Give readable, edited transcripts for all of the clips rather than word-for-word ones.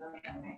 Permisi,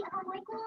assalamualaikum.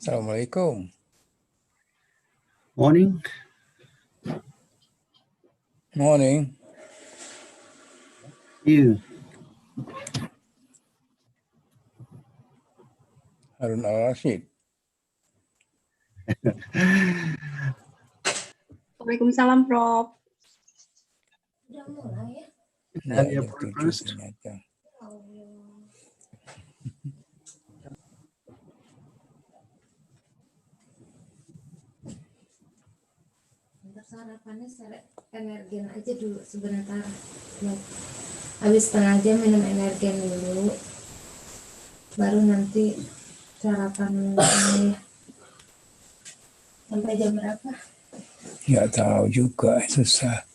Assalamualaikum. Morning. Morning. You. Harun Al-Rashid. Waalaikumsalam, Prof. Udah mulai ya? Ya, Area jam 7 breakfast. ternyata. Ntar sarapannya energen aja dulu sebentar. Habis setengah jam minum energen dulu. Baru nanti sarapan ya. Sampai jam berapa? Nggak tahu juga, susah.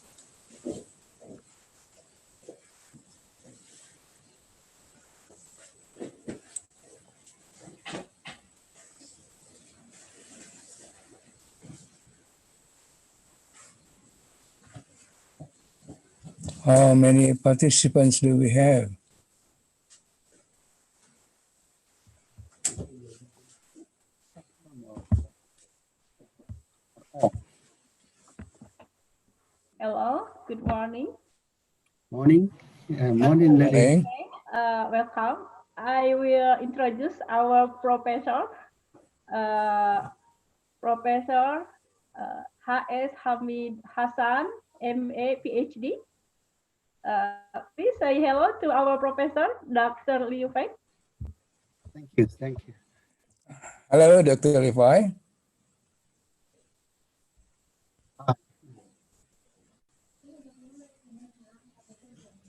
How many participants do we have? Hello, good morning. Morning. Morning, Lily. Morning. Welcome. I will introduce our professor, Professor H.S. Hamid Hassan, MA, PhD. Please say hello to our professor, Dr. Liu Feng. Thank you. Thank you. Hello, Dr. Rifai.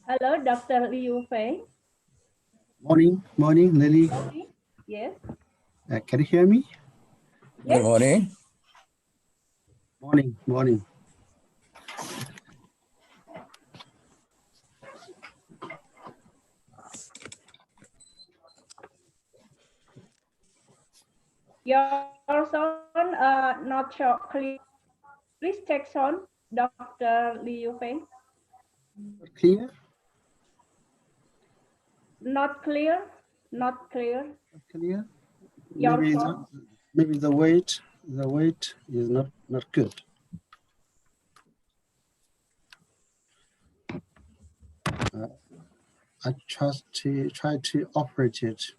Hello, Dr. Liu Feng. Morning. Morning, Lily. Yes. Can you hear me? Good morning. Morning. Morning. Your sound not so clear. Please check sound, Dr. Liu Feng. Clear? Not clear. Not clear. Clear? Your Maybe sound. maybe the weight is not good. I try to operate it.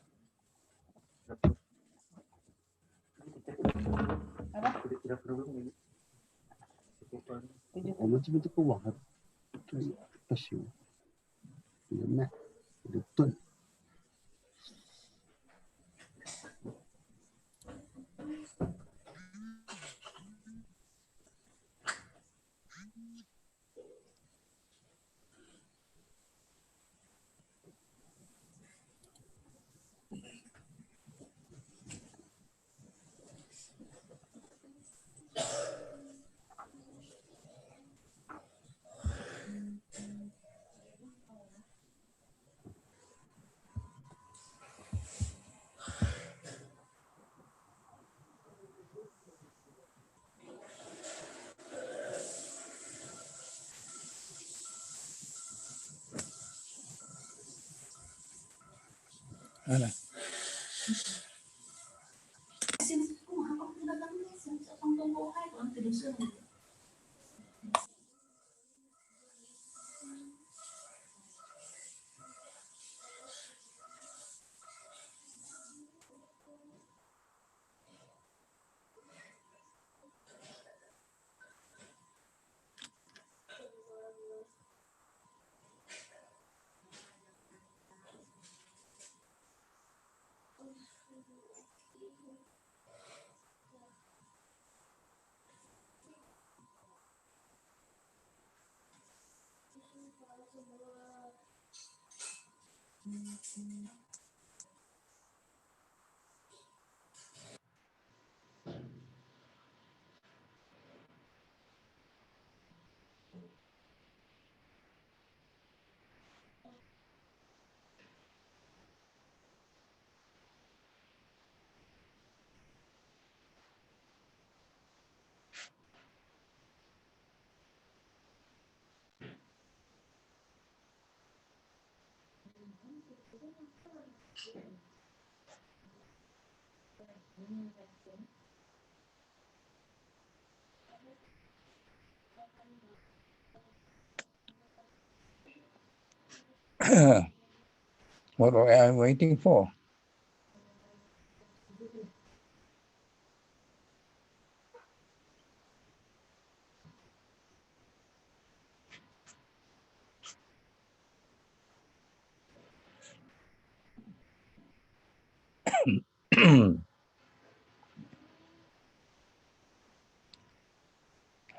Mana? What are I waiting for?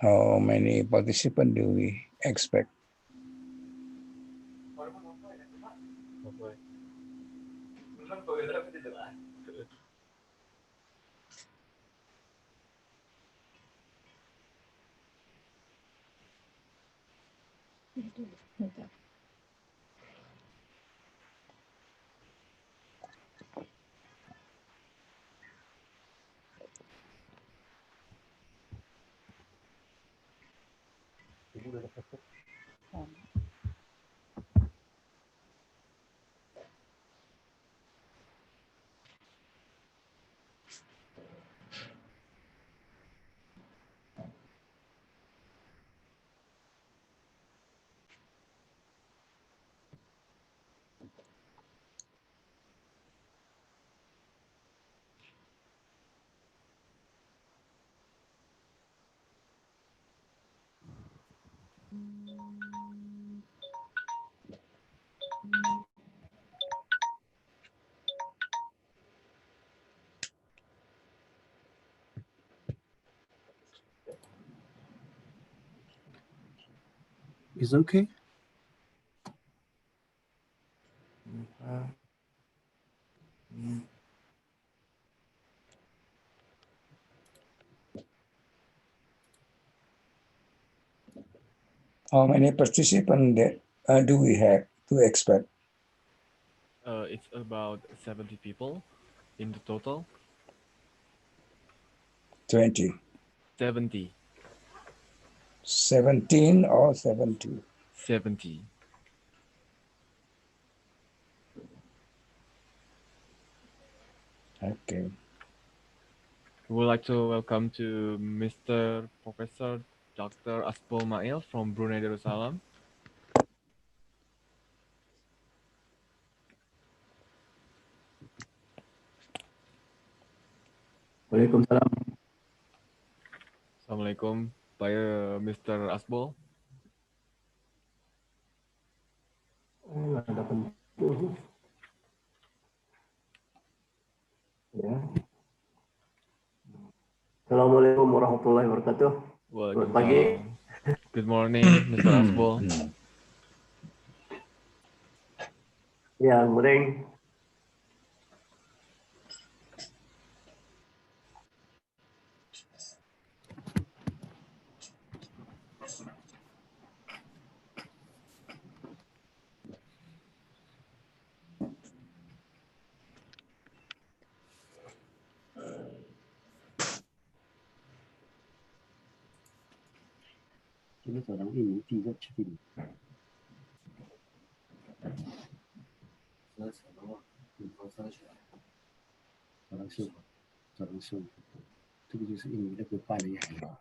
How many participants do we expect? Is okay? How many participants do we have to expect? It's about 70 people in the total. 20. 70. 17 or 70? 70. Okay. We would like to welcome to Mr. Professor Dr. Asbol Mail from Brunei Darussalam. Waalaikumsalam. Assalamualaikum, Mr. Asbol. Ada penting. Ya. Assalamualaikum warahmatullahi wabarakatuh. Selamat pagi. Waalaikumsalam. Good morning, Mr. Asbol. Ya, morning. Ini seorang ini tidak cuti. Seorang suhu. 这个就是印尼那个巴黎海洋。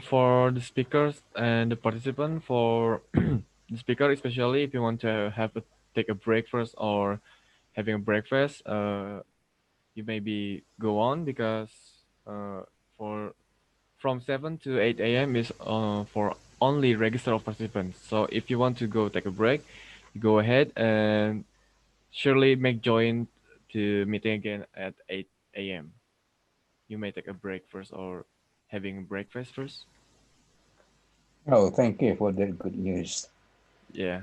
For the speakers and the participant, for the speaker, especially if you want to take a break first or having a breakfast, you maybe go on because for from 7 to 8 a.m. is for only register of participants. So if you want to go take a break, you go ahead and surely make join to meeting again at 8 a.m. You may take a break first or having breakfast first. Oh, thank you for that good news. Yeah.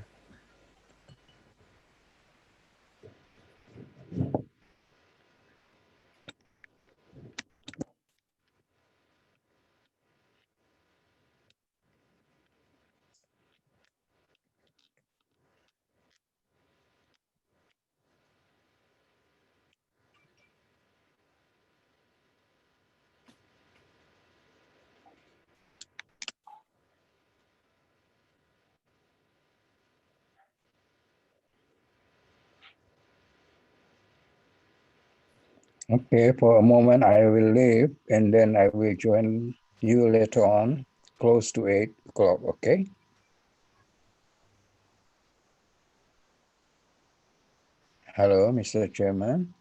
Okay, for a moment I will leave and then I will join you later on, close to 8 o'clock, okay? Hello, Mr. Chairman.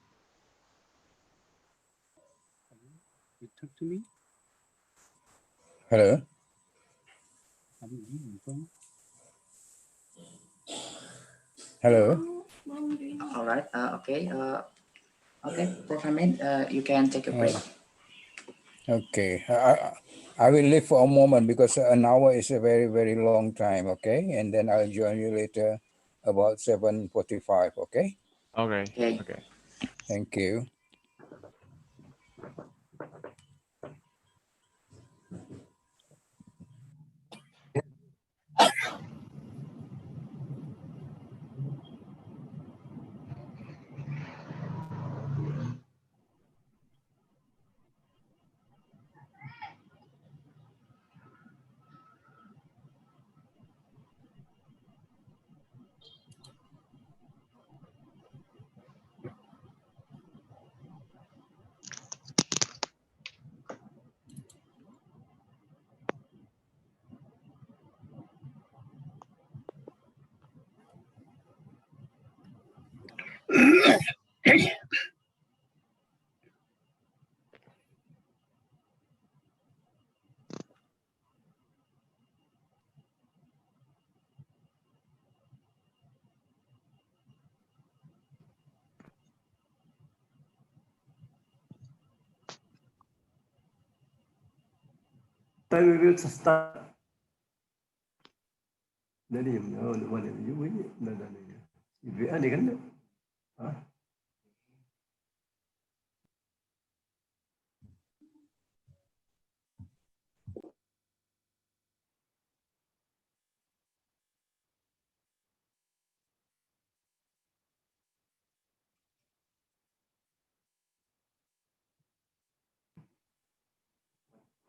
You talk to me? Hello. Hello. All right. Okay. Okay, Prof. Hamid, you can take a break. Okay. I will leave for a moment because an hour is a very, very long time, okay? And then I'll join you later about 7:45, okay? Okay. Okay. Okay. Thank you. Then we will start. Dari no, mana you ini, nada ni. Ibu ada kan? Ah,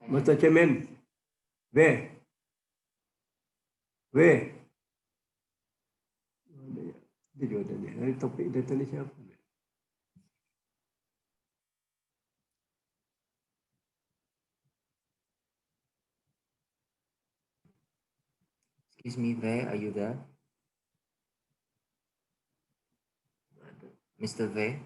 Mr. Chairman, where? Where? Dia juga tanya. Hari topik dia tanya siapa? Excuse me, Vey, are you there? Mr. Vey?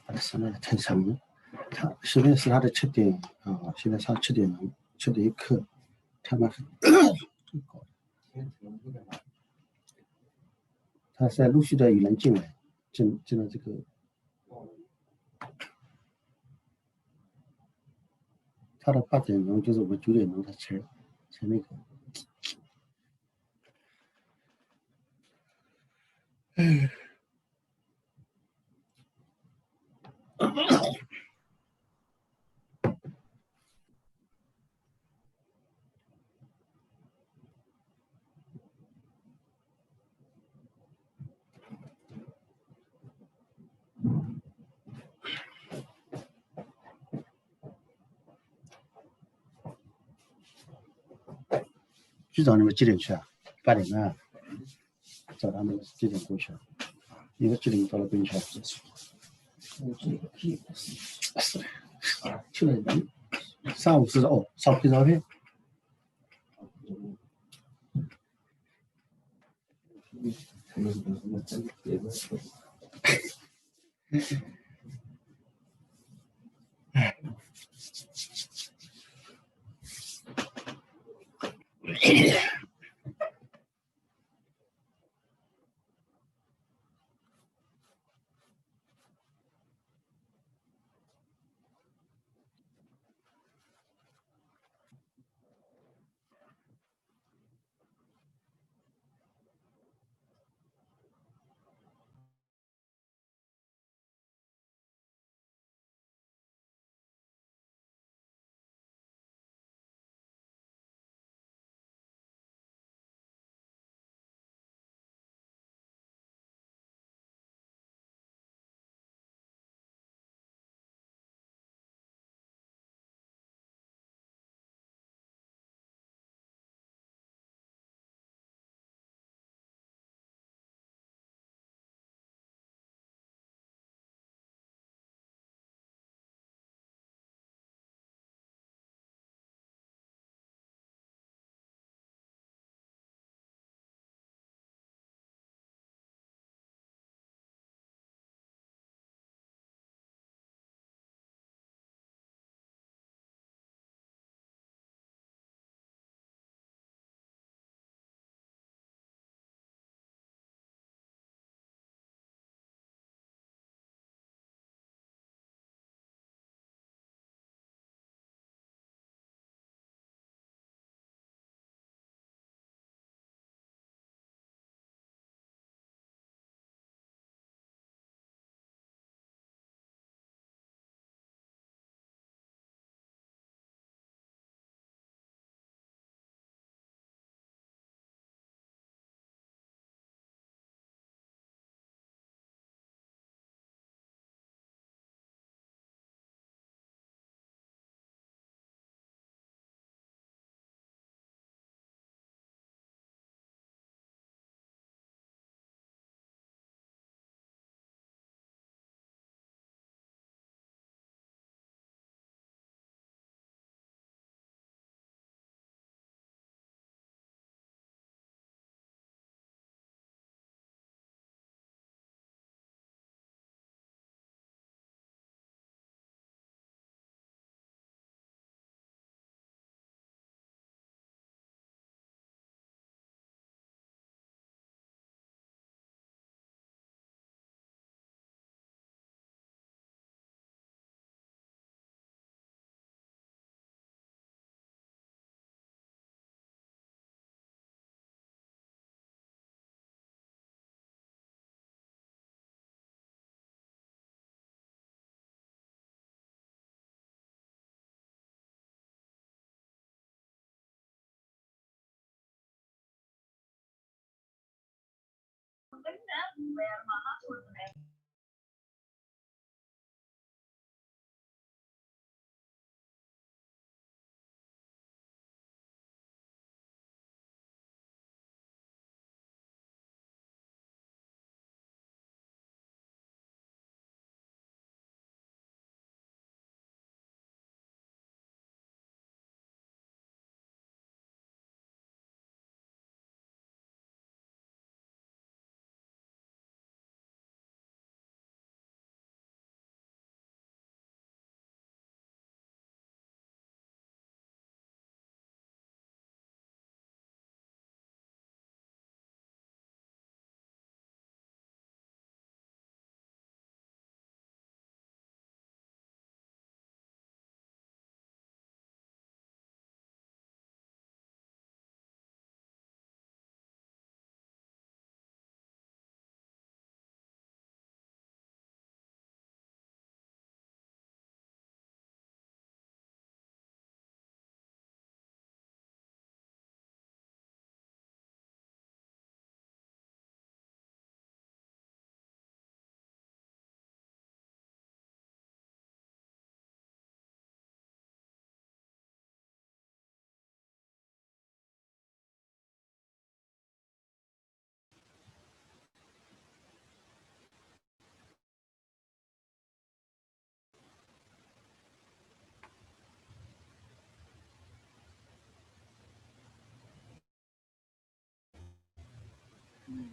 把它删的太长了。它现在是它的7点啊，现在上7点课，他们他现在陆续的有人进来，进了这个。他的8点钟就是我9点钟他才那个。局长你们几点去啊？8点半。找他们几点过去啊？一个几点到了跟前？是的，去了上午是上配照片。Testing,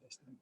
testing.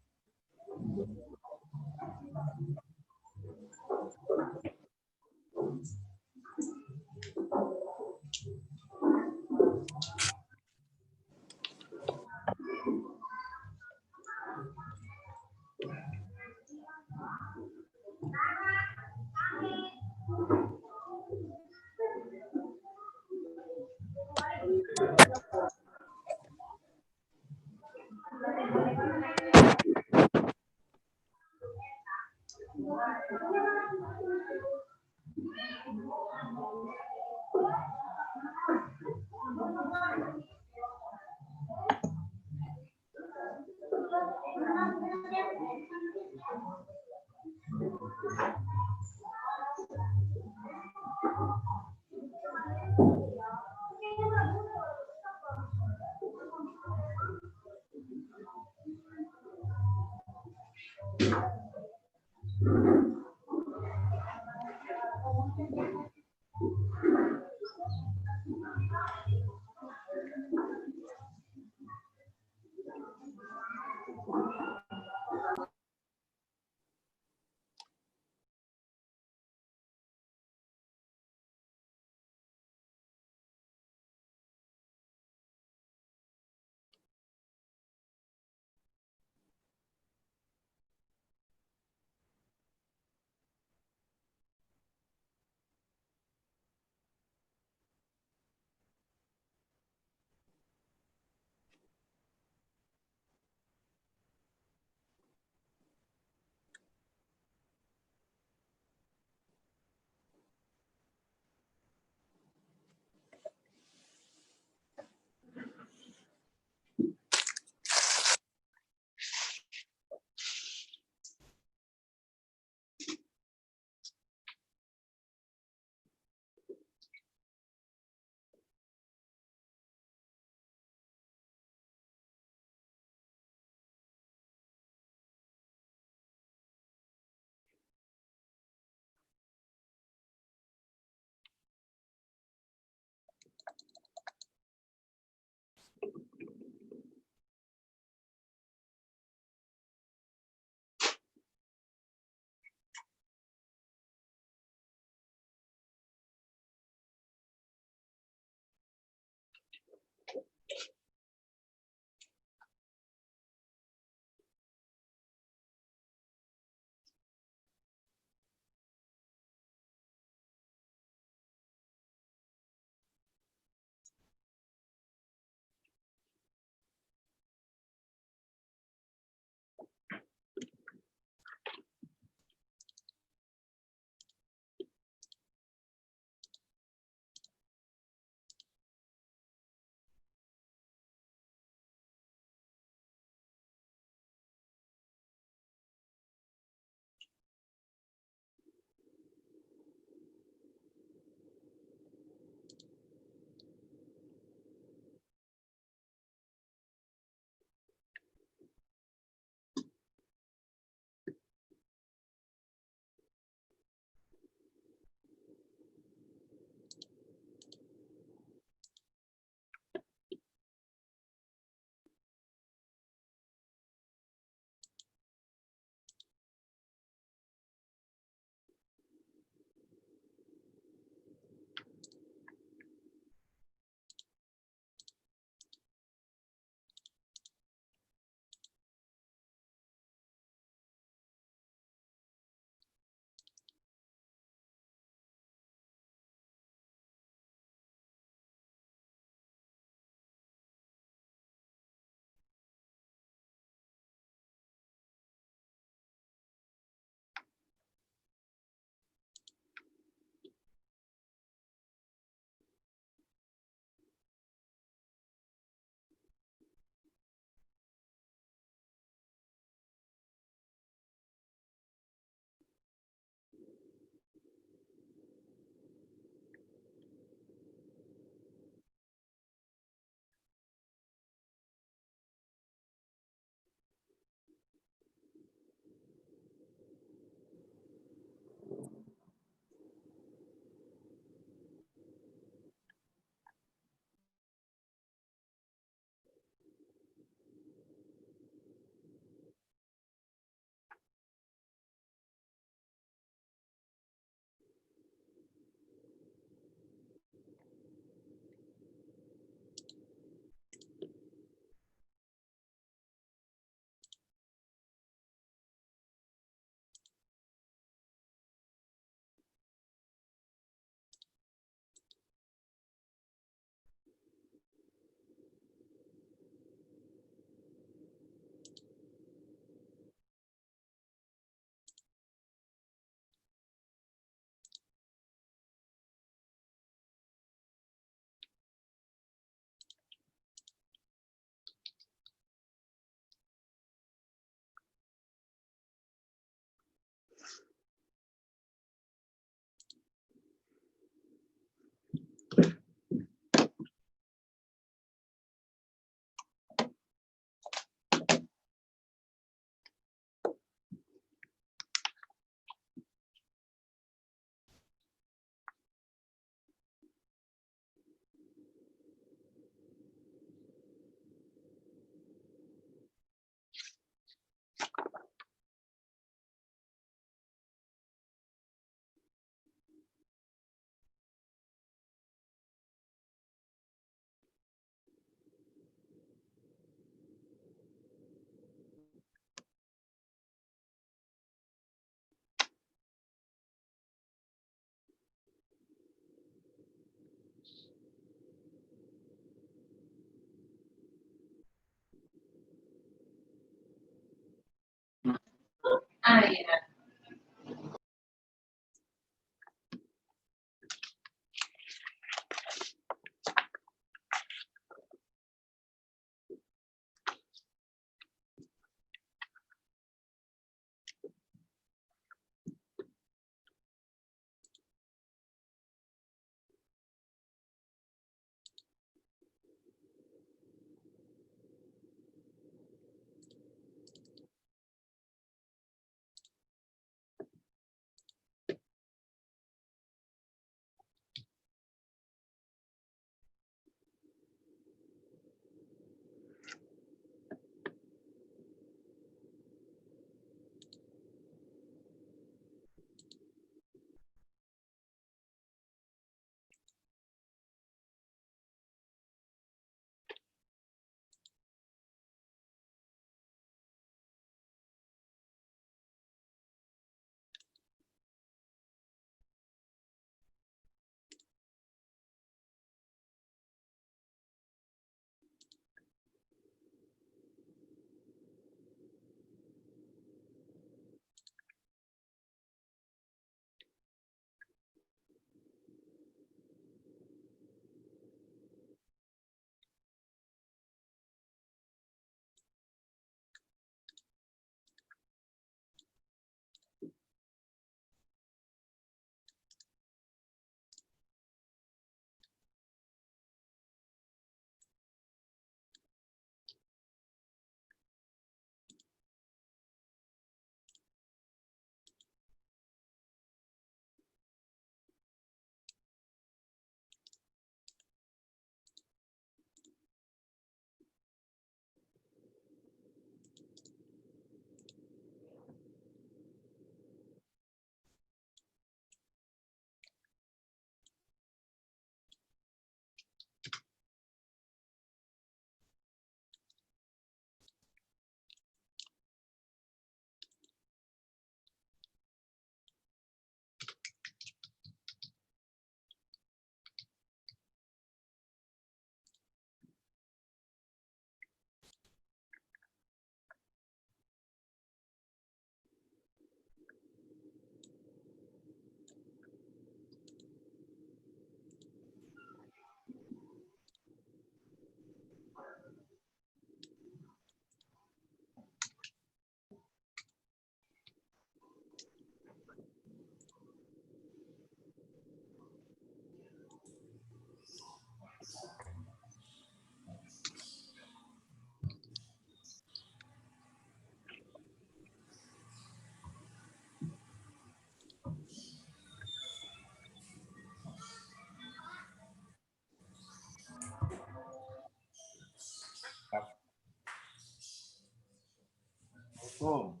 Oh.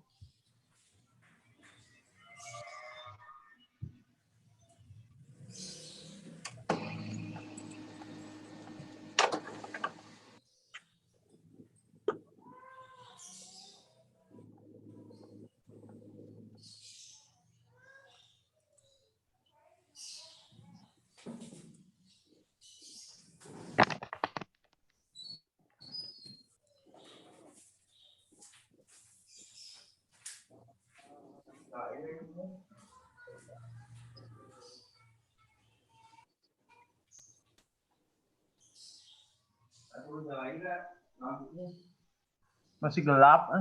Masih gelap.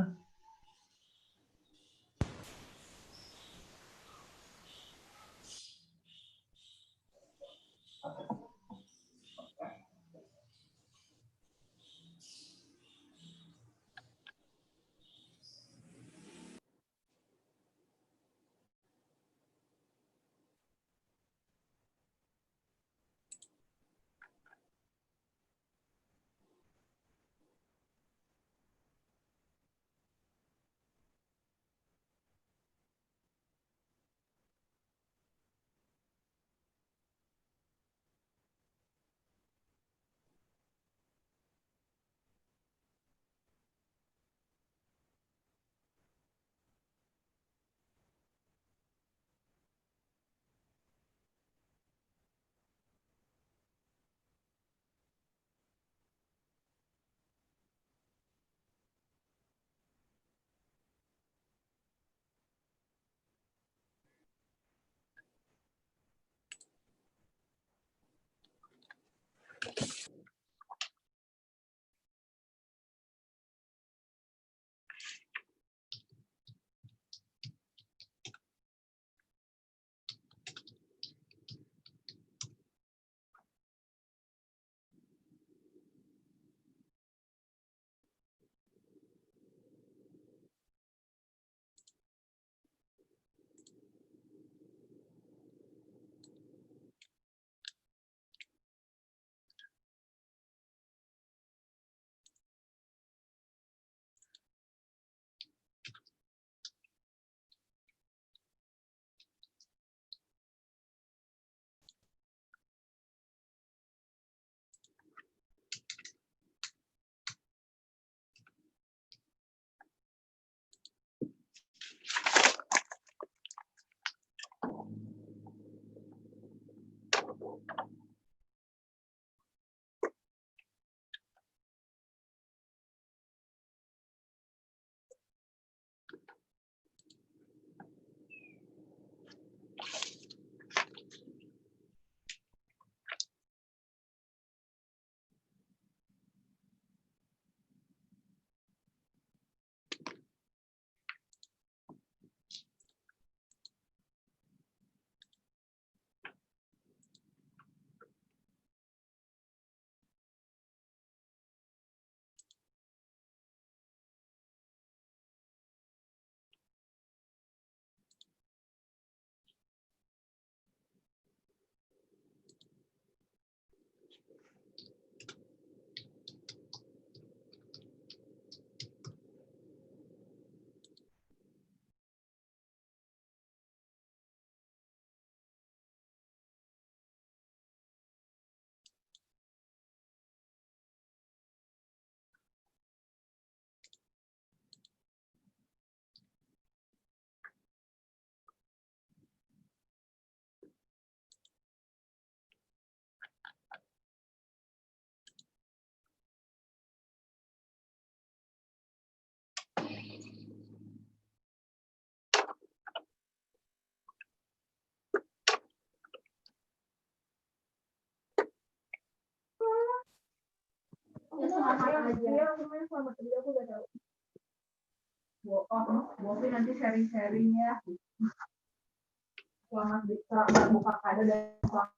Ya selamat aja. Iya, semuanya selamat aja, aku udah tahu. Bohong, Bobi nanti sharing-sharing ya. Selamat bisa buka kado dan selamat.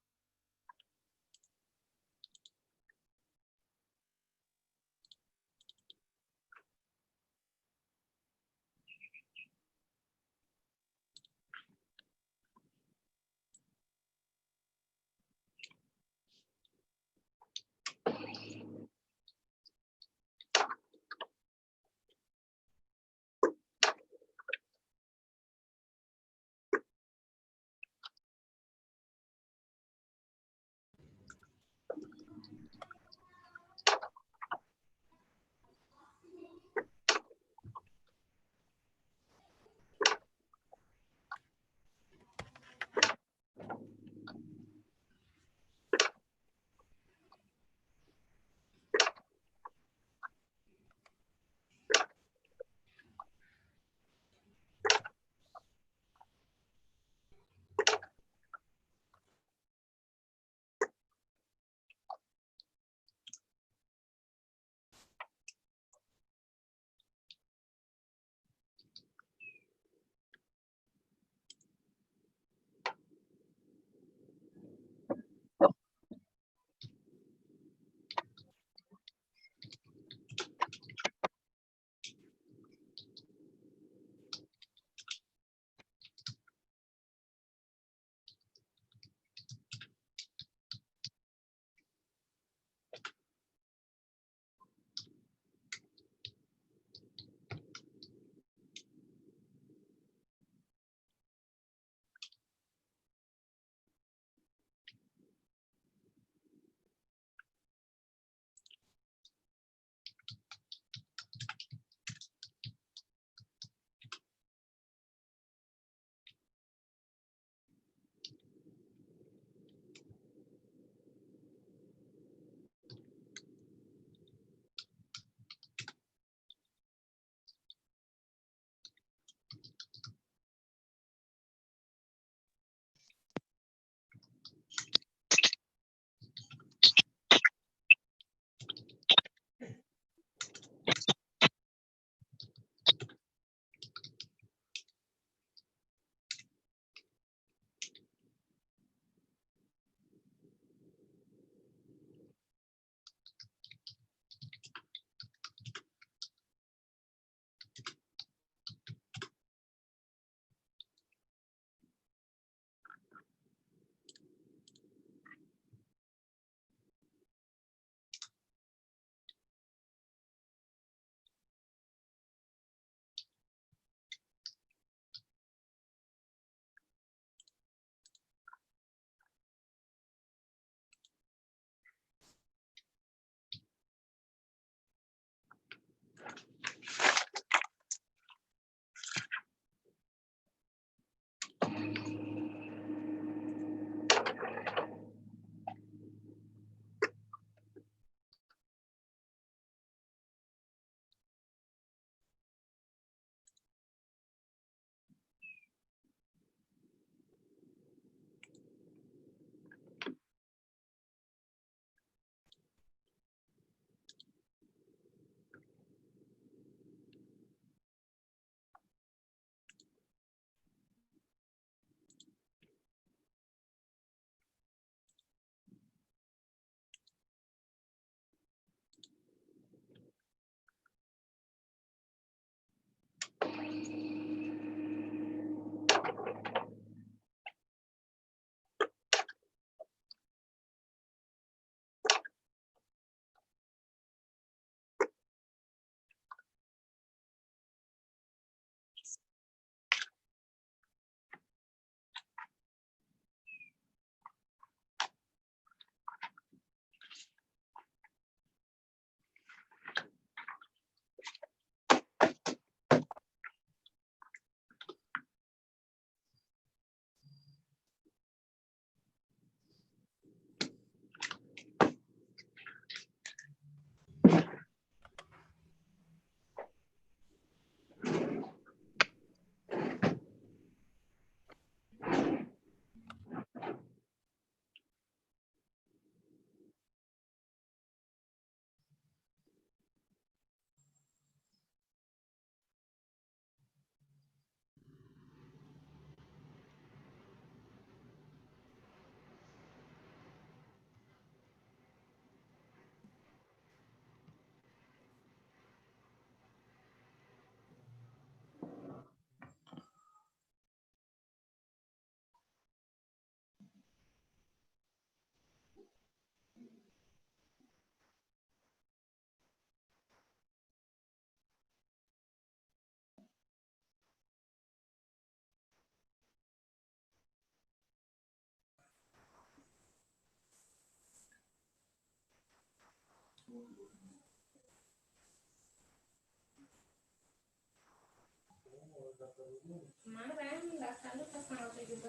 Kemarin daftarnya pas tanggal 17.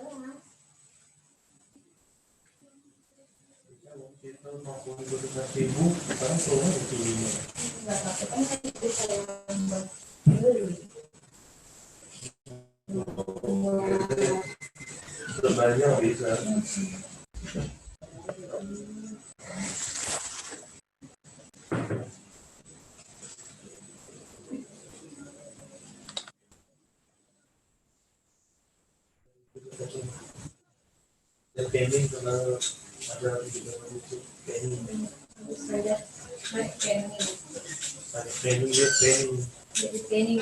Kita 50.000 sekarang keluar di sini. Enggak, tapi kan bisa yang beli. Sebenarnya bisa. Dan training kalau ada juga untuk training. Saya training. Ada training ya training. Jadi training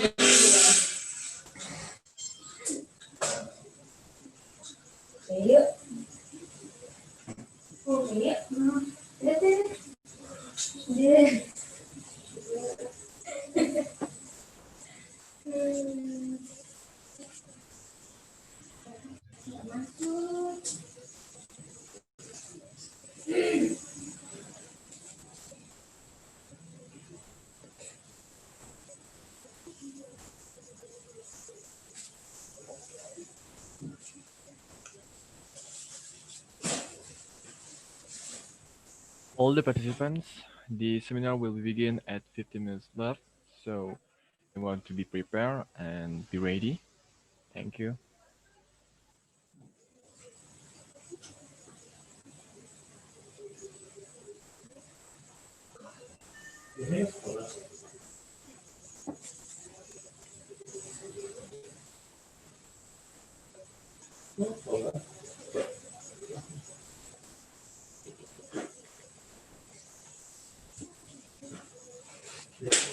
ayo. Oh, iya. Lihat deh. Dia. Masuk. All the participants, the seminar will begin at 15 minutes left, so you want to be prepared and be ready. Thank you.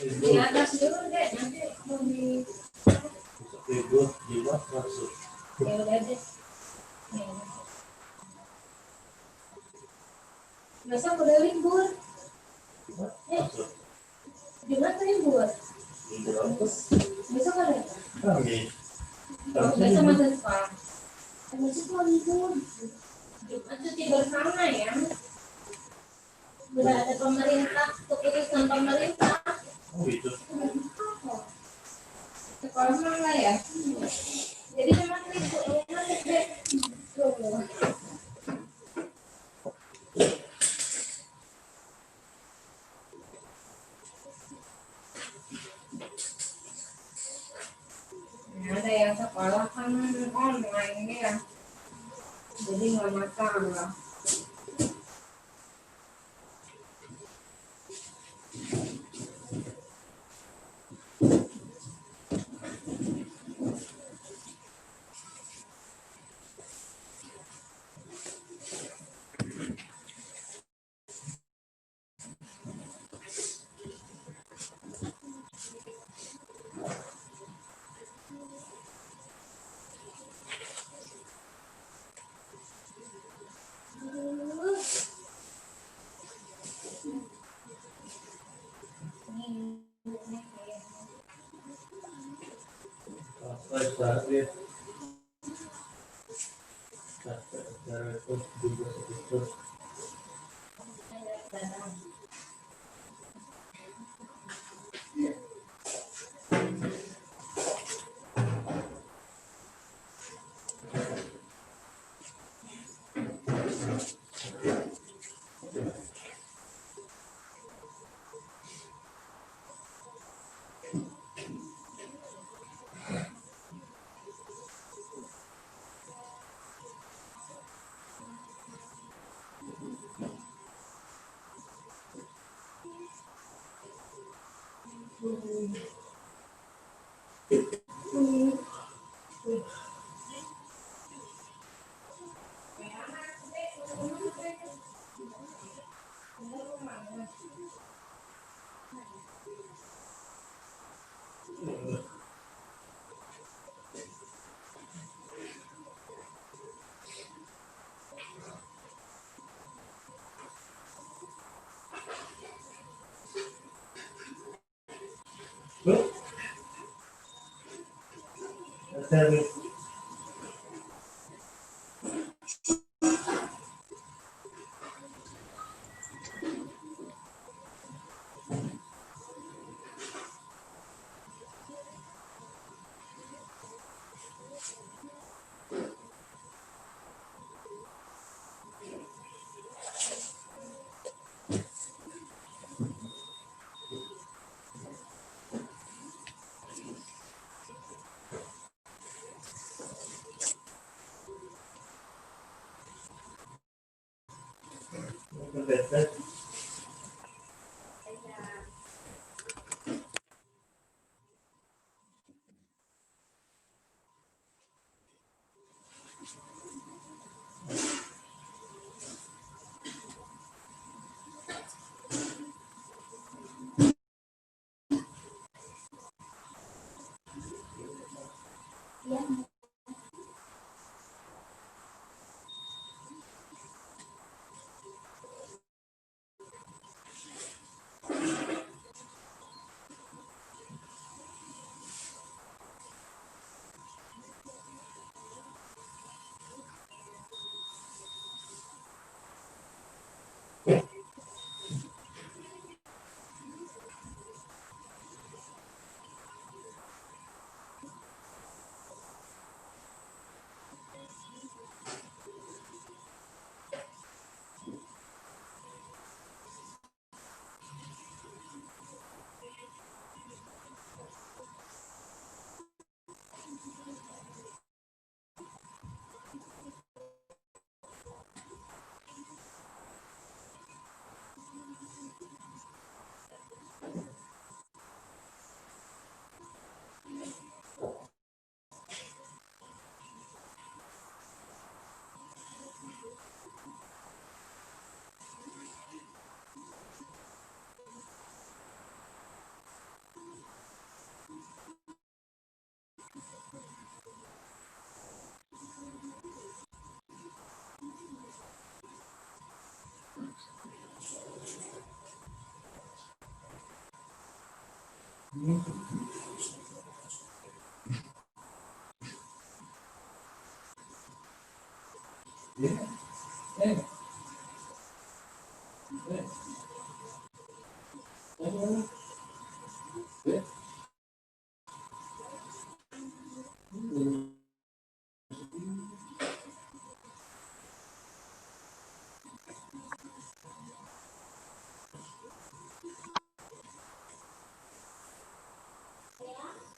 Di atas dulu deh, nanti mau di Tidur di masuk. ya udah deh. Besok udah libur. Jumat libur. Besok ada. Kami. Besok masih sekolah. Besok mau libur. Jumat cuti bersama ya. Udah ada pemerintah, keputusan pemerintah. Oh itu. Sekolah mana ya? Jadi memang libur. Ada yang sekolah kan online ya, jadi nggak masalah.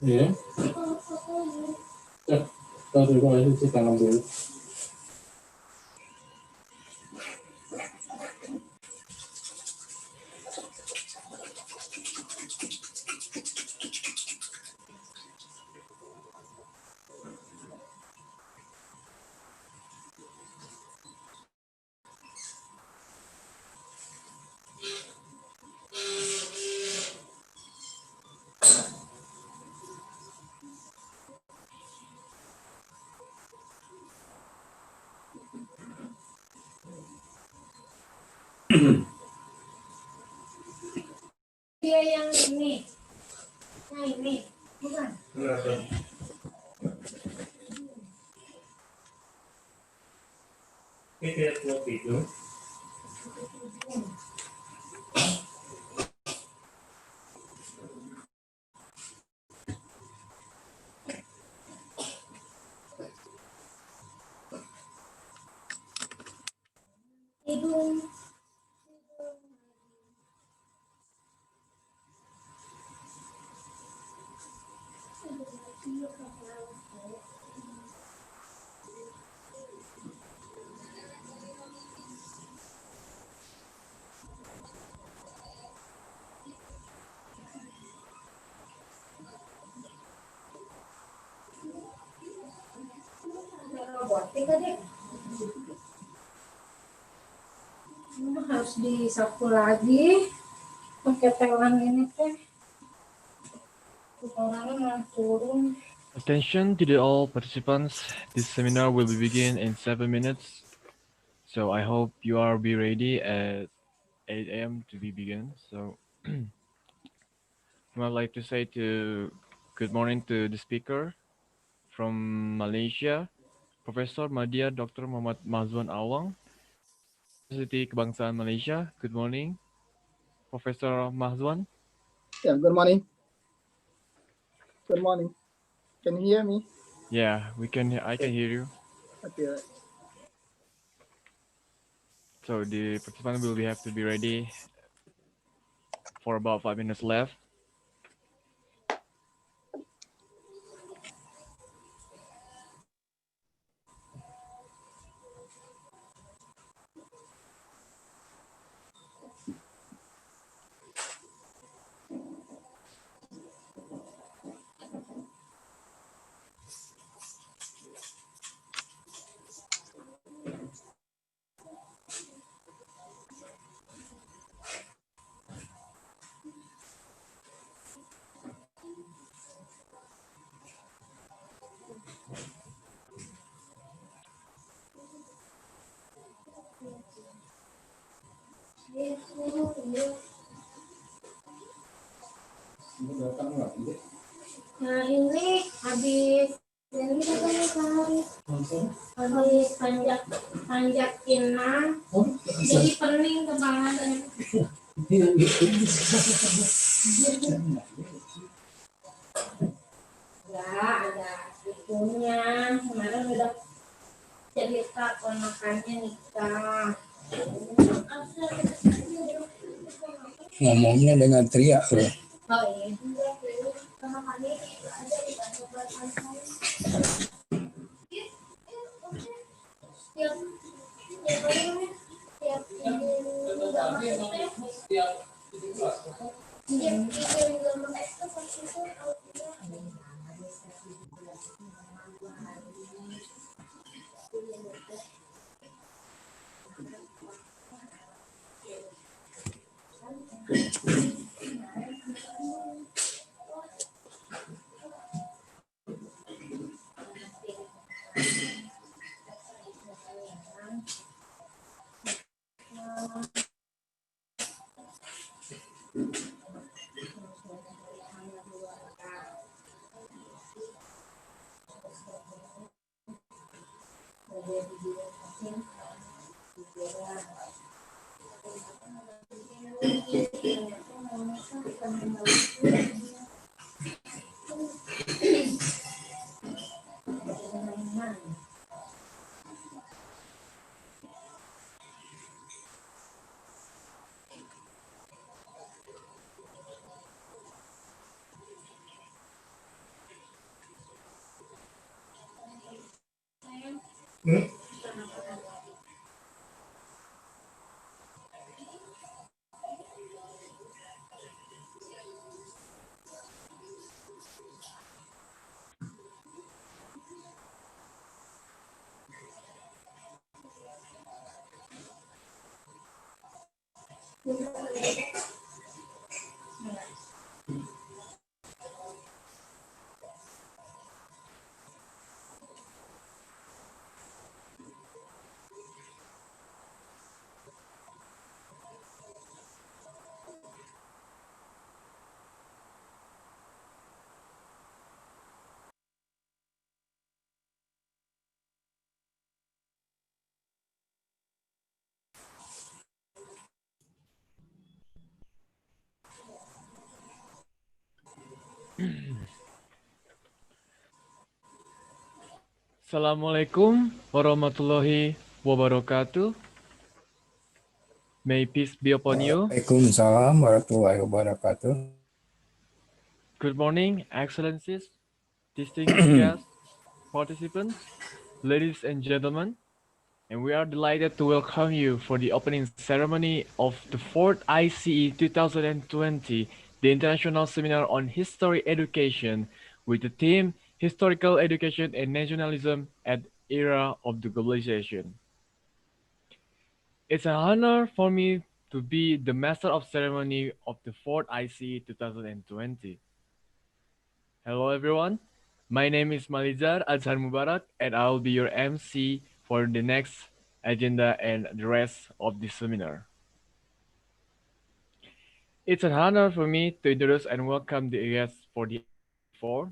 Iya. Tahu dulu kalau itu tanam dulu. Dia yang ini. Nah ini, bukan. Kita kopi itu. Hidung. Robotik adik. Ini harus disapu lagi pakai pelan ini teh. Orangnya malah turun. Attention to all participants. This seminar will begin in 7 minutes. So I hope you are be ready at 8 a.m. to be begin. So I'd like to say to good morning to the speaker from Malaysia, Professor Madya Dr. Muhammad Mazwan Awang, University Kebangsaan Malaysia. Good morning, Professor Mazwan. Yeah, good morning. Good morning. Can you hear me? Yeah, we can. I can hear you. Okay. So the participant will have to be ready for about 5 minutes left. Nah ini habis ini katanya habis panjat panjat pinang jadi pening kebangetan. Enggak ada itunya kemarin udah cerita ponakannya nikah. Ngomongnya dengan teriak loh. Oh iya. Sama kali ada di kantor tiap tiap hari tiap Assalamualaikum warahmatullahi wabarakatuh. May peace be upon you. Waalaikumsalam warahmatullahi wabarakatuh. Good morning, Excellencies, distinguished guests, participants, ladies and gentlemen, and we are delighted to welcome you for the opening ceremony of the 4th ICE 2020, the International Seminar on History Education, with the theme Historical Education and Nationalism at Era of the Globalization. It's an honor for me to be the master of ceremony of the 4th ICE 2020. Hello everyone, my name is Malizar Azhar Mubarak and I will be your MC for the next agenda and the rest of the seminar. It's an honor for me to introduce and welcome the guests for the 4.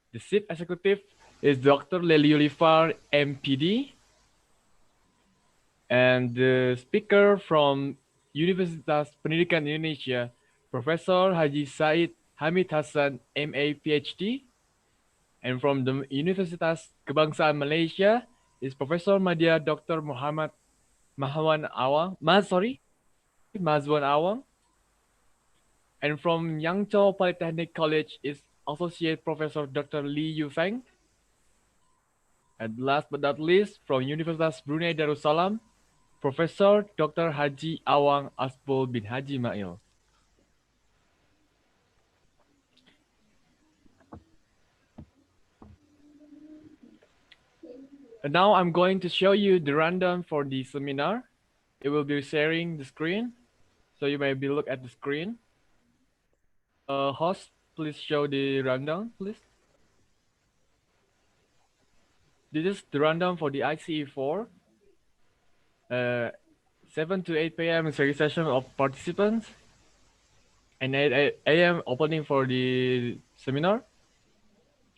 The chief executive is Dr. Lely Ulifar, MPD, and the speaker from Universitas Pendidikan Indonesia, Professor Haji Said Hamid Hassan, MA PhD, and from the Universitas Kebangsaan Malaysia is Professor Madya Dr. Muhammad Mahwan Awang, Mazwan Awang, and from Yangzhou Polytechnic College is Associate Professor Dr. Lee Yufeng, and last but not least, from Universitas Brunei Darussalam, Professor Dr. Haji Awang Asbul bin Haji Mail. And now I'm going to show you the rundown for the seminar. It will be sharing the screen, so you may be look at the screen. Host, please show the rundown, please. This is the rundown for the ICE4. 7 to 8 p.m. is registration of participants, and 8 a.m. opening for the seminar,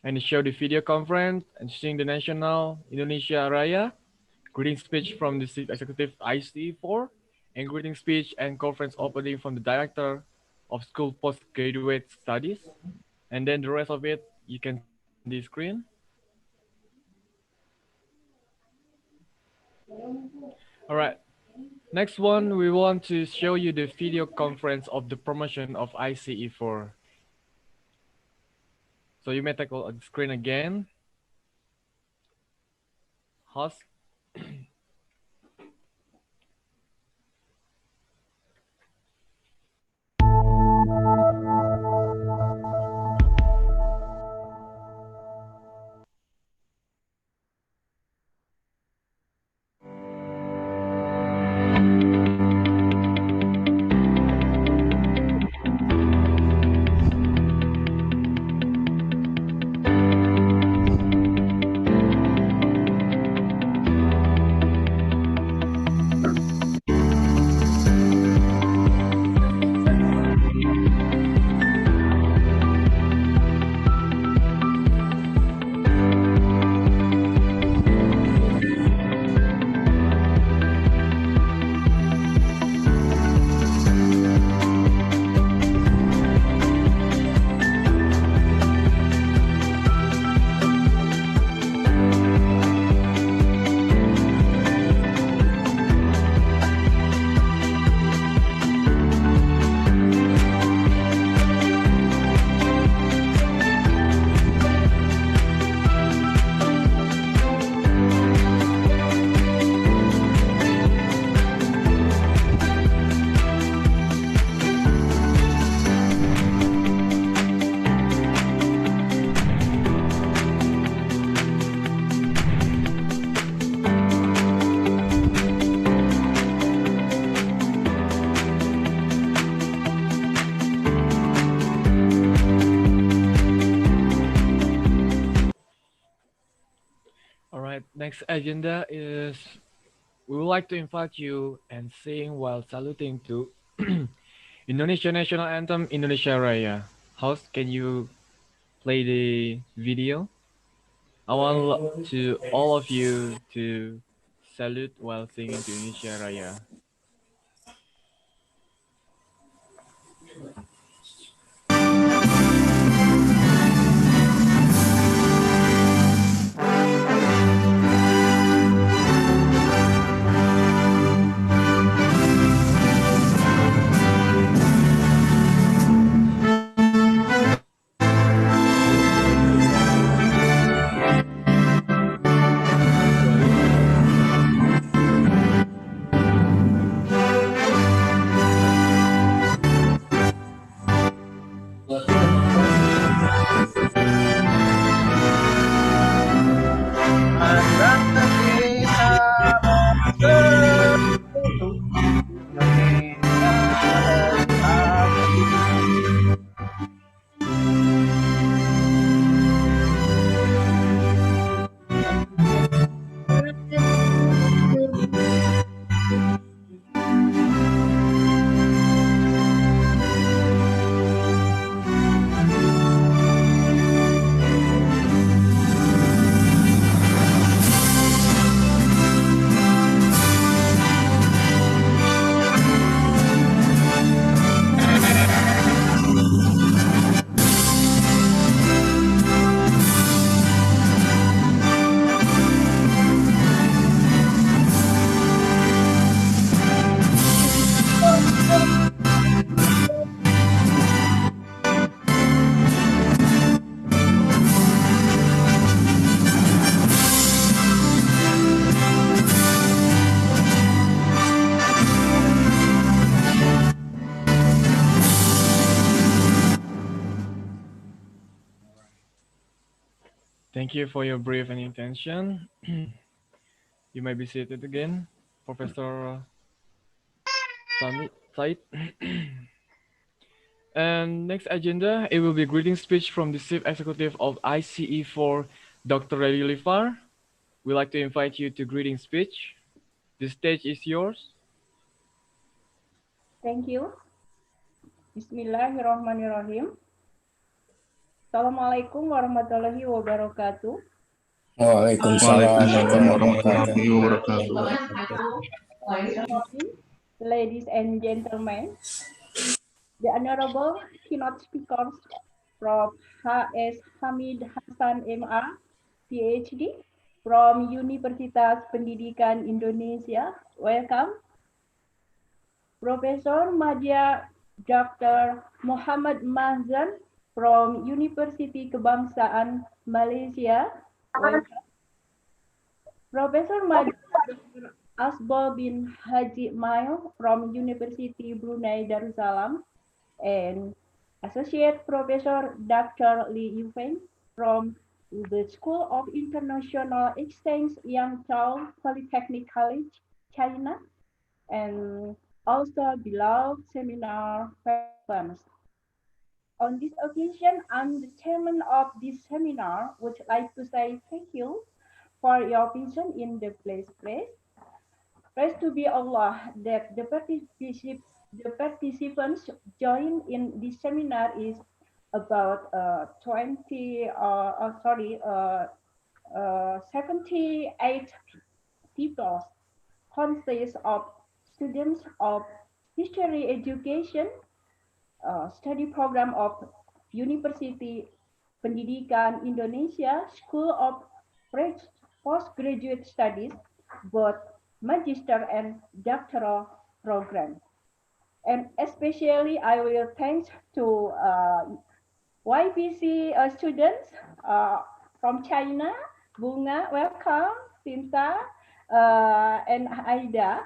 and show the video conference and sing the national Indonesia Raya, greeting speech from the chief executive ICE4, and greeting speech and conference opening from the director of school postgraduate studies. And then the rest of it you can see on the screen. All right. Next one, we want to show you the video conference of the promotion of ICE4. So you may take a the screen again. Host. All right. Next agenda is we would like to invite you and sing while saluting to Indonesia National Anthem Indonesia Raya. Host, can you play the video? I want to all of you to salute while singing to Indonesia Raya. Bangsa kita bersatu, Indonesia bersatu. Thank you for your brief and intention. You may be seated again, Professor Said. And next agenda, it will be greeting speech from the Chief Executive of ICE4, Dr. Reddy Lifar. We'd like to invite you to greeting speech. The stage is yours. Thank you. Bismillahirrahmanirrahim. Assalamualaikum warahmatullahi wabarakatuh. Waalaikumsalam warahmatullahi wabarakatuh. Good morning, ladies and gentlemen. The Honorable keynote speakers, Prof. H.S. Hamid Hasan MA, PhD, from Universitas Pendidikan Indonesia. Welcome. Professor Madya Dr. Muhammad Mahzan from University Kebangsaan Malaysia. Welcome. Professor Madya Dr. Asbal bin Haji Mail from University Brunei Darussalam and Associate Professor Dr. Li Yufeng from the School of International Exchange Yangzhou Polytechnic College, China, and also beloved seminar participants. On this occasion, I'm the chairman of this seminar, would like to say thank you for your vision in the place. Praise to be Allah that the participants join in this seminar is about 78 people, consists of students of history education, study program of University Pendidikan Indonesia, School of Postgraduate Studies, both magister and doctoral program. And especially I will thanks to YPC students from China, Bunga, welcome, Sinta, and Aida.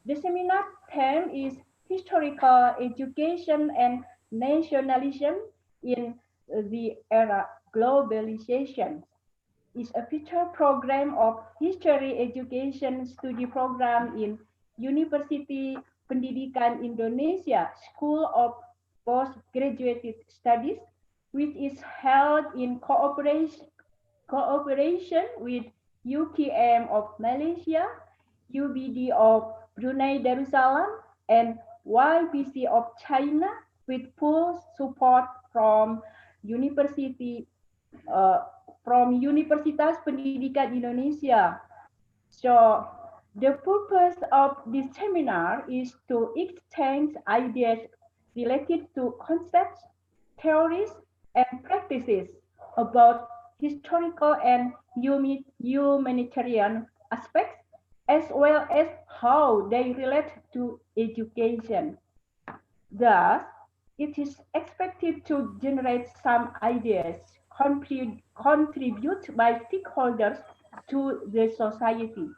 The seminar theme is historical education and nationalism in the era globalization. Is a feature program of history education study program in University Pendidikan Indonesia School of Postgraduate Studies, which is held in cooperation with UKM of Malaysia, UBD of Brunei Darussalam, and YPC of China, with full support from Universitas Pendidikan Indonesia. So the purpose of this seminar is to exchange ideas related to concepts, theories, and practices about historical and humanitarian aspects, as well as how they relate to education. Thus, it is expected to generate some ideas contribute by stakeholders to the society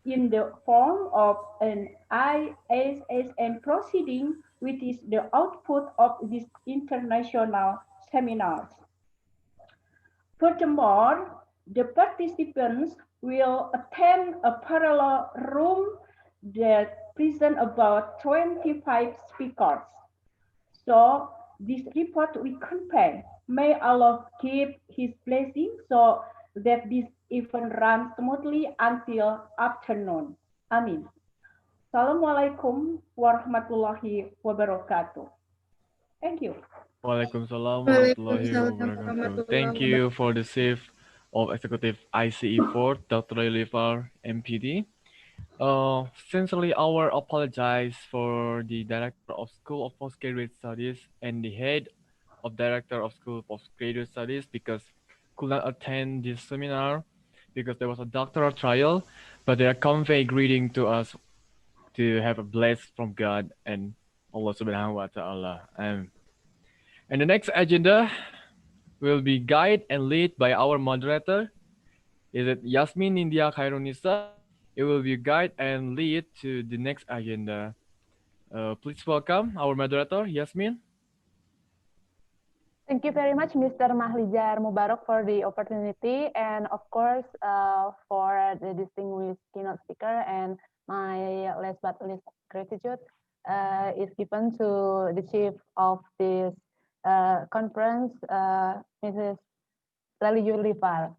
in the form of an ISSM proceeding, which is the output of these international seminars. Furthermore, the participants will attend a parallel room that present about 25 speakers. So this report we compare. May Allah give His blessing so that this event runs smoothly until afternoon. Amin. Assalamualaikum warahmatullahi wabarakatuh. Thank you. Waalaikumsalam warahmatullahi wabarakatuh. Thank you for the chief of executive ICE4, Dr. Lilivar, MPD. Sincerely, our apologize for the director of School of Postgraduate Studies and the head of director of School of Postgraduate Studies because could not attend this seminar because there was a doctoral trial, but they are convey greeting to us to have a bless from God and Allah Subhanahu wa Taala. And the next agenda will be guide and lead by our moderator. Is it Yasmin India Khairunisa? It will be guide and lead to the next agenda. Please welcome our moderator, Yasmin. Thank you very much, Mr. Mahlijar Mubarak, for the opportunity, and of course, for the distinguished keynote speaker. And my last but least gratitude is given to the chief of this conference, Mrs. Lali Yurlival,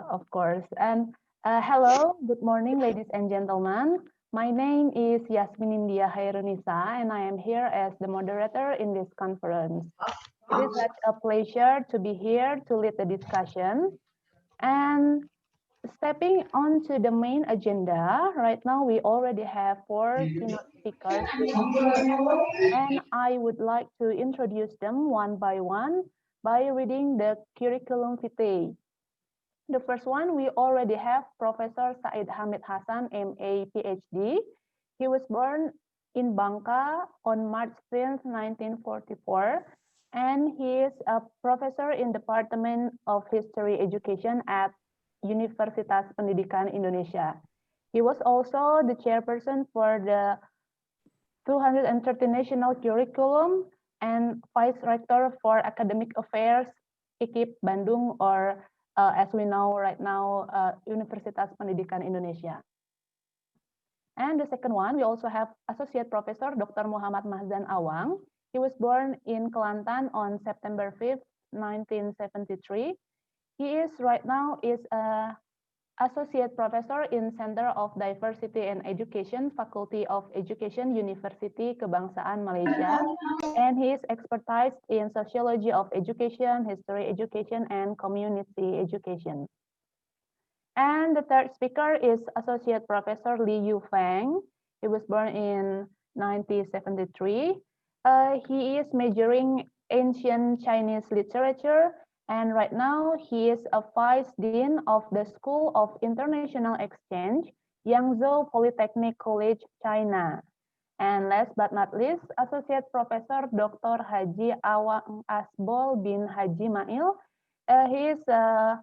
of course. And hello, good morning, ladies and gentlemen. My name is Yasmin India Hairunisa, and I am here as the moderator in this conference. It is such a pleasure to be here to lead the discussion. And stepping onto the main agenda, right now we already have 4 keynote speakers and I would like to introduce them one by one by reading the curriculum vitae. The first one, we already have Professor Said Hamid Hassan, MA, PhD. He was born in Bangka on March 10, 1944, and he is a professor in Department of History Education at Universitas Pendidikan Indonesia. He was also the chairperson for the 230 National Curriculum and Vice Rector for Academic Affairs, IKIP Bandung, or as we know right now, Universitas Pendidikan Indonesia. And the second one, we also have Associate Professor Dr. Muhammad Mahzan Awang. He was born in Kelantan on September 5th, 1973. He is right now is a Associate Professor in Center of Diversity and Education, Faculty of Education, University Kebangsaan Malaysia, and he is expertised in Sociology of Education, History Education, and Community Education. And the third speaker is Associate Professor Li Yufeng. He was born in 1973. He is majoring Ancient Chinese Literature, and right now he is a Vice Dean of the School of International Exchange, Yangzhou Polytechnic College, China. And last but not least, Associate Professor Dr. Haji Awang Asbol bin Haji Mail. He is a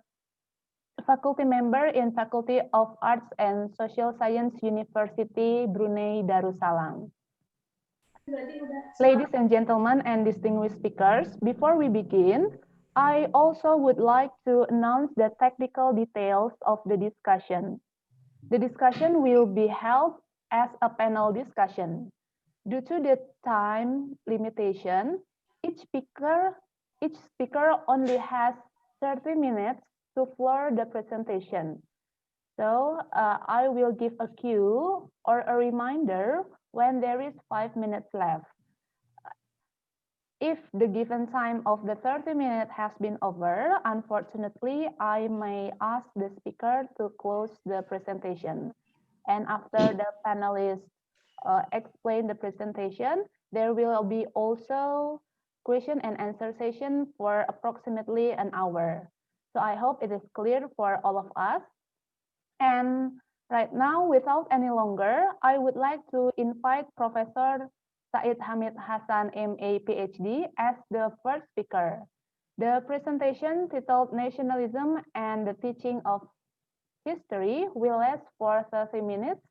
faculty member in Faculty of Arts and Social Science, University Brunei Darussalam. Ladies and gentlemen and distinguished speakers, before we begin, I also would like to announce the technical details of the discussion. The discussion will be held as a panel discussion. Due to the time limitation, each speaker only has 30 minutes to floor the presentation. So I will give a cue or a reminder when there is 5 minutes left. If the given time of the 30 minutes has been over, unfortunately, I may ask the speaker to close the presentation. And after the panelists explain the presentation, there will be also question and answer session for approximately an hour. So I hope it is clear for all of us. And right now, without any longer, I would like to invite Professor Said Hamid Hassan, MA, PhD, as the first speaker. The presentation titled Nationalism and the Teaching of History will last for 30 minutes.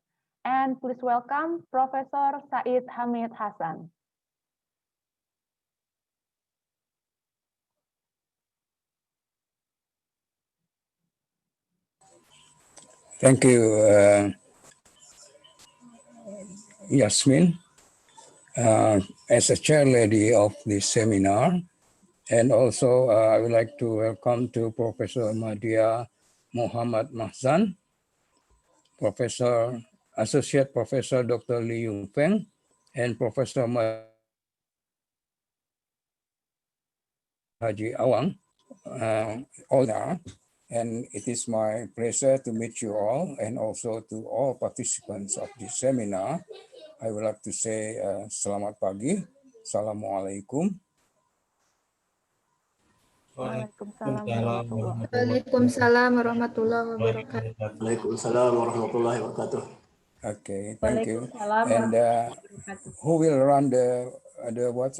And please welcome Professor Said Hamid Hassan. Thank you, Yasmin. As a chair lady of this seminar, and also I would like to welcome to Professor Madia Muhammad Mahzan, Professor, Associate Professor Dr. Li Yufeng, and Professor Haji Awang, all there. And it is my pleasure to meet you all and also to all participants of this seminar. I would like to say selamat pagi, assalamualaikum. Waalaikumsalam warahmatullahi wabarakatuh. Waalaikumsalam warahmatullahi wabarakatuh. Okay, thank you. And who will run the what?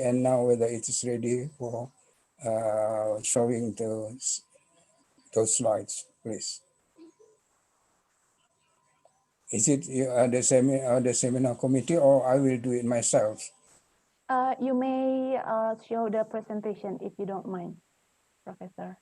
And now whether it is ready for showing those slides, please. Is it the seminar committee, or I will do it myself? You may show the presentation if you don't mind, Professor.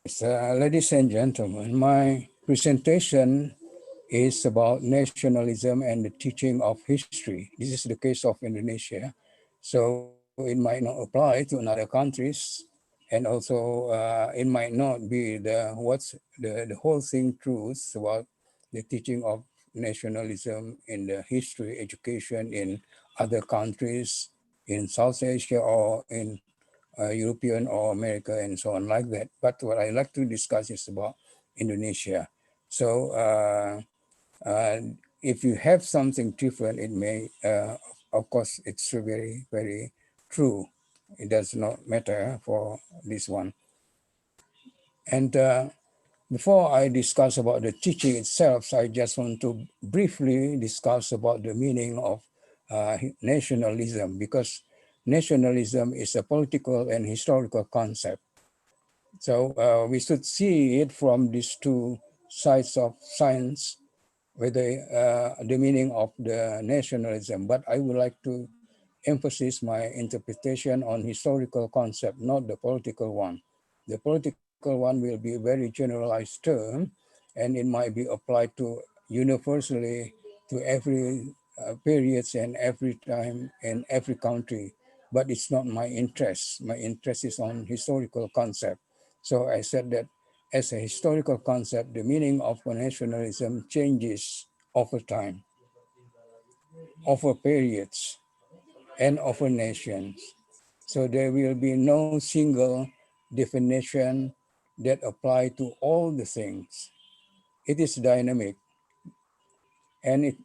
Ladies and gentlemen, my presentation is about nationalism and the teaching of history. This is the case of Indonesia. So it might not apply to another countries, and also it might not be the whole thing truth about the teaching of nationalism in the history education in other countries in South Asia or in European or America and so on like that. But what I like to discuss is about Indonesia. So if you have something different, it may, of course, it's very, very true. It does not matter for this one. And before I discuss about the teaching itself, I just want to briefly discuss about the meaning of nationalism, because nationalism is a political and historical concept. So we should see it from these two sides of science, with the meaning of the nationalism. But I would like to emphasize my interpretation on historical concept, not the political one. The political one will be a very generalized term, and it might be applied to universally to every periods and every time in every country. But it's not my interest. My interest is on historical concept. So I said that as a historical concept, the meaning of nationalism changes over time, over periods, and over nations. So there will be no single definition that apply to all the things. It is dynamic, and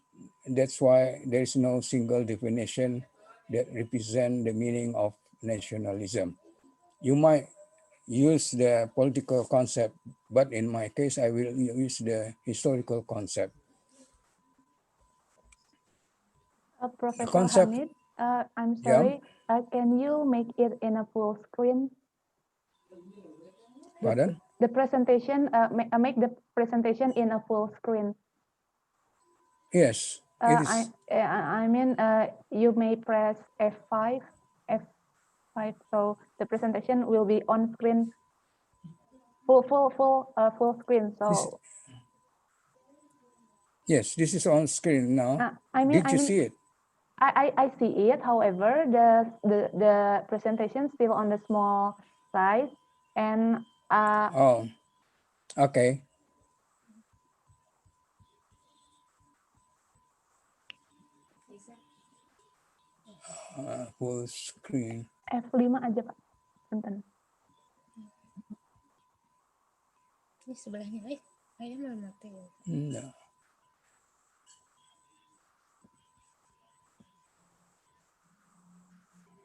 that's why there is no single definition that represent the meaning of nationalism. You might use the political concept, but in my case, I will use the historical concept. The Professor concept, Hamid, I'm yeah, sorry, can you make it in a full screen? pardon? The presentation, make the presentation in a full screen. Yes, it is. I mean, you may press F5, F5, so the presentation will be on screen, full screen. So Yes, this is on screen now. I mean, Did you see it? I see it. However, the presentation still on the small size, and Oh, okay. Full screen. F5 aja Pak. Bentar. Ini sebelahnya, kayaknya belum mati ya. No.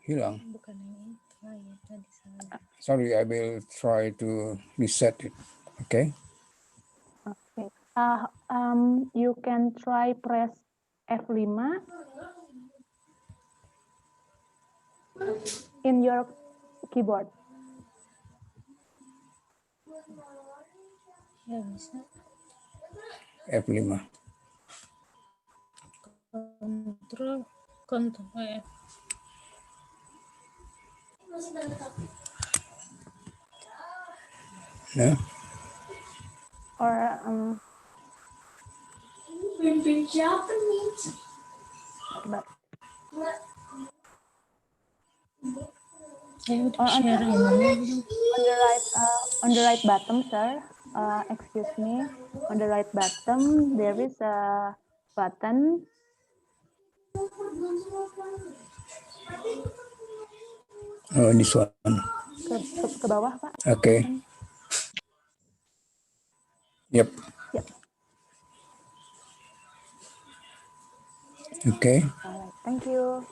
Hilang. Bukan yang itu, ya tadi salah. Sorry, I will try to reset it. Okay. Okay. You can try press F5 in your keyboard. Ya bisa. F5. Kontrol F. No? Or Japanese. but on the right bottom, sir. Excuse me. On the right bottom, there is a button. Oh, this one. Ke bawah, Pak. Okay. Yep. Yep. Okay. All right. Thank you.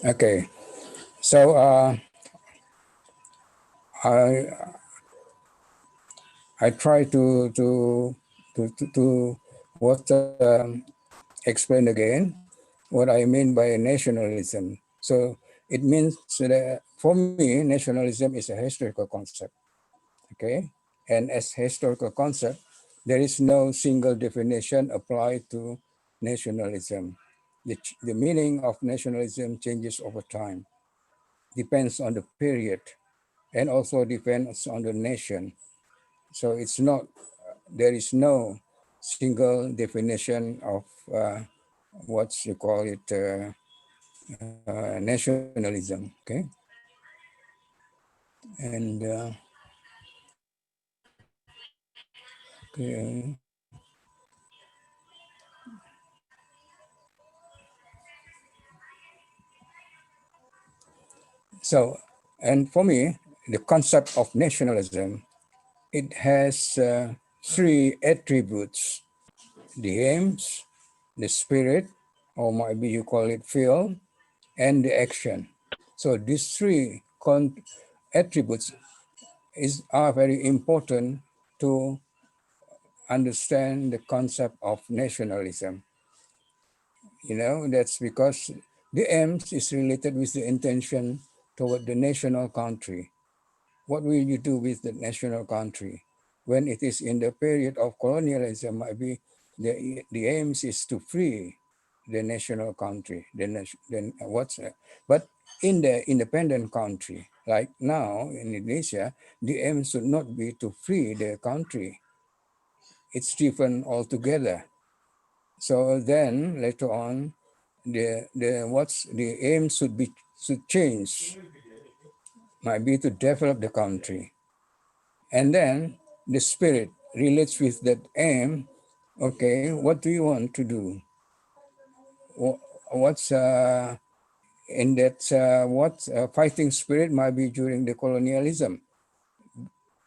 Okay. So I try to what explain again what I mean by nationalism. So It means that for me, nationalism is a historical concept, okay? And as historical concept, there is no single definition applied to nationalism. The meaning of nationalism changes over time, depends on the period, and also depends on the nation. So it's not, there is no single definition of what's you call it, nationalism, okay? And okay. So, and for me, the concept of nationalism, it has three attributes: the aims, the spirit, or maybe you call it feel, and the action. So these three attributes are very important to understand the concept of nationalism. You know, that's because the aims is related with the intention toward the national country. What will you do with the national country? When it is in the period of colonialism, might be the aims is to free the national country. Then what's but in the independent country, like now in Indonesia, the aim should not be to free the country. It's different altogether. So then later on, the aim should change, might be to develop the country. And then the spirit relates with that aim. Okay, what do you want to do? What's in that, what fighting spirit might be during the colonialism,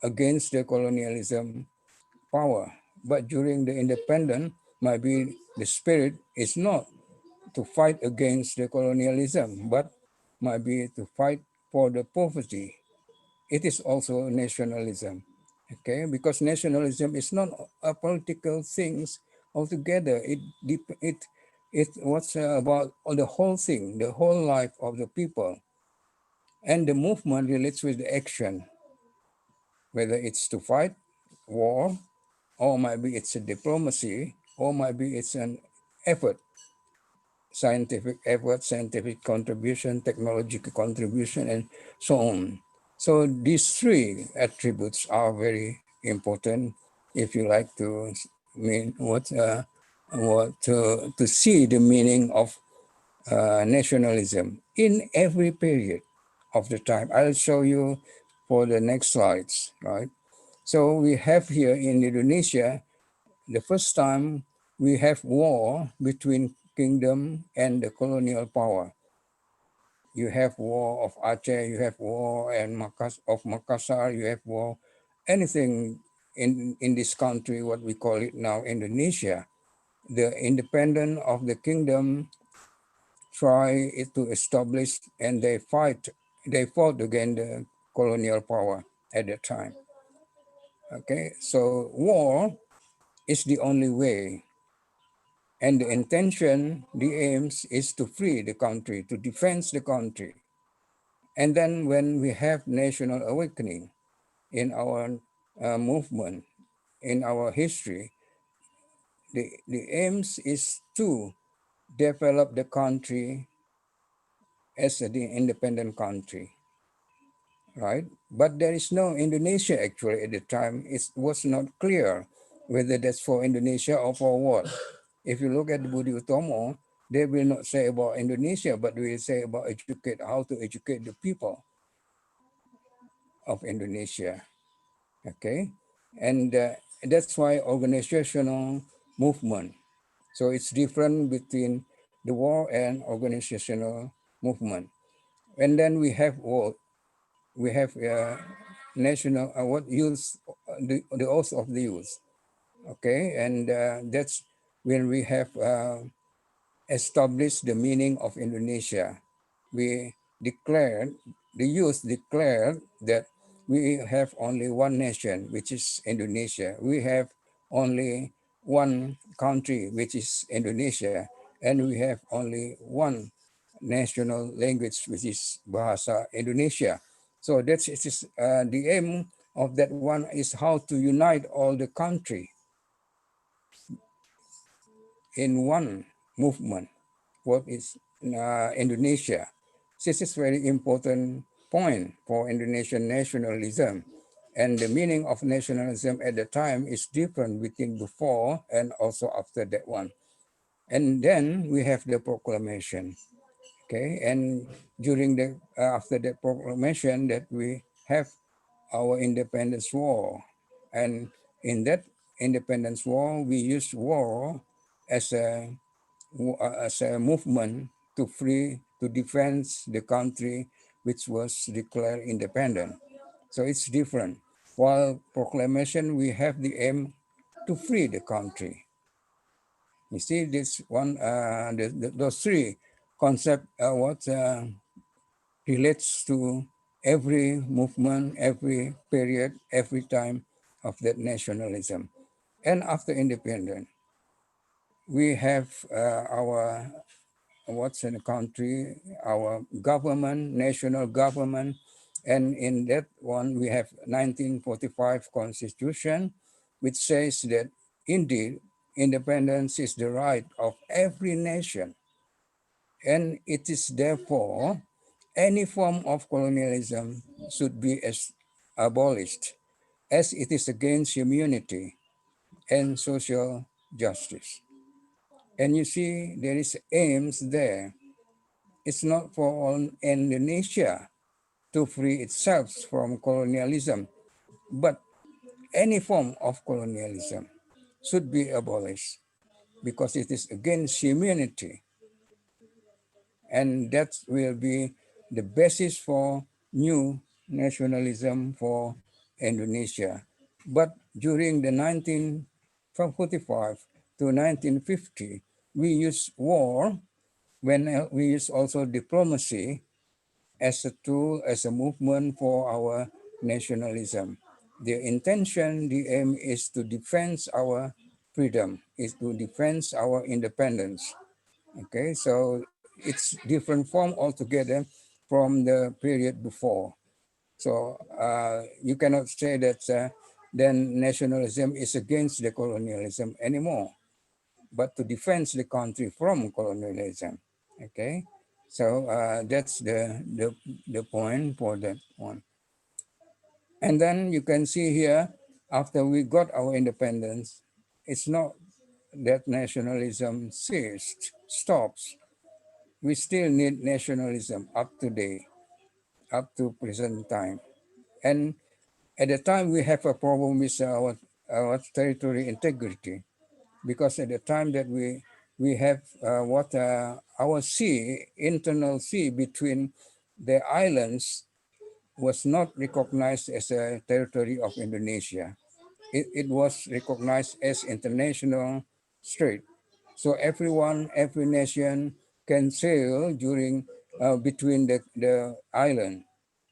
against the colonialism power. But during the independent, might be the spirit is not to fight against the colonialism, but might be to fight for the poverty. It is also nationalism, okay? Because nationalism is not a political things altogether. It what's about the whole thing, the whole life of the people, and the movement relates with the action, whether it's to fight war, or maybe it's a diplomacy, or maybe it's an effort, scientific effort, scientific contribution, technological contribution, and so on. So these three attributes are very important if you like to mean to see the meaning of nationalism in every period of the time. I'll show you for the next slides, right? So we have here in Indonesia, the first time we have war between kingdom and the colonial power. You have war of Aceh, you have war and Makassar, you have war, anything in this country, what we call it now Indonesia. The independent of the kingdom try to establish, and they fought against the colonial power at that time. Okay, so war is the only way. And the intention, the aims is to free the country, to defend the country. And then when we have national awakening in our movement, in our history, the aims is to develop the country as an independent country, right? But there is no Indonesia actually at the time. It was not clear whether that's for Indonesia or for what. If you look at Budi Utomo, they will not say about Indonesia, but they will say about how to educate the people of Indonesia, okay? And that's why organizational movement. So it's different between the war and organizational movement. And then we have what? We have national, what youth, the oath of the youth, okay? And that's when we have established the meaning of Indonesia. We declared, the youth declared that we have only one nation, which is Indonesia. We have only one country, which is Indonesia. And we have only one national language, which is Bahasa Indonesia. So that's it is, the aim of that one is how to unite all the country in one movement. What is Indonesia? This is very important point for Indonesian nationalism. And the meaning of nationalism at the time is different between before and also after that one. And then we have the proclamation. Okay, and during the after the proclamation that we have our independence war, and in that independence war we use war as a as a movement to free to defend the country which was declared independent. So it's different. While proclamation we have the aim to free the country. You see this one, those three concept what relates to every movement, every period, every time of that nationalism. And after independence, we have our what's in the country, our government, national government, and in that one we have 1945 Constitution, which says that indeed independence is the right of every nation, and it is therefore any form of colonialism should be abolished, as it is against humanity and social justice. And you see, there is aims there. It's not for all Indonesia to free itself from colonialism, but any form of colonialism should be abolished because it is against humanity. And that will be the basis for new nationalism for Indonesia. But during the from 45 to 1950, we used war when we use also diplomacy as a tool, as a movement for our nationalism. The intention, the aim is to defend our freedom, is to defend our independence. Okay, so it's different form altogether from the period before. So you cannot say that then nationalism is against the colonialism anymore, but to defend the country from colonialism. Okay, so that's the point for that one. And then you can see here, after we got our independence, it's not that nationalism ceased, stops. We still need nationalism up to date, up to present time. And at the time we have a problem with our territory integrity, because at the time that we have our sea, internal sea between the islands was not recognized as a territory of Indonesia. It was recognized as international strait. So everyone, every nation can sail during between the island.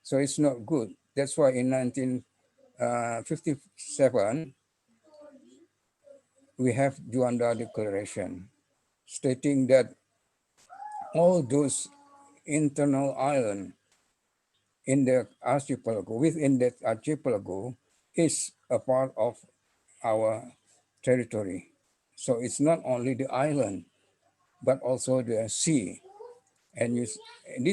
So it's not good. That's why in 1957, we have Juanda Declaration stating that all those internal islands in the archipelago, within that archipelago, is a part of our territory. So it's not only the island, but also the sea. And this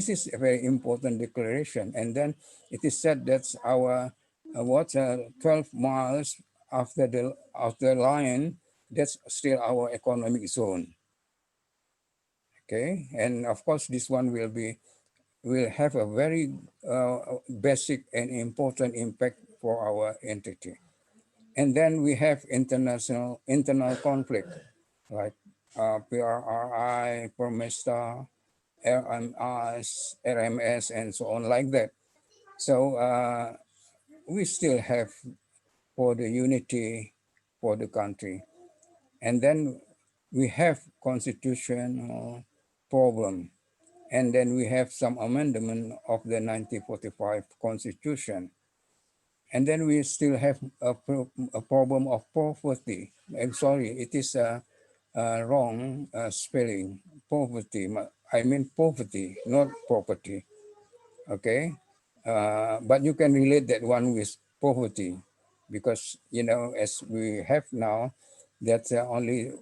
is a very important declaration. And then it is said that our 12 miles after the line, that's still our economic zone. Okay, and of course this one will have a very basic and important impact for our entity. And then we have internal conflict, like PRRI, PROMESTA, RMS, and so on like that. So we still have for the unity for the country. And then we have constitutional problem. And then we have some amendment of the 1945 Constitution. And then we still have a problem of poverty. I'm sorry, it is a wrong spelling, poverty. I mean poverty, not property. Okay, but you can relate that one with poverty, because as we have now, that only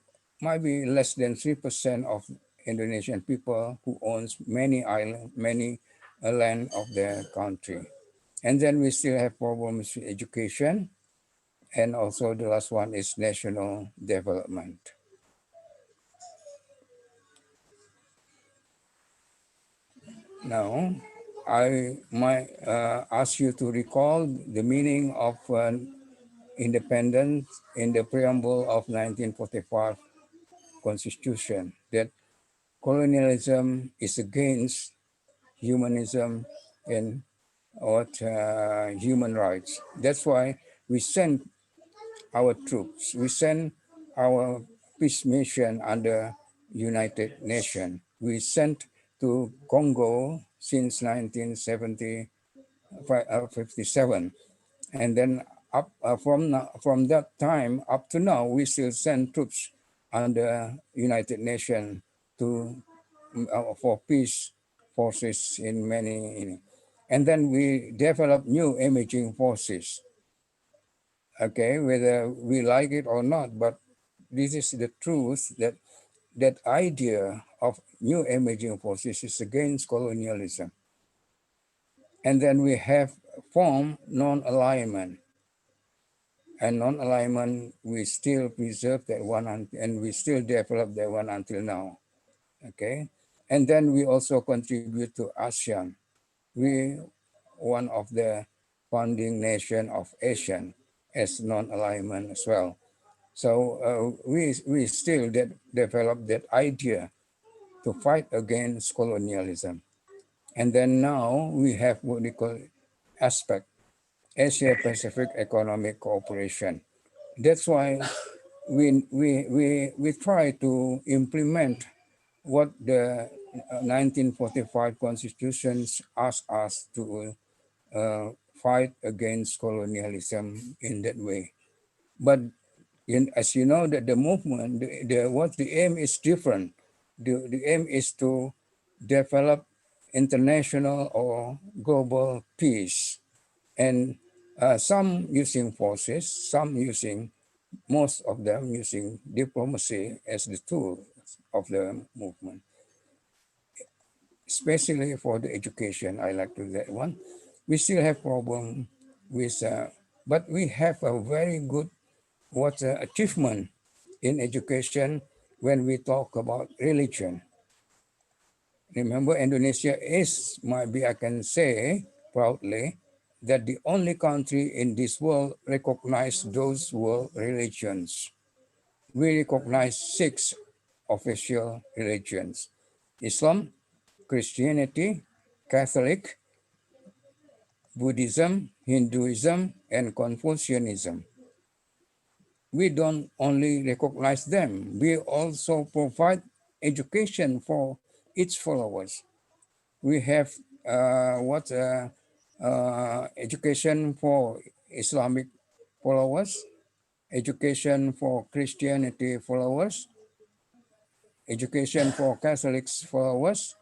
might be less than 3% of Indonesian people who owns many island, many land of their country. And then we still have problems with education, and also the last one is national development. Now, I might ask you to recall the meaning of independence in the preamble of 1945 Constitution, that colonialism is against humanism and what human rights. That's why we send our troops, we send our peace mission under United Nations. We sent to Congo since 1957, and then up from that time up to now, we still send troops under United Nations to for peace forces in many, and then we develop new emerging forces. Okay, whether we like it or not, but this is the truth, that that idea of new emerging forces is against colonialism. And then we have formed non-alignment. And non-alignment, we still preserve that one, and we still develop that one until now. Okay, and then we also contribute to ASEAN. We one of the founding nation of ASEAN as non-alignment as well. So we still develop that idea to fight against colonialism. And then now we have what we call aspect, Asia Pacific Economic Cooperation. That's why we try to implement what the 1945 constitutions asked us to fight against colonialism in that way. But as you know, that the movement, what the aim is different. The aim is to develop international or global peace, and some using forces, some using, most of them using diplomacy as the tool of the movement, especially for the education. I like to that one. We still have problem with, but we have a very good achievement in education when we talk about religion. Remember, Indonesia is, might be I can say proudly, that the only country in this world recognize those world religions. We recognize 6 official religions: Islam, Christianity, Catholic, Buddhism, Hinduism, and Confucianism. We don't only recognize them, we also provide education for its followers. We have education for Islamic followers, education for Christianity followers, education for Catholics followers,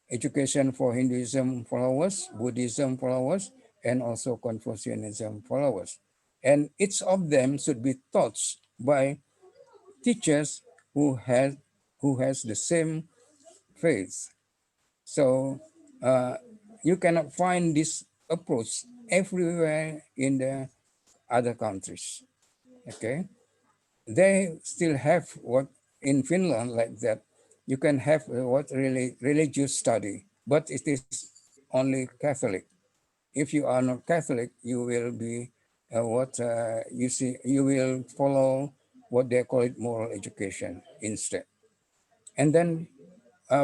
education for Hinduism followers, Buddhism followers, and also Confucianism followers. And each of them should be taught by teachers who has the same faith. So you cannot find this approach everywhere in the other countries. Okay, they still have what in Finland like that. You can have what really religious study, but it is only Catholic. If you are not Catholic, you will be you will follow what they call it moral education instead. And then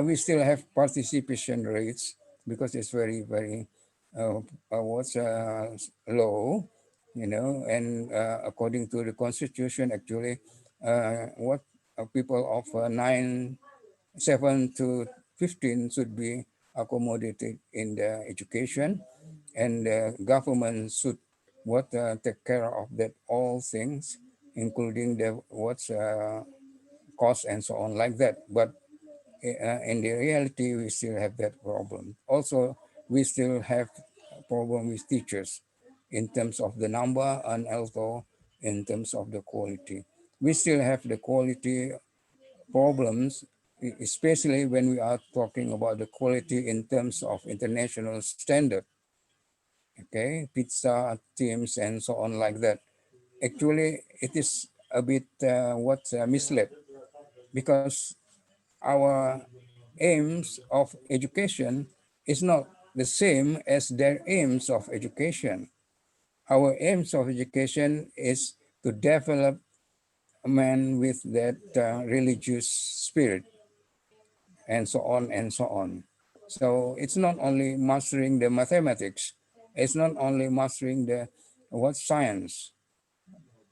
we still have participation rates because it's very, very low, and according to the constitution, actually, what people of 7 to 15 should be accommodated in the education, and the government should take care of that all things, including the cost and so on like that. But in the reality, we still have that problem. Also, we still have a problem with teachers in terms of the number and also in terms of the quality. We still have the quality problems, especially when we are talking about the quality in terms of international standard. Okay, pizza teams and so on like that. Actually, it is a bit misled because our aims of education is not the same as their aims of education. Our aims of education is to develop a man with that religious spirit and so on and so on. So it's not only mastering the mathematics, it's not only mastering the what science,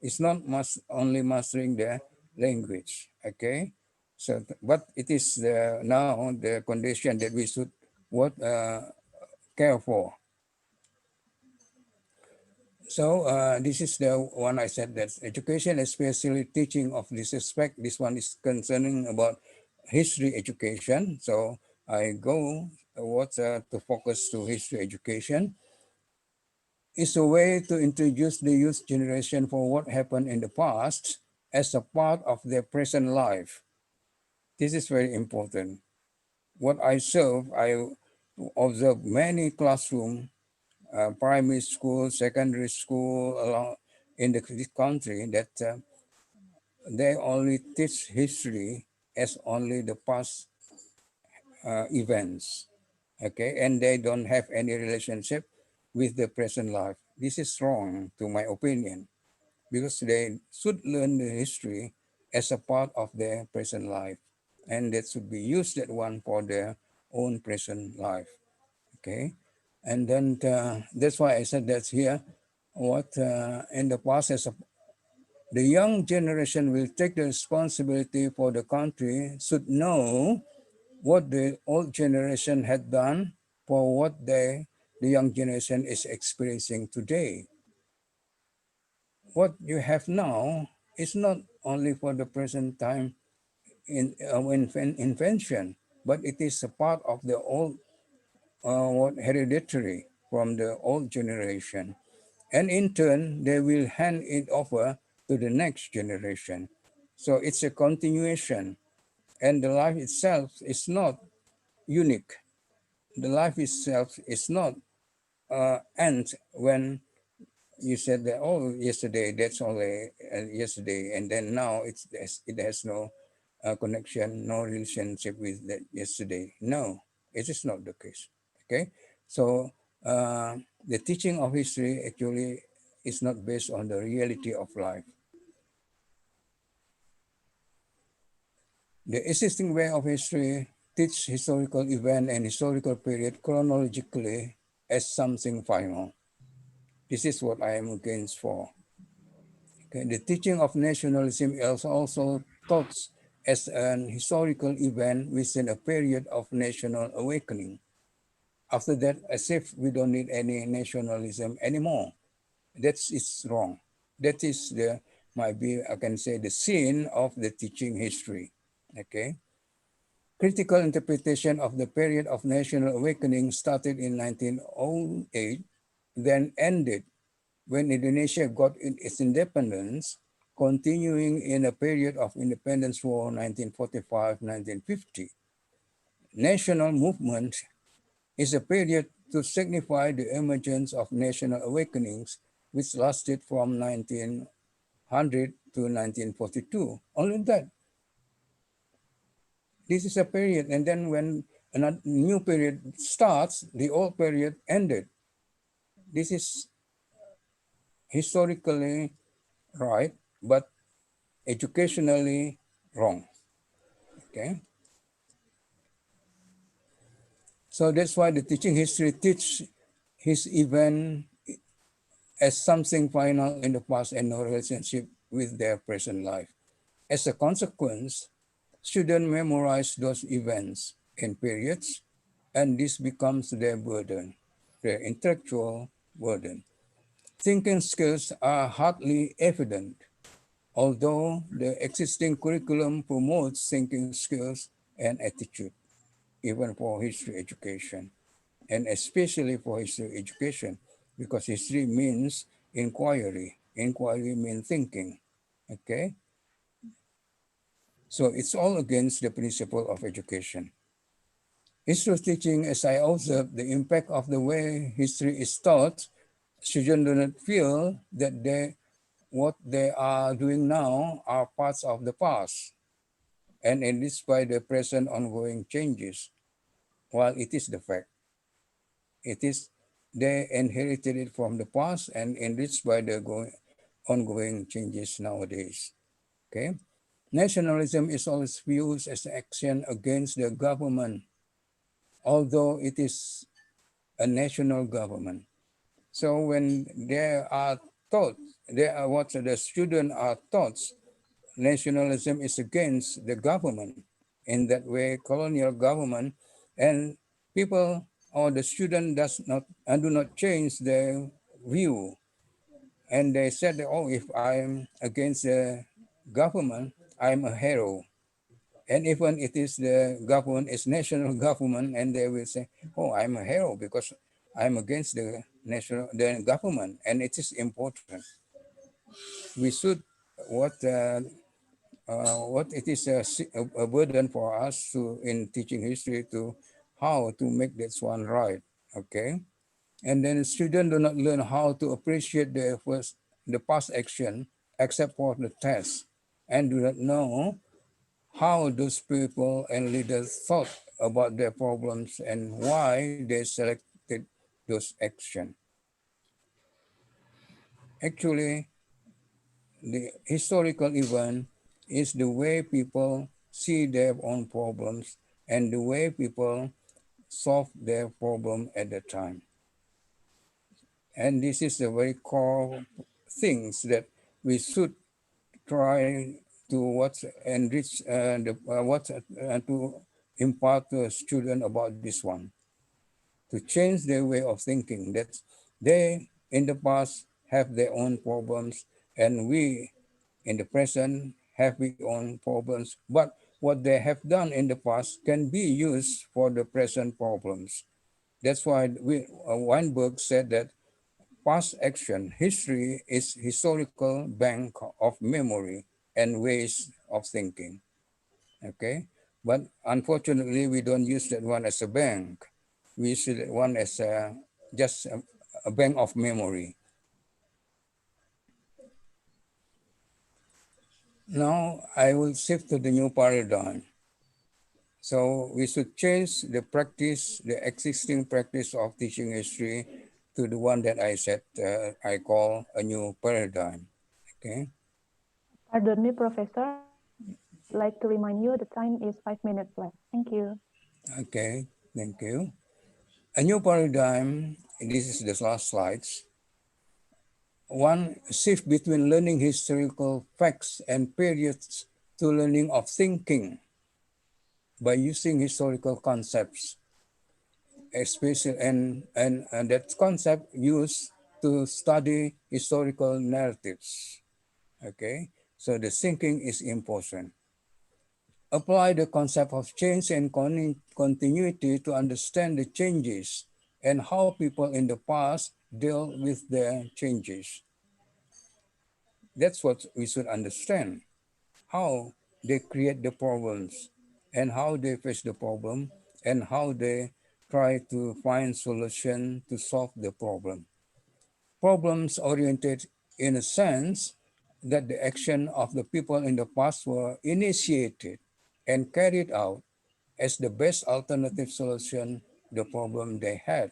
it's not only mastering the language. Okay, so but it is now the condition that we should what care for. So this is the one I said, that education, especially teaching of this aspect. This one is concerning about history education. So I go to focus to history education. Is a way to introduce the youth generation for what happened in the past as a part of their present life. This is very important. What I serve, I observe many classroom, primary school, secondary school along in this country that they only teach history as only the past events, okay, and they don't have any relationship with the present life. This is wrong, to my opinion, because they should learn the history as a part of their present life, and that should be used that one for their own present life. Okay, and then that's why I said that here. What in the process of the young generation will take the responsibility for the country should know what the old generation had done for what the young generation is experiencing today. What you have now is not only for the present time invention, but it is a part of the old what hereditary from the old generation. And in turn, they will hand it over to the next generation. So it's a continuation. And the life itself is not unique. The life itself is not end when you said that, oh, yesterday, that's only yesterday. And then now it has no connection, no relationship with that yesterday. No, it is not the case. Okay. So uh, the teaching of history actually is not based on the reality of life. The existing way of history teach historical event and historical period chronologically as something final. This is what I am against for. Okay. The teaching of nationalism is also taught as an historical event within a period of national awakening. After that, as if we don't need any nationalism anymore. That's it's wrong. That is the might be, I can say, the sin of the teaching history. Okay. Critical interpretation of the period of national awakening started in 1908, then ended when Indonesia got its independence, continuing in a period of independence war 1945-1950. National movement is a period to signify the emergence of national awakenings, which lasted from 1900 to 1942. Only that. This is a period, and then when a new period starts, the old period ended. This is historically right, but educationally wrong. Okay, so that's why the teaching history teach his event as something final in the past and no relationship with their present life. As a consequence, students memorize those events and periods, and this becomes their burden, their intellectual burden. Thinking skills are hardly evident, although the existing curriculum promotes thinking skills and attitude, even for history education, and especially for history education, because history means inquiry. Inquiry means thinking. Okay, so it's all against the principle of education. History teaching, as I observe the impact of the way history is taught, students do not feel that what they are doing now are parts of the past, and enriched by the present ongoing changes, while it is the fact. It is they inherited it from the past and enriched by the ongoing changes nowadays. Okay, nationalism is always viewed as action against the government, although it is a national government. So when they are taught, they are what the students are taught, nationalism is against the government. In that way, colonial government and people or the student does not and do not change their view. And they said, oh, if I'm against the government, I'm a hero. And even it is the government, is national government, and they will say, oh, I'm a hero because I'm against the government, and it is important. We should what what it is a burden for us to in teaching history to how to make this one right. Okay, and then students do not learn how to appreciate the past action except for the test, and do not know how those people and leaders thought about their problems and why they selected those actions. Actually, the historical event is the way people see their own problems and the way people solve their problem at the time. And this is the very core things that we should try to what enrich to impart to a student about this one, to change their way of thinking that they in the past have their own problems and we in the present have our own problems, but what they have done in the past can be used for the present problems. That's why Weinberg said that past action history is historical bank of memory and ways of thinking. Okay, but unfortunately we don't use that one as a bank. We use that one as just a bank of memory. Now I will shift to the new paradigm. So we should change the practice, the existing practice of teaching history to the one that I said I call a new paradigm. Okay. Pardon me, Professor. I would like to remind you the time is 5 minutes left. Thank you. Okay. Thank you. A new paradigm. This is the last slides. One shift between learning historical facts and periods to learning of thinking by using historical concepts, especially and that concept used to study historical narratives. Okay, so the thinking is important. Apply the concept of change and continuity to understand the changes and how people in the past deal with their changes. That's what we should understand. How they create the problems and how they face the problem and how they try to find solution to solve the problem. Problems oriented in a sense that the action of the people in the past were initiated and carried out as the best alternative solution the problem they had.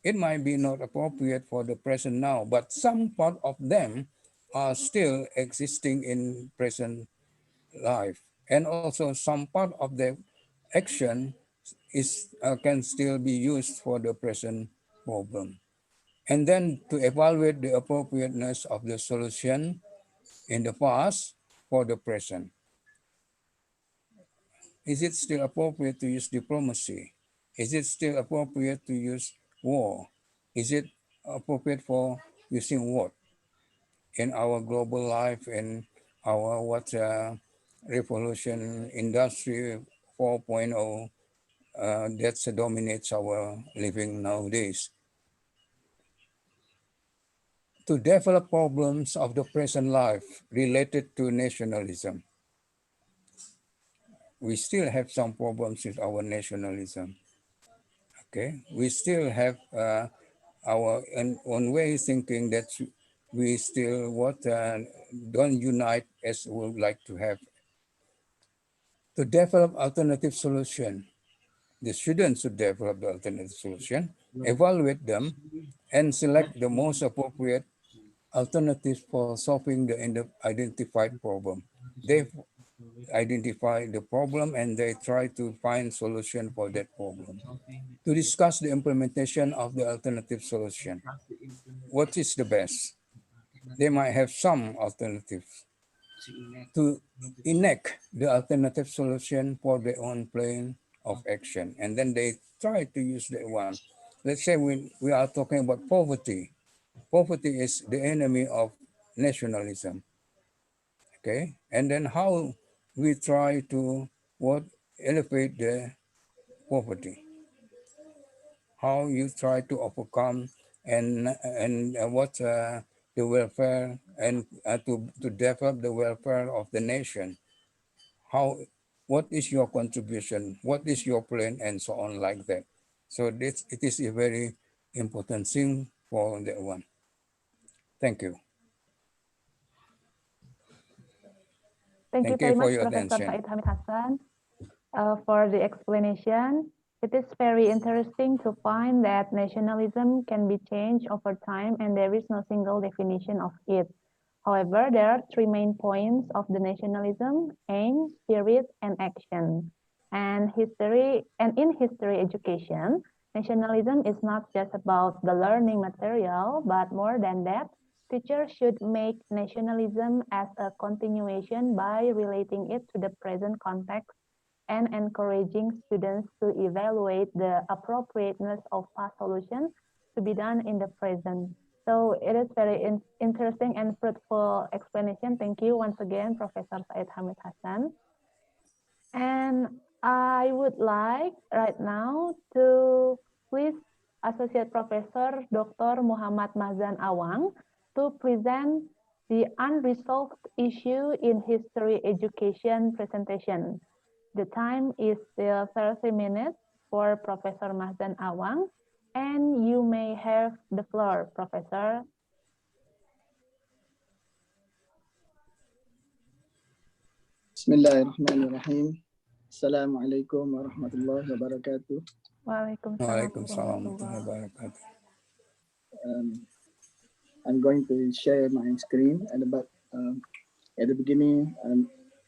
It might be not appropriate for the present now, but some part of them are still existing in present life. And also some part of the action can still be used for the present problem. And then to evaluate the appropriateness of the solution in the past for the present. Is it still appropriate to use diplomacy? Is it still appropriate to use war? Is it appropriate for using what in our global life, in our revolution industry 4.0 that dominates our living nowadays. To develop problems of the present life related to nationalism. We still have some problems with our nationalism. Okay, we still have our own way thinking that we still don't unite as we would like to have. To develop alternative solution, the students should develop the alternative solution, evaluate them, and select the most appropriate alternatives for solving the identified problem. They identify the problem and they try to find solution for that problem. To discuss the implementation of the alternative solution. What is the best? They might have some alternatives. To enact the alternative solution for their own plan of action. And then they try to use that one. Let's say we are talking about poverty. Poverty is the enemy of nationalism. Okay, and then how we try to elevate the poverty, how you try to overcome and what the welfare and to develop the welfare of the nation. How, what is your contribution? What is your plan, and so on like that. So this it is a very important thing for that one. Thank you. Thank you Thank you very for much, your Professor attention. Said Hamid Hassan, for the explanation. It is very interesting to find that nationalism can be changed over time and there is no single definition of it. However, there are three main points of the nationalism: aim, spirit, and action. And in history education, nationalism is not just about the learning material, but more than that, teachers should make nationalism as a continuation by relating it to the present context and encouraging students to evaluate the appropriateness of past solutions to be done in the present. So it is very interesting and fruitful explanation. Thank you once again, Professor Said Hamid Hassan. And I would like right now to please Associate Professor Dr. Muhammad Mazan Awang to present the unresolved issue in history education presentation. The time is still 30 minutes for Professor Mazan Awang, and you may have the floor, Professor. Bismillahirrahmanirrahim. Assalamualaikum warahmatullahi wabarakatuh. Waalaikumsalam Waalaikumsalam warahmatullahi wabarakatuh. I'm going to share my screen and at the beginning,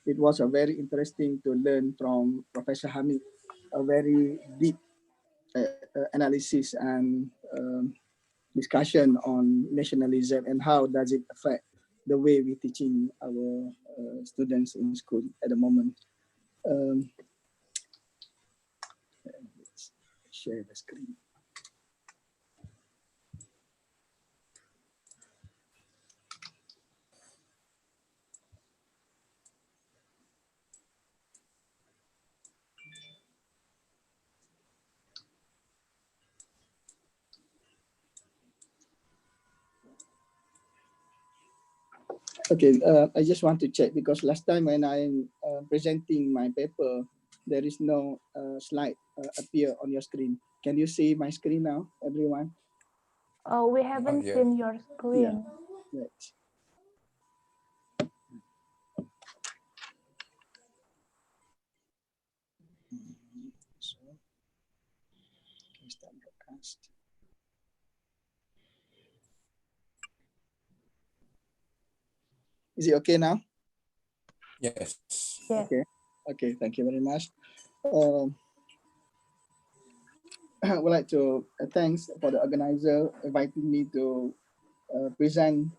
it was a very interesting to learn from Professor Hamid, a very deep analysis and discussion on nationalism and how does it affect the way we teaching our students in school at the moment. Let's share the screen. Okay, I just want to check because last time when I'm presenting my paper, there is no slide appear on your screen. Can you see my screen now, everyone? Oh, we haven't seen your screen. Yeah. Right. So, start broadcast. Is it okay now? Yes. Okay. Okay. Thank you very much. I would like to thanks for the organizer inviting me to present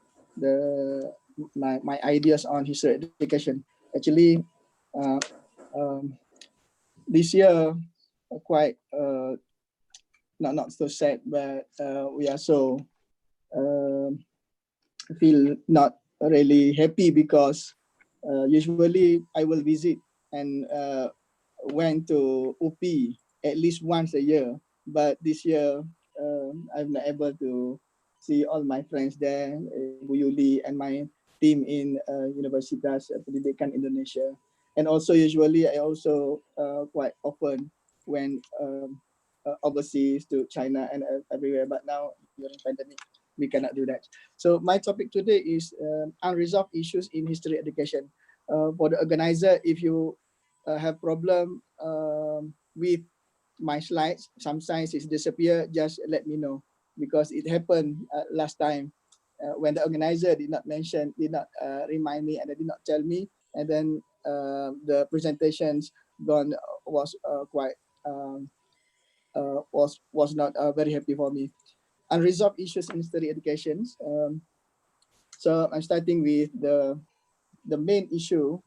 my ideas on history education. Actually, this year quite not so sad, but we are so feel not really happy because usually I will visit and went to UPI at least once a year. But this year, I'm not able to see all my friends there, Bu Yuli and my team in Universitas Pendidikan Indonesia. And also usually I also quite often went overseas to China and everywhere. But now during pandemic, we cannot do that. So my topic today is unresolved issues in history education. For the organizer, if you have problem with my slides, some slides is disappear, just let me know, because it happened last time when the organizer did not remind me, and they did not tell me, and then the presentations gone was quite was not very happy for me. Unresolved issues in history education. So I'm starting with the main issue.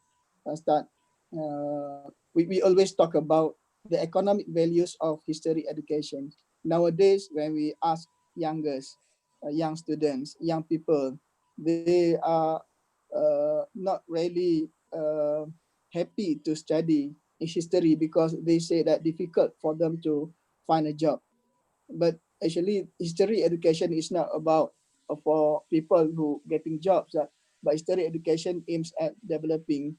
We always talk about the economic values of history education. Nowadays, when we ask young students, young people, they are not really happy to study in history because they say that difficult for them to find a job. But actually, history education is not about for people who getting jobs. But history education aims at developing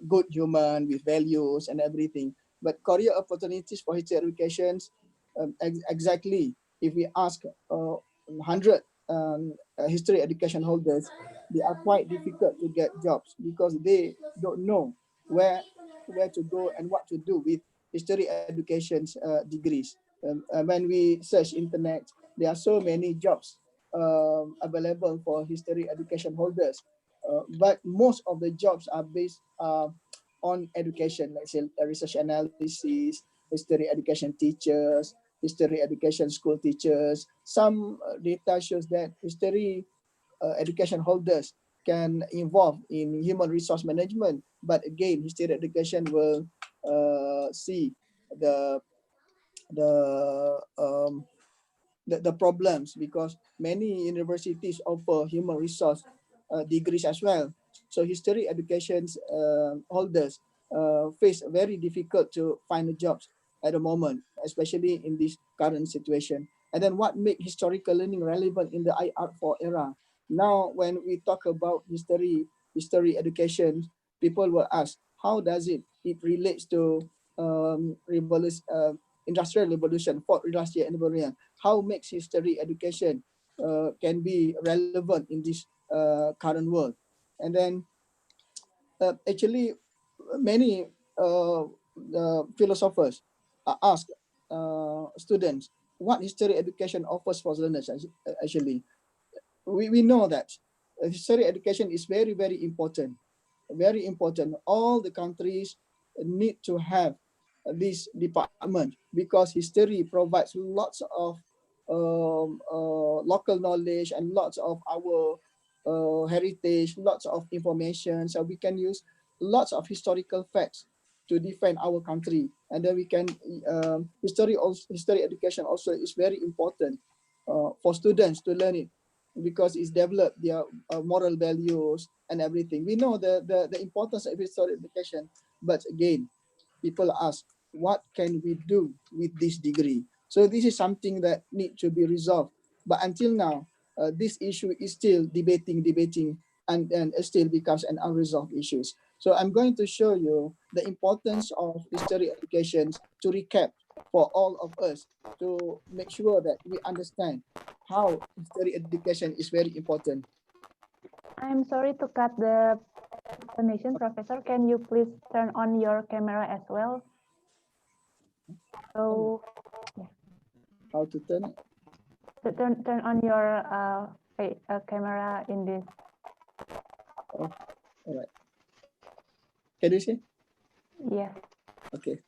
good human with values and everything. But career opportunities for history educations, exactly. If we ask 100 history education holders, they are quite difficult to get jobs because they don't know where to go and what to do with history education's degrees. When we search internet, there are so many jobs available for history education holders. But most of the jobs are based on education, like say research analysis, history education teachers, history education school teachers. Some data shows that history education holders can involve in human resource management, but again, history education will see the the um, the problems because many universities offer human resource degrees as well. So history education holders face very difficult to find jobs at the moment, especially in this current situation. And then what make historical learning relevant in the IR4 era? Now, when we talk about history education, people will ask, how does it relates to industrial revolution, fourth industrial revolution? How makes history education can be relevant in this current world? And then actually many philosophers ask students what history education offers for learners. Actually, we know that history education is very important, very important. All the countries need to have this department because history provides lots of local knowledge and lots of our heritage, lots of information. So we can use lots of historical facts to defend our country, and then we can history education also is very important for students to learn it because it's developed their moral values and everything. We know the importance of history education, but again, people ask, what can we do with this degree? So this is something that need to be resolved. But until now, this issue is still debating, and it still becomes an unresolved issue. So I'm going to show you the importance of history education to recap for all of us to make sure that we understand how history education is very important. I'm sorry to cut the explanation, Professor. Can you please turn on your camera as well? So, yeah. How to turn it? Turn on your camera in this. Oh, all right. Can you see? Yes. Okay.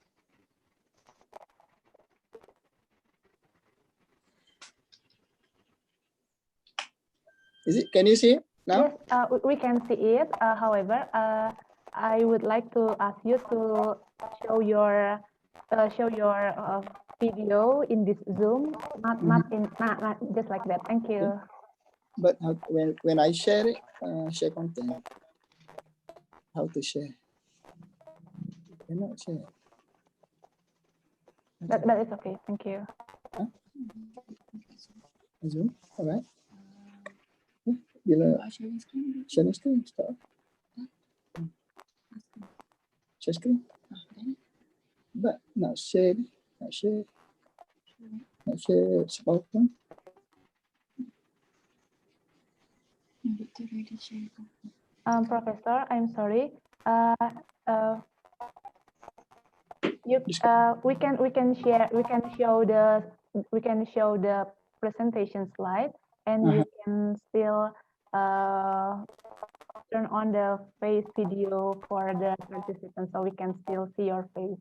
Is it? Can you see it now? Yes, we can see it. However, I would like to ask you to show your video in this Zoom, not just like that. Thank you. Okay. But when I share it, share content, how to share? Cannot share. That is okay. Thank you. Huh? Zoom, all right. Bila sharing screen start. Share screen. But not share. Not share. Not share PowerPoint. Professor, I'm sorry. We can show the presentation slide, and you can still turn on the face video for the participants, so we can still see your face.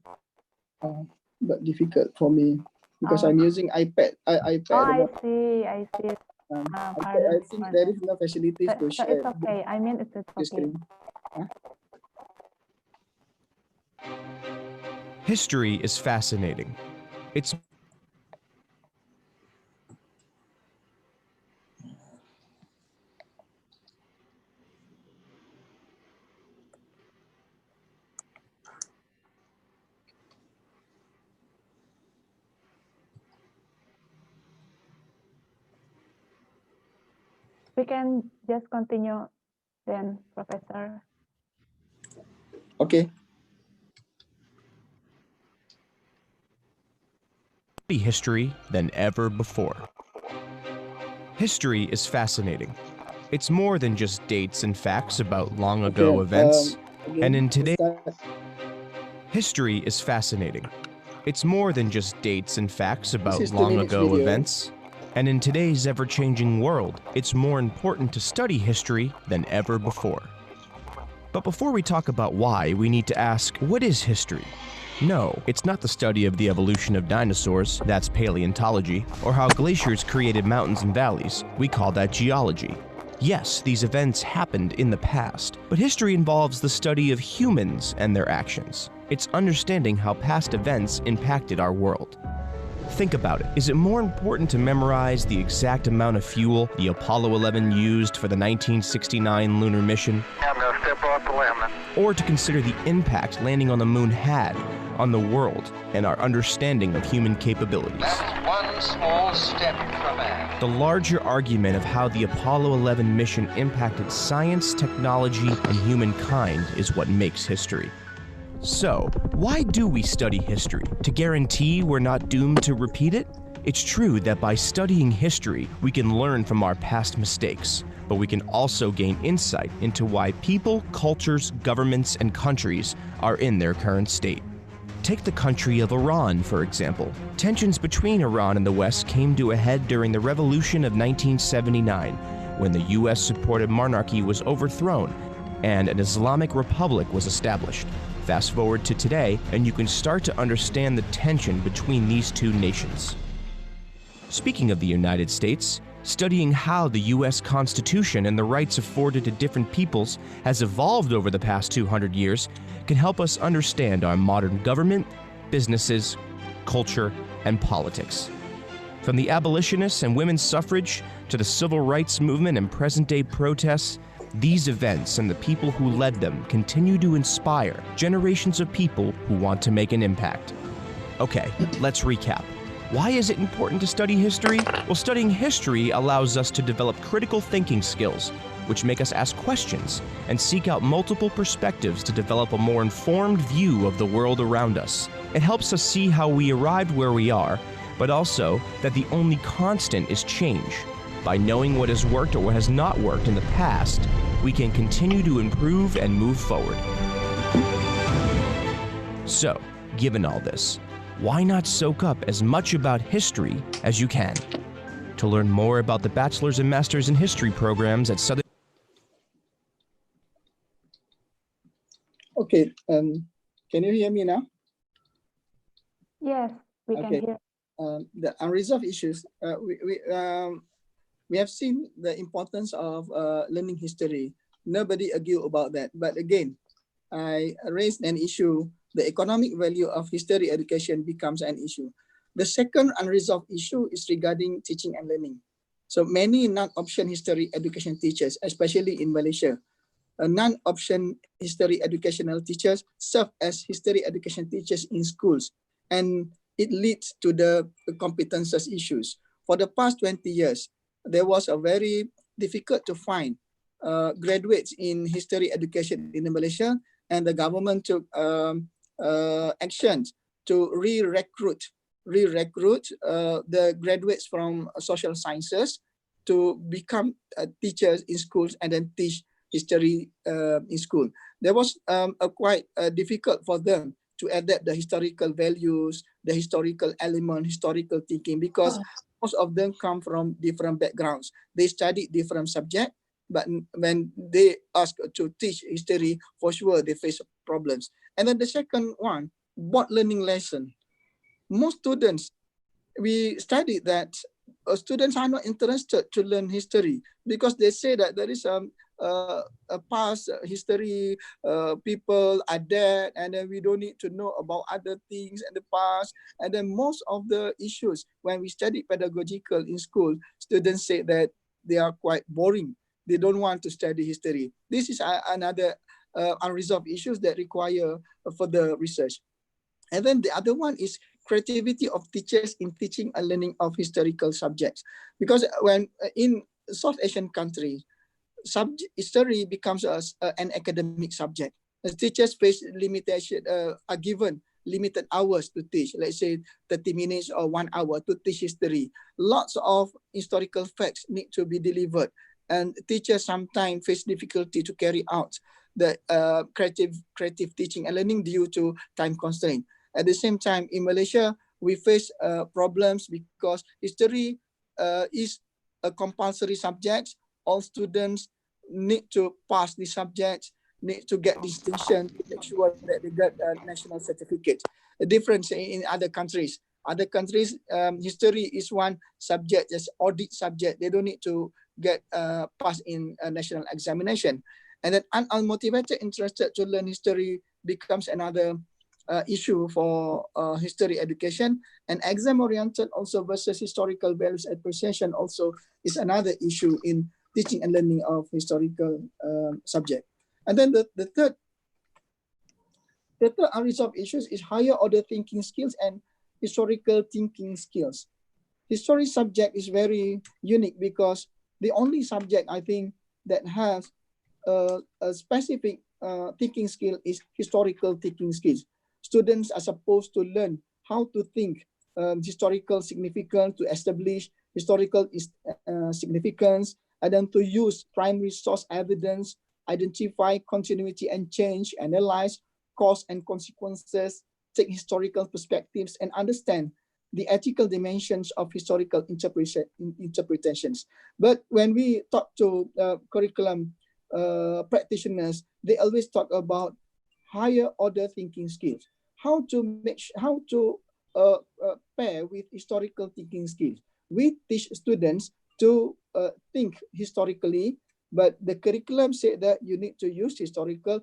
But difficult for me because I'm using iPad. iPad. Oh, I see. iPad, Pardon I think there is no facilities to so share. it's okay. I mean, it's okay. Screen. Huh? History is fascinating. It's We can just continue then, Professor. Okay. history than ever before. History is fascinating. It's more than just dates and facts about long ago events. And in today, history is fascinating. It's more than just dates and facts about long ago events. And in today's ever-changing world, it's more important to study history than ever before. But before we talk about why, we need to ask, what is history? No, it's not the study of the evolution of dinosaurs, that's paleontology, or how glaciers created mountains and valleys, we call that geology. Yes, these events happened in the past, but history involves the study of humans and their actions. It's understanding how past events impacted our world. Think about it. Is it more important to memorize the exact amount of fuel the Apollo 11 used for the 1969 lunar mission? I'm going to step off the limb. Or to consider the impact landing on the moon had on the world and our understanding of human capabilities? That is one small step for man. The larger argument of how the Apollo 11 mission impacted science, technology, and humankind is what makes history. So, why do we study history? To guarantee we're not doomed to repeat it? It's true that by studying history, we can learn from our past mistakes, but we can also gain insight into why people, cultures, governments, and countries are in their current state. Take the country of Iran, for example. Tensions between Iran and the West came to a head during the Revolution of 1979, when the US-supported monarchy was overthrown and an Islamic Republic was established. Fast forward to today, and you can start to understand the tension between these two nations. Speaking of the United States, studying how the US Constitution and the rights afforded to different peoples has evolved over the past 200 years can help us understand our modern government, businesses, culture, and politics. From the abolitionists and women's suffrage to the civil rights movement and present-day protests, these events and the people who led them continue to inspire generations of people who want to make an impact. Okay, let's recap. Why is it important to study history? Well, studying history allows us to develop critical thinking skills, which make us ask questions and seek out multiple perspectives to develop a more informed view of the world around us. It helps us see how we arrived where we are, but also that the only constant is change. By knowing what has worked or what has not worked in the past, we can continue to improve and move forward. So, given all this, why not soak up as much about history as you can? To learn more about the Bachelor's and Master's in History programs at Southern... Okay, can you hear me now? Yes, we can hear. The unresolved issues, we have seen the importance of learning history. Nobody argue about that. But again, I raised an issue. The economic value of history education becomes an issue. The second unresolved issue is regarding teaching and learning. So many non-option history education teachers, especially in Malaysia, non-option history educational teachers serve as history education teachers in schools. And it leads to the competences issues. For the past 20 years, there was a very difficult to find graduates in history education in Malaysia, and the government took actions to re-recruit the graduates from social sciences to become teachers in schools and then teach history in school. There was quite difficult for them to adapt the historical values, the historical element, historical thinking, because most of them come from different backgrounds. They studied different subjects, but when they ask to teach history, for sure they face problems. And then the second one, board learning lesson. Most students, we studied that students are not interested to learn history because they say that there is a past history, people are dead, and then we don't need to know about other things in the past. And then most of the issues, when we study pedagogical in school, students say that they are quite boring. They don't want to study history. This is another unresolved issues that require further research. And then the other one is creativity of teachers in teaching and learning of historical subjects. Because when in South Asian countries, history becomes an academic subject. As teachers face limitation, are given limited hours to teach, let's say 30 minutes or 1 hour to teach history. Lots of historical facts need to be delivered, and teachers sometimes face difficulty to carry out the creative teaching and learning due to time constraint. At the same time, in Malaysia, we face problems because history is a compulsory subject. All students need to pass the subject, need to get distinction to make sure that they get a national certificate. The difference in other countries. Other countries, history is one subject, just audit subject. They don't need to get passed in a national examination. And then unmotivated, interested to learn history becomes another issue for history education. And exam-oriented also versus historical values appreciation also is another issue in teaching and learning of historical subject. And then the third unresolved issues is higher order thinking skills and historical thinking skills. History subject is very unique because the only subject I think that has a specific thinking skill is historical thinking skills. Students are supposed to learn how to think historical significance, to establish historical significance, and then to use primary source evidence, identify continuity and change, analyze cause and consequences, take historical perspectives, and understand the ethical dimensions of historical interpretations. But when we talk to curriculum practitioners, they always talk about higher order thinking skills. How to pair with historical thinking skills. We teach students to think historically, but the curriculum said that you need to use historical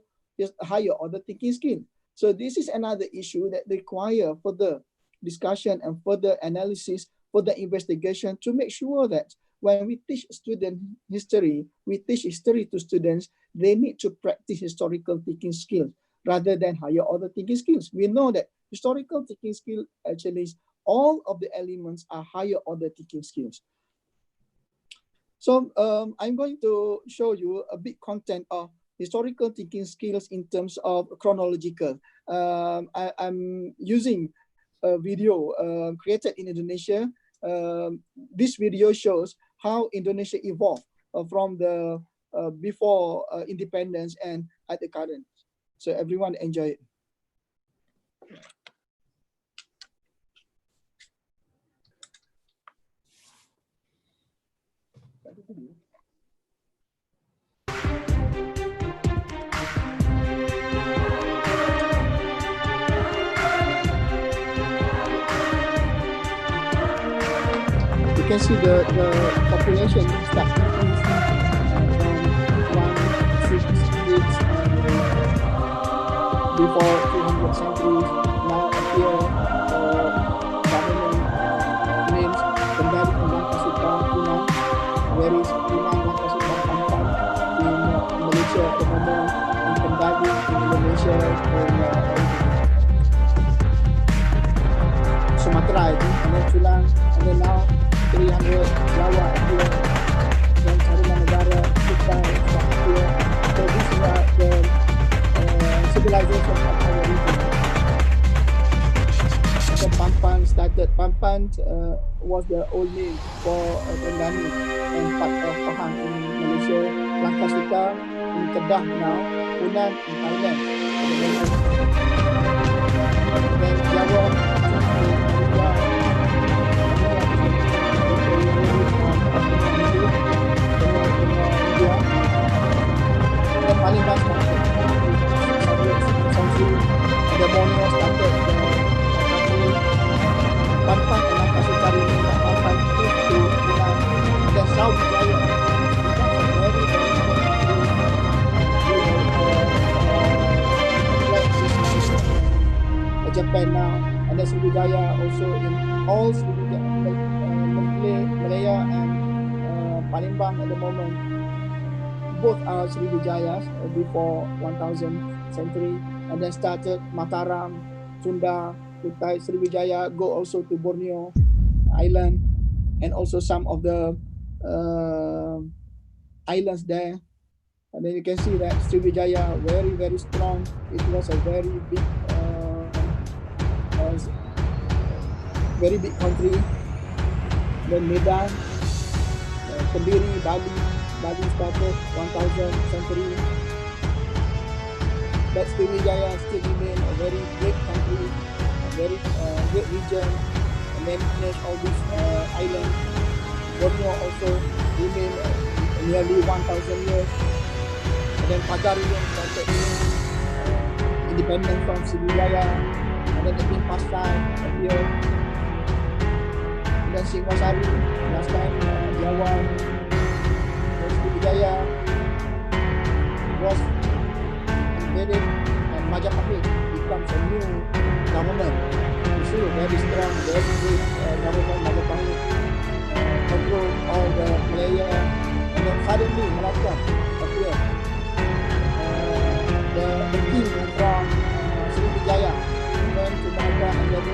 higher order thinking skill. So this is another issue that require further discussion and further analysis, further investigation to make sure that when we teach student history, we teach history to students, they need to practice historical thinking skills rather than higher order thinking skills. We know that historical thinking skill actually is all of the elements are higher order thinking skills. So I'm going to show you a bit content of historical thinking skills in terms of chronological. I'm using a video created in Indonesia. This video shows how Indonesia evolved from the before independence and at the current. So everyone enjoy it. You can see the population start increasing from 166 before 200 centuries. Now appear government names kembali ke Langkah Sultan Brunei, where is Brunei Langkah Sultan Kampan in Malaysia at the moment, and kembali in Indonesia in Sumatra, I think, and then Tulang, and then now 300 Jawa appear, then Tarumanagara, Kutai appear. So these are the civilization of our region. And then Pampan started. Pampan was the old name for Terengganu and part of Pahang in Malaysia, Langkasuka in Kedah now, Hunan in Thailand at the moment. And then Jawa, India and then Palembang started century, and then Borneo started the country. Pampan and Langkasuka remain at Pampan moved to Hunan, and then South Jaya becomes a very Japan now, and then Srivijaya also in all Srivijaya, Malaya and Palembang at the moment. Both are Srivijayas before 1000 century, and then started Mataram, Sunda, Kutai, Srivijaya go also to Borneo Island, and also some of the islands there. And then you can see that Srivijaya very strong. It was a very big country. Then Medan, Kediri, Bali started 1000 century. But Srivijaya still remain a very great country, a very great region, and then manage all these islands. Borneo also remain nearly 1000 years. And then Pagarian started independent from Srivijaya, and then the Pasai appeared. And then Singwasari, last time Jawa, Srivijaya was invaded, and Majapahit becomes a new government. You see, very strong, very great government. Majapahit control all the Malaya, and then suddenly Malacca appeared. The king from Srivijaya went to Malacca and then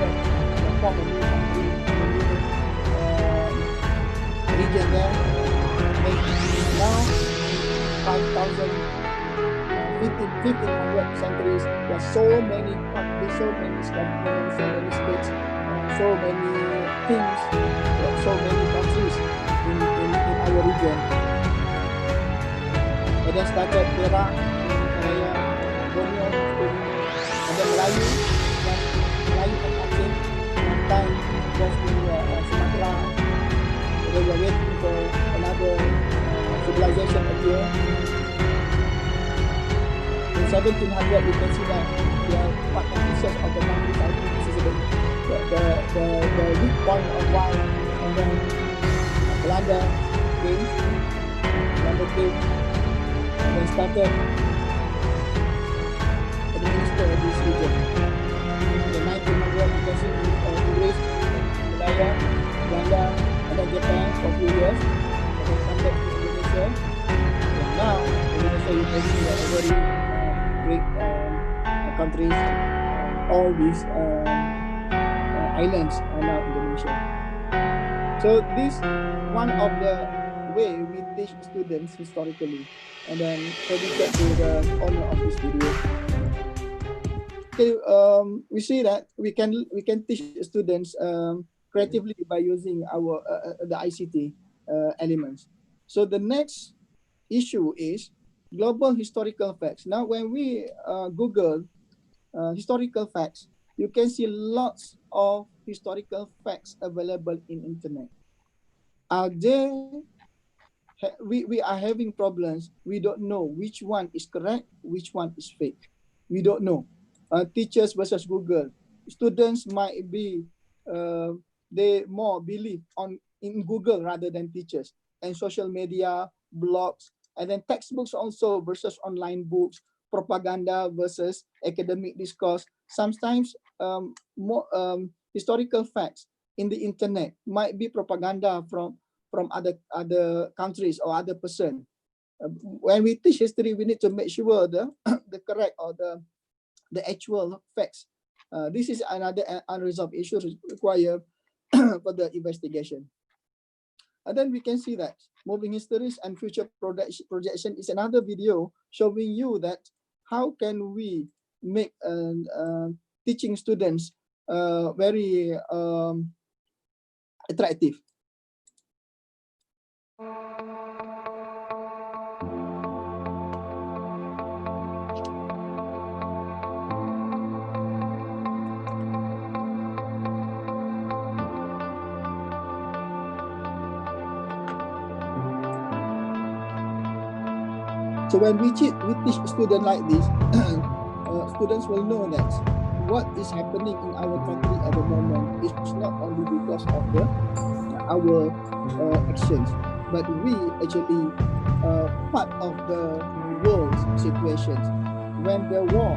formed a new country, a new region there. And now 1500 centuries, there are so many countries, so many states, so many states, so many kings, so many countries in our region. And then started Perak in Malaya, Borneo, and then Melayu and Aceh. One time was in Sumatra. They were waiting for another civilization appear. In 1700, you can see that they are part and pieces of the country. I think this is the weak point of why. And then Belanda came, and then started administer this region. In the 1900s, you can see English, Malaya, Belanda, and then Japan for a few years, and then come back to Indonesia. And now, Indonesia, you can see that a very great countries, all these islands are now Indonesia. So this one of the way we teach students historically, and then credited to the owner of this video. Okay, we see that we can teach students creatively by using our the ICT elements. So the next issue is global historical facts. Now, when we Google historical facts, you can see lots of historical facts available in internet. Are there? We are having problems. We don't know which one is correct, which one is fake. We don't know. Teachers versus Google. Students might be they more believe in Google rather than teachers, and social media, blogs, and then textbooks also versus online books, propaganda versus academic discourse. Sometimes more historical facts in the internet might be propaganda from other countries or other person. When we teach history, we need to make sure the the correct or the actual facts This is another unresolved issue require further investigation. And then we can see that moving histories and future projection is another video showing you that how can we make teaching students very attractive. So when we teach students like this, students will know that what is happening in our country at the moment is not only because of our actions, but we actually part of the world situations. When the war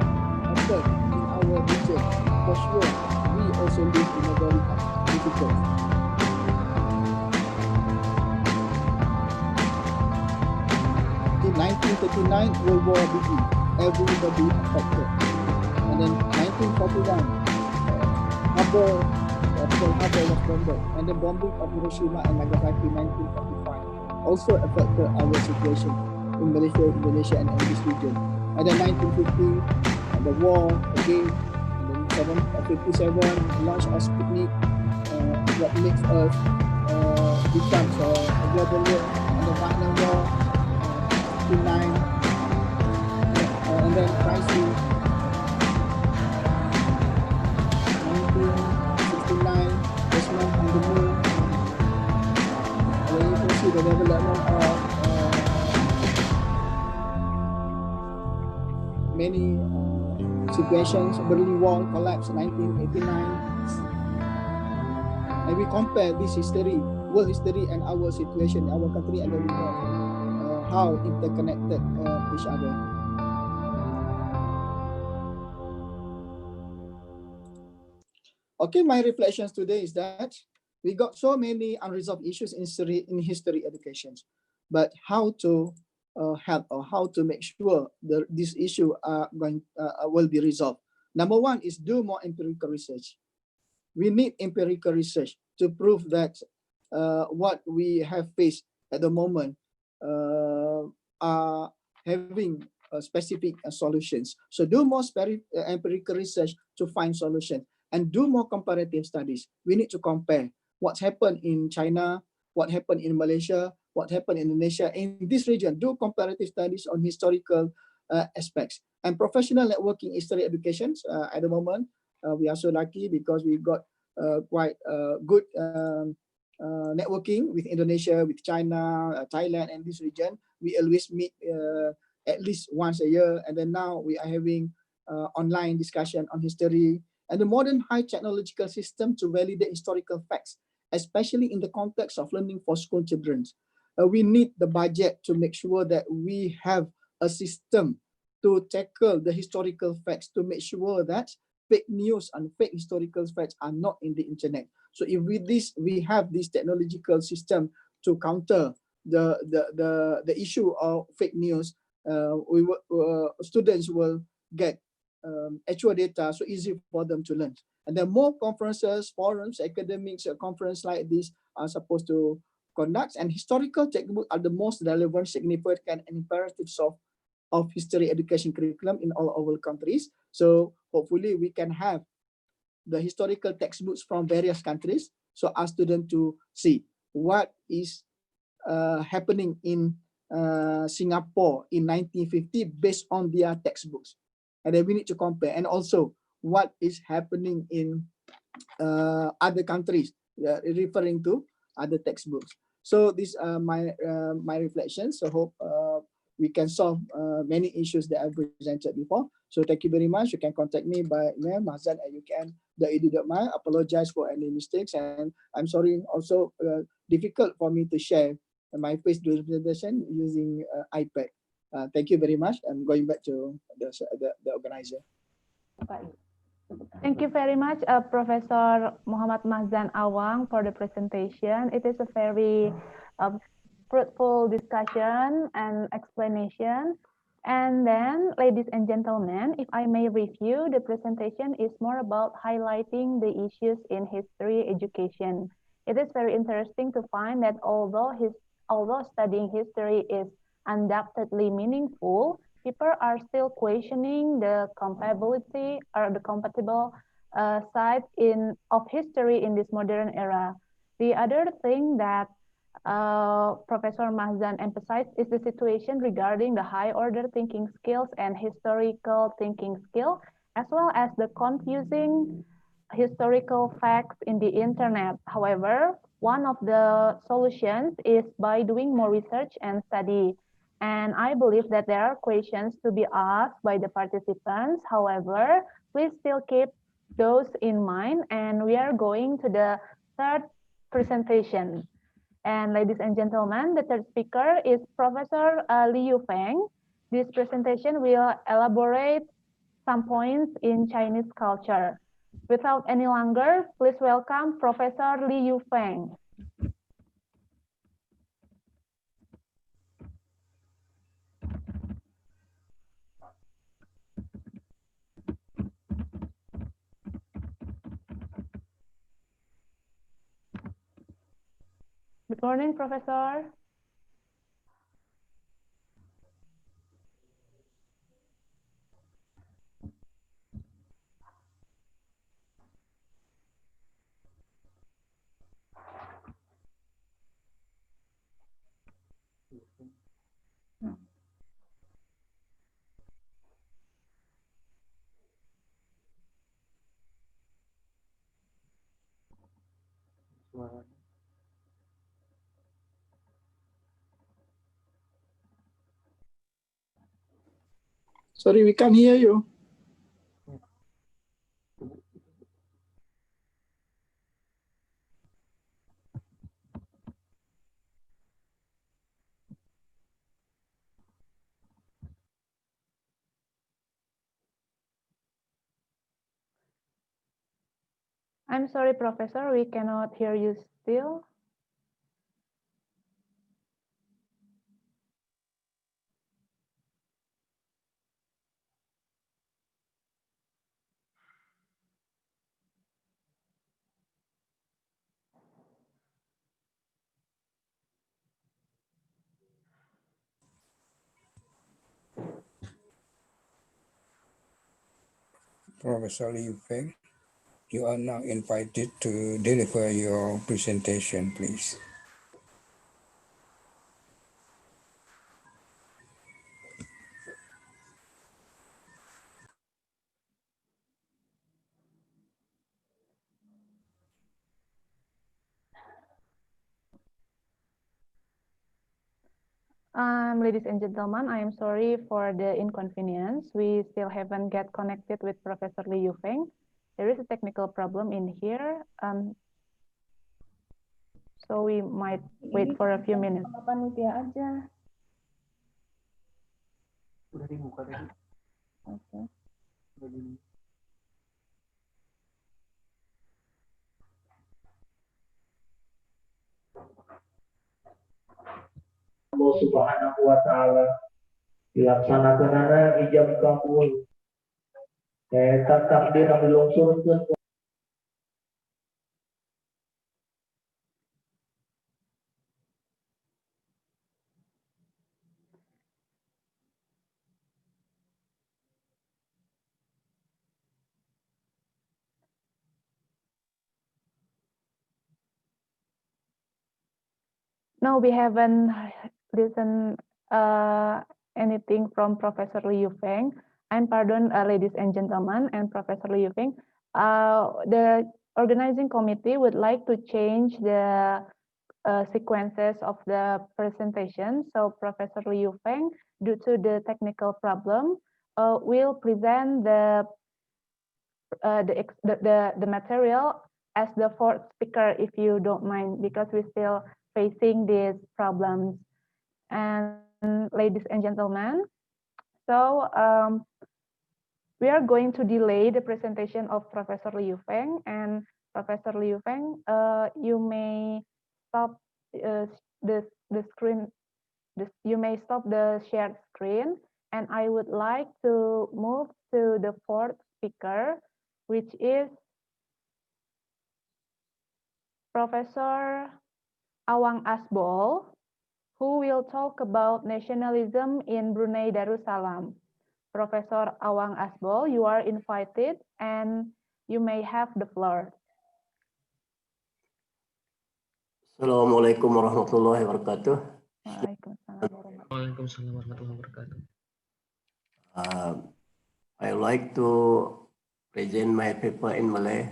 occurred in our region, for sure, we also live in a very difficult. In 1939, World War began. Everybody affected. And then 1941, Pearl Harbor was bombed. And the bombing of Hiroshima and Nagasaki in 1945 also affected our situation in Malaysia, Indonesia, and this region. And then 1950, the war again. And then 57, launch of Sputnik, what makes us become a global war. And the Vietnam War. 59, and then crisis 1969, Desmond on the moon. Where you can see the development of many situations. Berlin Wall collapse 1989, and we compare this history, world history, and our situation, our country, and then we know how interconnected each other. Okay, my reflections today is that we got so many unresolved issues in history educations, but how to help or how to make sure this issue will be resolved. Number one is do more empirical research. We need empirical research to prove that what we have faced at the moment are having specific solutions. So do more empirical research to find solutions and do more comparative studies. We need to compare what's happened in China, what happened in Malaysia, what happened in Indonesia. In this region, do comparative studies on historical aspects. And professional networking history educations at the moment, we are so lucky because we got quite good networking with Indonesia, with China, Thailand, and this region. We always meet at least once a year, and then now we are having online discussion on history and the modern high technological system to validate historical facts, especially in the context of learning for school children. We need the budget to make sure that we have a system to tackle the historical facts, to make sure that fake news and fake historical facts are not in the internet. So if with this, we have this technological system to counter the issue of fake news, students will get actual data, so easy for them to learn. And then more conferences, forums, academics, conference like this are supposed to conduct, and historical textbooks are the most relevant, significant, and imperatives of history education curriculum in all our countries. So hopefully we can have the historical textbooks from various countries, so our students to see what is happening in Singapore in 1950 based on their textbooks. And then we need to compare, and also what is happening in other countries, referring to other textbooks. So these are my reflections. So hope we can solve many issues that I've presented before. So thank you very much. You can contact me by email, mahzan@upi.edu.my. Apologize for any mistakes, and I'm sorry also difficult for me to share my face presentation using iPad. Thank you very much. I'm going back to the organizer. Thank you very much, Professor Muhammad Mahzan Awang, for the presentation. It is a very fruitful discussion and explanation. And then, ladies and gentlemen, if I may review, the presentation is more about highlighting the issues in history education. It is very interesting to find that although studying history is undoubtedly meaningful, people are still questioning the compatibility or the compatible side of history in this modern era. The other thing that Professor Mahzan emphasized is the situation regarding the high order thinking skills and historical thinking skill, as well as the confusing historical facts in the internet. However, one of the solutions is by doing more research and study. And I believe that there are questions to be asked by the participants. However, please still keep those in mind. And we are going to the third presentation. And ladies and gentlemen, the third speaker is Professor Liu Feng. This presentation will elaborate some points in Chinese culture. Without any longer, please welcome Professor Liu Feng. Good morning, Professor. Sorry, we can't hear you. I'm sorry, Professor, we cannot hear you still. Professor Liu Feng, you are now invited to deliver your presentation, please. Ladies and gentlemen, I am sorry for the inconvenience. We still haven't get connected with Professor Liu Feng. There is a technical problem in here, so we might wait for a few minutes. Sama panitia aja. Udah dibuka tadi. Okay. Allah Subhanahu wa Ta'ala dilaksanakan ijab kabul. Eta takdir yang dilungsurkeun. No, we haven't listened anything from Professor Liu Feng. And pardon, ladies and gentlemen, and Professor Liu Feng. The organizing committee would like to change the sequences of the presentation. So Professor Liu Feng, due to the technical problem, will present the material as the fourth speaker, if you don't mind, because we're still facing these problems. And ladies and gentlemen, so we are going to delay the presentation of Professor Liu Feng. And Professor Liu Feng, you may stop the screen. You may stop the shared screen, And I would like to move to the fourth speaker, which is Professor Awang Asbol, who will talk about nationalism in Brunei Darussalam. Professor Awang Asbol, you are invited and you may have the floor. Assalamualaikum warahmatullahi wabarakatuh. Waalaikumsalam warahmatullahi wabarakatuh. I would like to present my paper in Malay.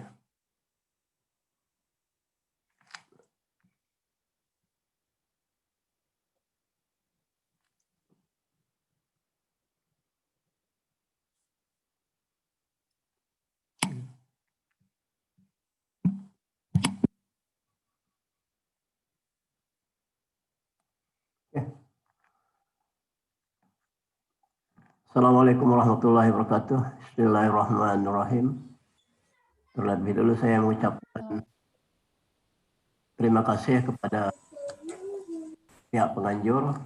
Assalamualaikum warahmatullahi wabarakatuh. Bismillahirrahmanirrahim. Terlebih dahulu saya mengucapkan terima kasih kepada pihak penganjur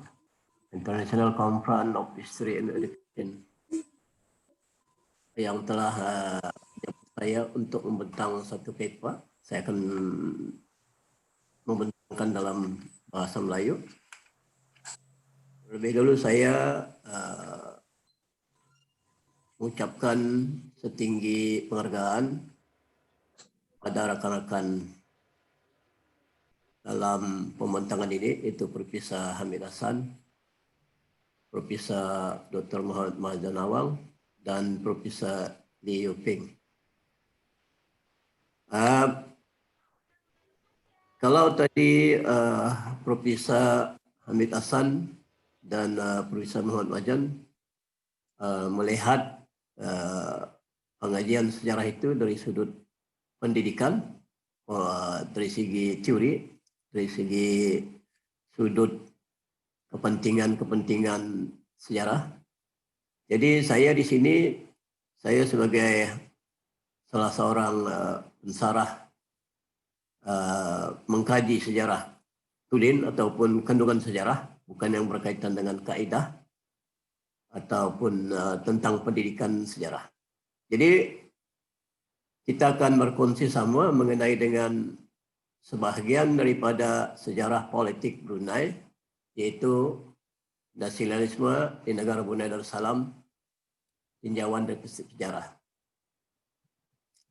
International Conference of History and Education yang telah menjemput saya untuk membentang satu paper. Saya akan membentangkan dalam bahasa Melayu. Terlebih dahulu saya mengucapkan setinggi penghargaan pada rakan-rakan dalam pembentangan ini, yaitu Profesor Hamid Hasan, Profesor Dr. Muhammad Mahzan Awang, dan Profesor Lee Yuping. Kalau tadi Profesor Hamid Hasan dan Profesor Muhammad Mahzan melihat pengajian sejarah itu dari sudut pendidikan, dari segi teori, dari segi sudut kepentingan sejarah. Jadi saya di sini, saya sebagai salah seorang pensarah mengkaji sejarah tulen ataupun kandungan sejarah, bukan yang berkaitan dengan kaidah ataupun tentang pendidikan sejarah. Jadi kita akan berkongsi sama mengenai dengan sebahagian daripada sejarah politik Brunei, yaitu nasionalisme di negara Brunei Darussalam, tinjauan dari sejarah.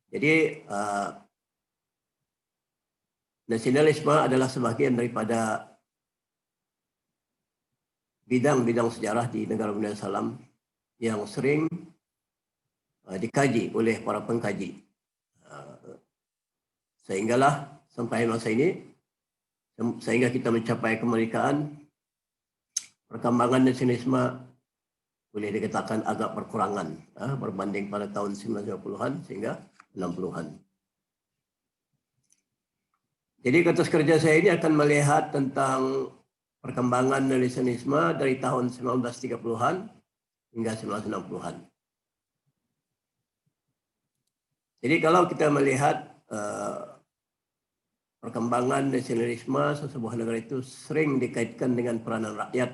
Jadi nasionalisme adalah sebahagian daripada bidang-bidang sejarah di negara Brunei Darussalam yang sering dikaji oleh para pengkaji. Sehinggalah sampai masa ini, sehingga kita mencapai kemerdekaan, perkembangan nasionalisme boleh dikatakan agak berkurangan berbanding pada tahun 1950-an sehingga 60-an. Jadi atas kerja saya ini akan melihat tentang perkembangan nasionalisme dari tahun 1930-an hingga 1960-an. Jadi kalau kita melihat perkembangan nasionalisme sebuah negara itu sering dikaitkan dengan peranan rakyat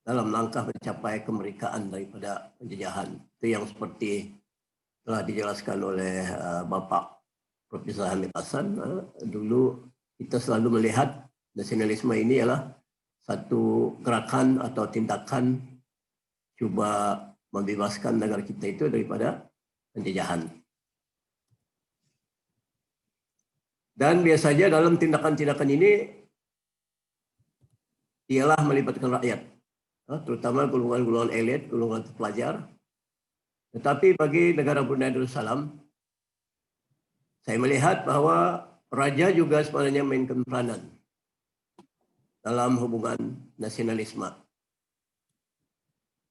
dalam langkah mencapai kemerdekaan daripada penjajahan. Itu yang seperti telah dijelaskan oleh Bapak Profesor Hamid Hasan. Dulu kita selalu melihat nasionalisme ini adalah satu gerakan atau tindakan cuba membebaskan negara kita itu daripada penjajahan. Dan biasanya dalam tindakan-tindakan ini ialah melibatkan rakyat, terutama golongan-golongan elit, golongan pelajar. Tetapi bagi negara Brunei Darussalam, saya melihat bahwa raja juga sebenarnya mainkan peranan dalam hubungan nasionalisme.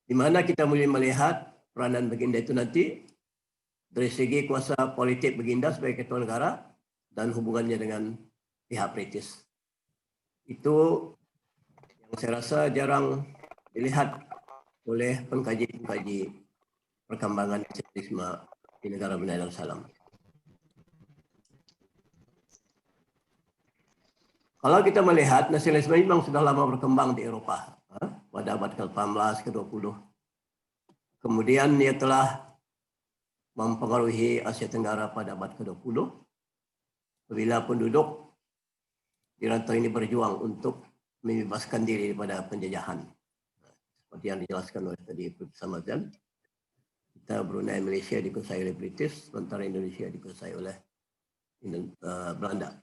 Di mana kita boleh melihat peranan baginda itu nanti dari segi kuasa politik baginda sebagai ketua negara dan hubungannya dengan pihak British. Itu yang saya rasa jarang dilihat oleh pengkaji-pengkaji perkembangan nasionalisme di negara Brunei Darussalam. Kalau kita melihat nasionalisme memang sudah lama berkembang di Eropah pada abad ke-18, ke-20. Kemudian ia telah mempengaruhi Asia Tenggara pada abad ke-20 apabila penduduk di rantau ini berjuang untuk membebaskan diri daripada penjajahan. Seperti yang dijelaskan oleh tadi Profesor Mazlan, kita Brunei Malaysia dikuasai oleh British, sementara Indonesia dikuasai oleh Belanda.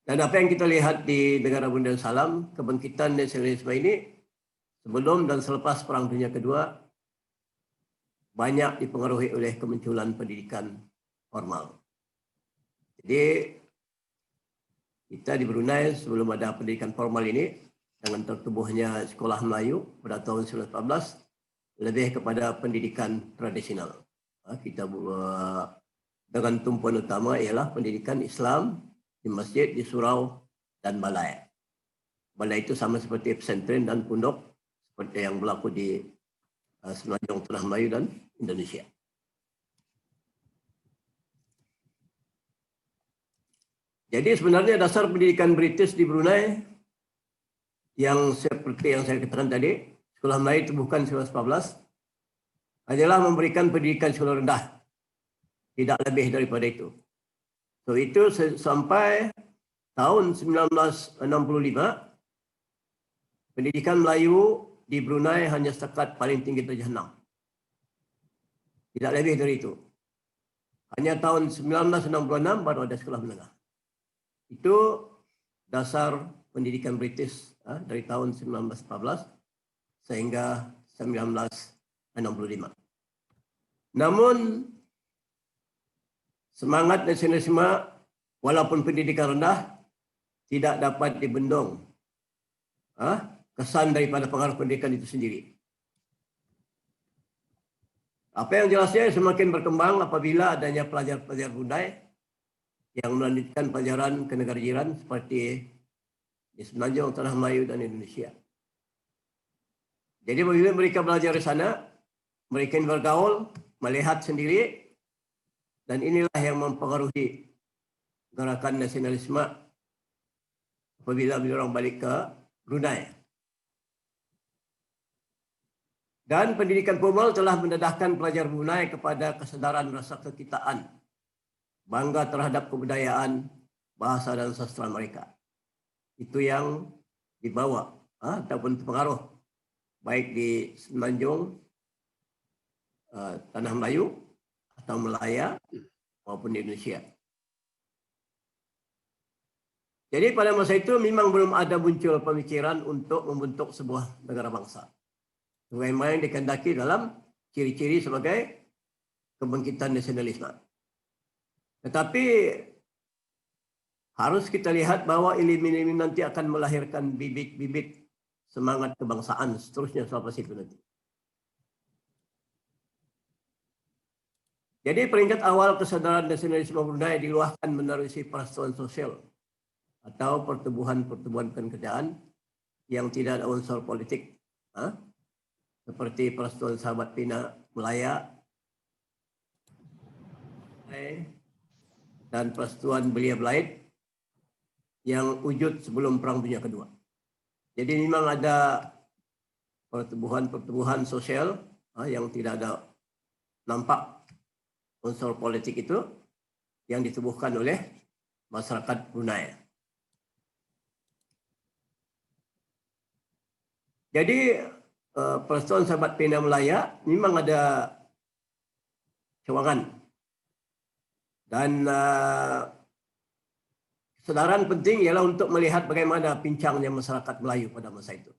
Dan apa yang kita lihat di negara Brunei Darussalam, kebangkitan nasionalisme ini sebelum dan selepas Perang Dunia Kedua banyak dipengaruhi oleh kemunculan pendidikan formal. Jadi kita di Brunei sebelum ada pendidikan formal ini, dengan tertubuhnya sekolah Melayu pada tahun 1914, lebih kepada pendidikan tradisional. Kita dengan tumpuan utama ialah pendidikan Islam di masjid, di surau dan balai. Balai itu sama seperti pesantren dan pondok seperti yang berlaku di Semenanjung Tanah Melayu dan Indonesia. Jadi sebenarnya dasar pendidikan British di Brunei yang seperti yang saya katakan tadi, sekolah Melayu itu bukan 1914, adalah memberikan pendidikan sekolah rendah, tidak lebih daripada itu. So itu sampai tahun 1965, pendidikan Melayu di Brunei hanya setakat paling tinggi darjah 6. Tidak lebih dari itu. Hanya tahun 1966 baru ada sekolah menengah. Itu dasar pendidikan British dari tahun 1914 sehingga 1965. Namun semangat nasionalisme walaupun pendidikan rendah tidak dapat dibendung kesan daripada pengaruh pendidikan itu sendiri. Apa yang jelasnya semakin berkembang apabila adanya pelajar-pelajar Brunei yang melanjutkan pelajaran ke negara jiran seperti di Semenanjung Tanah Melayu dan Indonesia. Jadi apabila mereka belajar di sana, mereka bergaul, melihat sendiri, dan inilah yang mempengaruhi gerakan nasionalisme apabila orang balik ke Brunei. Dan pendidikan formal telah mendedahkan pelajar Brunei kepada kesedaran rasa kekitaan, bangga terhadap kebudayaan, bahasa dan sastra mereka. Itu yang dibawa ataupun pengaruh baik di Semenanjung Tanah Melayu atau Melaya maupun di Indonesia. Jadi pada masa itu memang belum ada muncul pemikiran untuk membentuk sebuah negara bangsa. Sebagaimana yang dikehendaki dalam ciri-ciri sebagai kebangkitan nasionalisme. Tetapi harus kita lihat bahwa ilmu-ilmu nanti akan melahirkan bibit-bibit semangat kebangsaan seterusnya selepas itu nanti. Jadi peringkat awal kesadaran nasionalisme Brunei diluahkan menerusi persatuan sosial atau pertumbuhan-pertumbuhan pekerjaan yang tidak ada unsur politik. Seperti Persatuan Sahabat Pina Melaya dan Persatuan Belia Belait yang wujud sebelum Perang Dunia Kedua. Jadi memang ada pertumbuhan sosial yang tidak ada nampak unsur politik itu yang ditubuhkan oleh masyarakat Brunei. Jadi Persatuan Sahabat Pina Melaya memang ada cawangan dan kesedaran penting ialah untuk melihat bagaimana pincangnya masyarakat Melayu pada masa itu.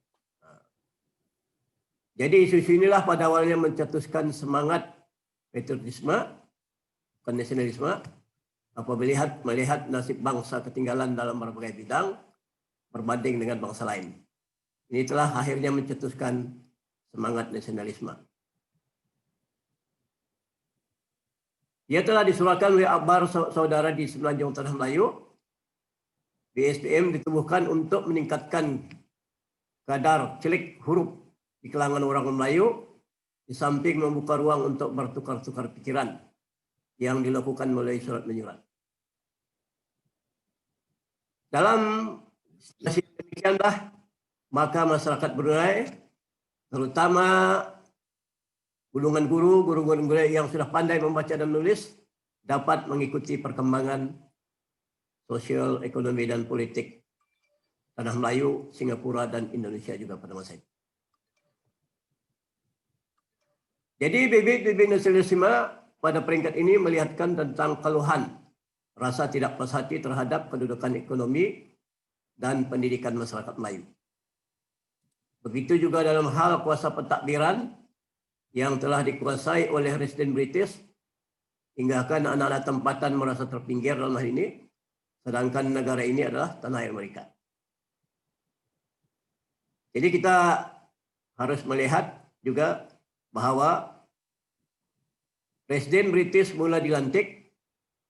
Jadi isu-isu inilah pada awalnya mencetuskan semangat patriotisme, bukan nasionalisme, apabila melihat nasib bangsa ketinggalan dalam berbagai bidang berbanding dengan bangsa lain. Ini telah akhirnya mencetuskan semangat nasionalisme. Ia telah disuarakan oleh akbar saudara di Semenanjung Tanah Melayu. BSPM ditubuhkan untuk meningkatkan kadar celik huruf di kalangan orang Melayu, di samping membuka ruang untuk bertukar-tukar pikiran yang dilakukan melalui surat menyurat. Dalam situasi demikianlah, maka masyarakat Brunei terutama golongan guru-guru yang sudah pandai membaca dan menulis dapat mengikuti perkembangan sosial, ekonomi dan politik tanah Melayu, Singapura dan Indonesia juga pada masa itu. Jadi bibit-bibit nasionalisme pada peringkat ini melihatkan tentang keluhan rasa tidak puas hati terhadap kedudukan ekonomi dan pendidikan masyarakat Melayu. Begitu juga dalam hal kuasa pentadbiran yang telah dikuasai oleh residen British, hinggakan anak-anak tempatan merasa terpinggir dalam hal ini, sedangkan negara ini adalah tanah air mereka. Jadi kita harus melihat juga bahawa Presiden British mula dilantik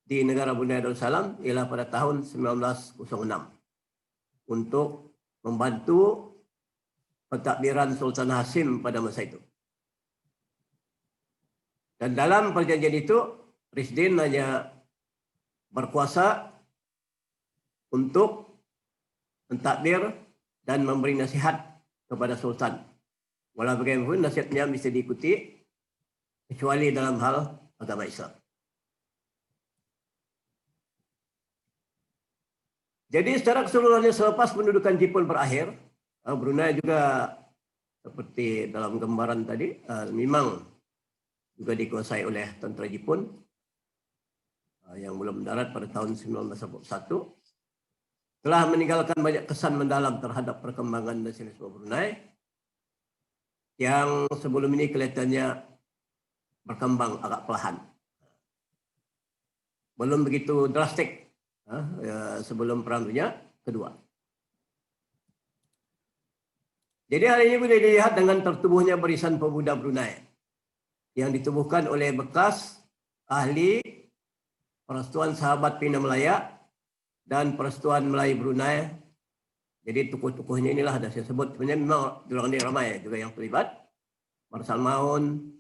di negara Brunei Darussalam ialah pada tahun 1906 untuk membantu pentadbiran Sultan Hasim pada masa itu. Dan dalam perjanjian itu, Presiden hanya berkuasa untuk mentadbir dan memberi nasihat kepada Sultan. Walau bagaimanapun nasihatnya bisa diikuti, kecuali dalam hal agama Islam. Jadi secara keseluruhannya selepas pendudukan Jepun berakhir, Brunei juga seperti dalam gambaran tadi, memang juga dikuasai oleh tentera Jepun yang mula mendarat pada tahun 1941, telah meninggalkan banyak kesan mendalam terhadap perkembangan nasionalisme Brunei yang sebelum ini kelihatannya berkembang agak perlahan. Belum begitu drastik sebelum Perang Dunia Kedua. Jadi hal ini boleh dilihat dengan tertubuhnya barisan pemuda Brunei yang ditubuhkan oleh bekas ahli Persatuan Sahabat Pina Melaya dan Persatuan Melayu Brunei. Jadi tokoh-tokohnya inilah dah saya sebut. Sebenarnya memang diorang ini ramai juga yang terlibat. Marsal Maun,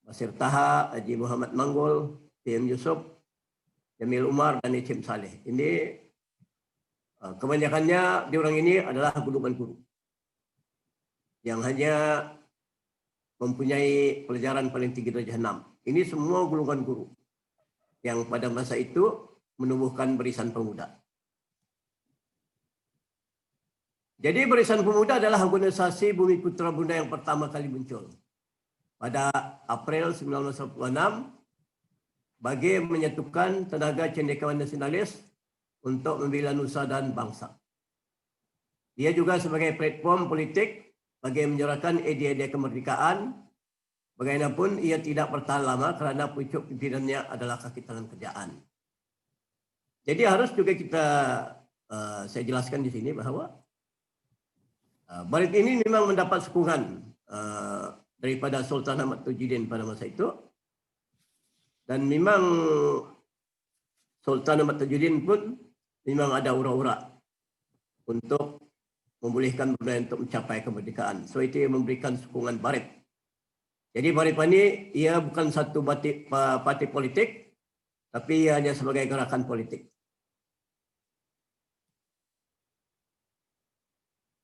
Basir Taha, Haji Muhammad Manggul, T.M. Yusuf, Jamil Umar dan Iche Saleh. Ini kebanyakannya diorang ini adalah golongan guru yang hanya mempunyai pelajaran paling tinggi darjah 6. Ini semua golongan guru yang pada masa itu menumbuhkan barisan pemuda. Jadi barisan pemuda adalah organisasi Bumi Putra Brunei yang pertama kali muncul pada April 1946 bagi menyatukan tenaga cendekiawan nasionalis untuk membela nusa dan bangsa. Ia juga sebagai platform politik bagi menyuarakan idea-idea kemerdekaan. Bagaimanapun ia tidak bertahan lama kerana pucuk pimpinannya adalah kaki tangan kerjaan. Jadi harus juga kita saya jelaskan di sini bahawa barit ini memang mendapat sokongan daripada Sultan Ahmad Tajuddin pada masa itu. Dan memang Sultan Ahmad Tajuddin pun memang ada ura-ura untuk membolehkan Brunei untuk mencapai kemerdekaan. So itu yang memberikan sokongan barit. Jadi barit ini ia bukan satu parti politik, tapi ia hanya sebagai gerakan politik.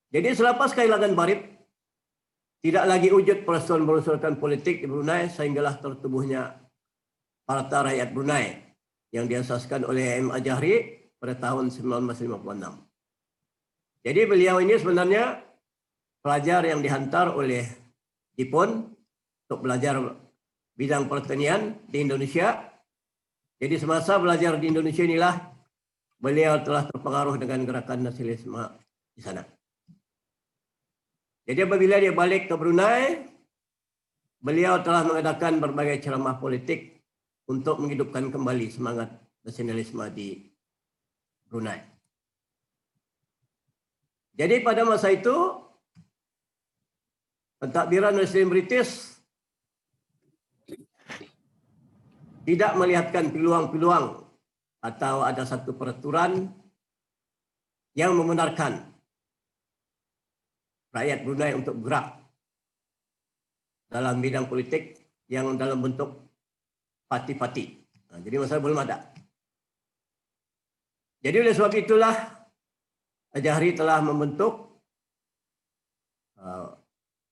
Jadi selepas kehilangan barit, tidak lagi wujud persatuan politik di Brunei sehinggalah tertubuhnya Partai Rakyat Brunei yang diasaskan oleh M. Ajahri pada tahun 1956. Jadi beliau ini sebenarnya pelajar yang dihantar oleh Jepun untuk belajar bidang pertanian di Indonesia. Jadi semasa belajar di Indonesia inilah beliau telah terpengaruh dengan gerakan nasionalisme di sana. Jadi apabila dia balik ke Brunei, beliau telah mengadakan berbagai ceramah politik untuk menghidupkan kembali semangat nasionalisme di Brunei. Jadi pada masa itu, pentadbiran Muslim British tidak melihatkan peluang-peluang atau ada satu peraturan yang membenarkan rakyat Brunei untuk bergerak dalam bidang politik yang dalam bentuk parti-parti. Jadi masalah belum ada. Jadi oleh sebab itulah Ajahri telah membentuk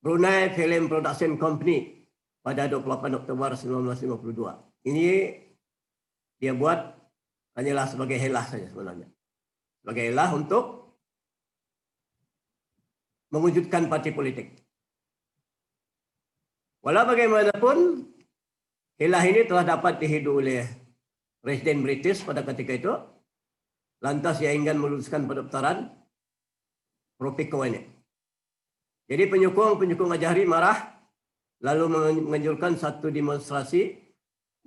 Brunei Film Production Company pada 28 Oktober 1952. Ini dia buat hanyalah sebagai helah saja sebenarnya. Sebagai helah untuk mewujudkan parti politik. Walau bagaimanapun, helah ini telah dapat dihidu oleh Presiden British pada ketika itu. Lantas ia ingin meluluskan pendaftaran Propiko ini. Jadi penyokong Azhari marah lalu menganjurkan satu demonstrasi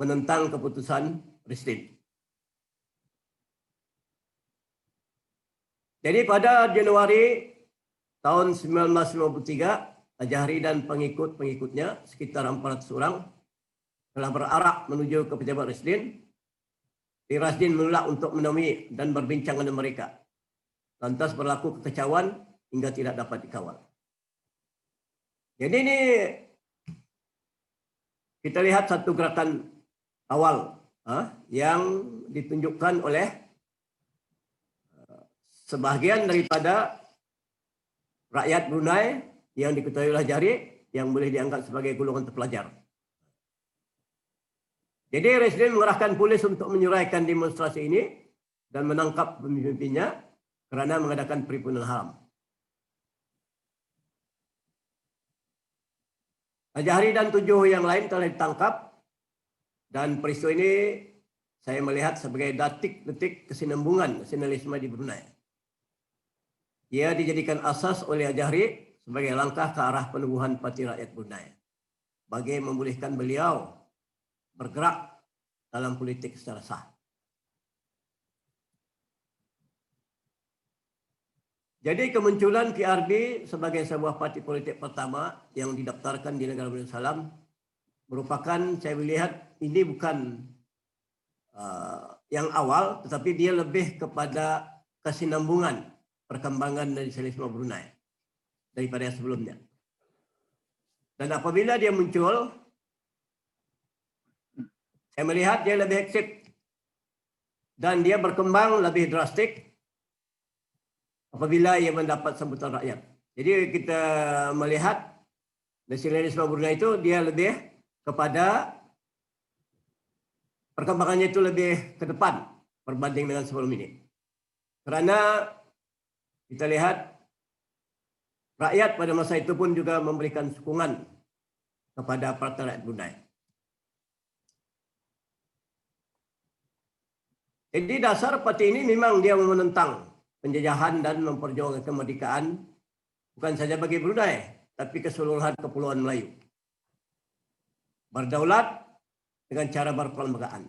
menentang keputusan Presiden. Jadi pada Januari tahun 1953, Azhari dan pengikut-pengikutnya sekitar 400 orang telah berarak menuju ke pejabat Presiden. Rasdin menolak untuk menemui dan berbincang dengan mereka. Lantas berlaku kekacauan hingga tidak dapat dikawal. Jadi ini kita lihat satu gerakan awal yang ditunjukkan oleh sebahagian daripada rakyat Brunei yang diketahui oleh Azhari yang boleh dianggap sebagai golongan terpelajar. Jadi Presiden mengerahkan polis untuk menyuraikan demonstrasi ini dan menangkap pemimpinnya kerana mengadakan perhimpunan haram. Azhari dan 7 yang lain telah ditangkap dan peristiwa ini saya melihat sebagai detik-detik kesinambungan nasionalisme di Brunei. Ia dijadikan asas oleh Azhari sebagai langkah ke arah penubuhan Parti Rakyat Brunei bagi membolehkan beliau bergerak dalam politik secara sah. Jadi kemunculan PRB sebagai sebuah parti politik pertama yang didaftarkan di negara Darussalam merupakan, saya melihat ini bukan yang awal, tetapi dia lebih kepada kesinambungan perkembangan dari nasionalisme Brunei daripada yang sebelumnya. Dan apabila dia muncul, saya melihat dia lebih aktif dan dia berkembang lebih drastik apabila ia mendapat sambutan rakyat. Jadi kita melihat nasionalisme Brunei itu dia lebih kepada perkembangannya itu lebih ke depan berbanding dengan sebelum ini. Kerana kita lihat rakyat pada masa itu pun juga memberikan sokongan kepada Partai Rakyat Brunei. Jadi dasar parti ini memang dia menentang penjajahan dan memperjuangkan kemerdekaan bukan saja bagi Brunei, tapi keseluruhan Kepulauan Melayu. Berdaulat dengan cara berperlembagaan.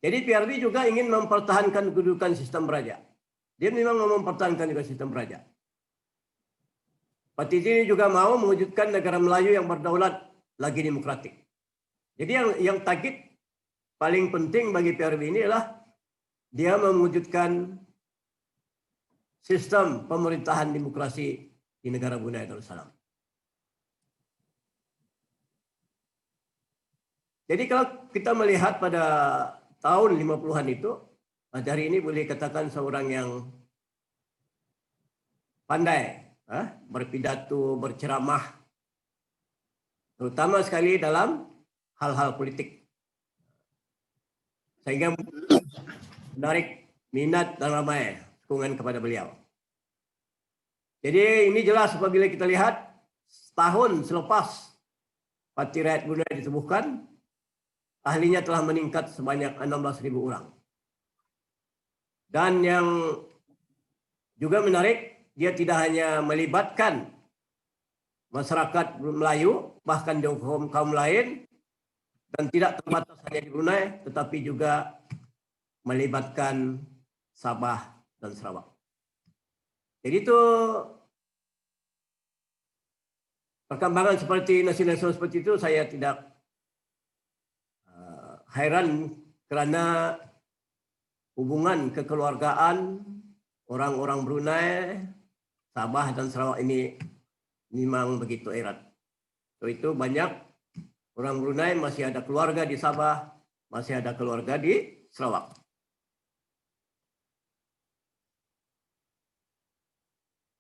Jadi PRB juga ingin mempertahankan kedudukan sistem beraja. Dia memang mempertahankan juga sistem beraja. Parti ini juga mau mewujudkan negara Melayu yang berdaulat lagi demokratik. Jadi yang target paling penting bagi PRB ini adalah dia mewujudkan sistem pemerintahan demokrasi di negara Brunei Darussalam. Jadi kalau kita melihat pada tahun 50-an itu, Azhari ini boleh katakan seorang yang pandai berpidato, berceramah, terutama sekali dalam hal-hal politik. Sehingga menarik minat dan ramai dukungan kepada beliau. Jadi ini jelas apabila kita lihat setahun selepas Parti Rakyat Brunei ditubuhkan, ahlinya telah meningkat sebanyak 16.000 orang. Dan yang juga menarik, dia tidak hanya melibatkan masyarakat Melayu, bahkan kaum lain, dan tidak terbatas hanya di Brunei, tetapi juga melibatkan Sabah dan Sarawak. Jadi itu perkembangan seperti nasionalisme seperti itu saya tidak heran kerana hubungan kekeluargaan orang-orang Brunei, Sabah dan Sarawak ini memang begitu erat. Itu banyak orang Brunei masih ada keluarga di Sabah, masih ada keluarga di Sarawak.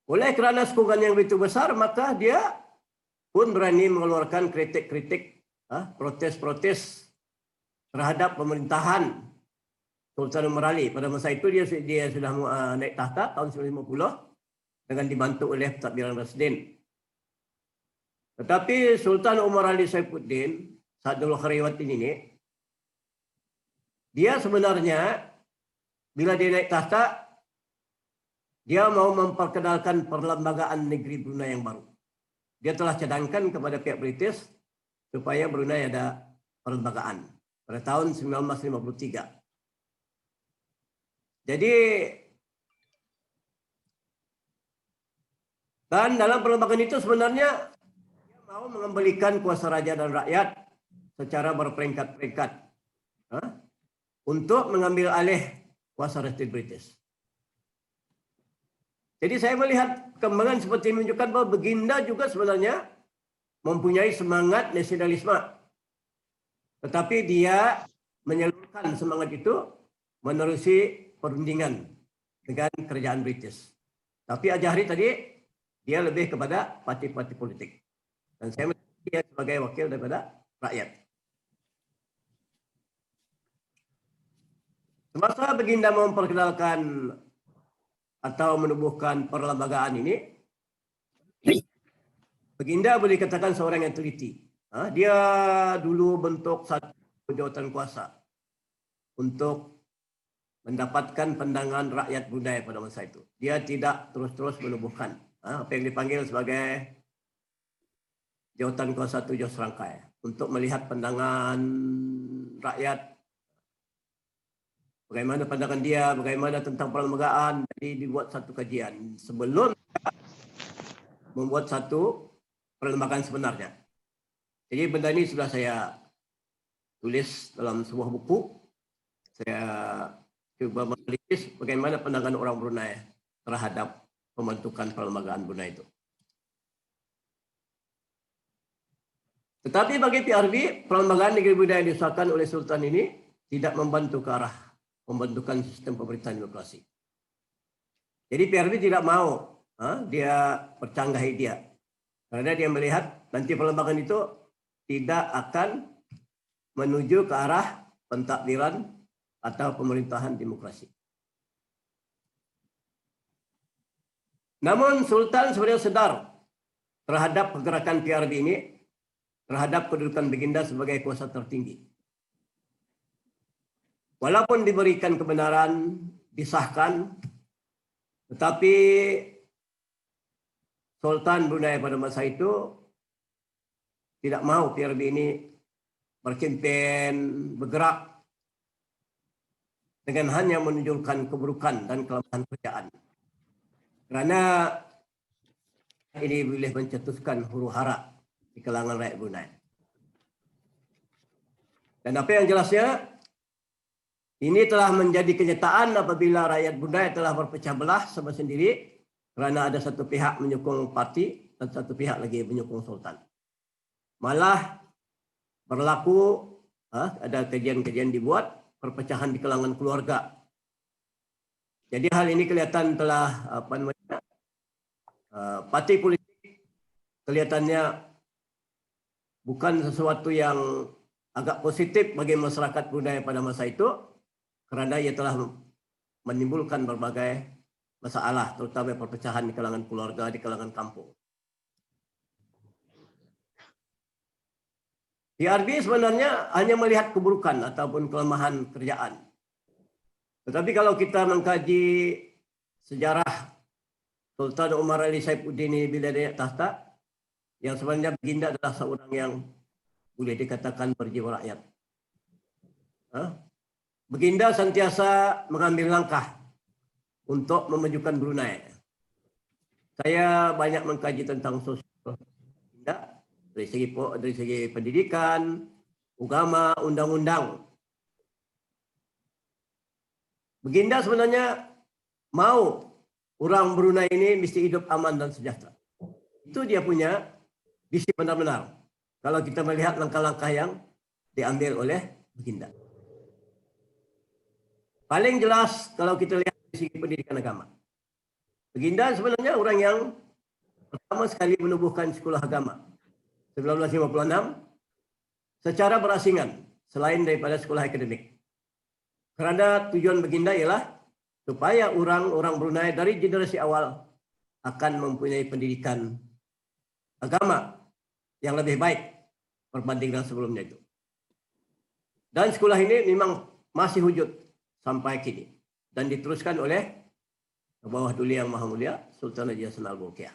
Oleh kerana sokongan yang begitu besar, maka dia pun berani mengeluarkan kritik-kritik, protes-protes terhadap pemerintahan Sultan Umar Ali. Pada masa itu dia sudah naik tahta tahun 1950 dengan dibantu oleh pentadbiran Rasdin. Tetapi Sultan Umar Ali Saifuddin, Sadul Khariwatin ini, dia sebenarnya bila dia naik tahta, dia mau memperkenalkan perlembagaan negeri Brunei yang baru. Dia telah cadangkan kepada pihak British supaya Brunei ada perlembagaan pada tahun 1953. Jadi, dan dalam perlembagaan itu sebenarnya dia mau mengembalikan kuasa raja dan rakyat secara berperingkat-peringkat untuk mengambil alih kuasa Rasdin British. Jadi saya melihat perkembangan seperti ini menunjukkan bahawa Baginda juga sebenarnya mempunyai semangat nasionalisme. Tetapi dia menyalurkan semangat itu menerusi perundingan dengan kerajaan British. Tapi Ajahri tadi, dia lebih kepada parti-parti politik. Dan saya melihat dia sebagai wakil daripada rakyat. Semasa Baginda memperkenalkan atau menubuhkan perlembagaan ini, Baginda boleh katakan seorang yang teliti. Dia dulu bentuk satu jawatan kuasa untuk mendapatkan pandangan rakyat Brunei pada masa itu. Dia tidak terus-terus menubuhkan apa yang dipanggil sebagai jawatan kuasa 7 serangkai untuk melihat pandangan rakyat. Bagaimana pandangan dia, bagaimana tentang perlembagaan. Jadi dibuat satu kajian sebelum membuat satu perlembagaan sebenarnya. Jadi benda ini sudah saya tulis dalam sebuah buku. Saya cuba menganalisis bagaimana pandangan orang Brunei terhadap pembentukan perlembagaan Brunei itu. Tetapi bagi PRB, perlembagaan negeri Brunei yang disahkan oleh Sultan ini tidak membantu ke arah pembentukan sistem pemerintahan demokrasi. Jadi PRB tidak mau dia percanggahi dia. Karena dia melihat nanti perlembagaan itu tidak akan menuju ke arah pentadbiran atau pemerintahan demokrasi. Namun Sultan sebenarnya sedar terhadap pergerakan PRB ini, terhadap kedudukan Baginda sebagai kuasa tertinggi. Walaupun diberikan kebenaran, disahkan, tetapi Sultan Brunei pada masa itu tidak mau PRB ini berkempen, bergerak dengan hanya menunjukkan keburukan dan kelemahan kerajaan. Kerana ini boleh mencetuskan huru-hara di kalangan rakyat Brunei. Dan apa yang jelasnya, ini telah menjadi kenyataan apabila rakyat Brunei telah berpecah belah sama sendiri kerana ada satu pihak menyokong parti dan satu pihak lagi menyokong Sultan. Malah berlaku ada kajian-kajian dibuat perpecahan di kalangan keluarga. Jadi hal ini kelihatan telah parti politik kelihatannya bukan sesuatu yang agak positif bagi masyarakat Brunei pada masa itu. Kerana ia telah menimbulkan berbagai masalah, terutama perpecahan di kalangan keluarga, di kalangan kampung. PRB sebenarnya hanya melihat keburukan ataupun kelemahan kerajaan. Tetapi kalau kita mengkaji sejarah Sultan Umar Ali Saifuddin ini bila dia naik tahta, yang sebenarnya Baginda adalah seorang yang boleh dikatakan berjiwa rakyat. Baginda sentiasa mengambil langkah untuk memajukan Brunei. Saya banyak mengkaji tentang sosial Baginda dari segi pendidikan, agama, undang-undang. Baginda sebenarnya mau orang Brunei ini mesti hidup aman dan sejahtera. Itu dia punya visi benar-benar. Kalau kita melihat langkah-langkah yang diambil oleh Baginda. Paling jelas kalau kita lihat dari segi pendidikan agama. Baginda sebenarnya orang yang pertama sekali menubuhkan sekolah agama 1956 secara berasingan selain daripada sekolah akademik. Kerana tujuan baginda ialah supaya orang-orang Brunei dari generasi awal akan mempunyai pendidikan agama yang lebih baik berbanding dengan sebelumnya itu. Dan sekolah ini memang masih wujud sampai kini dan diteruskan oleh bawah Duli Yang Maha Mulia Sultan Haji Hassanal Bolkiah.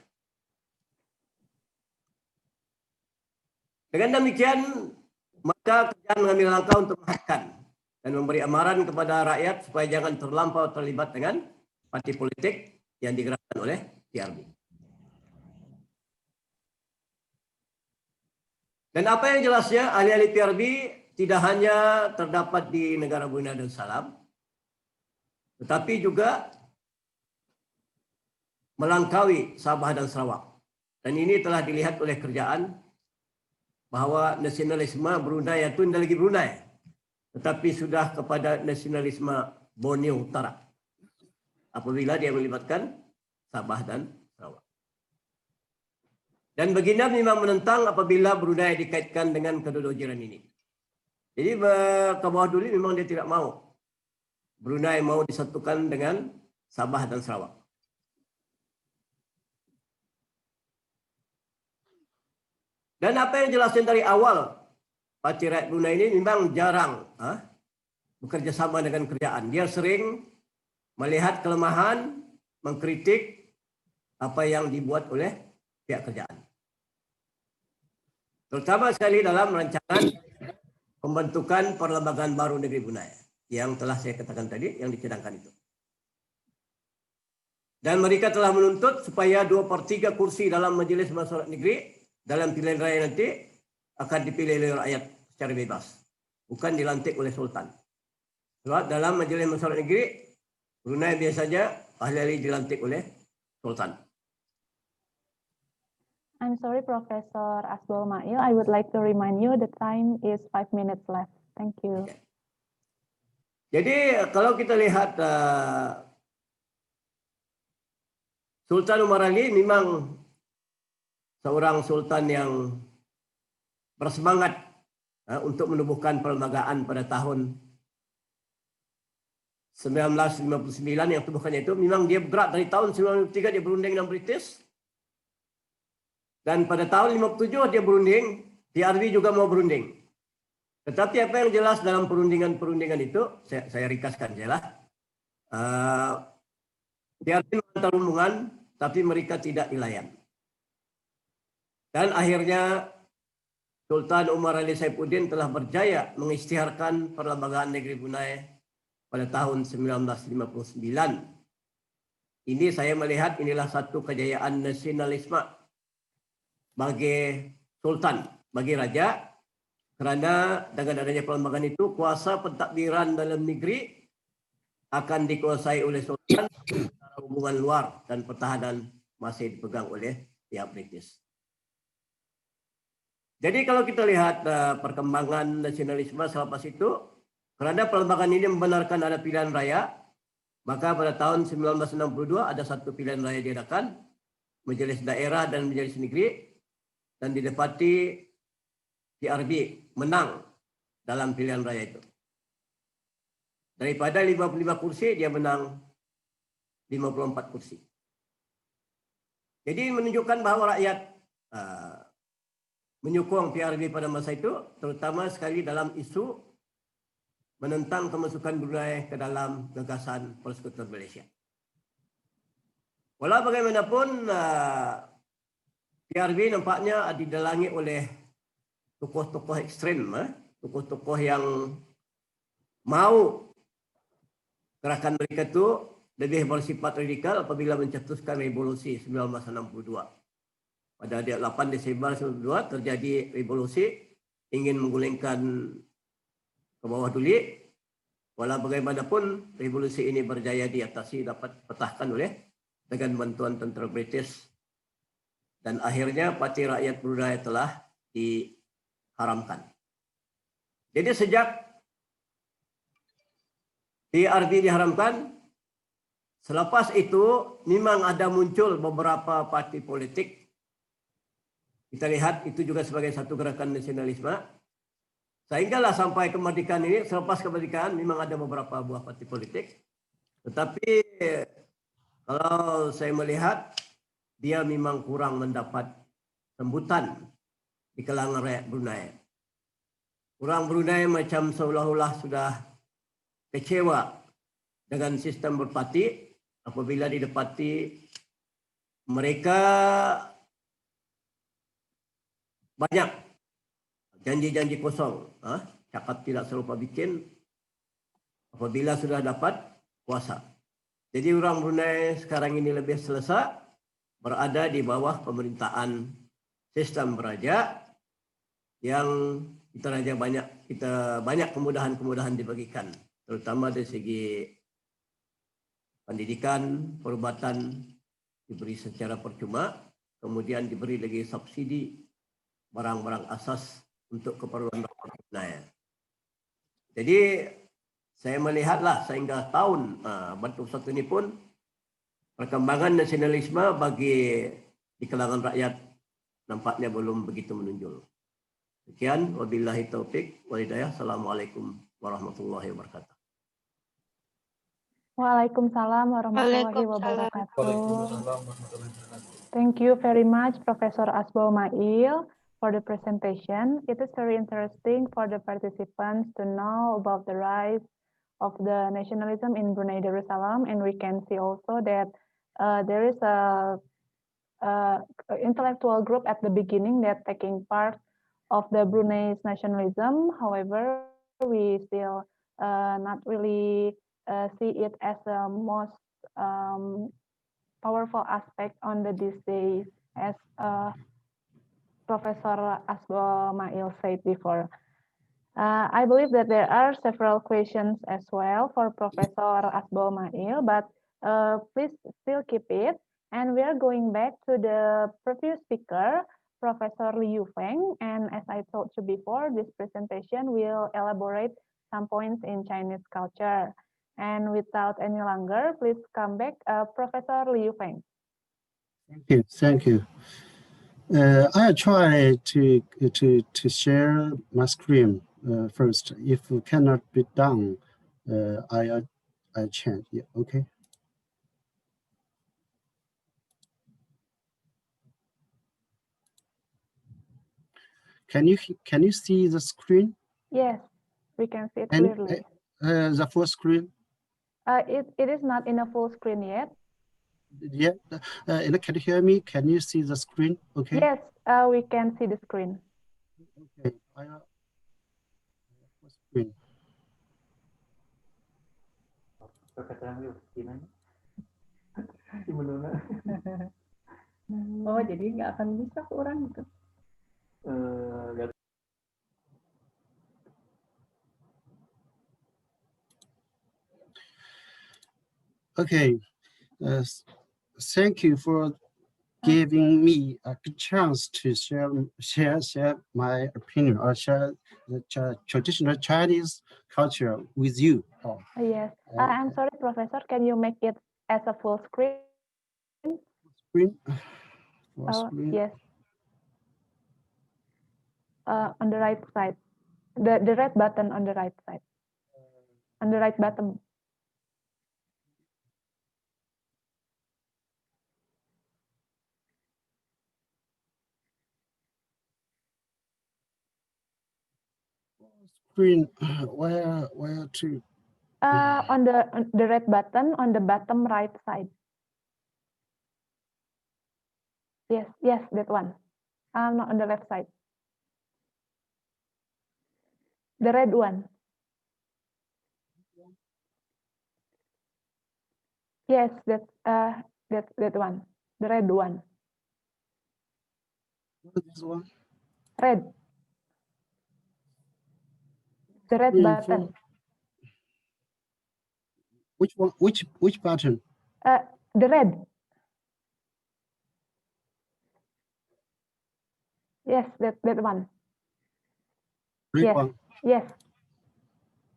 Dengan demikian, maka kerajaan mengambil langkah untuk menghadkan dan memberi amaran kepada rakyat supaya jangan terlampau terlibat dengan parti politik yang digerakkan oleh PRB. Dan apa yang jelasnya, ahli-ahli PRB tidak hanya terdapat di negara Brunei Darussalam, tetapi juga melangkaui Sabah dan Sarawak. Dan ini telah dilihat oleh kerajaan bahawa nasionalisme Brunei itu tidak lagi Brunei, tetapi sudah kepada nasionalisme Borneo Utara apabila dia melibatkan Sabah dan Sarawak. Dan baginda memang menentang apabila Brunei dikaitkan dengan kedua-dua jiran ini. Jadi ke bawah Duli memang dia tidak mahu Brunei mau disatukan dengan Sabah dan Sarawak. Dan apa yang jelaskan dari awal, Parti Rakyat Brunei ini memang jarang bekerja sama dengan kerajaan. Dia sering melihat kelemahan, mengkritik apa yang dibuat oleh pihak kerajaan. Terutama sekali dalam rancangan pembentukan perlembagaan baru negeri Brunei yang telah saya katakan tadi, yang dicadangkan itu. Dan mereka telah menuntut supaya 2/3 kursi dalam Majlis Masyarakat Negeri dalam pilihan raya nanti akan dipilih oleh rakyat secara bebas, bukan dilantik oleh Sultan. Sebab dalam Majlis Masyarakat Negeri Brunei biasanya ahli-ahli dilantik oleh Sultan. I'm sorry, Professor Asbol Mail. I would like to remind you the time is 5 minutes left. Thank you. Okay. Jadi kalau kita lihat Sultan Umar Ali memang seorang sultan yang bersemangat untuk menubuhkan perlembagaan pada tahun 1959 yang tubuhkannya itu. Memang dia bergerak dari tahun 1993 dia berunding dengan British. Dan pada tahun 57 dia berunding, PRB juga mau berunding. Tetapi apa yang jelas dalam perundingan itu, saya ringkaskan jelas. PRB mengantar rombongan, tapi mereka tidak dilayan. Dan akhirnya Sultan Umar Ali Saifuddin telah berjaya mengisytiharkan perlembagaan negeri Brunei pada tahun 1959. Ini saya melihat inilah satu kejayaan nasionalisme bagi Sultan, bagi Raja, kerana dengan adanya perlembagaan itu kuasa pentadbiran dalam negeri akan dikuasai oleh Sultan, hubungan luar dan pertahanan masih dipegang oleh pihak British. Jadi kalau kita lihat perkembangan nasionalisme selepas itu, kerana perlembagaan ini membenarkan ada pilihan raya, maka pada tahun 1962 ada satu pilihan raya diadakan, Majlis Daerah dan Majlis Negeri, dan didapati PRB menang dalam pilihan raya itu. Daripada 55 kursi, dia menang 54 kursi. Jadi menunjukkan bahawa rakyat menyokong PRB pada masa itu, terutama sekali dalam isu menentang kemasukan Brunei ke dalam gagasan Persekutuan Malaysia. Walau bagaimanapun, PRB nampaknya didalangi oleh tokoh-tokoh ekstrem, tokoh-tokoh yang mau gerakan mereka itu lebih bersifat radikal apabila mencetuskan revolusi 1962. Pada 8 Disember 1962 terjadi revolusi ingin menggulingkan ke bawah Duli. Walau bagaimanapun revolusi ini berjaya diatasi, dapat petahkan oleh dengan bantuan tentera British, dan akhirnya Parti Rakyat Brunei telah diharamkan. Jadi sejak PRB diharamkan, Selepas itu memang ada muncul beberapa parti politik. Kita lihat itu juga sebagai satu gerakan nasionalisme. Sehinggalah sampai kemerdekaan ini, selepas kemerdekaan memang ada beberapa buah parti politik. Tetapi kalau saya melihat dia memang kurang mendapat sambutan di kalangan rakyat Brunei. Orang Brunei macam seolah-olah sudah kecewa dengan sistem berparti. Apabila didapati mereka banyak janji-janji kosong, cakap tidak serupa bikin apabila sudah dapat kuasa. Jadi orang Brunei sekarang ini lebih selesa berada di bawah pemerintahan sistem beraja yang kita banyak kemudahan-kemudahan dibagikan, terutama dari segi pendidikan, perubatan diberi secara percuma, kemudian diberi lagi subsidi barang-barang asas untuk keperluan rakyat Brunei. Jadi saya melihatlah sehingga tahun abad 21 ini pun perkembangan nasionalisme bagi di kalangan rakyat nampaknya belum begitu menonjol. Sekian, wabillahi taufik wal hidayah. Assalamualaikum warahmatullahi wabarakatuh. Waalaikumsalam warahmatullahi wabarakatuh. Thank you very much, Professor Asbau Mail, for the presentation. It is very interesting for the participants to know about the rise of the nationalism in Brunei Darussalam, and we can see also that there is a intellectual group at the beginning that taking part of the Brunei's nationalism. However, we still not really see it as the most powerful aspect on these days, as Professor Asbo Mail said before. I believe that there are several questions as well for Professor Asbo Mail, but please still keep it. And we are going back to the previous speaker, Professor Liu Feng. And as I told you before, this presentation will elaborate some points in Chinese culture. And without any longer, please come back, Professor Liu Feng. Thank you. I'll try to share my screen first. If it cannot be done, I change. Yeah, okay. Can you see the screen? Yes, we can see it clearly. The full screen? It is not in a full screen yet. Yeah. Can you hear me? Can you see the screen? Okay. Yes, we can see the screen. Okay. Screen. Oh, jadi nggak akan bisa kurang gitu. Okay. Thank you for giving me a good chance to share my opinion or share the traditional Chinese culture with you. Yes. I'm sorry, Professor. Can you make it as a full screen? Screen? Screen? Yes. On the right side. The red button on the right side. On the right bottom. Screen, where to? On the red button on the bottom right side. Yes, that one. Not on the left side. The red one. Yes, that one. The red one. This one? Red. The red button. Which one? Which button? The red. Yes, that one. Red yes. one. Yes.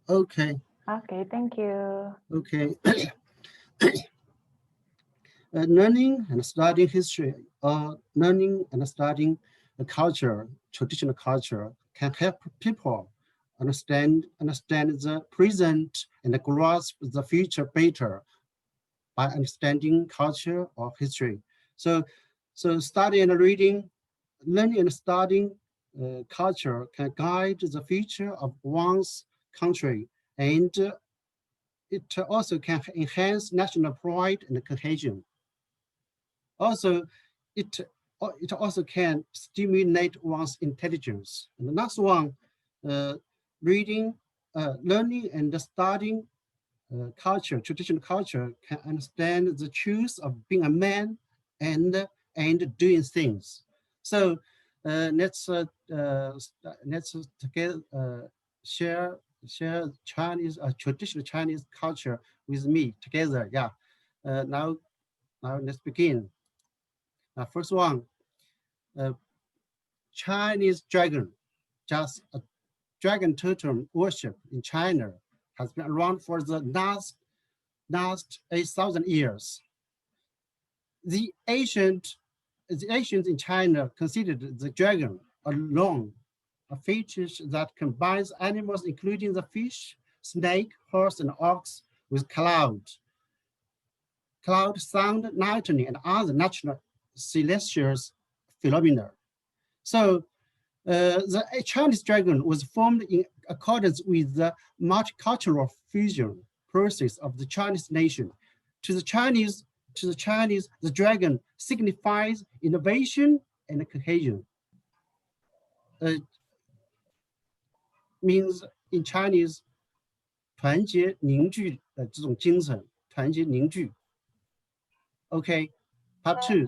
Okay. Okay, thank you. Okay. Learning and studying history, or learning and studying the culture, traditional culture, can help people understand the present and grasp the future better by understanding culture or history. So studying and reading, learning and studying culture can guide the future of one's country, and it also can enhance national pride and cohesion. Also, it also can stimulate one's intelligence. And the last one, reading, learning and studying culture, traditional culture, can understand the truth of being a man and doing things. So let's together share Chinese traditional Chinese culture with me together. Yeah. Now let's begin. First one, Chinese dragon, just a dragon totem worship in China has been around for the last 8,000 years. The ancients in China considered the dragon alone a fetish that combines animals including the fish, snake, horse, and ox with cloud, sound, lightning, and other natural celestial phenomena. So the Chinese dragon was formed in accordance with the multicultural fusion process of the Chinese nation. To the Chinese, the dragon signifies innovation and cohesion. Means in Chinese 团结凝聚的这种精神，团结凝聚。Okay, part two.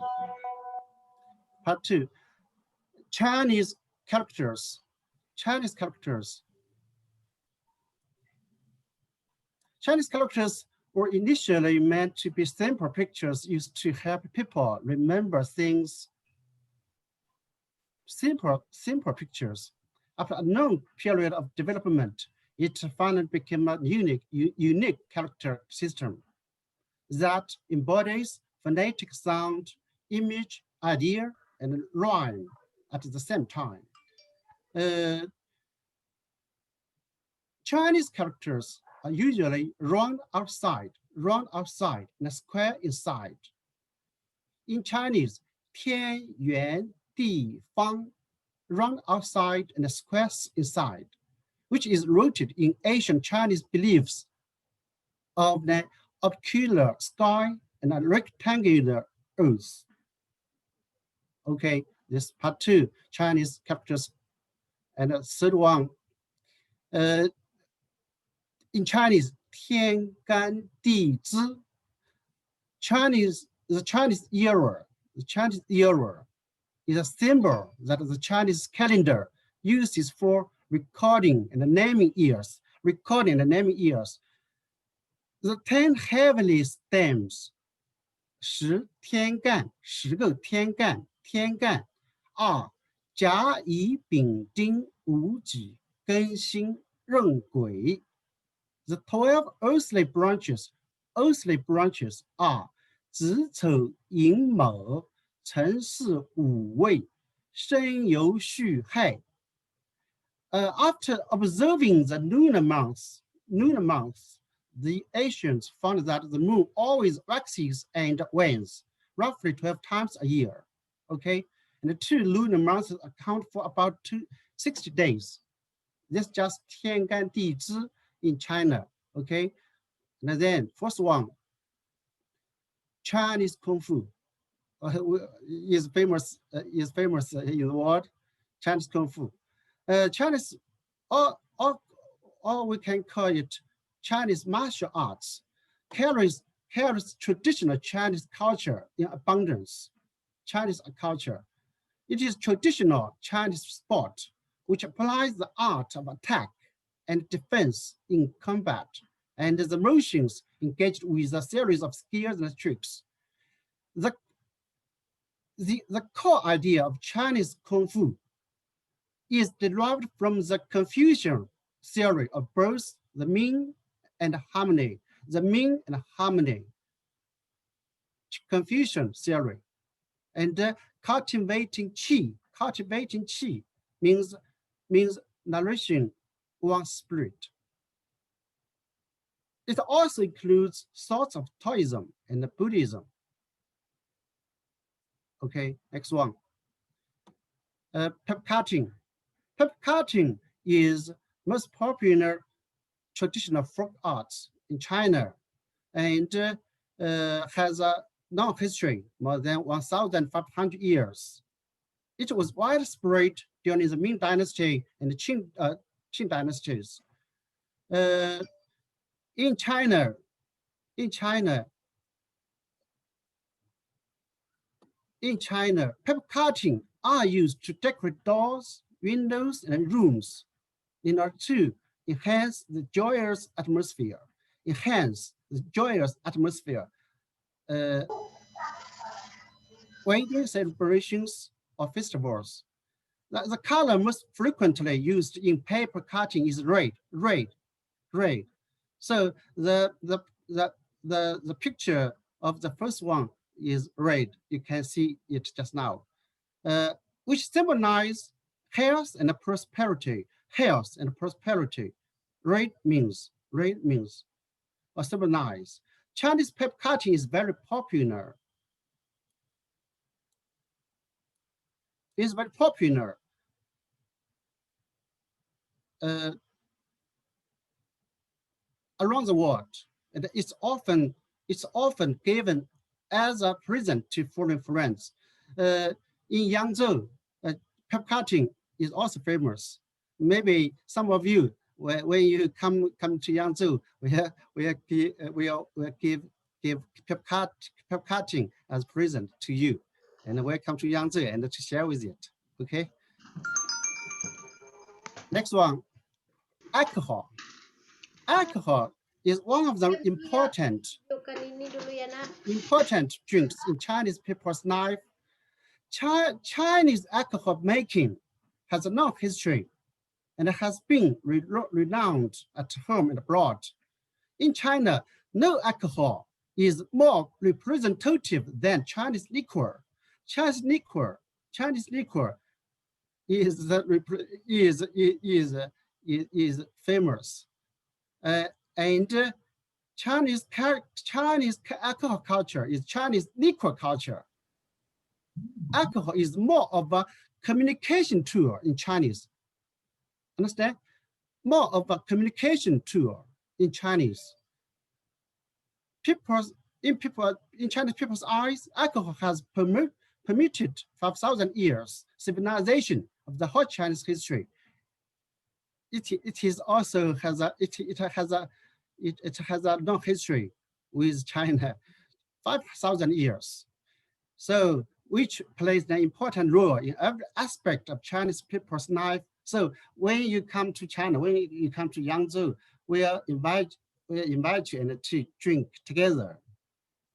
Chinese characters. Chinese characters were initially meant to be simple pictures used to help people remember things. Simple pictures. After a long period of development, it finally became a unique character system that embodies phonetic sound, image, idea, and rhyme at the same time. Chinese characters are usually round outside, and a square inside. In Chinese, 天圆地方, round outside and a square inside, which is rooted in ancient Chinese beliefs of the ocular sky and a rectangular earth. Okay, this part two, Chinese characters. And the third one, in Chinese, 天干地支. The Chinese era is a symbol that the Chinese calendar uses for recording and naming years. The 10 heavenly stems, 10天干, 10个天干, 2甲乙丙丁戊己庚辛壬癸. The 12 earthly branches are 子丑寅卯辰巳午未申酉戌亥. After observing the lunar months, the ancients found that the moon always waxes and wanes, roughly 12 times a year. Okay, and the 2 lunar months account for about 60 days. This is just 天干地支 in China. Okay, and then first one, Chinese Kung Fu is famous in the world. Chinese Kung Fu, Chinese, or we can call it Chinese martial arts, carries traditional Chinese culture in abundance. Chinese culture. It is traditional Chinese sport which applies the art of attack and defense in combat, and the motions engaged with a series of skills and tricks. The core idea of Chinese Kung Fu is derived from the Confucian theory of both the mean and harmony. Confucian theory. And cultivating qi means nourishing one's spirit. It also includes thoughts of Taoism and Buddhism. Okay, next one. Pep cutting. Pep cutting is most popular traditional folk arts in China, and has a long history, more than 1,500 years. It was widespread during the Ming Dynasty and the Qing dynasties. In China, pep cutting are used to decorate doors, windows, and rooms in order to enhance the joyous atmosphere. Wedding celebrations or festivals. The color most frequently used in paper cutting is red. So the picture of the first one is red. You can see it just now, which symbolize health and prosperity. Red means or symbolize. Chinese paper cutting is very popular. It's very popular. Around the world, and it's often given as a present to foreign friends. In Yangzhou, pep cutting is also famous. Maybe some of you, when you come to Yangzhou, we'll give pep cutting as present to you, and welcome to Yangzhou and to share with it. Okay. Next one, alcohol. Alcohol is one of the important drinks in Chinese people's life. Chinese alcohol making has a long history and has been renowned at home and abroad. In China, no alcohol is more representative than Chinese liquor. Chinese liquor is famous. And Chinese alcohol culture is Chinese liquor culture. Alcohol is more of a communication tool in Chinese. Understand? More of a communication tool in Chinese. In Chinese people's eyes, alcohol has permitted 5,000 years civilization of the whole Chinese history. It has a long history with China, 5,000 years. So, which plays an important role in every aspect of Chinese people's life. So when you come to China, when you come to Yangzhou, we'll invite you and to drink together.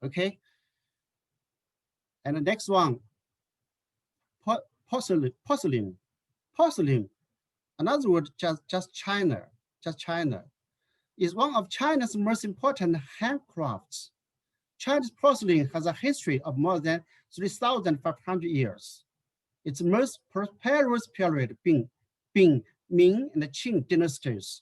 Okay. And the next one, porcelain. Another word, just China, is one of China's most important handcrafts. Chinese porcelain has a history of more than 3,500 years. Its most prosperous period being Ming and Qing dynasties.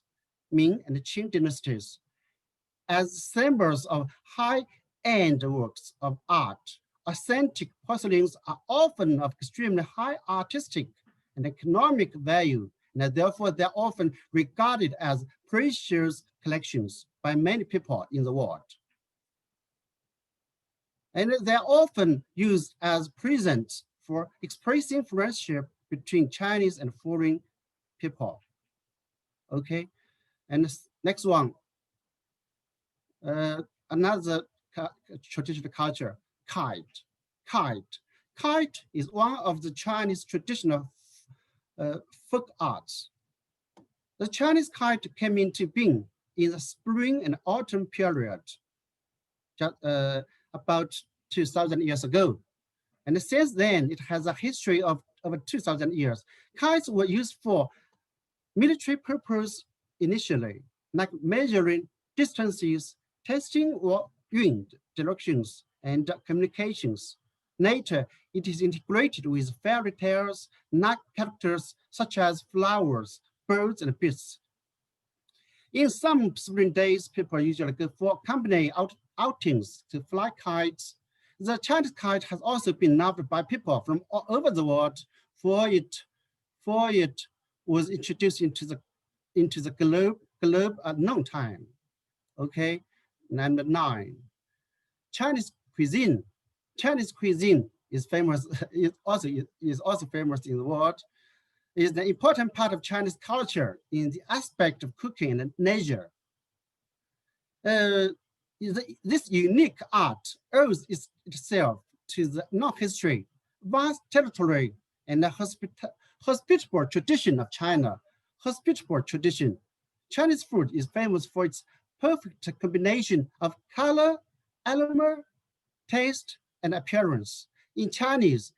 As symbols of high-end works of art, authentic porcelains are often of extremely high artistic and economic value, and therefore they're often regarded as precious collections by many people in the world. And they're often used as presents for expressing friendship between Chinese and foreign people. Okay, and next one, another traditional culture, kite. Kite is one of the Chinese traditional folk arts. The Chinese kite came into being in the spring and autumn period, just about 2,000 years ago. And since then, it has a history of over 2,000 years. Kites were used for military purpose initially, like measuring distances, testing or wind directions, and communications. Later, it is integrated with fairy tales, night characters such as flowers, birds, and beasts. In some spring days, people usually go for company outings to fly kites. The Chinese kite has also been loved by people from all over the world, for it was introduced into the globe at no time. Okay, number 9. Chinese cuisine. Chinese cuisine is famous. is also famous in the world. It is an important part of Chinese culture in the aspect of cooking and leisure. This unique art owes itself to the long history, vast territory, and the hospitable tradition of China. Hospitable tradition. Chinese food is famous for its perfect combination of color, aroma, taste, and appearance. In Chinese,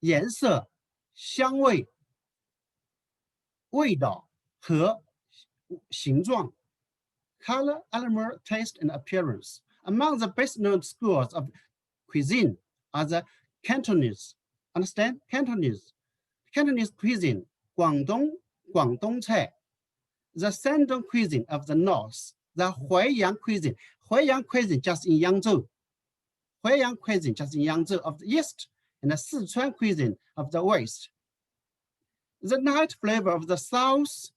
颜色、香味、味道和形状 color, aroma, taste, and appearance. Among the best-known schools of cuisine are the Cantonese. Understand? Cantonese. Cantonese cuisine, Guangdong菜. The Shandong cuisine of the north. The Huaiyang cuisine. Huaiyang cuisine just in Yangzhou. Huaiyang cuisine just in Yangzhou of the east. And the Sichuan cuisine of the west. The light flavor of the south,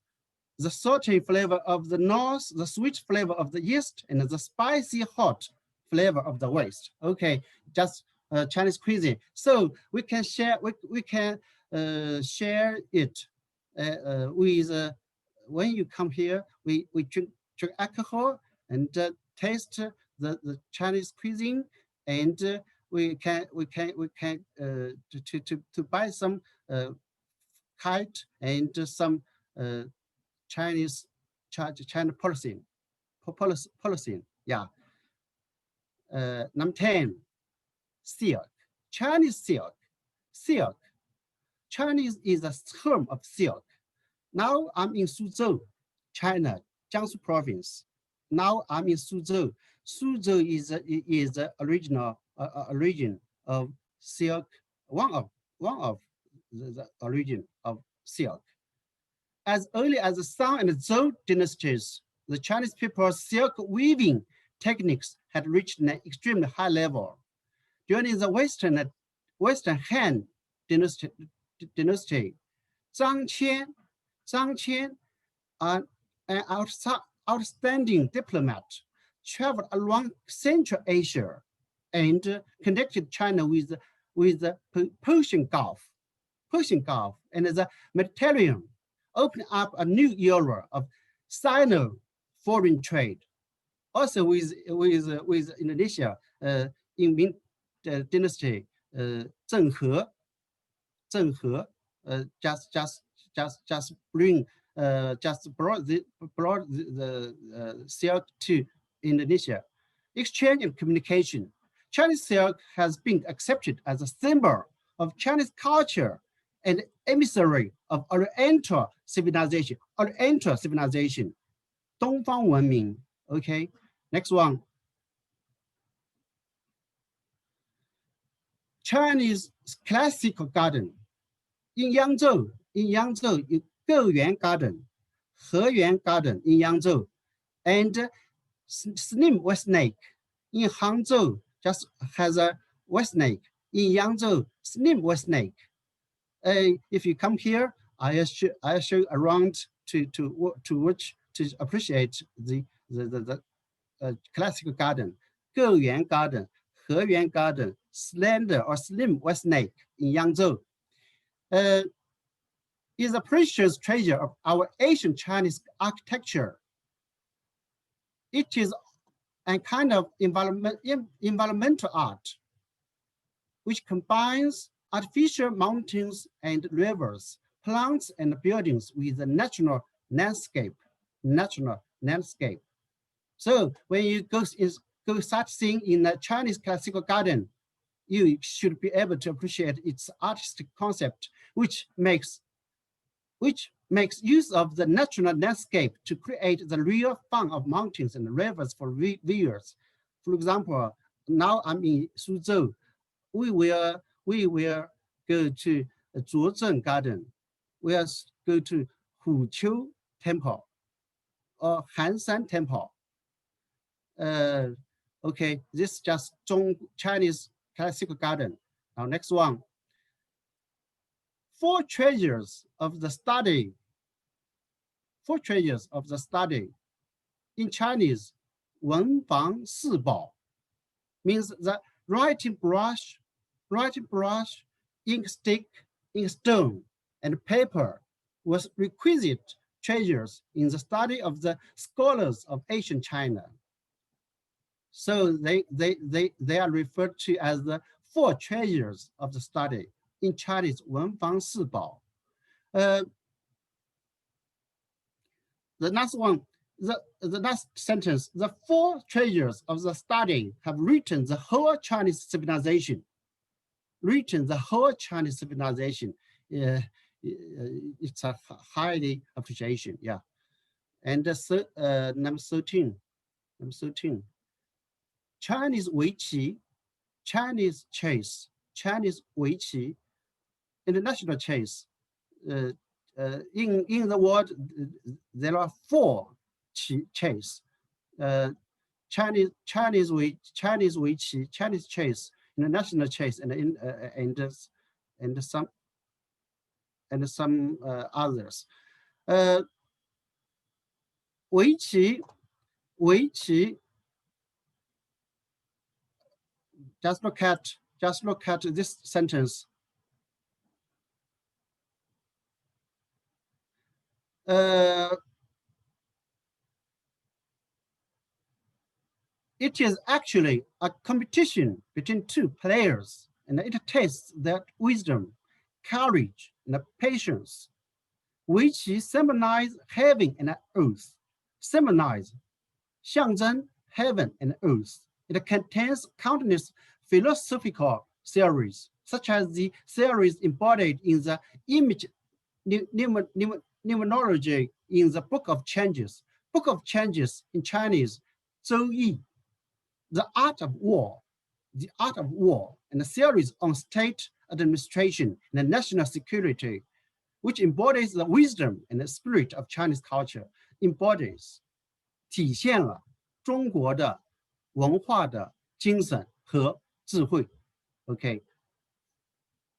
the salty flavor of the north, the sweet flavor of the east, and the spicy hot flavor of the west. Okay, just Chinese cuisine. So we can share. We can share it with when you come here. We drink alcohol and taste the Chinese cuisine, and we can to buy some kite and some China policy. Yeah. Number 10, silk. Chinese silk. Silk. Chinese is a term of silk. Now I'm in Suzhou, China, Jiangsu province. Now I'm in Suzhou. Suzhou is the original origin of silk. One of the origin of silk. As early as the Song and Zhou dynasties, the Chinese people's silk weaving techniques had reached an extremely high level. During the Western Han dynasty, Zhang Qian, an outstanding diplomat, traveled along Central Asia and connected China with the Persian Gulf and the Mediterranean, opening up a new era of Sino-foreign trade. Also with Indonesia, in Ming dynasty, Zheng He, just brought the silk to Indonesia. Exchange and communication. Chinese silk has been accepted as a symbol of Chinese culture and emissary of Oriental civilization. 东方文明. Okay, next one. Chinese classical garden. In Yangzhou, Geyuan Garden, Heyuan Garden in Yangzhou, and Slim West Lake. In Hangzhou, just has a West Lake. In Yangzhou, Slim West Lake. If you come here, I show around to appreciate the classical garden, Geyuan Garden, Heyuan Garden, Slender or Slim West Lake in Yangzhou. Is a precious treasure of our ancient Chinese architecture. It is a kind of environmental art, which combines artificial mountains and rivers, plants and buildings with the natural landscape. So when you go sightseeing in a Chinese classical garden, you should be able to appreciate its artistic concept, which makes use of the natural landscape to create the real fun of mountains and rivers for viewers. For example, now I'm in Suzhou. We will go to Zhuozhen Garden. We will go to Huqiu Temple or Hanshan Temple. Okay, this is just Chinese classical garden. Now next one. 4 treasures of the study. 4 treasures of the study. In Chinese, 文房四宝 means the writing brush, ink stick, ink stone, and paper was requisite treasures in the study of the scholars of ancient China. So they are referred to as the 4 treasures of the study. In Chinese, 文房四宝. The last one, the last sentence, the 4 treasures of the study have written the whole Chinese civilization. Written the whole Chinese civilization. It's a highly appreciation, yeah. And number 13, Chinese Weiqi, Chinese chess, Chinese Weiqi, international chess. In the world, there are 4 chess. Chinese Weiqi, Chinese chess, international chess, and some others. Weiqi, just look at this sentence. It is actually a competition between 2 players, and it tests their wisdom, courage, and patience, which symbolize heaven and earth. Symbolize 象征 heaven and earth. It contains countless philosophical theories, such as the theories embodied in the image numerology in the Book of Changes. Book of Changes in Chinese, 周易, the art of war, and a series on state administration and national security, which embodies the wisdom and the spirit of Chinese culture, embodies 体现了中国的文化的精神和智慧. Okay,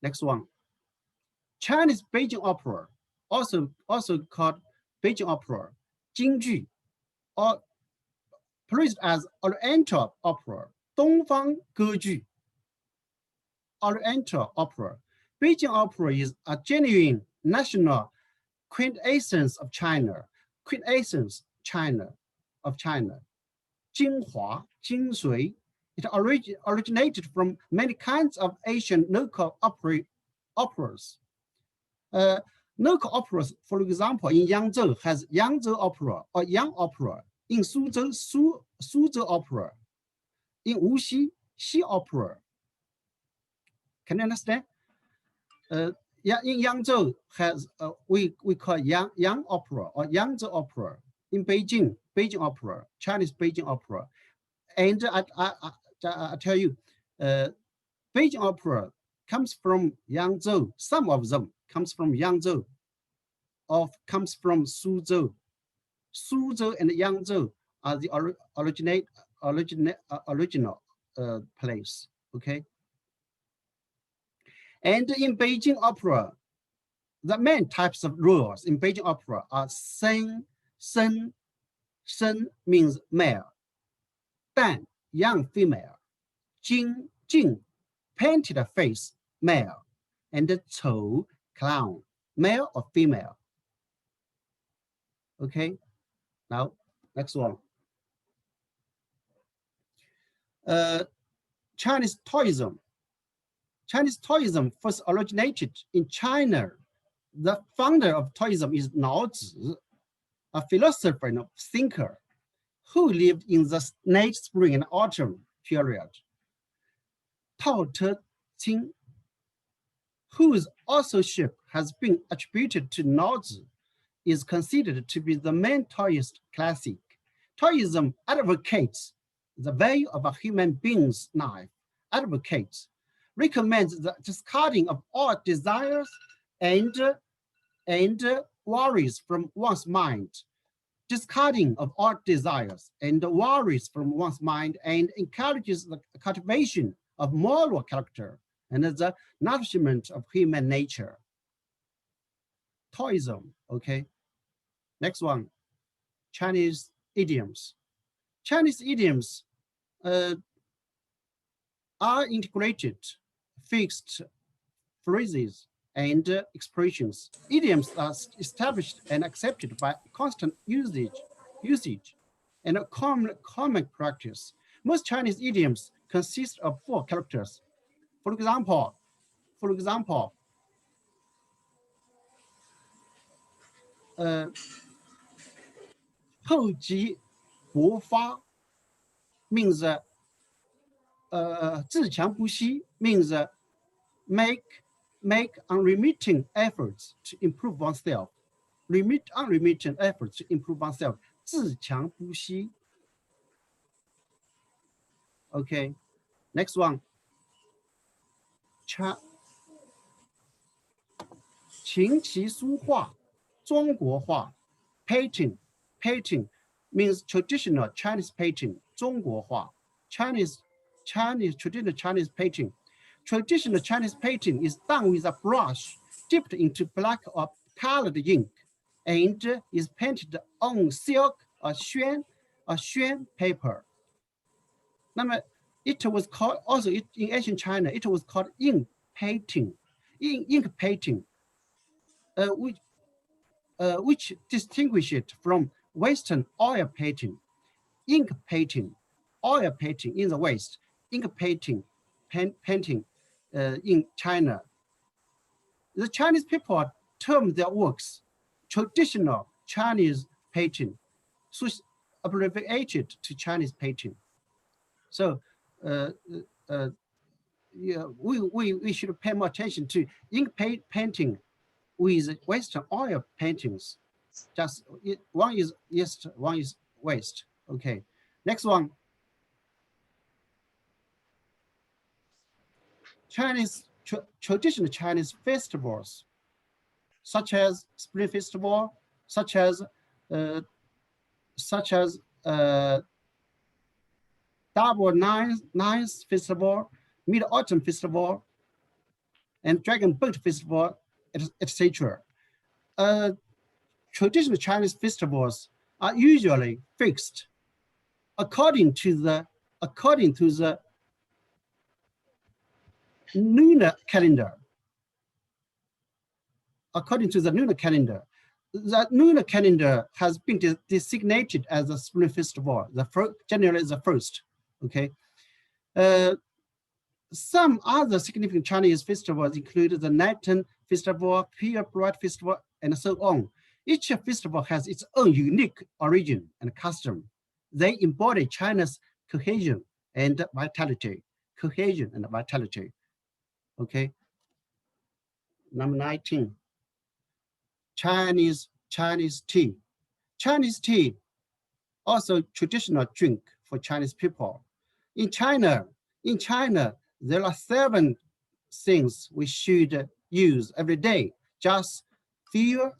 next one. Chinese Beijing opera, also called Beijing opera, 京剧, or produced as Oriental opera, 东方歌剧, Oriental opera. Beijing opera is a genuine national quintessence of China, of China. 精华, 精髓. It originated from many kinds of Asian local operas. Local operas, for example, in Yangzhou has Yangzhou opera or Yang opera. In Suzhou, Suzhou opera. In Wuxi, Xi opera. Can you understand? Yeah, in Yangzhou has we call Yang opera or Yangzhou opera. In Beijing, Beijing opera, Chinese Beijing opera. And I tell you, Beijing opera comes from Yangzhou. Some of them comes from Yangzhou, or comes from Suzhou. Suzhou and Yangzhou are the original place. Okay. And in Beijing opera, the main types of roles in Beijing opera are sen, means male, dan, young female, jing, painted face, male, and chou, clown, male or female. Okay, now next one. Chinese Taoism. Chinese Taoism first originated in China. The founder of Taoism is Laozi, a philosopher and thinker who lived in the late spring and autumn period. Tao Te Ching, whose authorship has been attributed to Laozi, is considered to be the main Taoist classic. Taoism advocates the value of a human being's life, advocates, recommends the discarding of all desires and worries from one's mind, discarding of all desires and worries from one's mind, and encourages the cultivation of moral character and the nourishment of human nature. Taoism, okay. Next one, Chinese idioms. Chinese idioms are integrated, fixed phrases and expressions. Idioms are established and accepted by constant usage and a common practice. Most Chinese idioms consist of 4 characters. For example, 厚积薄发 means 自强不息 means make unremitting efforts to improve oneself. Unremitting efforts to improve oneself. 自强不息. Okay, next one. 琴棋书画中国话 painting means traditional Chinese painting 中国画 Chinese traditional Chinese painting. Traditional Chinese painting is done with a brush dipped into black or colored ink and is painted on silk or xuan paper. 那么 it was called also in ancient China, it was called ink painting, which distinguish it from Western oil painting. Ink painting, oil painting in the West, ink painting in China. The Chinese people term their works traditional Chinese painting, so it's abbreviated to Chinese painting. So yeah, we should pay more attention to ink painting with Western oil paintings. Just one is East, one is West. Okay, next one. Traditional Chinese festivals, such as Spring Festival, such as Double Ninth Festival, Mid Autumn Festival, and Dragon Boat Festival, etc. Traditional Chinese festivals are usually fixed according to the lunar calendar. According to the lunar calendar, the lunar calendar has been designated as the Spring Festival. January is the 1st. Okay. Some other significant Chinese festivals include the Lantern Festival, Pure Bright Festival, and so on. Each festival has its own unique origin and custom. They embody China's cohesion and vitality. Okay. Number 19. Chinese tea. Chinese tea, also traditional drink for Chinese people. In China, there are 7 things we should use every day. Just fuel,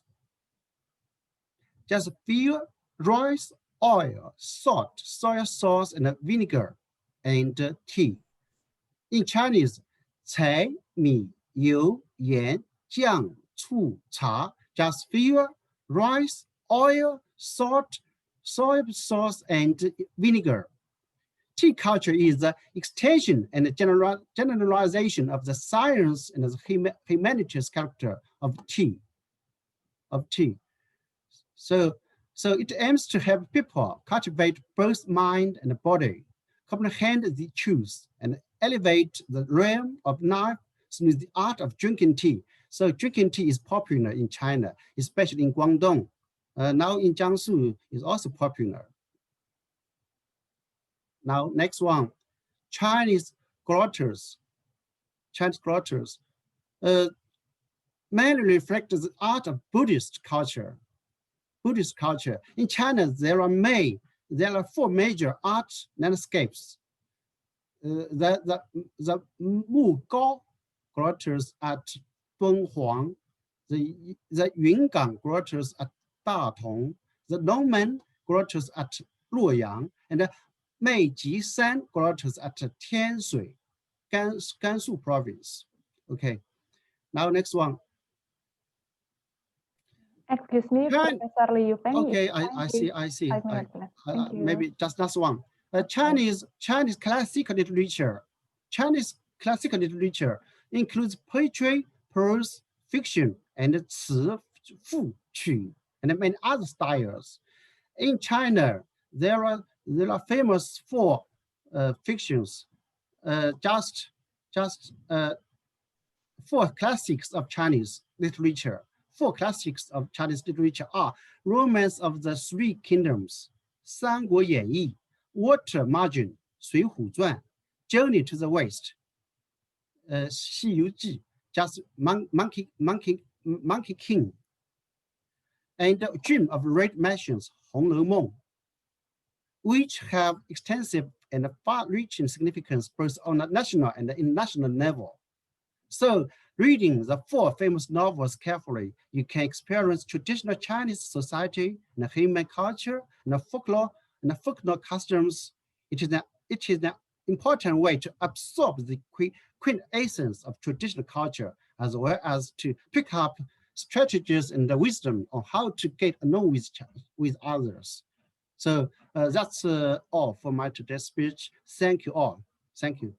rice, oil, salt, soy sauce, and vinegar, and tea. In Chinese, 柴米油盐酱醋茶, just fuel, rice, oil, salt, soy sauce, and vinegar. Tea culture is the extension and generalization of the science and the humanities character of tea. So it aims to help people cultivate both mind and body, comprehend the truth, and elevate the realm of life through the art of drinking tea. So drinking tea is popular in China, especially in Guangdong. Now in Jiangsu is also popular. Now next one, Chinese grottos. Mainly reflect the art of Buddhist culture. In China, there are many there are four major art landscapes. The Mugao grottos at Dunhuang, the Yungang grottos at Datong, the Longmen grottos at Luoyang, and the Meiji-san grottos at Tianshui, Gansu province. Okay, now next one. Excuse me, Professor Liu Peng. Okay, I see. 5 minutes left. Thank you. Maybe just last one. Chinese classical literature. Chinese classical literature includes poetry, prose, fiction, and 词赋曲, and many other styles. In China, there are famous four fictions. Four classics of Chinese literature. Four classics of Chinese literature are Romance of the Three Kingdoms, 三国演义, Water Margin, 水浒传, Journey to the West, 西游记, just Monkey King, and Dream of Red Mansions, 红楼梦, which have extensive and far-reaching significance both on a national and international level. So, reading the four famous novels carefully, you can experience traditional Chinese society and human culture and folklore customs. It is an important way to absorb the quintessence of traditional culture, as well as to pick up strategies and the wisdom on how to get along with others. So that's all for my today's speech. Thank you all. Thank you.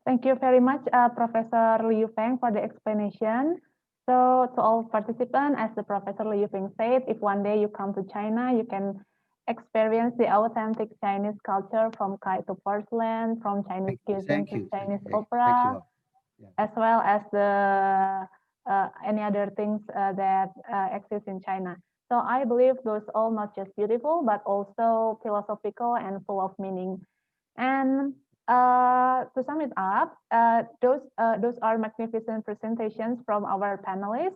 Thank you very much, Professor Liu Peng, for the explanation. So to all participants, as the Professor Liu Peng said, if one day you come to China, you can experience the authentic Chinese culture from kite to porcelain, from Chinese cuisine to Chinese opera, as well as the any other things that exist in China. So I believe those all not just beautiful, but also philosophical and full of meaning. And to sum it up, those are magnificent presentations from our panelists.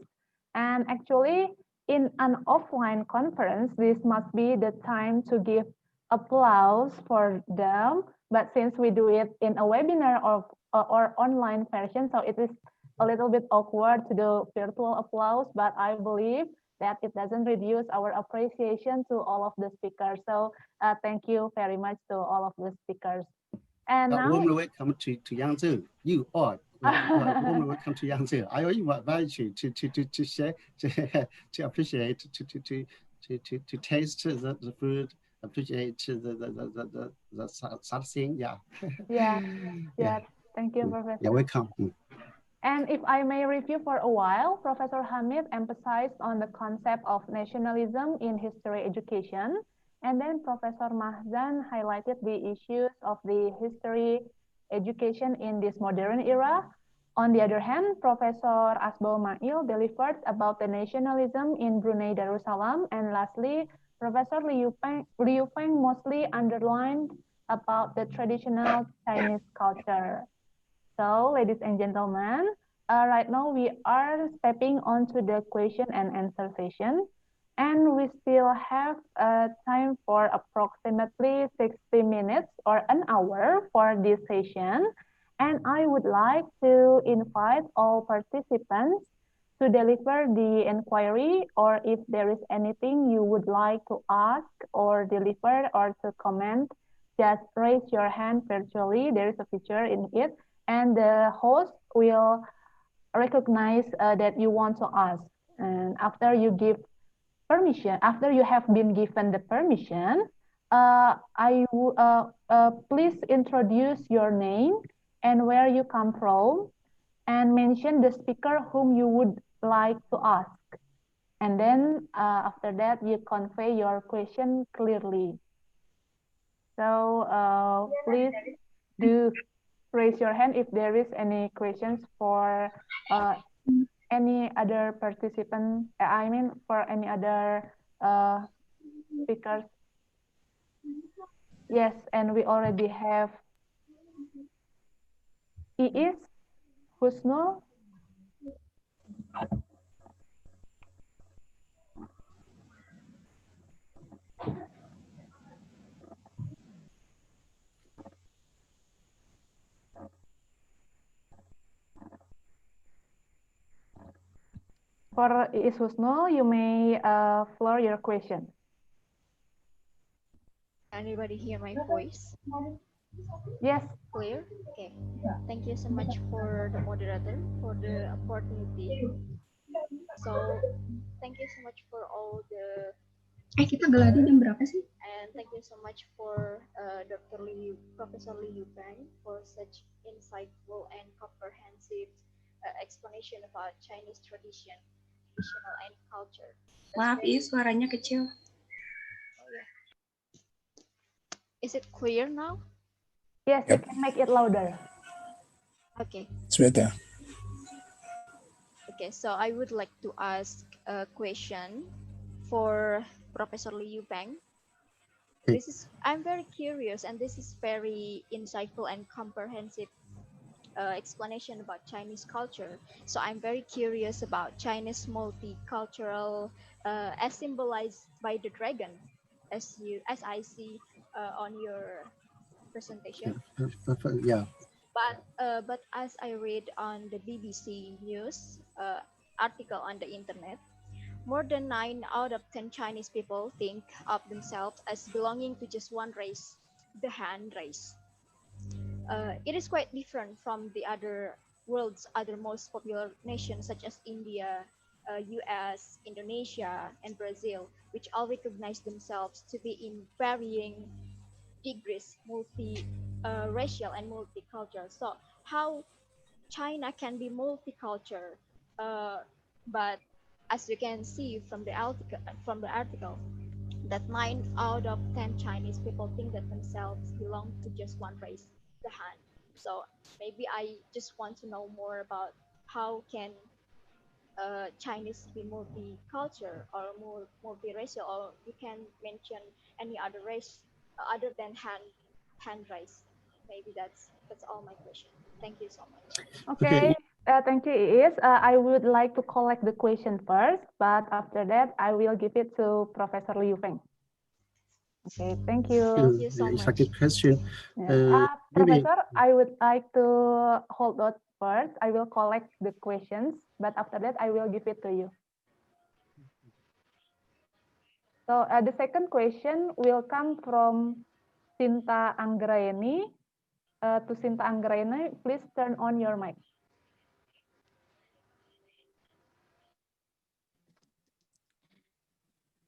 And actually, in an offline conference, this must be the time to give applause for them. But since we do it in a webinar or online version, so it is a little bit awkward to do virtual applause, but I believe that it doesn't reduce our appreciation to all of the speakers. So thank you very much to all of the speakers. And now, warmly welcome to Yangzhou. You are warmly welcome to Yangzhou. I invite you to share, to appreciate, to taste the food, appreciate the something. Yeah. Yeah. Thank you, Professor. You're welcome. And if I may review for a while, Professor Hamid emphasized on the concept of nationalism in history education. And then Professor Mahzan highlighted the issues of the history education in this modern era. On the other hand, Professor Asbel Mail delivered about the nationalism in Brunei Darussalam. And lastly, Professor Liu Peng mostly underlined about the traditional Chinese culture. So, ladies and gentlemen, right now we are stepping onto the question and answer session. And we still have time for approximately 60 minutes or an hour for this session. And I would like to invite all participants to deliver the inquiry, or if there is anything you would like to ask or deliver or to comment, just raise your hand virtually. There is a feature in it, and the host will recognize that you want to ask. And after you give permission, after you have been given the permission, please introduce your name and where you come from, and mention the speaker whom you would like to ask. And then after that, you convey your question clearly. So please do raise your hand if there is any questions for any other participant, I mean for any other speakers. Yes, and we already have Iis, Husnul. For Iis Husnul, you may floor your question. Anybody hear my voice? Yes. Clear? Okay. Thank you so much for the moderator for the opportunity. So, thank you so much for all the Kita geladi jam berapa sih? and thank you so much for Dr. Lee, Professor Lee Yupeng for such insightful and comprehensive explanation about Chinese tradition, traditional and culture. Maaf, suaranya kecil. Oh, yeah. Is it clear now? Yes, you can make it louder. Okay. It's better. Okay, so I would like to ask a question for Professor Lee Yupeng. I'm very curious, and this is very insightful and comprehensive explanation about Chinese culture. So I'm very curious about Chinese multicultural, as symbolized by the dragon, as I see on your presentation. Yeah. But as I read on the BBC News article on the internet, more than 9 out of 10 Chinese people think of themselves as belonging to just one race, the Han race. It is quite different from the other world's other most popular nations such as India, US, Indonesia, and Brazil, which all recognize themselves to be in varying degrees multi-racial and multicultural. So how China can be multicultural, but as you can see from the article, that 9 out of 10 Chinese people think that themselves belong to just one race, the Han. So maybe I just want to know more about how can Chinese be multicultural or more multiracial, or you can mention any other race other than Han race. Maybe that's all my question. Thank you so much. Okay. Thank you, Iis. I would like to collect the question first, but after that, I will give it to Professor Liu Peng. Okay, thank you. Thank you so much. Second question. Professor, I would like to hold on first. I will collect the questions, but after that, I will give it to you. So the second question will come from Sinta Anggraeni. To Sinta Anggraeni, please turn on your mic.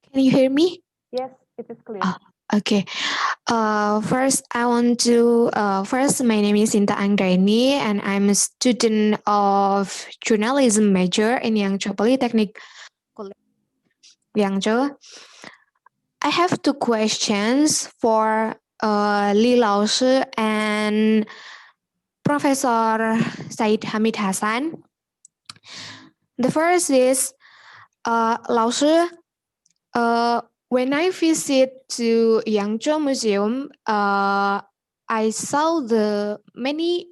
Can you hear me? Yes, it is clear. Okay. First, I want to, first, my name is Sinta Anggraeni, and I'm a student of journalism major in Yangzhou Polytechnic College, Yangzhou. I have two questions for Li Lao Shi and Professor Said Hamid Hassan. The first is, Lao Shi, when I visit to Yangzhou Museum, I saw the many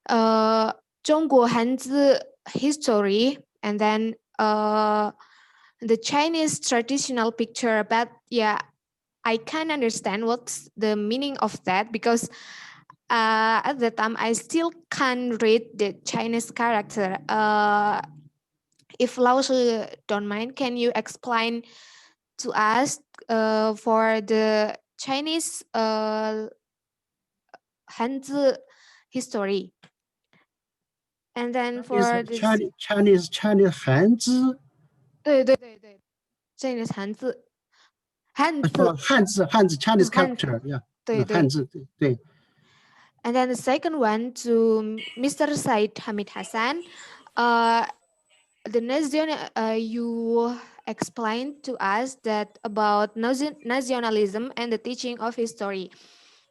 Zhongguo Hanzi history, and then the Chinese traditional picture, but yeah, I can't understand what's the meaning of that, because at the time I still can't read the Chinese character. If Lao Shi don't mind, can you explain to us for the Chinese Hanzi history? And then for the Chinese Hanzi. 对 Chinese Hanzi. Hanzi Chinese character, yeah. 对 Hanzi, 对. And then the second one to Mr. Said Hamid Hassan. The you explained to us that about nationalism and the teaching of history.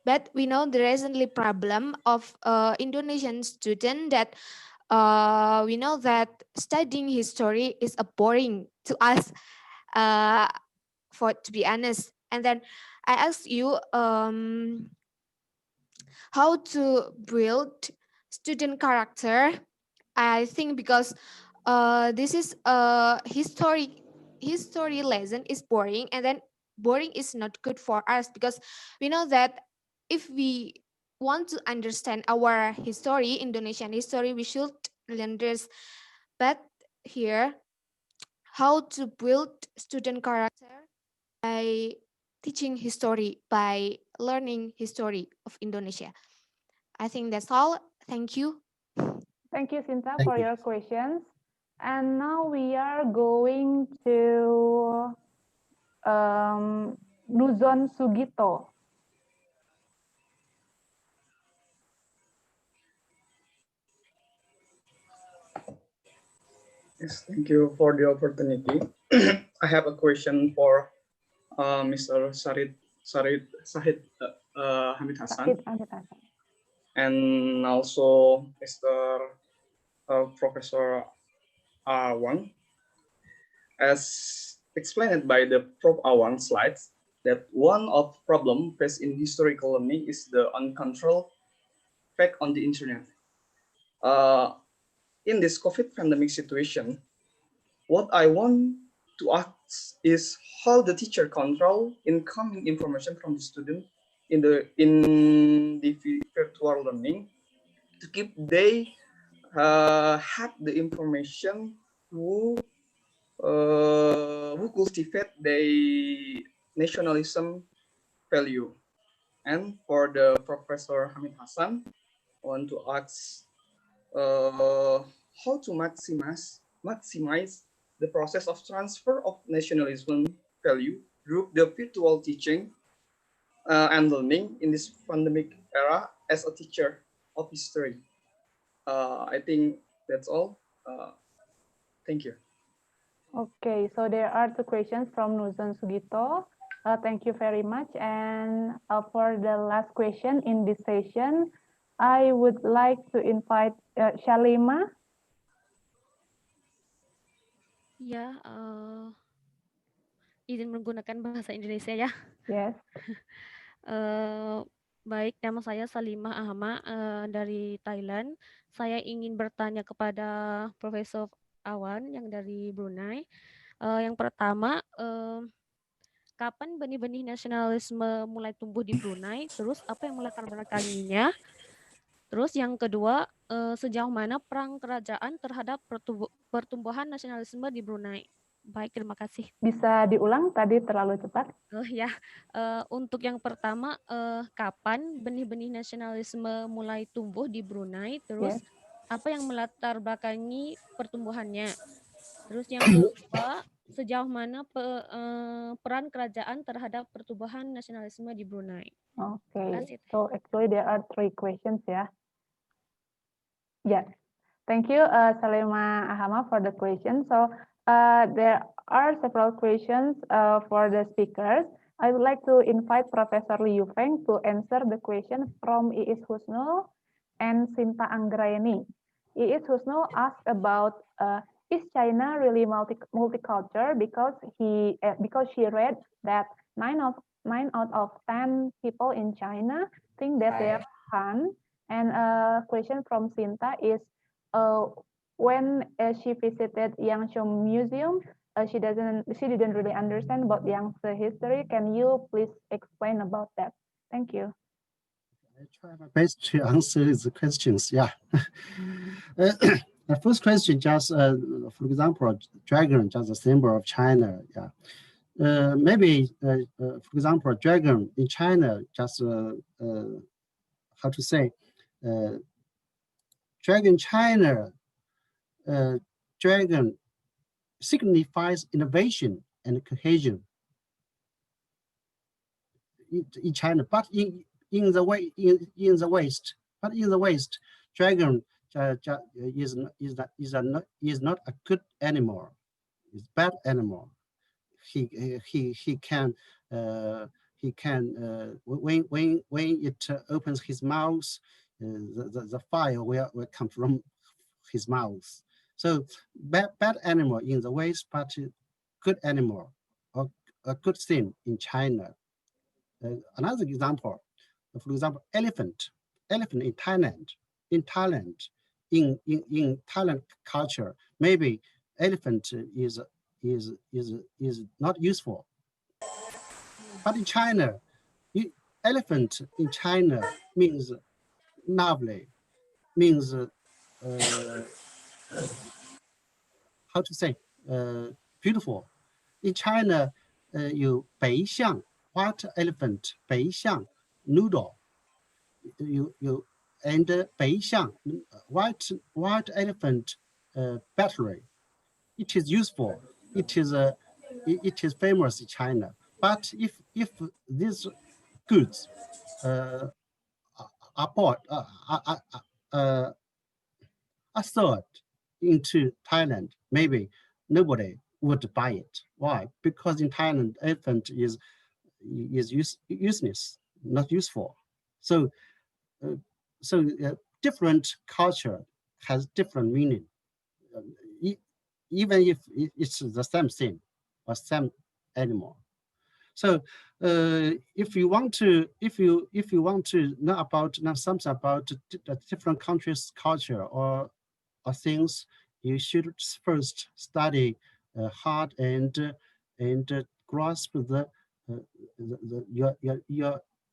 But we know the recently problem of Indonesian student that we know that studying history is a boring to us, for to be honest. And then I asked you how to build student character. I think because this is a history lesson is boring, and then boring is not good for us, because we know that if we want to understand our history, Indonesian history, we should learn this. But here, how to build student character by teaching history, by learning history of Indonesia. I think that's all. Thank you. Thank you, Sinta, Thank for you. your questions. And now we are going to Nuzon Sugito. Yes, thank you for the opportunity. I have a question for Mr. Hamid Hassan, and also Mr. Professor Awang. As explained by the Prof. Awang slides, that one of problem faced in historical learning is the uncontrolled fact on the internet. In this COVID pandemic situation, what I want to ask is how the teacher control incoming information from the student in the virtual learning to keep they have the information who cultivate the nationalism value. And for the Professor Hamid Hassan, I want to ask how to maximize the process of transfer of nationalism value through the virtual teaching and learning in this pandemic era as a teacher of history. I think that's all. Thank you. Okay, so there are two questions from Nuzon Sugito. Thank you very much. And for the last question in this session, I would like to invite Shalima. Ya, izin menggunakan bahasa Indonesia ya. Yes. Baik, nama saya Salimah Ahmad dari Thailand. Saya ingin bertanya kepada Profesor Awan yang dari Brunei. Yang pertama, kapan benih-benih nasionalisme mulai tumbuh di Brunei? Terus apa yang melatar belakanginya? Terus yang kedua, sejauh mana perang kerajaan terhadap pertumbuhan nasionalisme di Brunei? Baik, terima kasih. Bisa diulang, tadi terlalu cepat. Oh ya, untuk yang pertama, kapan benih-benih nasionalisme mulai tumbuh di Brunei? Terus apa yang melatar belakangi pertumbuhannya? Terus yang kedua, sejauh mana peran kerajaan terhadap pertumbuhan nasionalisme di Brunei? Okay, so actually there are three questions, yeah. Yeah, thank you, Salima Ahama, for the question. So there are several questions for the speakers. I would like to invite Professor Liu Feng to answer the question from Iis Husnul and Sinta Anggraeni. Iis Husnul asked about is China really multicultural, because she read that 9 out of 10 people in China think that they are Han. And a question from Sinta is, when she visited Yangzhou Museum, she didn't really understand about Yangtze history. Can you please explain about that? Thank you. I try my best to answer the questions. Yeah. The first question, just for example, dragon, just a symbol of China. Yeah. Maybe, for example, dragon in China, just how to say, dragon China, dragon signifies innovation and cohesion in China, but in the West, dragon is not a good animal. It's bad animal. He can when it opens his mouth, the fire will come from his mouth. So bad animal in the West, but good animal, or a good thing in China. Another example, for example, elephant in Thailand. In Thailand culture, maybe elephant is not useful. But in China, elephant in China means lovely, means how to say, beautiful. In China, you 北象 white elephant, 北象 noodle. You and 北象 white elephant battery. It is useful. It is famous in China. But if these goods are bought are sold into Thailand, maybe nobody would buy it. Why? Because in Thailand, elephant is useless, not useful. So different culture has different meaning, even if it's the same thing or same animal. So if you want to know something about the different countries' culture or things, you should first study hard and grasp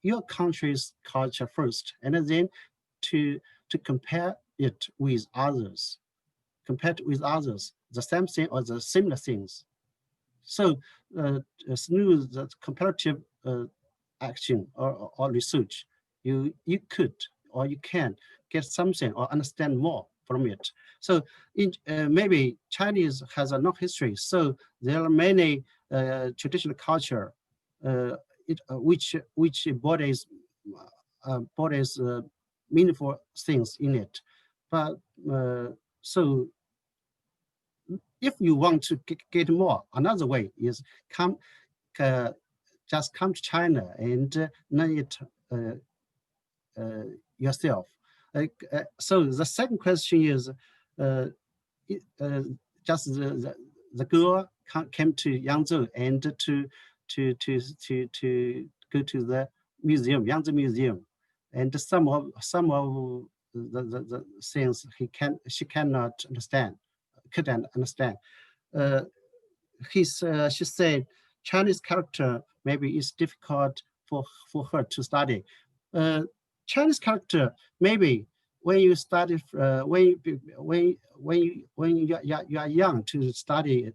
your country's culture first, and then to compare it with others, the same thing or the similar things. So through the comparative action or research, you could or you can get something or understand more from it. So maybe Chinese has a long history, so there are many traditional culture which embodies meaningful things in it. But so if you want to get more, another way is just come to China and learn it yourself. So the second question is, just the girl came to Yangtze and to go to the museum, Yangtze Museum, and some of the things she cannot understand, couldn't understand. She said Chinese character maybe is difficult for her to study. Chinese character maybe when you study when you are young to study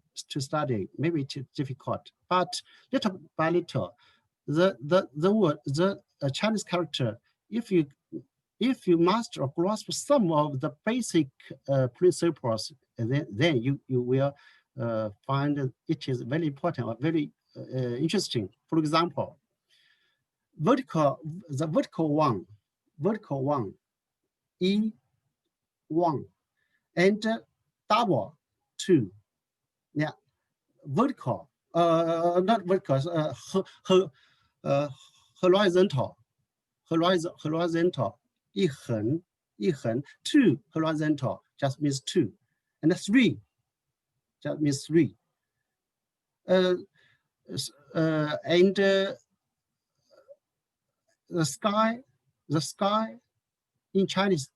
maybe it's difficult, but little by little the Chinese character, if you master or grasp some of the basic principles, then you will find it is very important or very interesting. For example, the vertical one, one, and double two. Yeah, vertical, not vertical, horizontal, 一横 two horizontal just means two, and three just means three. And the sky in Chinese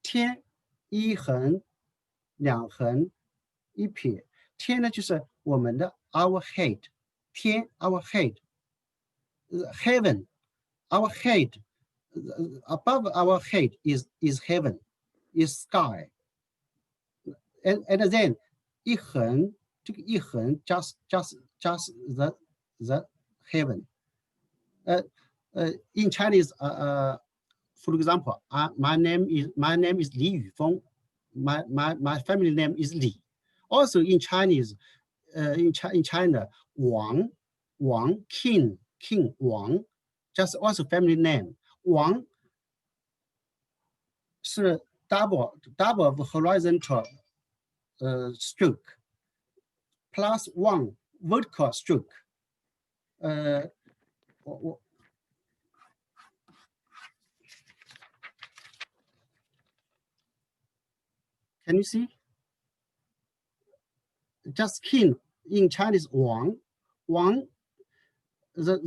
天 一横 两横 一撇，天呢就是我们的 our head， 天 our head， heaven our head， above our head is heaven, is sky, and then 一横，这个一横 just the heaven. In Chinese, for example, my name is Li Yufeng. My family name is Li. Also in Chinese, in China, Wang, king Wang, just also family name. Wang 是 double of horizontal stroke plus one vertical stroke. Can you see? Just king in Chinese Wang, the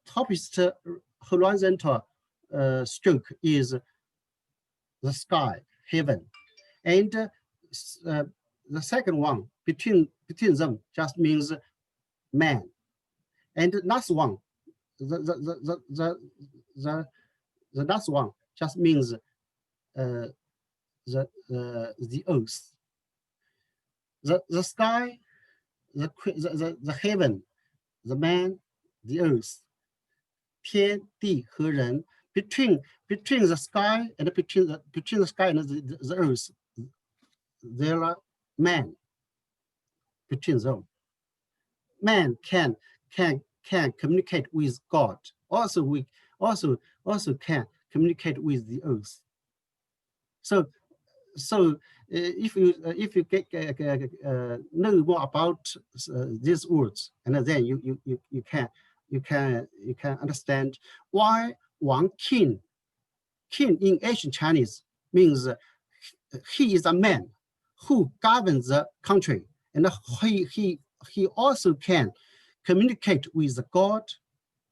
toppest horizontal stroke is the sky, heaven, and the second one between them just means man, And the last one, the last one just means the earth, the sky, the heaven, the man, the earth, 天地和人 between the sky and between the sky and the earth, there are man between them. Man can communicate with God. Also, we also can communicate with the earth. So if you know more about these words, and then you can understand why Wang King in ancient Chinese means he is a man who governs the country, and he also can communicate with God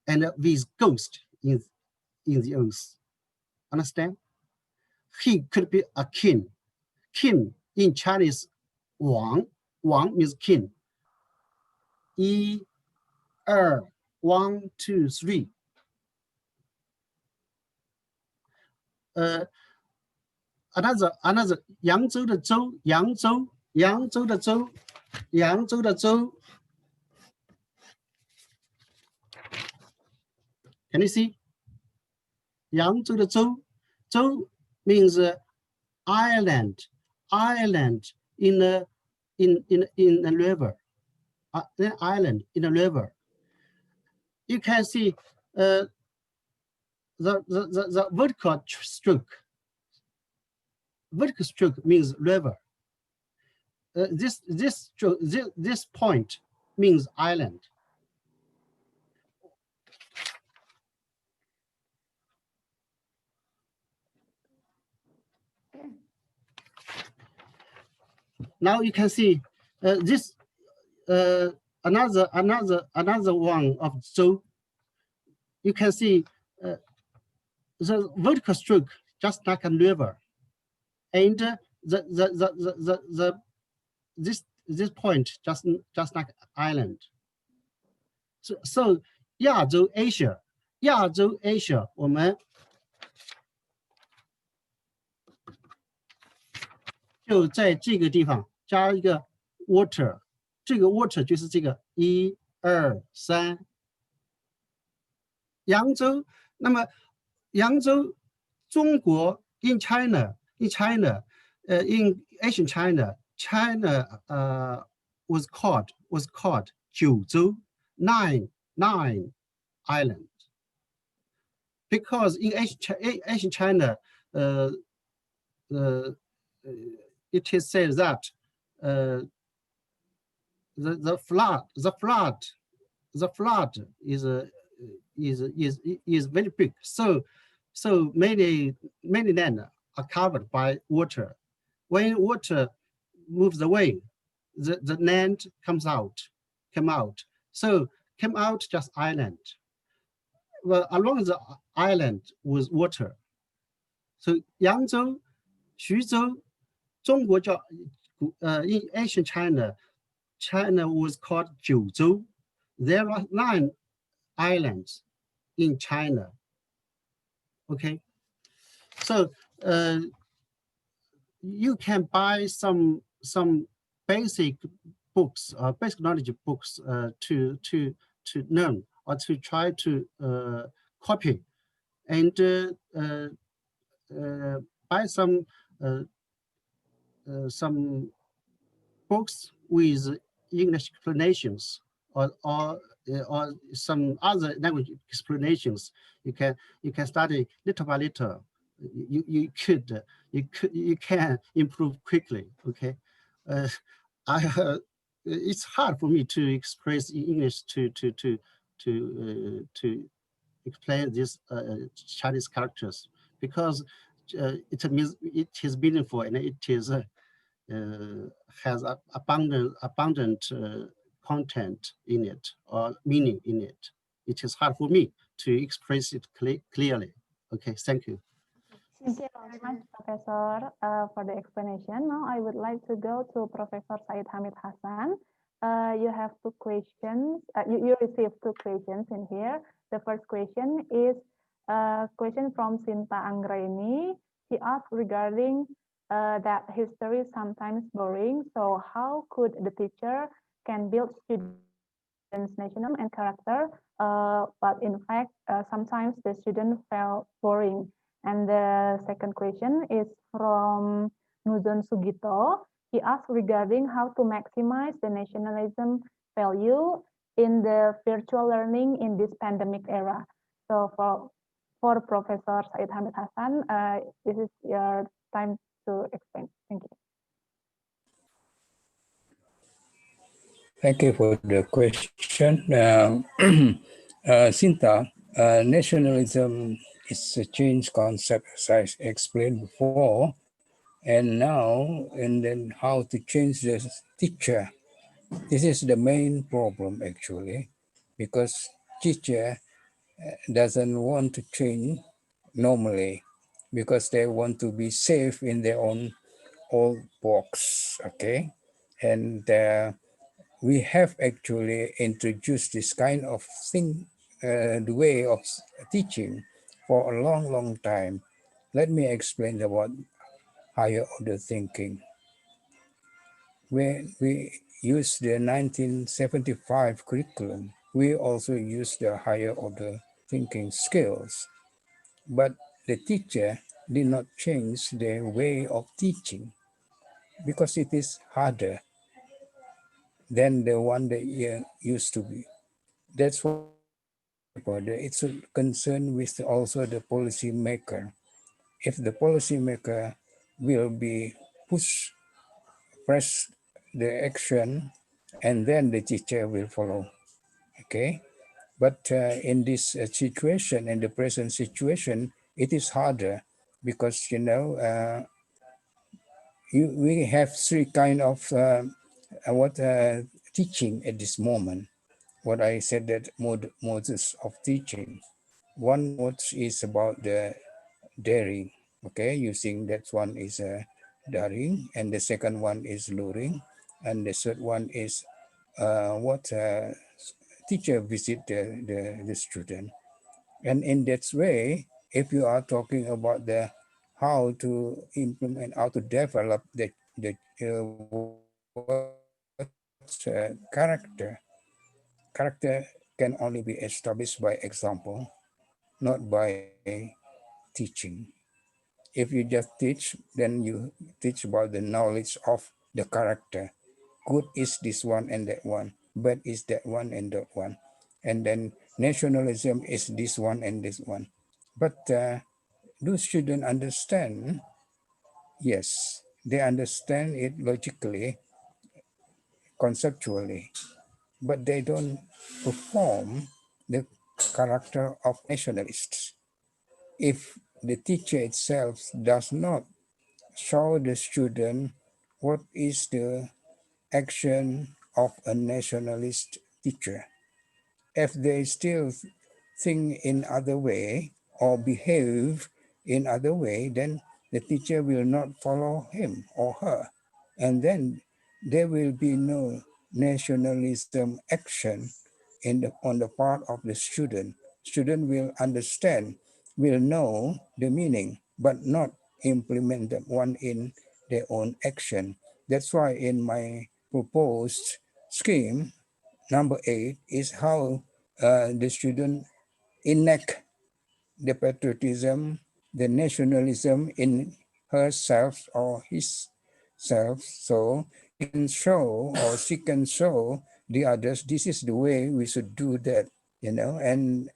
and with ghost in the earth. Understand? He could be a king. King in Chinese, Wang. Wang means king. 1, 2, 1, 2, 3. Another 扬州的州，扬州的州。Can you see? 扬州的州，州 means island in a river. An island in a river. You can see the vertical stroke. Vertical stroke means river. This point means island. Now you can see this another one of Zhou. You can see the vertical stroke just like a river, and this point just like island. So 亚洲 Asia 我们就在这个地方加一个 water， 这个 water 就是这个1、2、3。扬州，那么扬州，中国 in China in ancient China was called 九州 nine islands, because in ancient China it is said that the flood is very big. So many land are covered by water. When water moves away, the land come out. So came out just island. Well, along the island was water. So 扬州、徐州，中国叫in ancient China was called 九州. There are 9 islands in China. Okay, so you can buy some basic books, basic knowledge books to learn or to try to copy, and buy some books with English explanations or some other language explanations. You can study little by little. You can improve quickly. Okay, it's hard for me to express in English to explain these Chinese characters, because it is meaningful and it is has abundant content in it or meaning in it. It is hard for me to express it clearly. Okay, thank you. Thank you very much, Professor, for the explanation. Now I would like to go to Professor Said Hamid Hassan. you have two questions. You received two questions in here. The first question is a question from Sinta Anggraini. She asked regarding that history is sometimes boring. So how could the teacher can build students' nationalism and character? But in fact, sometimes the student felt boring. And the second question is from Nuzon Sugito. He asked regarding how to maximize the nationalism value in the virtual learning in this pandemic era. So for Professor Said Hamid Hassan, this is your time to explain. Thank you. Thank you for the question. Sinta, nationalism is a change concept, as I explained before, and now, and then how to change the teacher. This is the main problem, actually, because teacher doesn't want to change normally because they want to be safe in their own old box, okay? And we have actually introduced this kind of thing, the way of teaching for a long, long time. Let me explain about higher order thinking. When we use the 1975 curriculum, we also use the higher order thinking skills. But the teacher did not change their way of teaching because it is harder than the one that used to be. That's why it's a concern with also the policy maker. If the policy maker will be press the action, and then the teacher will follow. Okay, but in this situation, in the present situation, it is harder because we have three kind of what teaching at this moment. What I said that modes of teaching. One mode is about the daring. Okay, using that one is daring, and the second one is luring, and the third one is what teacher visit the student. And in that way, if you are talking about the how to implement, how to develop the character, character can only be established by example, not by teaching. If you just teach, then you teach about the knowledge of the character. Good is this one and that one, bad is that one and that one. And then nationalism is this one and this one. But do students understand? Yes, they understand it logically, conceptually, but they don't perform the character of nationalists. If the teacher itself does not show the student what is the action of a nationalist teacher, if they still think in other way or behave in other way, then the teacher will not follow him or her. And then there will be no nationalism action on the part of the student. Student will understand, will know the meaning, but not implement that one in their own action. That's why in my proposed scheme, number 8 is how the student enact the patriotism, the nationalism in herself or his self, so he can show or she can show the others this is the way we should do that, and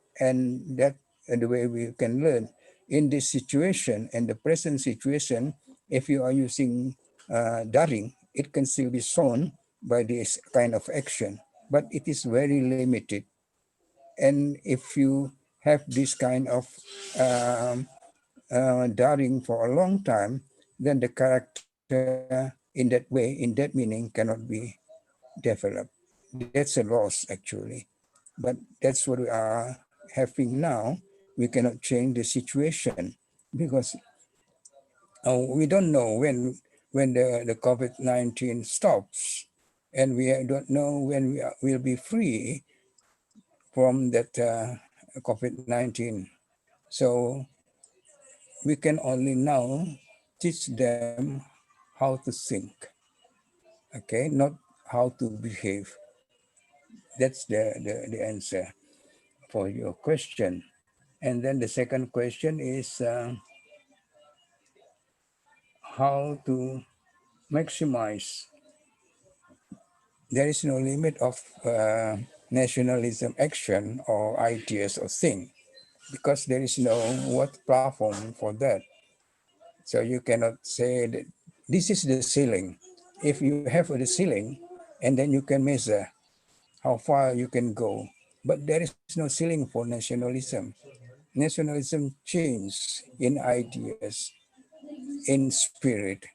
that the way we can learn in this situation and the present situation. If you are using daring, it can still be shown by this kind of action, but it is very limited. And if you have this kind of daring for a long time, then the character in that way, in that meaning, cannot be developed. That's a loss, actually. But that's what we are having now. We cannot change the situation because we don't know when the COVID-19 stops. and we don't know when will be free from that COVID-19. So we can only now teach them how to think, okay, not how to behave. That's the answer for your question. And then the second question is how to maximize. There is no limit of nationalism action or ideas or thing because there is no what platform for that. So you cannot say that this is the ceiling. If you have the ceiling, and then you can measure how far you can go. But there is no ceiling for nationalism. Nationalism changes in ideas, in spirit,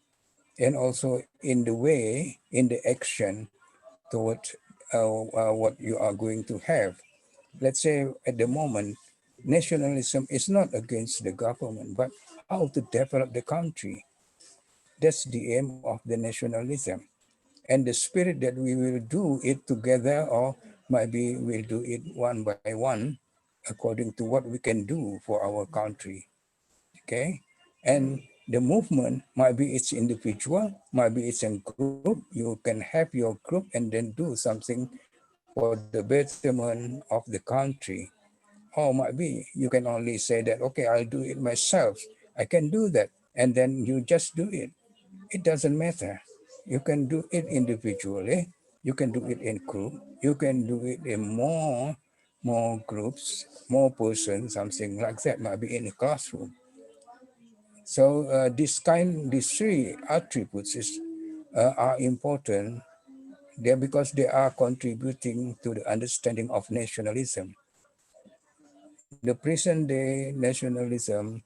and also in the way, in the action toward what you are going to have. Let's say at the moment, nationalism is not against the government, but how to develop the country. That's the aim of the nationalism. And the spirit that we will do it together, or maybe we'll do it one by one, according to what we can do for our country. Okay. And the movement might be it's individual, might be it's a group. You can have your group and then do something for the betterment of the country. Or might be you can only say that, okay, I'll do it myself. I can do that. And then you just do it. It doesn't matter. You can do it individually. You can do it in group. You can do it in more groups, more persons, something like that. Might be in a classroom. So these three attributes are important there because they are contributing to the understanding of nationalism. The present day nationalism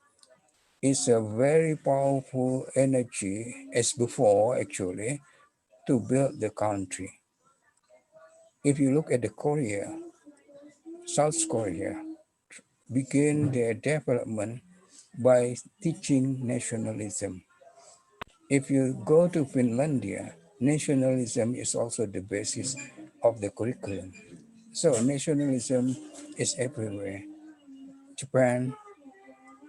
is a very powerful energy as before actually to build the country. If you look at the Korea, South Korea began their development by teaching nationalism. If you go to Finlandia, nationalism is also the basis of the curriculum. So nationalism is everywhere. Japan,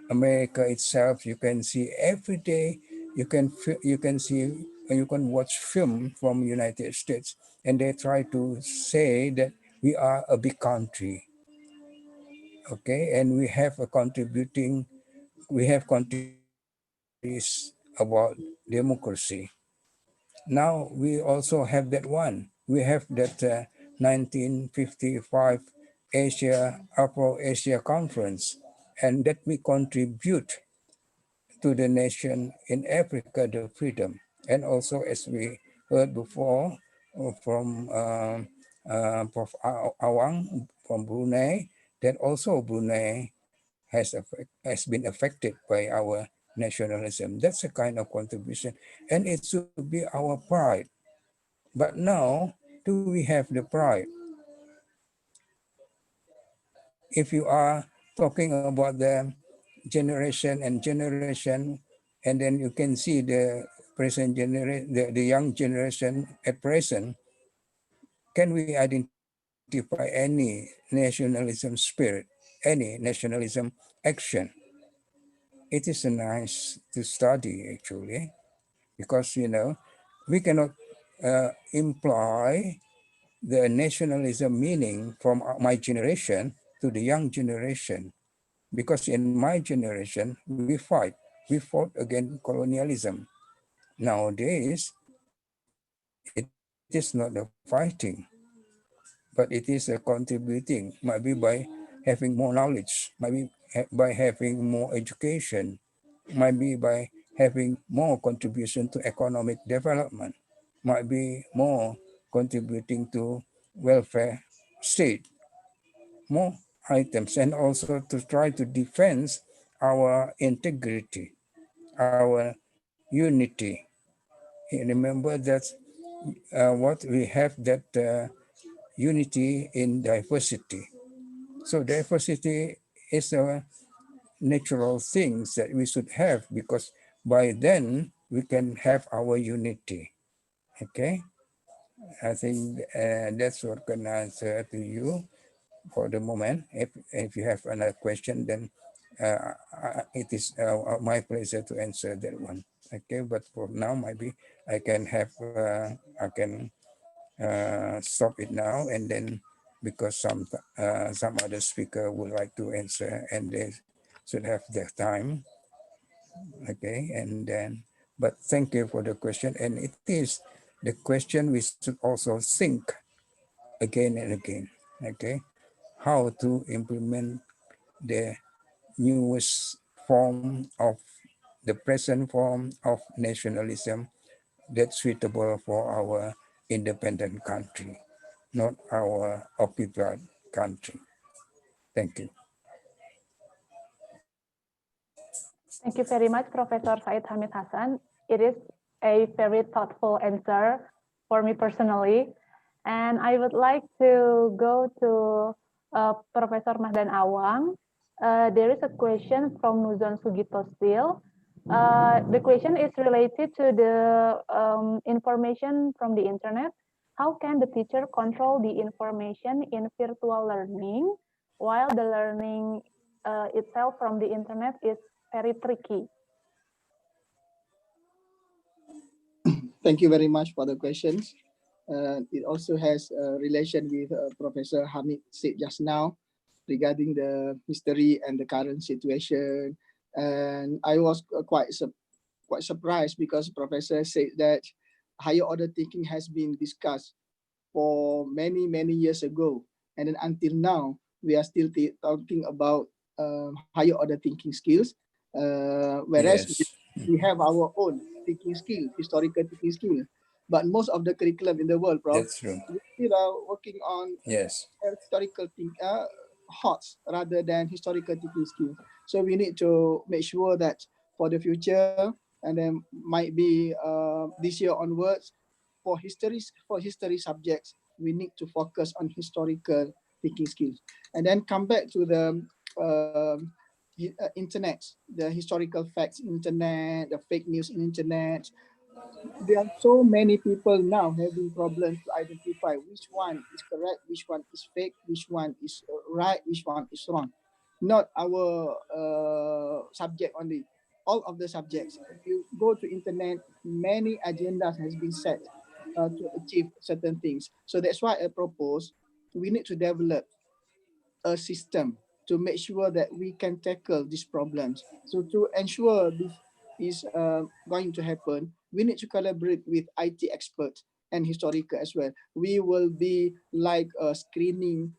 America itself, you can see every day. You can see you can watch film from United States, and they try to say that we are a big country, okay, and we have contributing about democracy. Now we also have that one. We have that 1955 Afro-Asia Conference, and that we contribute to the nation in Africa the freedom. And also, as we heard before from Prof. Awang from Brunei, that also Brunei has been affected by our nationalism. That's a kind of contribution, and it should be our pride. But now, do we have the pride? If you are talking about the generation, and then you can see the present generation, the young generation at present, can we identify any nationalism spirit, any nationalism action? It is nice to study actually, because we cannot imply the nationalism meaning from my generation to the young generation, because in my generation we fought against colonialism. Nowadays it is not the fighting, but it is a contributing, maybe by having more knowledge, maybe by having more education, might be by having more contribution to economic development, might be more contributing to welfare state, more items, and also to try to defend our integrity, our unity. Remember that what we have that unity in diversity. So diversity is a natural things that we should have, because by then we can have our unity. Okay. I think that's what can answer to you for the moment. If you have another question, then it is my pleasure to answer that one. Okay, but for now, maybe I can have I can stop it now, and then because some other speaker would like to answer and they should have their time. Okay, and then but thank you for the question, and it is the question we should also think again and again. Okay, how to implement the newest form of the present form of nationalism that's suitable for our independent country, not our occupied country. Thank you. Thank you very much, Professor Said Hamid Hassan. It is a very thoughtful answer for me personally. And I would like to go to Professor Mahdan Awang. There is a question from Nuzon Sugito still. The question is related to the information from the internet. How can the teacher control the information in virtual learning while the learning itself from the internet is very tricky? Thank you very much for the questions. It also has a relation with Professor Hamid said just now regarding the history and the current situation. And I was quite surprised because Professor said that higher order thinking has been discussed for many years ago, and then until now we are still talking about higher order thinking skills, whereas Yes, we have our own thinking skill, historical thinking skill, but most of the curriculum in the world, Prof, that's true. we still are working on Yes, historical HOTS rather than historical thinking skills. So we need to make sure that for the future, and then might be this year onwards, for history subjects, we need to focus on historical thinking skills, and then come back to the internet, the historical facts internet, the fake news in internet. There are so many people now having problems to identify which one is correct, which one is fake, which one is right, which one is wrong. Not our subject only, all of the subjects. If you go to internet, many agendas has been set to achieve certain things. So that's why I propose we need to develop a system to make sure that we can tackle these problems. So to ensure this is going to happen, we need to collaborate with IT experts and historical as well. We will be like a screening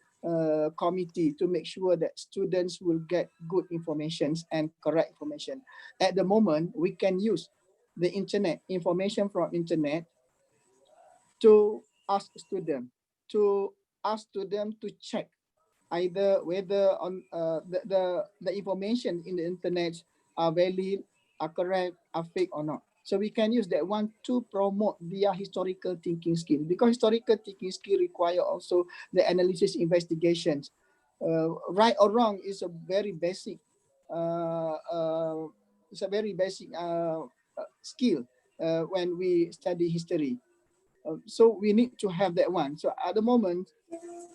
committee to make sure that students will get good information and correct information. At the moment, we can use the internet, information from internet to ask students, to ask students to check either whether on the information in the internet are valid, are correct, are fake or not. So we can use that one to promote their historical thinking skill, because historical thinking skill require also the analysis investigations. Right or wrong is a very basic skill when we study history. So we need to have that one. So at the moment,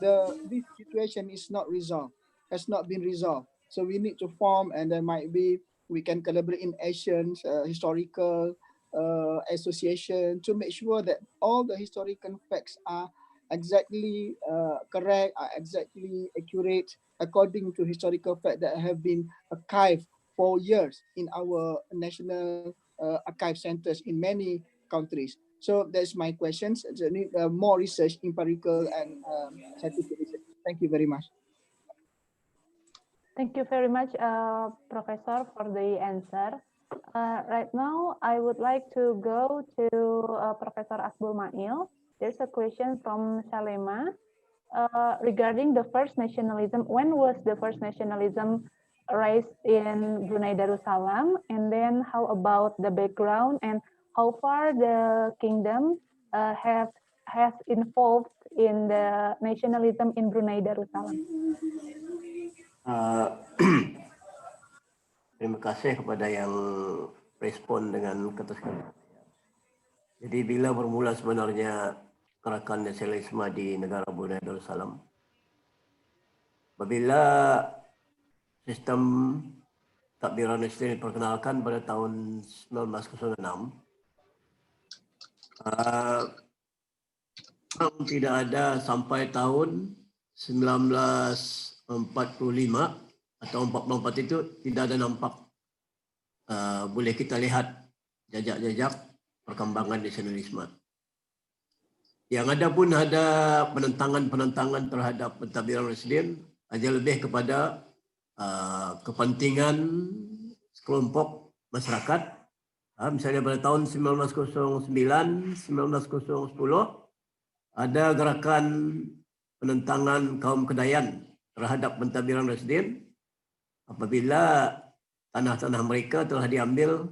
this situation is not resolved, has not been resolved. So we need to form, and there might be we can collaborate in Asians, historical association to make sure that all the historical facts are exactly correct, are exactly accurate according to historical fact that have been archived for years in our national archive centers in many countries. So that's my questions. So need more research, empirical and scientific research. Thank you very much. Thank you very much, Professor, for the answer. Right now, I would like to go to Professor Akbul Mail. There's a question from Salema regarding the first nationalism. When was the first nationalism raised in Brunei Darussalam? And then how about the background and how far the kingdom has involved in the nationalism in Brunei Darussalam? Terima kasih kepada yang respon dengan keterangan. Jadi bila bermula sebenarnya gerakan nasionalisme di negara Brunei Darussalam. Apabila sistem takbiran nasional diperkenalkan pada tahun 1906, tidak ada sampai tahun 1945 atau 44 itu tidak ada nampak. Boleh kita lihat jajak-jajak perkembangan nasionalisme. Yang ada pun ada penentangan-penentangan terhadap pentadbiran residen, hanya lebih kepada kepentingan sekelompok masyarakat. Misalnya pada tahun 1909, 1910 ada gerakan penentangan kaum Kedayan terhadap pentadbiran residen apabila tanah-tanah mereka telah diambil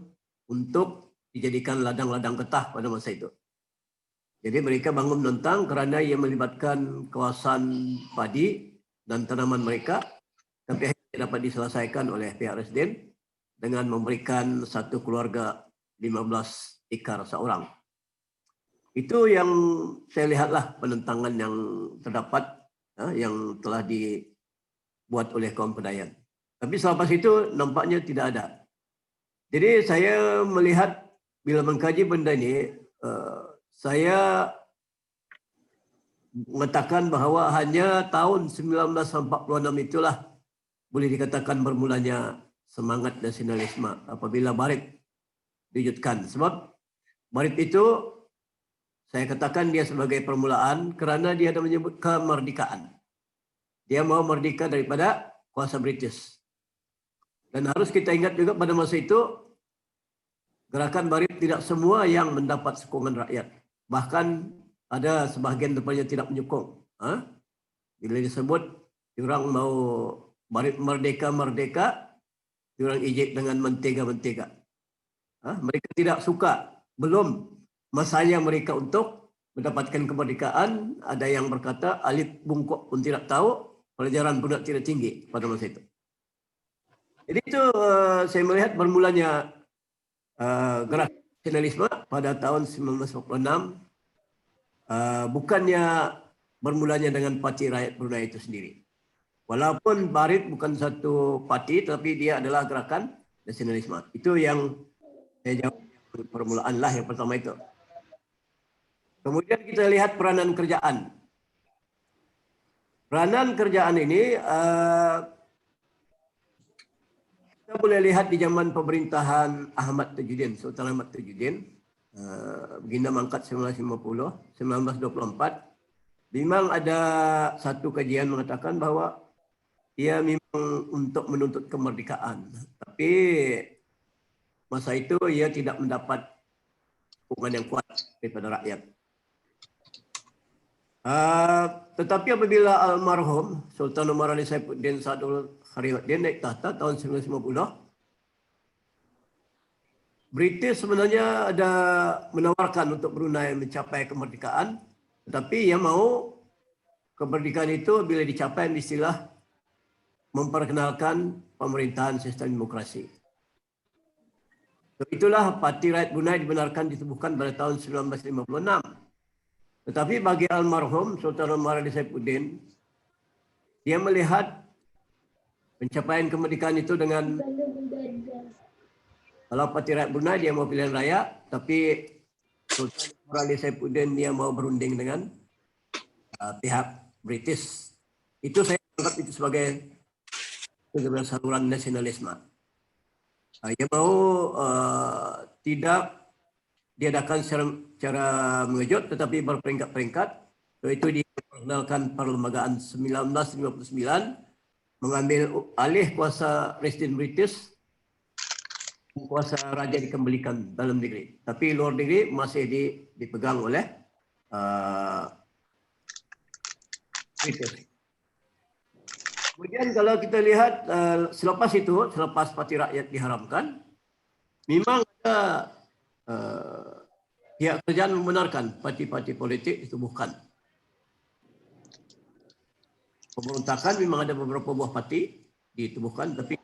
untuk dijadikan ladang-ladang getah pada masa itu. Jadi mereka bangun menentang kerana ia melibatkan kawasan padi dan tanaman mereka, tapi akhirnya dapat diselesaikan oleh pihak residen dengan memberikan satu keluarga 15 ekar seorang. Itu yang saya lihatlah penentangan yang terdapat yang telah dibuat oleh kaum Kedayan. Tapi selepas itu nampaknya tidak ada. Jadi saya melihat bila mengkaji benda ini, saya mengatakan bahawa hanya tahun 1946 itulah boleh dikatakan bermulanya semangat nasionalisme apabila Barit diwujudkan. Sebab Barit itu saya katakan dia sebagai permulaan kerana dia ada menyebut kemerdekaan. Dia mau merdeka daripada kuasa British. Dan harus kita ingat juga pada masa itu, gerakan Barit tidak semua yang mendapat sokongan rakyat. Bahkan ada sebahagian daripadanya tidak menyokong. Bila disebut, diorang mau Barit merdeka-merdeka, diorang ejek dengan mentega-mentega. Mereka tidak suka, belum masanya mereka untuk mendapatkan kemerdekaan. Ada yang berkata alif bungkuk pun tidak tahu, pelajaran pun tidak tinggi pada masa itu. Jadi itu saya melihat bermulanya gerakan nasionalisme pada tahun 1946 bukannya bermulanya dengan Parti Rakyat Brunei itu sendiri. Walaupun Barit bukan satu parti, tapi dia adalah gerakan nasionalisme. Itu yang saya jawab permulaan lah yang pertama itu. Kemudian kita lihat peranan kerjaan. Peranan kerjaan ini kita boleh lihat di zaman pemerintahan Ahmad Tajuddin, Sultan Ahmad Tajuddin, Baginda mangkat 1950, 1924. Memang ada satu kajian mengatakan bahawa ia memang untuk menuntut kemerdekaan. Tapi masa itu ia tidak mendapat dukungan yang kuat daripada rakyat. Tetapi apabila almarhum Sultan Umar Ali Saifuddin Sadul Khariuddin naik tahta tahun 1950, British sebenarnya ada menawarkan untuk Brunei mencapai kemerdekaan, tetapi ia mahu kemerdekaan itu bila dicapai istilah memperkenalkan pemerintahan sistem demokrasi. Itulah Parti Rakyat Brunei dibenarkan ditubuhkan pada tahun 1956. Tetapi bagi almarhum Sultan Umar Ali Saifuddin, dia melihat pencapaian kemerdekaan itu dengan kalau Parti Rakyat Brunei dia mau pilihan raya, tapi Sultan Umar Ali Saifuddin dia mau berunding dengan pihak British. Itu saya anggap itu sebagai saluran nasionalisme. Dia mau tidak diadakan secara mengejut tetapi berperingkat-peringkat. Itu diperkenalkan perlembagaan 1959 mengambil alih kuasa Residen British, kuasa raja dikembalikan dalam negeri. Tapi luar negeri masih dipegang oleh British. Kemudian kalau kita lihat selepas itu, selepas Parti Rakyat diharamkan, memang ada pihak kerajaan membenarkan parti-parti politik ditubuhkan. Pemberontakan memang ada beberapa buah parti ditubuhkan, tapi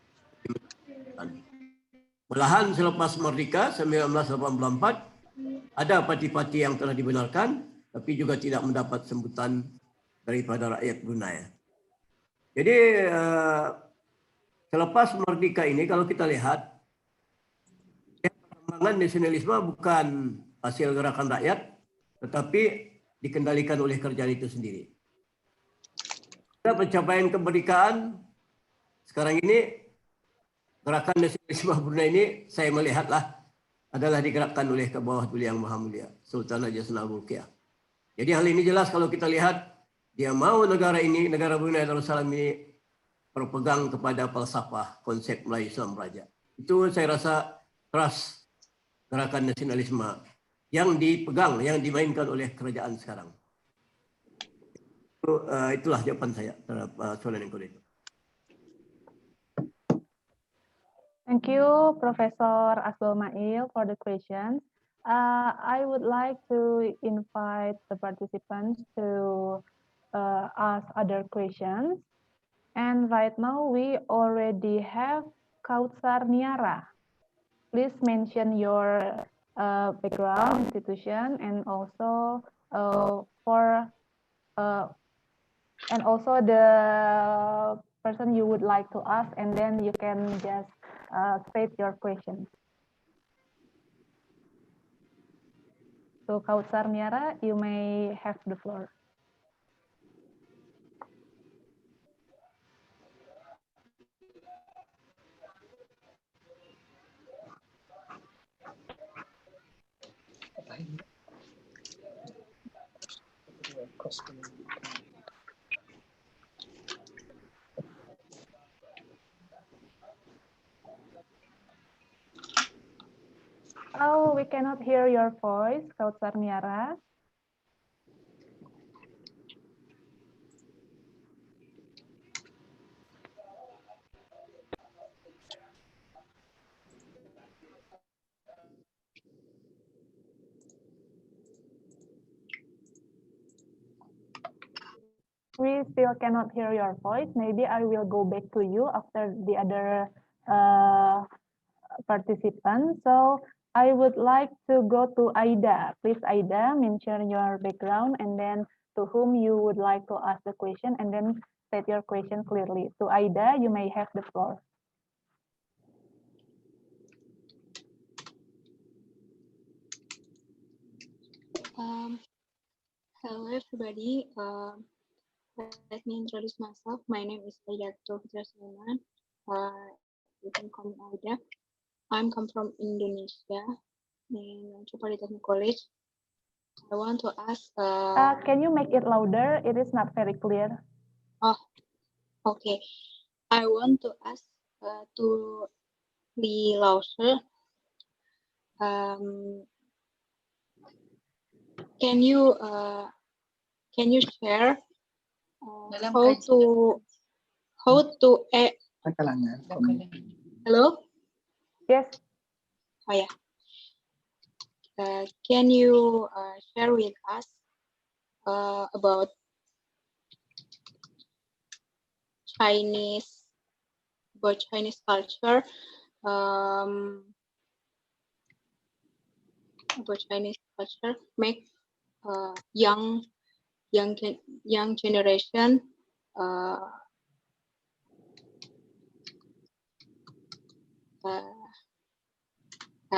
malahan selepas merdeka 1984 ada parti-parti yang telah dibenarkan tapi juga tidak mendapat sambutan daripada rakyat Brunei. Jadi selepas merdeka ini kalau kita lihat perkembangan nasionalisme bukan hasil gerakan rakyat, tetapi dikendalikan oleh kerajaan itu sendiri. Pencapaian kemerdekaan sekarang ini, gerakan nasionalisme Brunei ini saya melihatlah adalah digerakkan oleh ke bawah Beliau Yang Maha Mulia Sultan Haji Hassanal Bolkiah. Jadi hal ini jelas kalau kita lihat dia mau negara ini, negara Brunei Darussalam ini berpegang kepada falsafah konsep Melayu Islam Raja. Itu saya rasa keras gerakan nasionalisme yang dipegang, yang dimainkan oleh kerajaan sekarang. Itulah jawaban saya terhadap soalan yang kedua itu. Thank you, Professor Asbel Mail, for the questions. I would like to invite the participants to ask other questions. And right now we already have Kautsar Niara. Please mention your background, institution, and also the person you would like to ask, and then you can just state your question. So Kautsar Niara, you may have the floor. Oh, we cannot hear your voice, Kautsar Niara. We still cannot hear your voice. Maybe I will go back to you after the other participants. So I would like to go to Aida. Please, Aida, mention your background and then to whom you would like to ask the question, and then state your question clearly. To Aida, you may have the floor. Hello everybody. Let me introduce myself. My name is Aida Sulaiman. You can call me Aida. I'm come from Indonesia in Polytechnic College. I want to ask. Can you make it louder? It is not very clear. Oh, okay. I want to ask to Lee Lauser. Can you share how to hello? Yes. Oh yeah. Can you share with us about Chinese culture, make young generation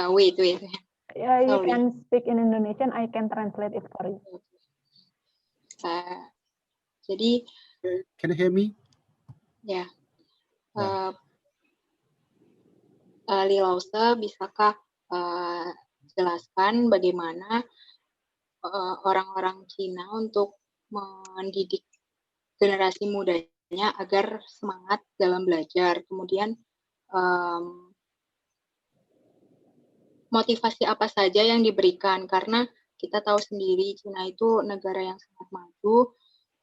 wait. You can speak in Indonesian. I can translate it for you. Jadi, can you hear me? Ya, Lilausa, bisakah jelaskan bagaimana orang-orang Cina untuk mendidik generasi mudanya agar semangat dalam belajar, kemudian motivasi apa saja yang diberikan, karena kita tahu sendiri Cina itu negara yang sangat maju,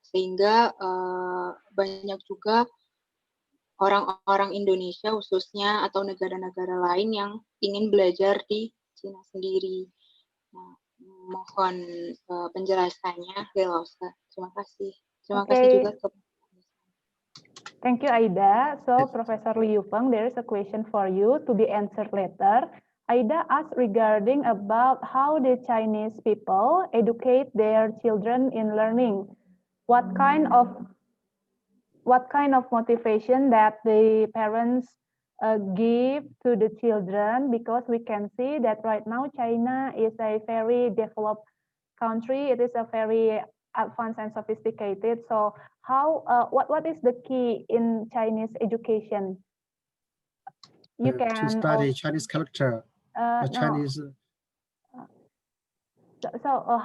sehingga banyak juga orang-orang Indonesia khususnya atau negara-negara lain yang ingin belajar di Cina sendiri. Nah, mohon penjelasannya, Lilausa. Terima kasih. Terima kasih juga ke. Thank you, Aida. So, Professor Liu Feng, there is a question for you to be answered later. Aida asked regarding about how the Chinese people educate their children in learning. What kind of motivation that the parents give to the children, because we can see that right now China is a very developed country. It is a very advanced and sophisticated. So how what is the key in Chinese education? You To can study Chinese culture or no. Chinese. So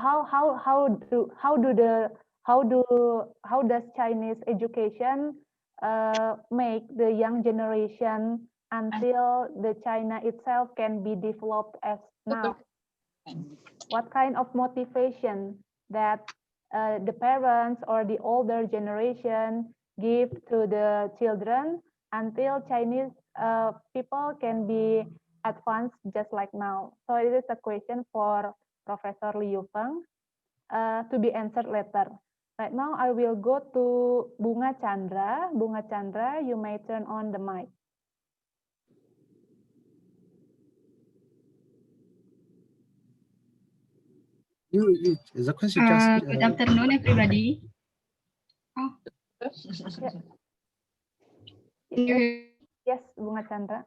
how does Chinese education make the young generation until the China itself can be developed as now? What kind of motivation that the parents or the older generation give to the children until Chinese people can be advanced just like now? So it is a question for Professor Liu Feng to be answered later. Right now, I will go to Bunga Chandra. Bunga Chandra, you may turn on the mic. The question just. Good afternoon, everybody. Oh. Yes, Bunga Chandra.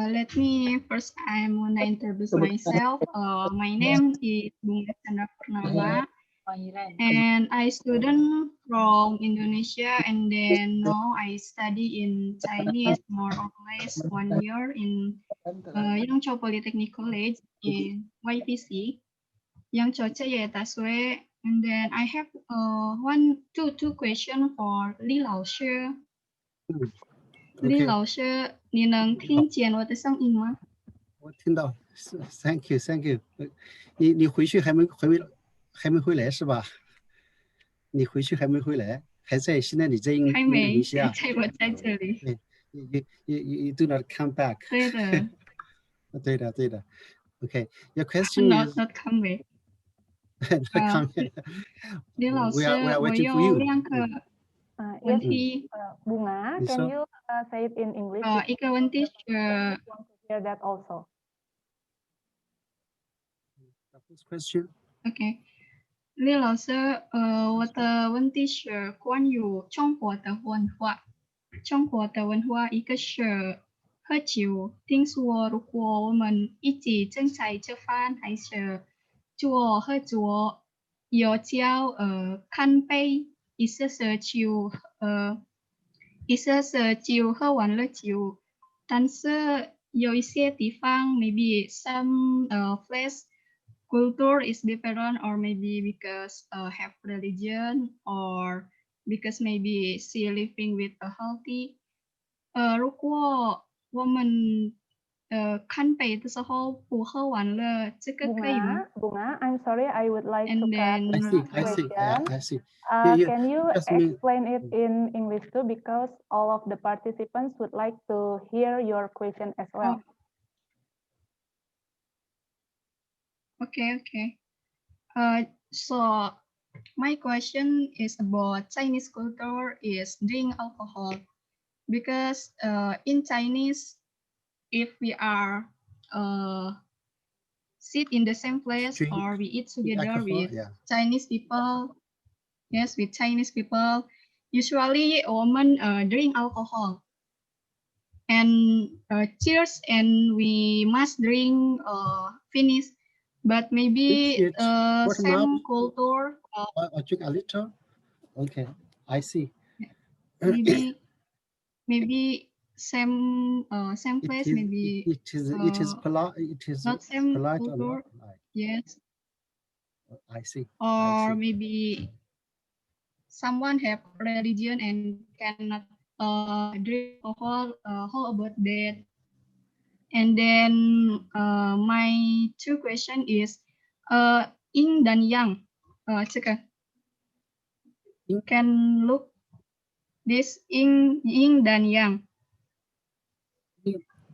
Let me first, I want to introduce myself. My name is Bunga Chandra Purnama, and I student from Indonesia, and then now I study in Chinese more or less 1 year in Yangzhou Polytechnic College in YPC, Yangzhou Taswe. And then I have two questions for Li Lao Shi. Li Lao Shi, 你能听见我的声音吗？我听到 ，Thank you。你回去还没回来是吧？你回去还没回来，还在？现在你在印度尼西亚？还没，我在这里。对，you do not come back。对的。对的。Okay, your question is not come back. not come back. 李老师， we are 我 waiting for 有 you. 2个问题。Bunga, can you say it in English? 一个问题是 want to hear that also. The first question. OK， 李老师，我的问题是关于中国的文化。中国的文化一个是喝酒，听说如果我们一起正在吃饭，还是做喝酒，要叫干杯，意思是酒喝完了酒，但是有一些地方 maybe some place culture is different, or maybe because have religion, or because maybe she living with a healthy. 如果我们看杯的时候不喝完了，这个可以吗？ Bunga, I'm sorry, I would like to cut I see. Can you explain it in English too, because all of the participants would like to hear your question as well. Okay. So my question is about Chinese culture is drink alcohol, because in Chinese, if we are sit in the same place or we eat together with Chinese people, with Chinese people, usually women drink alcohol and cheers, and we must drink finish. But maybe same culture. Drink a little. Okay, I see. Maybe same place. Maybe it is polite. It is not same polite culture. or not? Yes. I see. Or maybe someone have religion and cannot drink alcohol. How about that? And then my two question is yin dan yang. Can look this yin dan yang.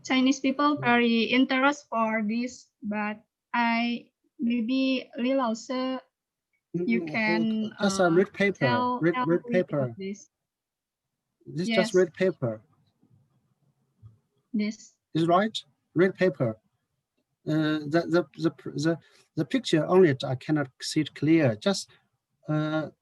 Chinese people very interest for this, but I maybe Li Lao Sư, you can just a red paper. tell Red paper. This. This Yes. just red paper. This is right. Red paper. The picture on it, I cannot see it clear. Just okay.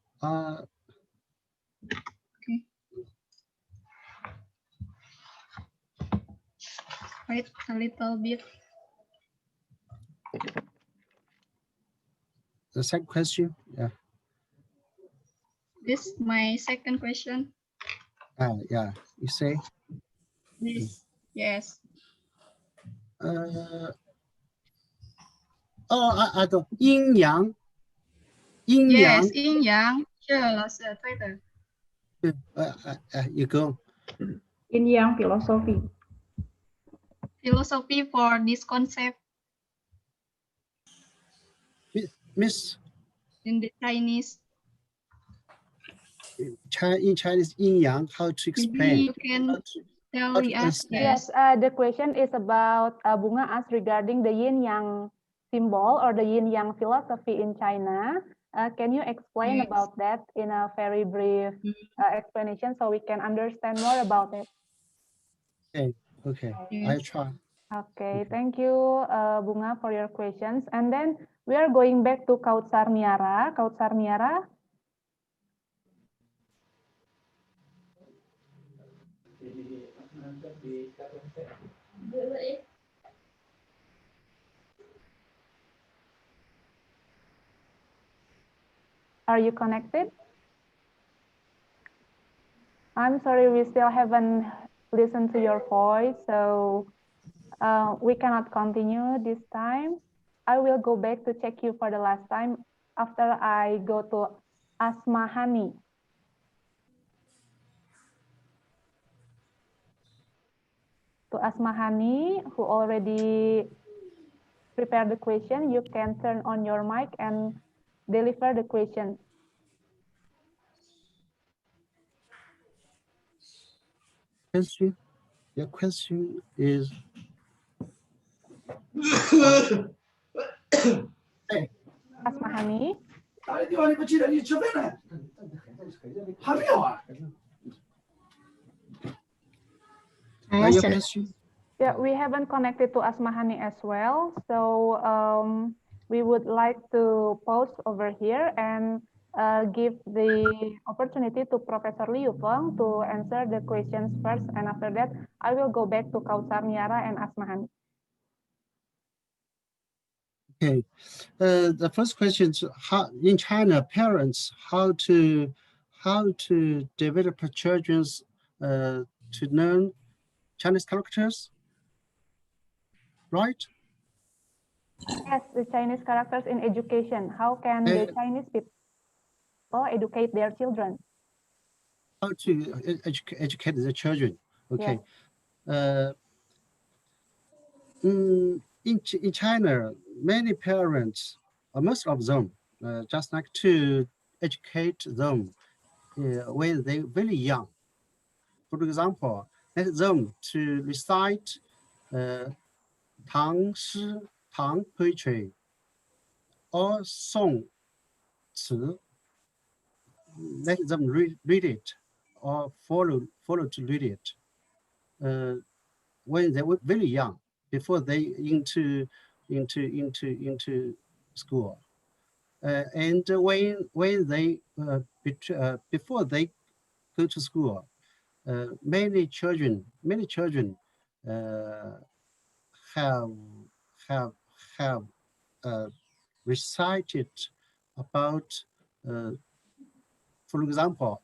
Wait a little bit. the second question. Yeah. This my second question. Yeah. You say. This yes. I don't. Yin yang. Yin yang. Yes, yin yang. Sure, 老师，对的。You go. Yin yang philosophy. Philosophy for this concept Miss. in the Chinese. In Chinese, yin yang. How to explain? Maybe you can tell us. Yes, the question is about Bunga asked regarding the yin yang symbol or the yin yang philosophy in China. Can you explain about that in a very brief explanation so we can understand more about it? Okay. I try. Okay, thank you, Bunga, for your questions. And then we are going back to Kautsar Niara. Kautsar Niara. Are you connected? I'm sorry, we still haven't listened to your voice, so we cannot continue this time. I will go back to check you for the last time after I go to Asmahani. To Asmahani, who already prepared the question, you can turn on your mic and deliver the question. Question. Your question is. Asmahani. Your question? Yeah, we haven't connected to Asmahani as well, so we would like to pause over here and give the opportunity to Professor Liu Feng to answer the questions first, and after that, I will go back to Kautsar Niara and Asmahani. Okay, the first question is how in China parents how to develop children's to learn Chinese characters, right? Yes, the Chinese characters in education. How can the Chinese people educate their children? How to educate the children? Okay. In China, many parents, most of them, just like to educate them when they're very young. For example, let them to recite Tang poetry or song 词. Let them read it or follow to read it when they were very young, before they into school. And when they before they go to school, many children have recited about, for example,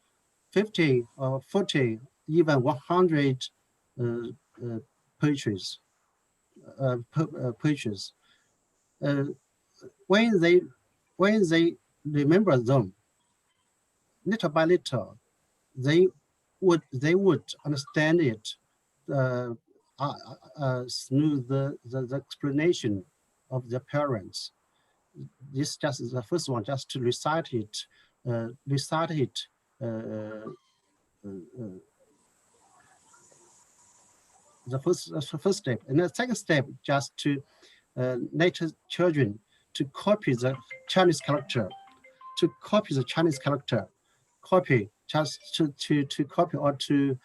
50 or 40, even 100 poetries. When they remember them, little by little, they would understand it through the explanation of their parents. This just is the first one, just to recite it, the first step. And the second step, just to let children to copy the Chinese character, copy just to copy or to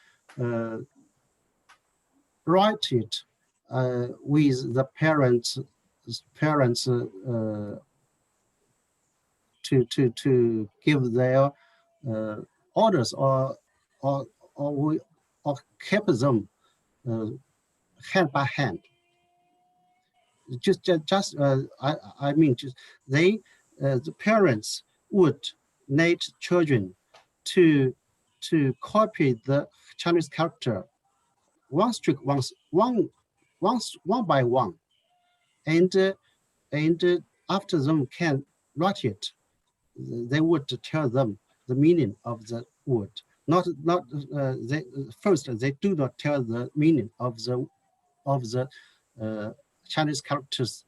write it with the parents to give their orders or keep them hand by hand. I mean, just the parents would need children to copy the Chinese character one by one, and after them can write it, they would tell them the meaning of the word. First they do not tell the meaning of the Chinese characters.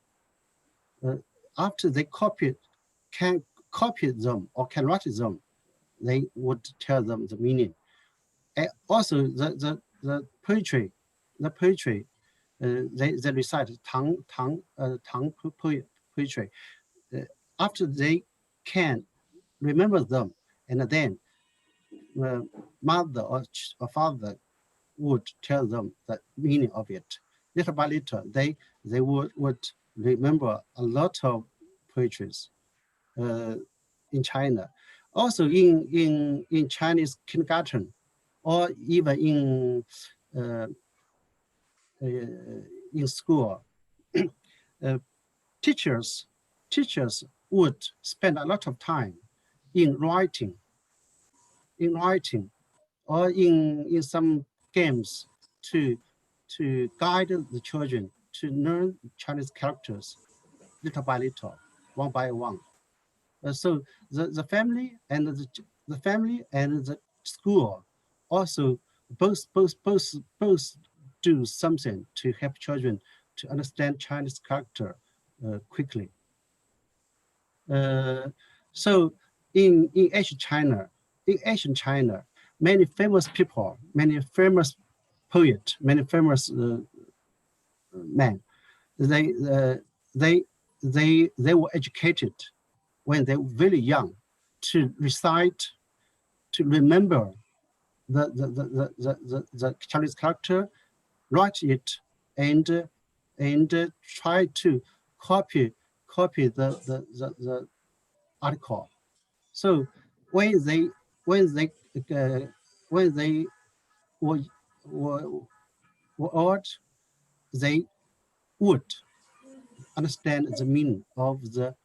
After they can copy them or can write them, they would tell them the meaning. And also the poetry, they recite Tang poetry. After they can remember them, and then mother or father would tell them the meaning of it. Little by little, they would remember a lot of poetries in China. Also in Chinese kindergarten, or even in school, teachers would spend a lot of time in writing, or in some games to guide the children to learn Chinese characters little by little, one by one. So the family and the school also both do something to help children to understand Chinese character quickly. So in ancient China, many famous people, many famous poets, many famous men, they were educated when they were very young to recite, to remember the Chinese character, write it, and try to copy the article. So when they were old, they would understand the meaning of the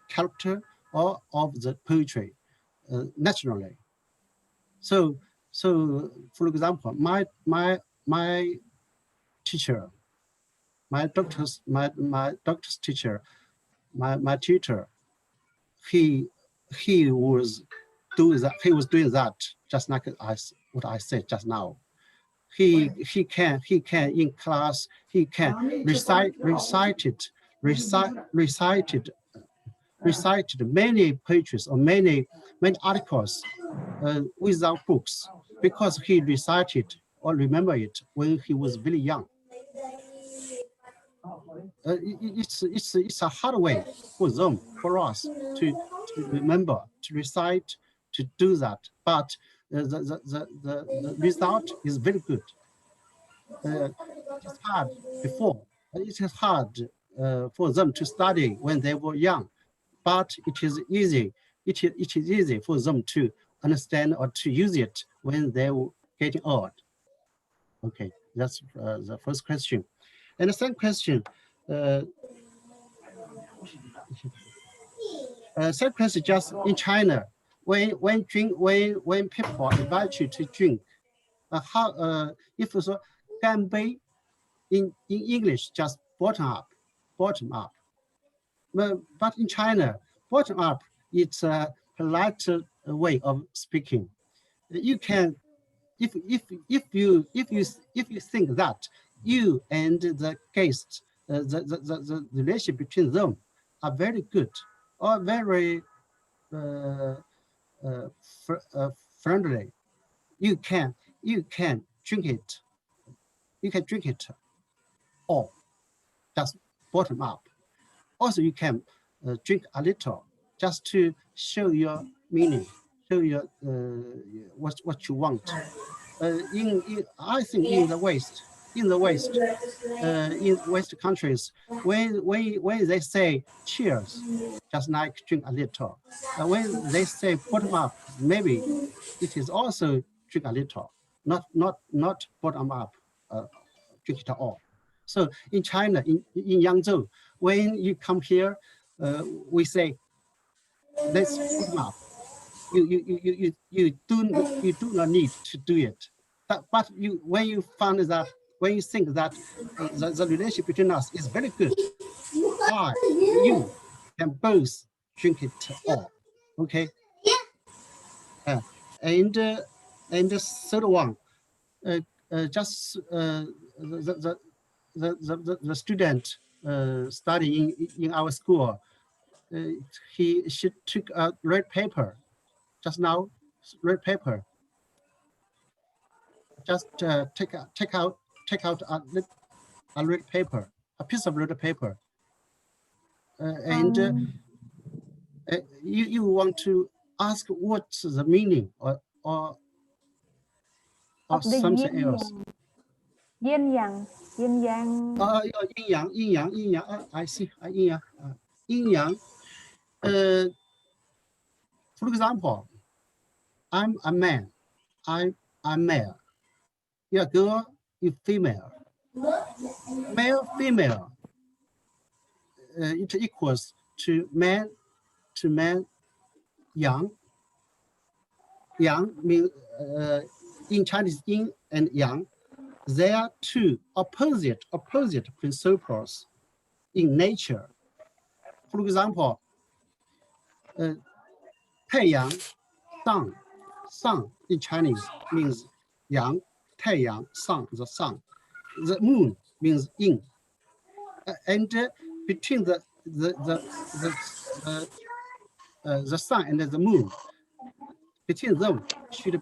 character or of the poetry naturally. So for example, my teacher, my doctor's teacher, my tutor, he was doing that just like what I said just now. He can in class, he can recited many pages or many articles without books, because he recited or remember it when he was very young. It's a hard way for them, for us to remember, to recite, to do that, but the result is very good. It is hard before. It is hard for them to study when they were young, but it is easy. It is easy for them to understand or to use it when they were getting old. Okay, that's the first question. And the second question, just in China, when people invite you to drink, if you say 干杯 in English, just bottom up. But in China, bottom up, it's a polite way of speaking. You can, if you think that you and the guest, the relationship between them are very good or very friendly, you can drink it. You can drink it all, just bottom up. Also, you can drink a little just to show your meaning, show your what you want. I think in the West, in West countries, when they say cheers, just like drink a little. When they say bottom up, maybe it is also drink a little, not bottom up, drink it all. So in China, in Yangzhou, when you come here, we say let's bottom up. You do not need to do it. But when you find that, when you think that the relationship between us is very good, you can both drink it all. Okay. Uh, and the third one, just the student studying in our school, she took a red paper just now, red paper. Just take out a red paper, a piece of red paper, and you want to ask what's the meaning or of the something yin else. yang, yin yang. Yin yang. I see. Yin yang. For example, I'm a man. I'm male. You're a girl. You're female. Male, female. It equals to man, yang. Yang means in Chinese yin and yang. They are two opposite principles in nature. For example, 太阳, sun in Chinese means yang, 太阳, sun, the sun. The moon means yin. And between the sun and the moon, between them should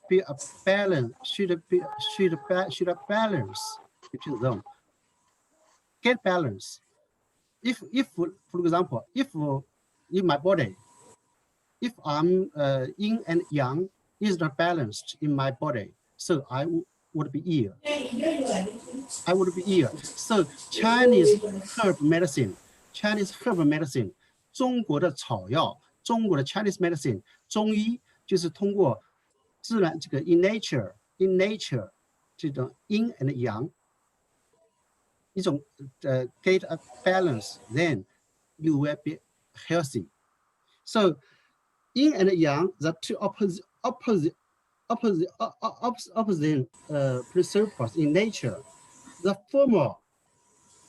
be a balance, should a balance between them. Get balance. If for example, if in my body, if I'm yin and yang is not balanced in my body, so I would be ill. I would be ill. So Chinese herb medicine, 中国的草药，中国的 Chinese medicine， 中医就是通过自然这个 in nature 这种 yin and yang 一种get a balance, then you will be healthy. So yin and yang, the two opposite principles in nature. The former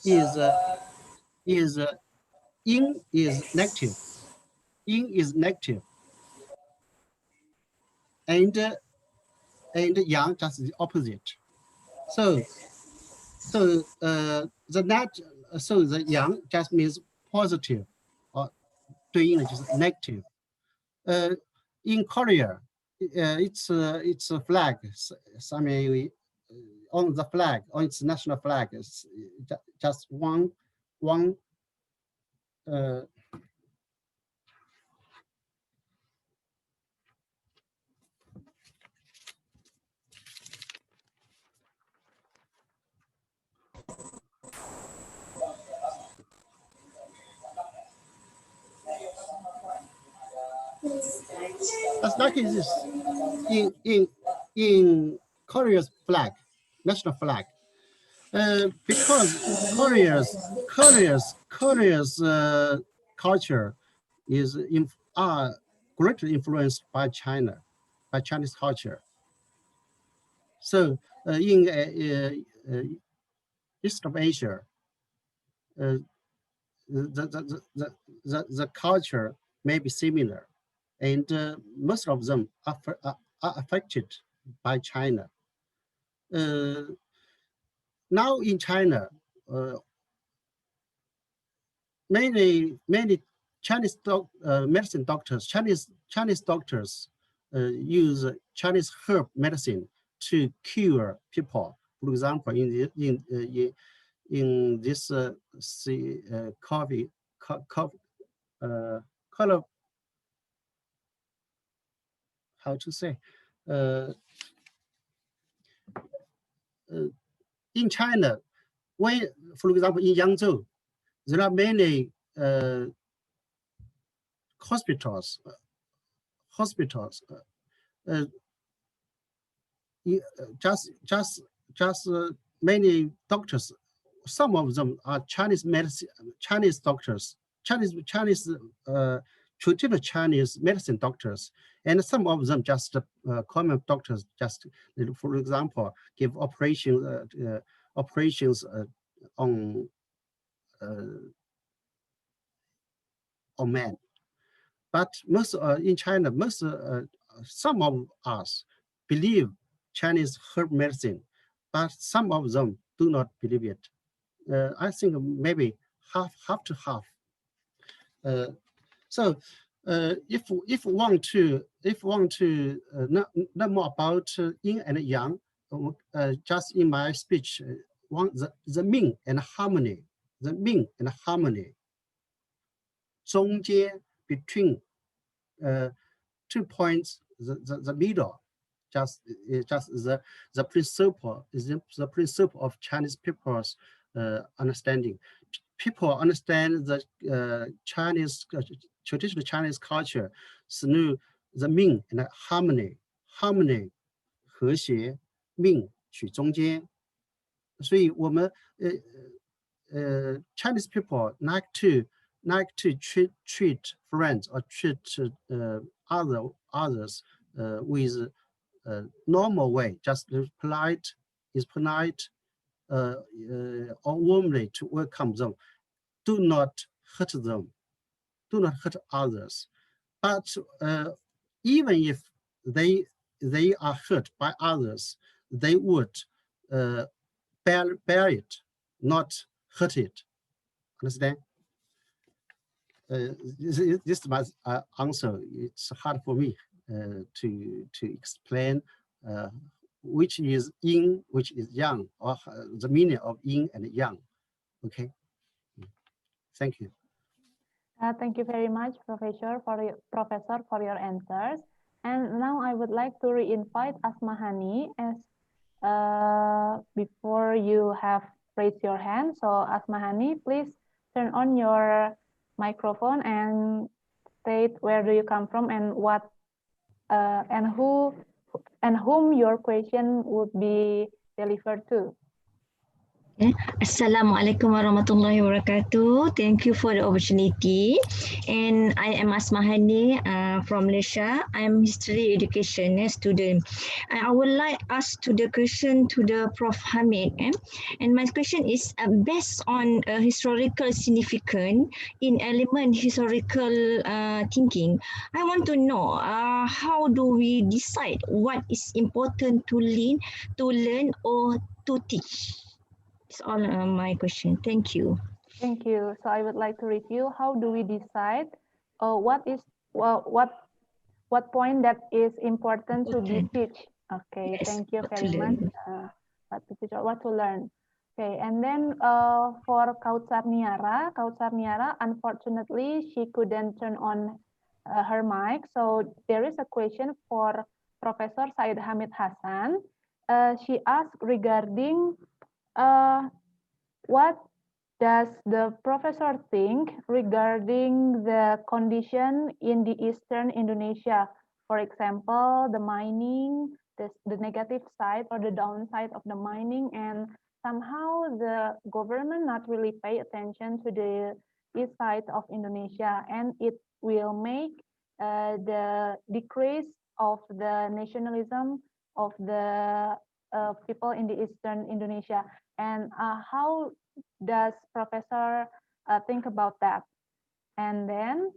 is yin is negative. Yin is negative, and yang just the opposite. So the yang just means positive, or 对应的就是 negative. In Korea, it's a flag. On the flag, on its national flag, is just one. As like this, in Korea's flag, national flag, because Korea's culture is greatly influenced by China, by Chinese culture. So in East of Asia, the culture may be similar, and most of them are affected by China. Now in China, many Chinese medicine doctors, Chinese doctors use Chinese herb medicine to cure people. For example, in this coffee color, how to say, in China, when, for example, in Yangzhou, there are many hospitals. Uh, just many doctors. Some of them are Chinese medicine, Chinese doctors, Chinese traditional Chinese medicine doctors, and some of them just common doctors. Just for example, give operations on men. But most in China, some of us believe Chinese herb medicine, but some of them do not believe it. I think maybe half to half. So if want to know more about yin and yang, just in my speech, the mean and harmony, 中间 between 2 points, the middle, just the principle of Chinese people's understanding. People understand the Chinese traditional Chinese culture through the mean and harmony, 和谐命取中间。所以我们Chinese people like to treat friends or treat others with normal way, just polite, or warmly to welcome them. Do not hurt them. Do not hurt others. But even if they are hurt by others, they would bear it, not hurt it. Understand? This is my answer. It's hard for me to explain which is yin, which is yang, or the meaning of yin and yang. Okay. Thank you. Thank you very much, Professor, for your answers. And now I would like to re-invite Asmahani as before you have raised your hand. So Asmahani, please turn on your microphone and state where do you come from and what and whom your question would be delivered to. Assalamualaikum warahmatullahi wabarakatuh. Thank you for the opportunity. And I am Asmahani from Malaysia. I am history education student. I would like ask to the question to the Prof Hamid. And my question is based on historical significance in element historical thinking. I want to know how do we decide what is important to learn or to teach? It's all my question. Thank you. Thank you. So I would like to review how do we decide what point that is important to be teach. Okay, yes, thank you very much. What to teach or what to learn. Okay, and then for Kautsar Niara, unfortunately she couldn't turn on her mic. So there is a question for Professor Said Hamid Hasan. She asked regarding what does the professor think regarding the condition in the eastern Indonesia? For example, the mining, the negative side or the downside of the mining, and somehow the government not really pay attention to the east side of Indonesia, and it will make the decrease of the nationalism of the people in the eastern Indonesia. And how does Professor think about that? And then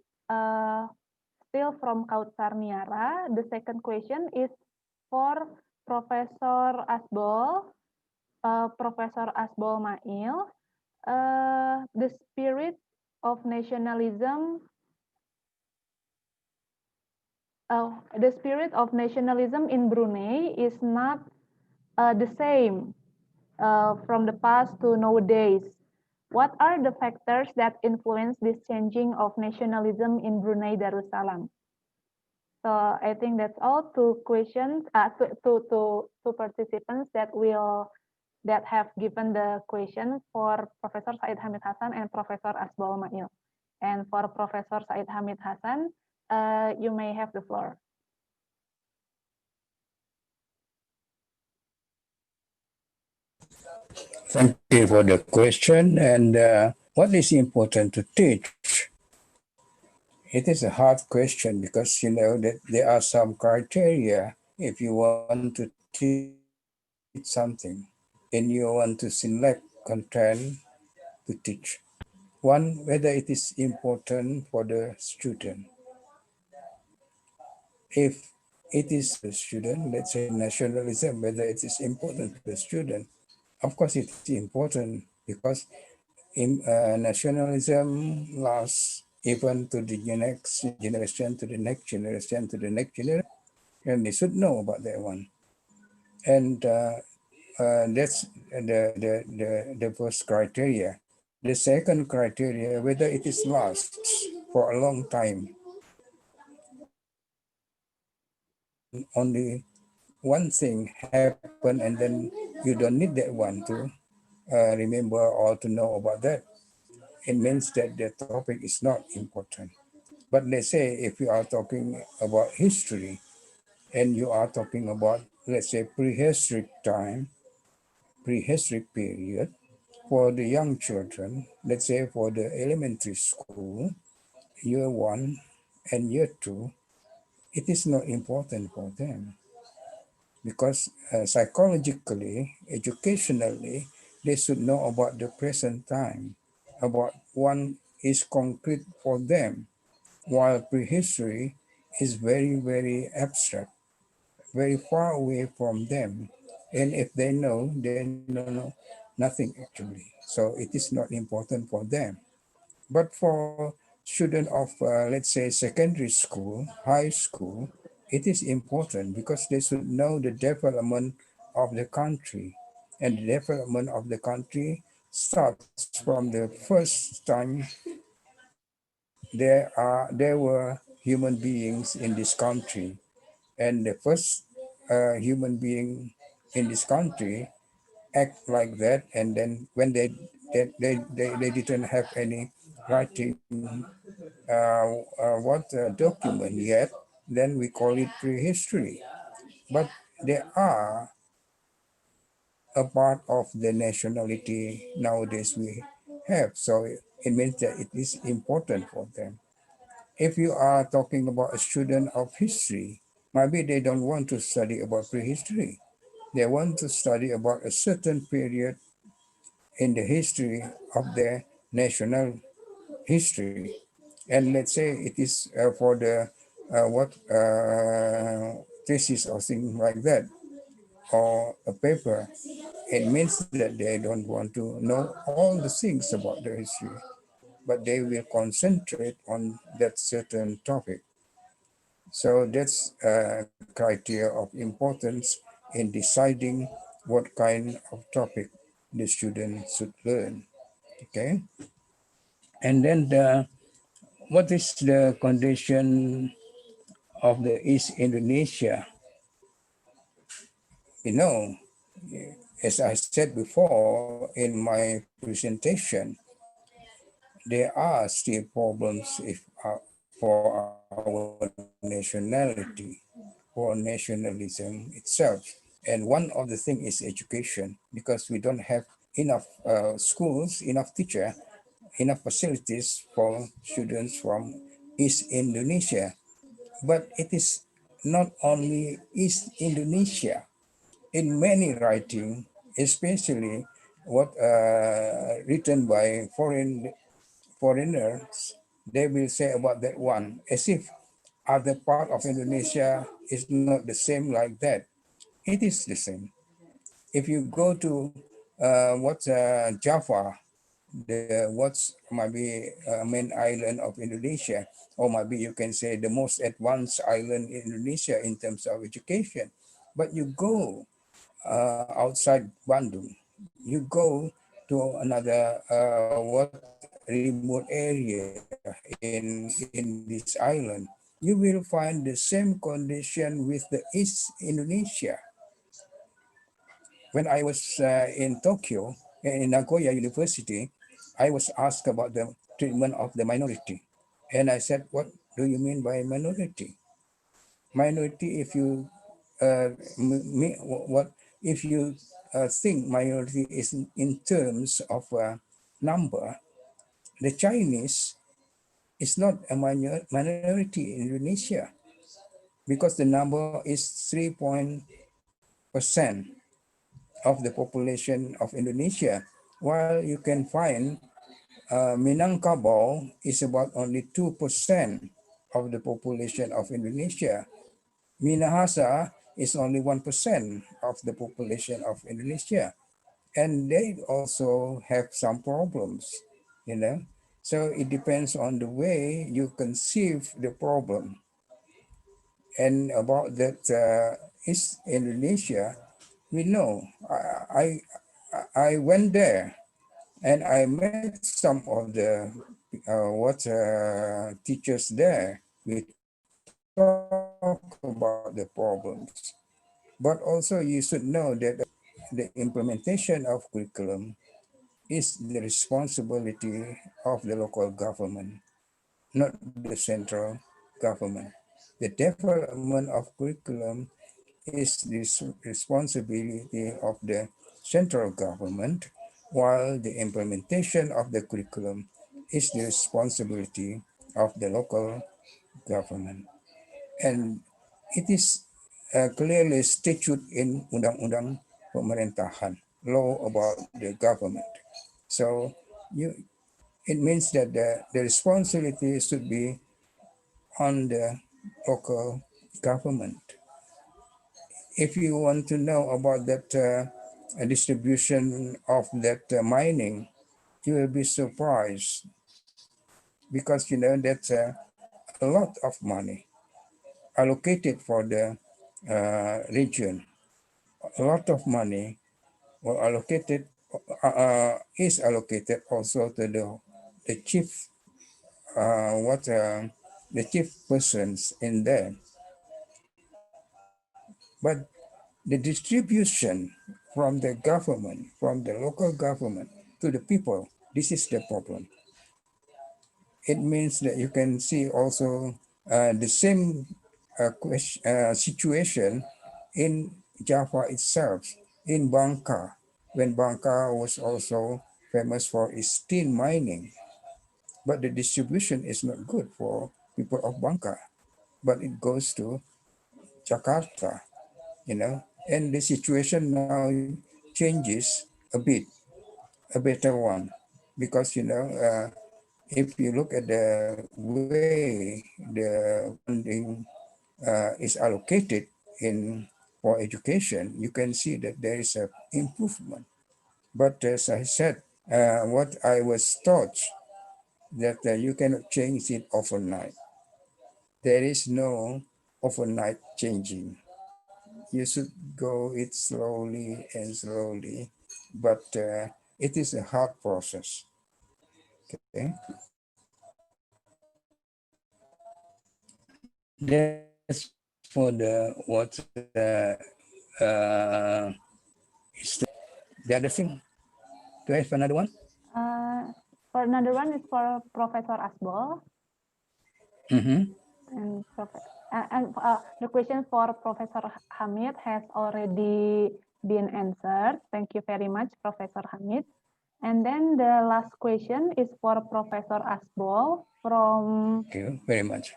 still from Kautsar Niara, the second question is for Professor Asbol, Mail. The spirit of nationalism in Brunei is not the same from the past to nowadays. What are the factors that influence this changing of nationalism in Brunei Darussalam? So I think that's all. Two questions, two participants that will that have given the question for Professor Said Hamid Hassan and Professor Asbal Mail. And for Professor Said Hamid Hassan, you may have the floor. Thank you for the question. And what is important to teach? It is a hard question because you know that there are some criteria if you want to teach something and you want to select content to teach. One, whether it is important for the student. If it is the student, let's say nationalism, whether it is important to the student, of course it is important because nationalism lasts even to the next generation, to the next generation, to the next generation, and they should know about that one. And that's the first criteria. The second criteria, whether it is lasts for a long time. When only one thing happen and then you don't need that one to remember or to know about that, it means that the topic is not important. But let's say if you are talking about history and you are talking about, let's say, prehistoric time, prehistoric period, for the young children, let's say for the elementary school, year one and year two, it is not important for them because psychologically, educationally, they should know about the present time, about one is concrete for them, while prehistory is very, very abstract, very far away from them. And if they know nothing actually. So it is not important for them. But for students of, let's say, secondary school, high school, it is important because they should know the development of the country. And the development of the country starts from the first time there were human beings in this country. And the first human being in this country act like that, and then when they didn't have any writing document yet, then we call it prehistory. But they are a part of the nationality nowadays we have, so it means that it is important for them. If you are talking about a student of history, maybe they don't want to study about prehistory. They want to study about a certain period in the history of their national history. And let's say it is for the what thesis or thing like that, or a paper. It means that they don't want to know all the things about the history, but they will concentrate on that certain topic. So that's a criteria of importance in deciding what kind of topic the student should learn. Okay, and then what is the condition of the East Indonesia? You know, as I said before in my presentation, there are still problems for our nationality, for nationalism itself. And one of the things is education, because we don't have enough schools, enough teacher, enough facilities for students from East Indonesia. But it is not only East Indonesia. In many writing, especially what written by foreigners, they will say about that one as if other part of Indonesia is not the same like that. It is the same. If you go to Java, the what's maybe main island of Indonesia, or maybe you can say the most advanced island in Indonesia in terms of education. But you go outside Bandung, you go to another remote area in this island, you will find the same condition with the East Indonesia. when I was in Tokyo, in Nagoya University, I was asked about the treatment of the minority. And I said, what do you mean by minority? Minority, if you what if you think minority is in terms of number, the Chinese is not a minority in Indonesia because the number is 3% of the population of Indonesia, while you can find Minangkabau is about only 2% of the population of Indonesia. Minahasa is only 1% of the population of Indonesia. And they also have some problems, you know. So it depends on the way you conceive the problem. And about that East Indonesia, we know. I went there and I met some of the teachers there. We talk about the problems, but also you should know that the implementation of curriculum is the responsibility of the local government, not the central government. The development of curriculum is the responsibility of the central government, while the implementation of the curriculum is the responsibility of the local government. And it is clearly stated in Undang-Undang Pemerintahan, law about the government. So it means that the responsibility should be on the local government. If you want to know about that distribution of that mining, you will be surprised because you know that's a lot of money allocated for the region. A lot of money were allocated is allocated also to the chief the chief persons in there. But the distribution from the government, from the local government to the people, this is the problem. It means that you can see also the same situation in Java itself, in Bangka, when Bangka was also famous for its tin mining. But the distribution is not good for people of Bangka, but it goes to Jakarta, you know, and the situation now changes a bit, a better one, because, you know, if you look at the way the funding is allocated in for education, you can see that there is an improvement. But as I said, what I was taught that you cannot change it overnight. There is no overnight changing. You should go it slowly and slowly, but it is a hard process. Okay. That's for the what is the other thing. Do I have another one? For another one is for Professor Asbol. And the question for Professor Hamid has already been answered. Thank you very much, Professor Hamid. And then the last question is for Professor Asbol from. Thank you very much.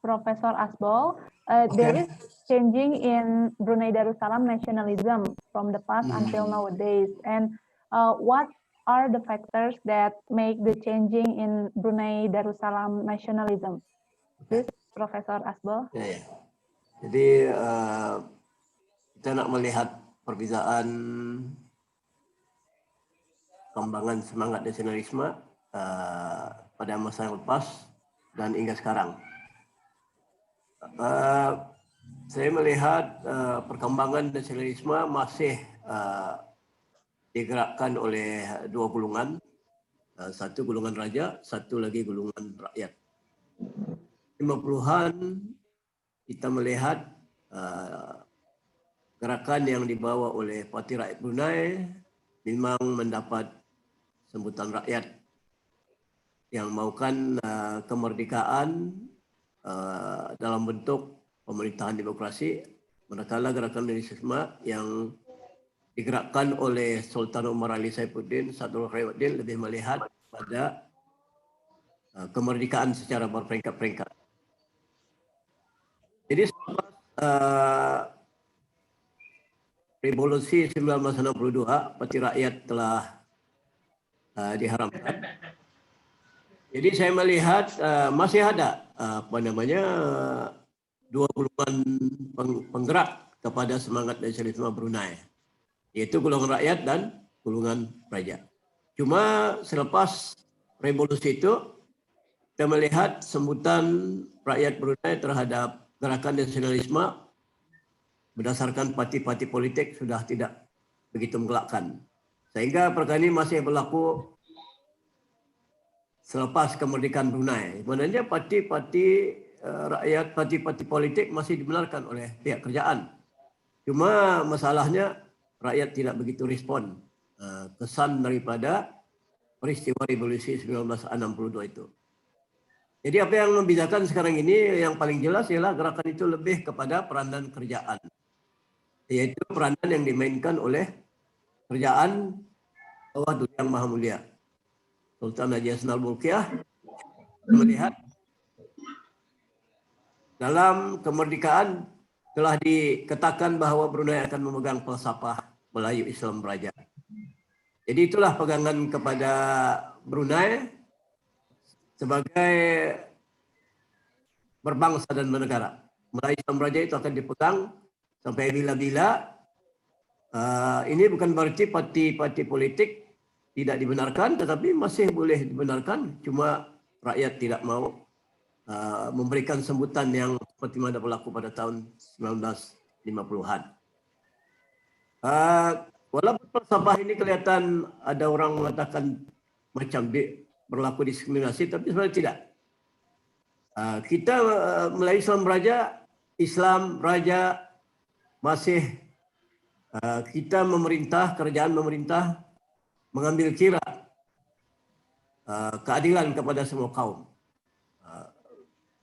Professor Asbol. There is changing in Brunei Darussalam nationalism from the past until nowadays. And what are the factors that make the changing in Brunei Darussalam nationalism? Please, Professor Asbol. Ya. Jadi kita nak melihat perbezaan perkembangan semangat nasionalisme pada masa yang lepas dan hingga sekarang. Saya melihat perkembangan nasionalisme masih digerakkan oleh dua golongan, satu golongan raja, satu lagi golongan rakyat. 50-an kita melihat gerakan yang dibawa oleh Parti Rakyat Brunei memang mendapat sambutan rakyat yang maukan kemerdekaan dalam bentuk pemerintahan demokrasi, manakala gerakan nasionalisme yang digerakkan oleh Sultan Omar Ali Saifuddin, Sadrul Khairuddin lebih melihat pada kemerdekaan secara berperingkat-peringkat. Jadi selepas Revolusi 1962, Parti Rakyat telah diharamkan. Jadi saya melihat masih ada dua golongan penggerak kepada semangat nasionalisme Brunei, yaitu golongan rakyat dan golongan raja. Cuma selepas revolusi itu, kita melihat sambutan rakyat Brunei terhadap gerakan nasionalisme berdasarkan parti-parti politik sudah tidak begitu menggelakkan. Sehingga perkara ini masih berlaku selepas kemerdekaan Brunei. Sebenarnya parti-parti rakyat, parti-parti politik masih dibenarkan oleh pihak kerajaan. Cuma masalahnya rakyat tidak begitu respon kesan daripada peristiwa revolusi 1962 itu. Jadi apa yang membedakan sekarang ini yang paling jelas ialah gerakan itu lebih kepada peranan kerajaan, yaitu peranan yang dimainkan oleh kerajaan bawah Duli Yang Maha Mulia Sultan Haji Hassanal Bolkiah melihat dalam kemerdekaan telah dikatakan bahwa Brunei akan memegang falsafah Melayu Islam Beraja. Jadi itulah pegangan kepada Brunei sebagai berbangsa dan bernegara. Melayu Islam Beraja itu akan dipegang sampai bila-bila. Ini bukan berarti parti-parti politik tidak dibenarkan, tetapi masih boleh dibenarkan. Cuma rakyat tidak mau memberikan sambutan yang seperti mana berlaku pada tahun 1950-an. Walaupun falsafah ini kelihatan ada orang mengatakan macam berlaku diskriminasi, tapi sebenarnya tidak. Kita Melayu Islam Beraja, Islam Raja masih kita memerintah, kerajaan memerintah mengambil kira keadilan kepada semua kaum.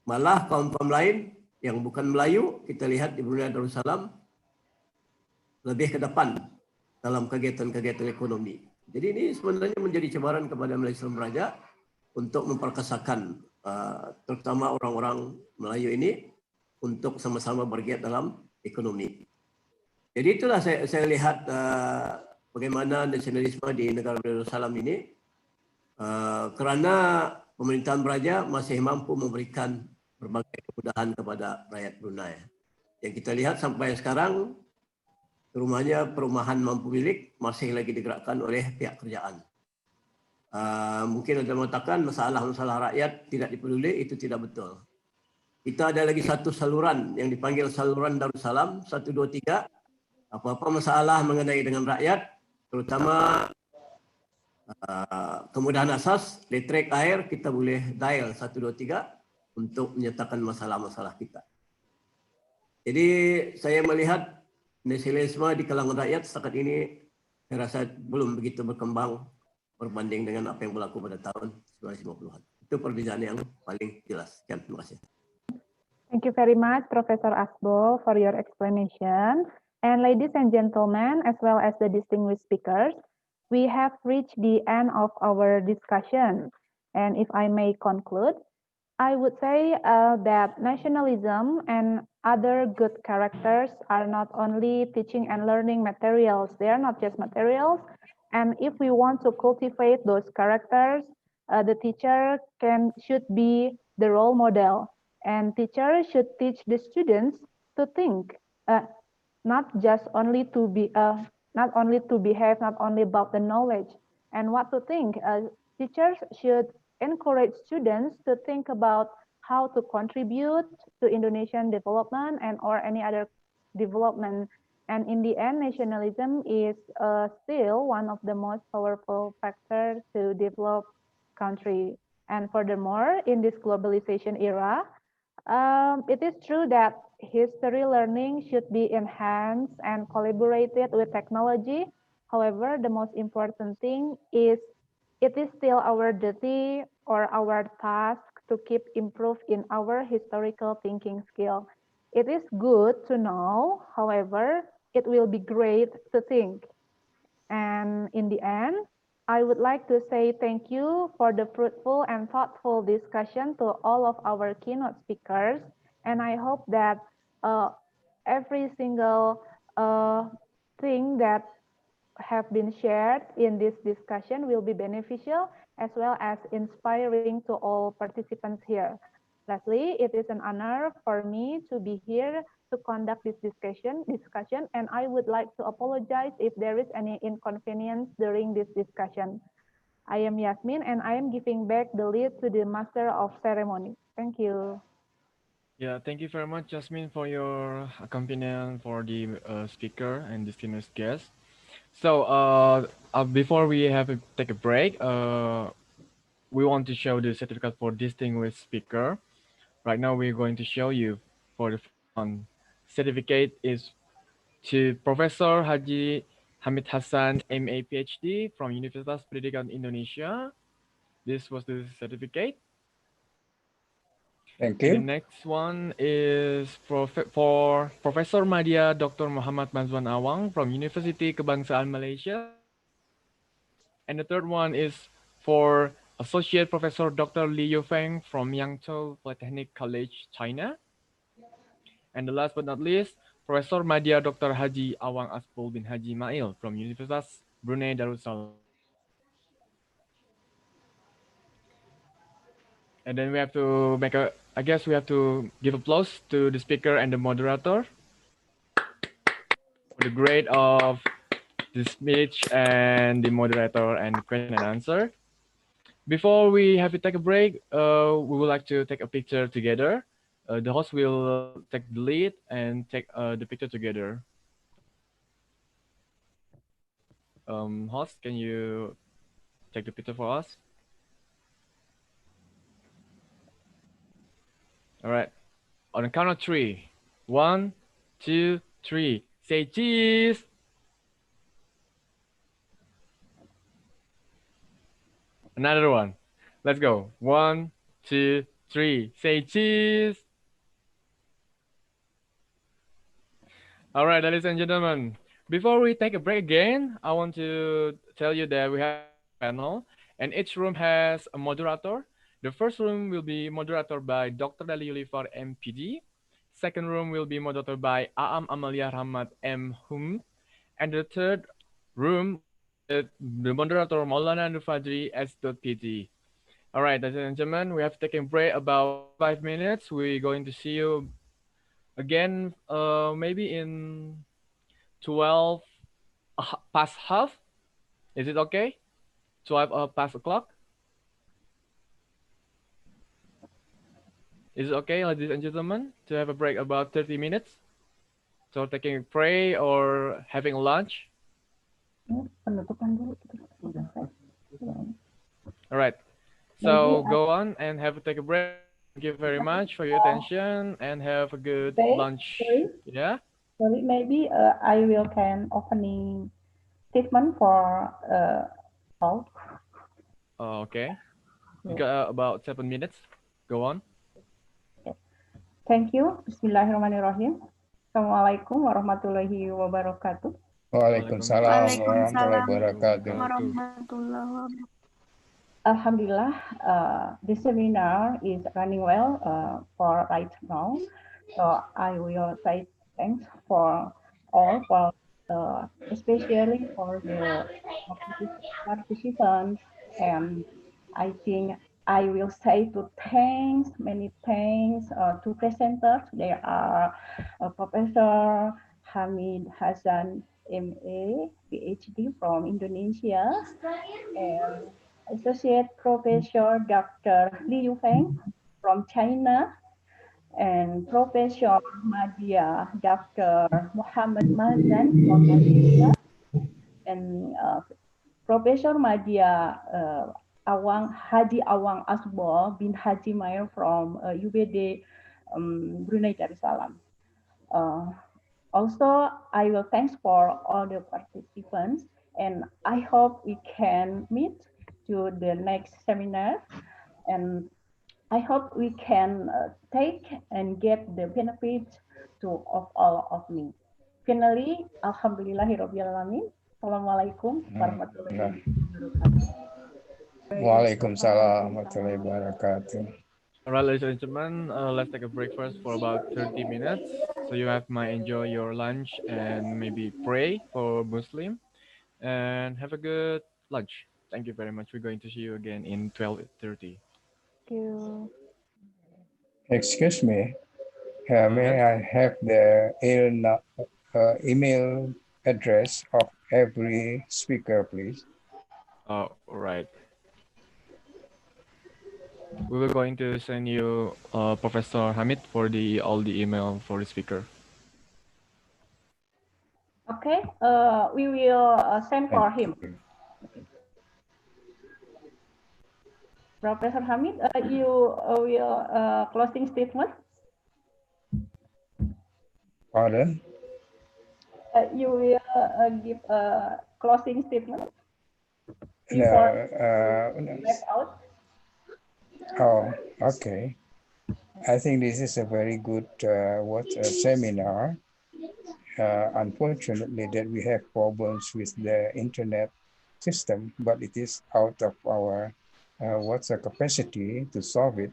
Malah kaum-kaum lain yang bukan Melayu, kita lihat di Brunei Darussalam lebih ke depan dalam kegiatan-kegiatan ekonomi. Jadi ini sebenarnya menjadi cabaran kepada Melayu Islam Beraja untuk memperkasakan terutama orang-orang Melayu ini untuk sama-sama bergiat dalam ekonomi. Jadi itulah saya lihat bagaimana nasionalisme di negara Darussalam ini kerana pemerintahan Beraja masih mampu memberikan berbagai kemudahan kepada rakyat Brunei. Yang kita lihat sampai sekarang rumahnya perumahan mampu milik masih lagi digerakkan oleh pihak kerajaan. Mungkin ada mengatakan masalah-masalah rakyat tidak dipeduli, itu tidak betul. Kita ada lagi satu saluran yang dipanggil saluran Darussalam 1, 2, 3. Apa-apa masalah mengenai dengan rakyat, terutama kemudahan asas, listrik, air, kita boleh dial 1, 2, 3 untuk menyatakan masalah-masalah kita. Jadi saya melihat nasionalisme di kalangan rakyat setakat ini saya rasa belum begitu berkembang berbanding dengan apa yang berlaku pada tahun 1950-an. Itu perbedaan yang paling jelas. Terima kasih. Thank you very much, Professor Asbo, for your explanation. And ladies and gentlemen, as well as the distinguished speakers, we have reached the end of our discussion. And if I may conclude, I would say that nationalism and other good characters are not only teaching and learning materials. They are not just materials. And if we want to cultivate those characters, the teacher should be the role model. And teacher should teach the students to think, not only to behave, not only about the knowledge and what to think. Teachers should encourage students to think about how to contribute to Indonesian development and or any other development. And in the end, nationalism is still one of the most powerful factors to develop country. And furthermore, in this globalization era, it is true that history learning should be enhanced and collaborated with technology. However, the most important thing is it is still our duty or our task to keep improve in our historical thinking skill. It is good to know, however, it will be great to think. And in the end, I would like to say thank you for the fruitful and thoughtful discussion to all of our keynote speakers. And I hope that uh, every single thing that have been shared in this discussion will be beneficial as well as inspiring to all participants here. Lastly, it is an honor for me to be here to conduct this discussion, and I would like to apologize if there is any inconvenience during this discussion. I am Yasmin, and I am giving back the lead to the Master of Ceremony. Thank you. Yeah, thank you very much, Jasmine, for your accompaniment for the speaker and distinguished guest. So, before we take a break, we want to show the certificate for distinguished speaker. Right now, we're going to show you for the first one. Certificate is to Professor Haji Hamid Hassan, MA PhD from Universitas Pendidikan Indonesia. This was the certificate. Thank And the you. next one is for Professor Madya Dr. Muhammad Mazwan Awang from University Kebangsaan Malaysia. And the third one is for Associate Professor Dr. Li Yufeng from Yangzhou Polytechnic College, China. And the last but not least, Professor Madya Dr. Haji Awang Asbul bin Haji Mail from Universitas Brunei Darussalam. And then we have to I guess we have to give applause to the speaker and the moderator for the grade of the speech and the moderator and question and answer. Before we have to take a break, we would like to take a picture together. The host will take the lead and take the picture together. Host, can you take the picture for us? All right. On the count of three. One, two, three. Say cheese. Another one. Let's go. One, two, three. Say cheese. All right, ladies and gentlemen. Before we take a break again, I want to tell you that we have three panel, and each room has a moderator. The first room will be moderated by Dr. Dali Yulifar, MPD. Second room will be moderated by Aam Amalia Rahmat, M. And the third room will be the moderator Maulana Nufadri, S.PT. All right, ladies and gentlemen, we have taken a break about 45 minutes. We're going to see you again, maybe in 12 past half. Is it okay? 12 past o'clock. Is it okay, ladies and gentlemen, to have a break about 30 minutes? So taking a pray or having lunch? Penutupan dulu gitu. All right. Maybe So go on and take a break. Thank you very much for your attention and have a good lunch. Yeah. Sorry, maybe I will can opening statement for all. Oh, okay. You got about 7 minutes. Go on. Thank you. Bismillahirrahmanirrahim. Assalamualaikum warahmatullahi wabarakatuh. Waalaikumsalam warahmatullahi wabarakatuh. Alhamdulillah, the seminar is running well for right now. So I will say thanks for all, for especially for the participants, and I think I will say to thanks, many thanks to presenters. There are Professor Hamid Hassan, MA, PhD from Indonesia, and Associate Professor Dr. Li Yufeng from China, and Professor Madya Dr. Muhammad Mazan from Malaysia, and Professor Madya Haji Awang Asbol bin Haji Mayor from UBD Brunei Darussalam. Also, I will thanks for all the participants, and I hope we can meet to the next seminar, and I hope we can take and get the benefit to of all of me. Finally, Alhamdulillahirobbilalamin. Assalamualaikum warahmatullahi wabarakatuh. Waalaikumsalam warahmatullahi wabarakatuh. All right, ladies and gentlemen, let's take a break first for about 30 minutes. So you have my enjoy your lunch and maybe pray for Muslim and have a good lunch. Thank you very much. We're going to see you again in 12:30. Thank you. Excuse me, may I have the email address of every speaker, please? Right. We will going to send you Professor Hamid for the all the email for the speaker. Okay, we will send for him. Professor Hamid, you will closing statement. Pardon? You will give a closing statement No, before no. left out. Oh, okay. I think this is a very good seminar. Unfortunately, that we have problems with the internet system, but it is out of our capacity to solve it.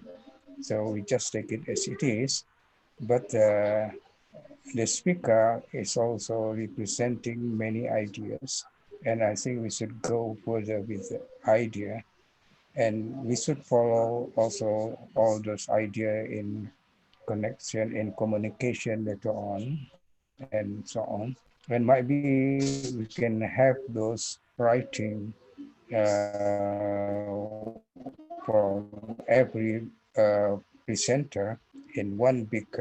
So we just take it as it is. But the speaker is also representing many ideas, and I think we should go further with the idea, and we should follow also all those ideas in connection and communication later on and so on. And maybe we can have those writing from every presenter in one big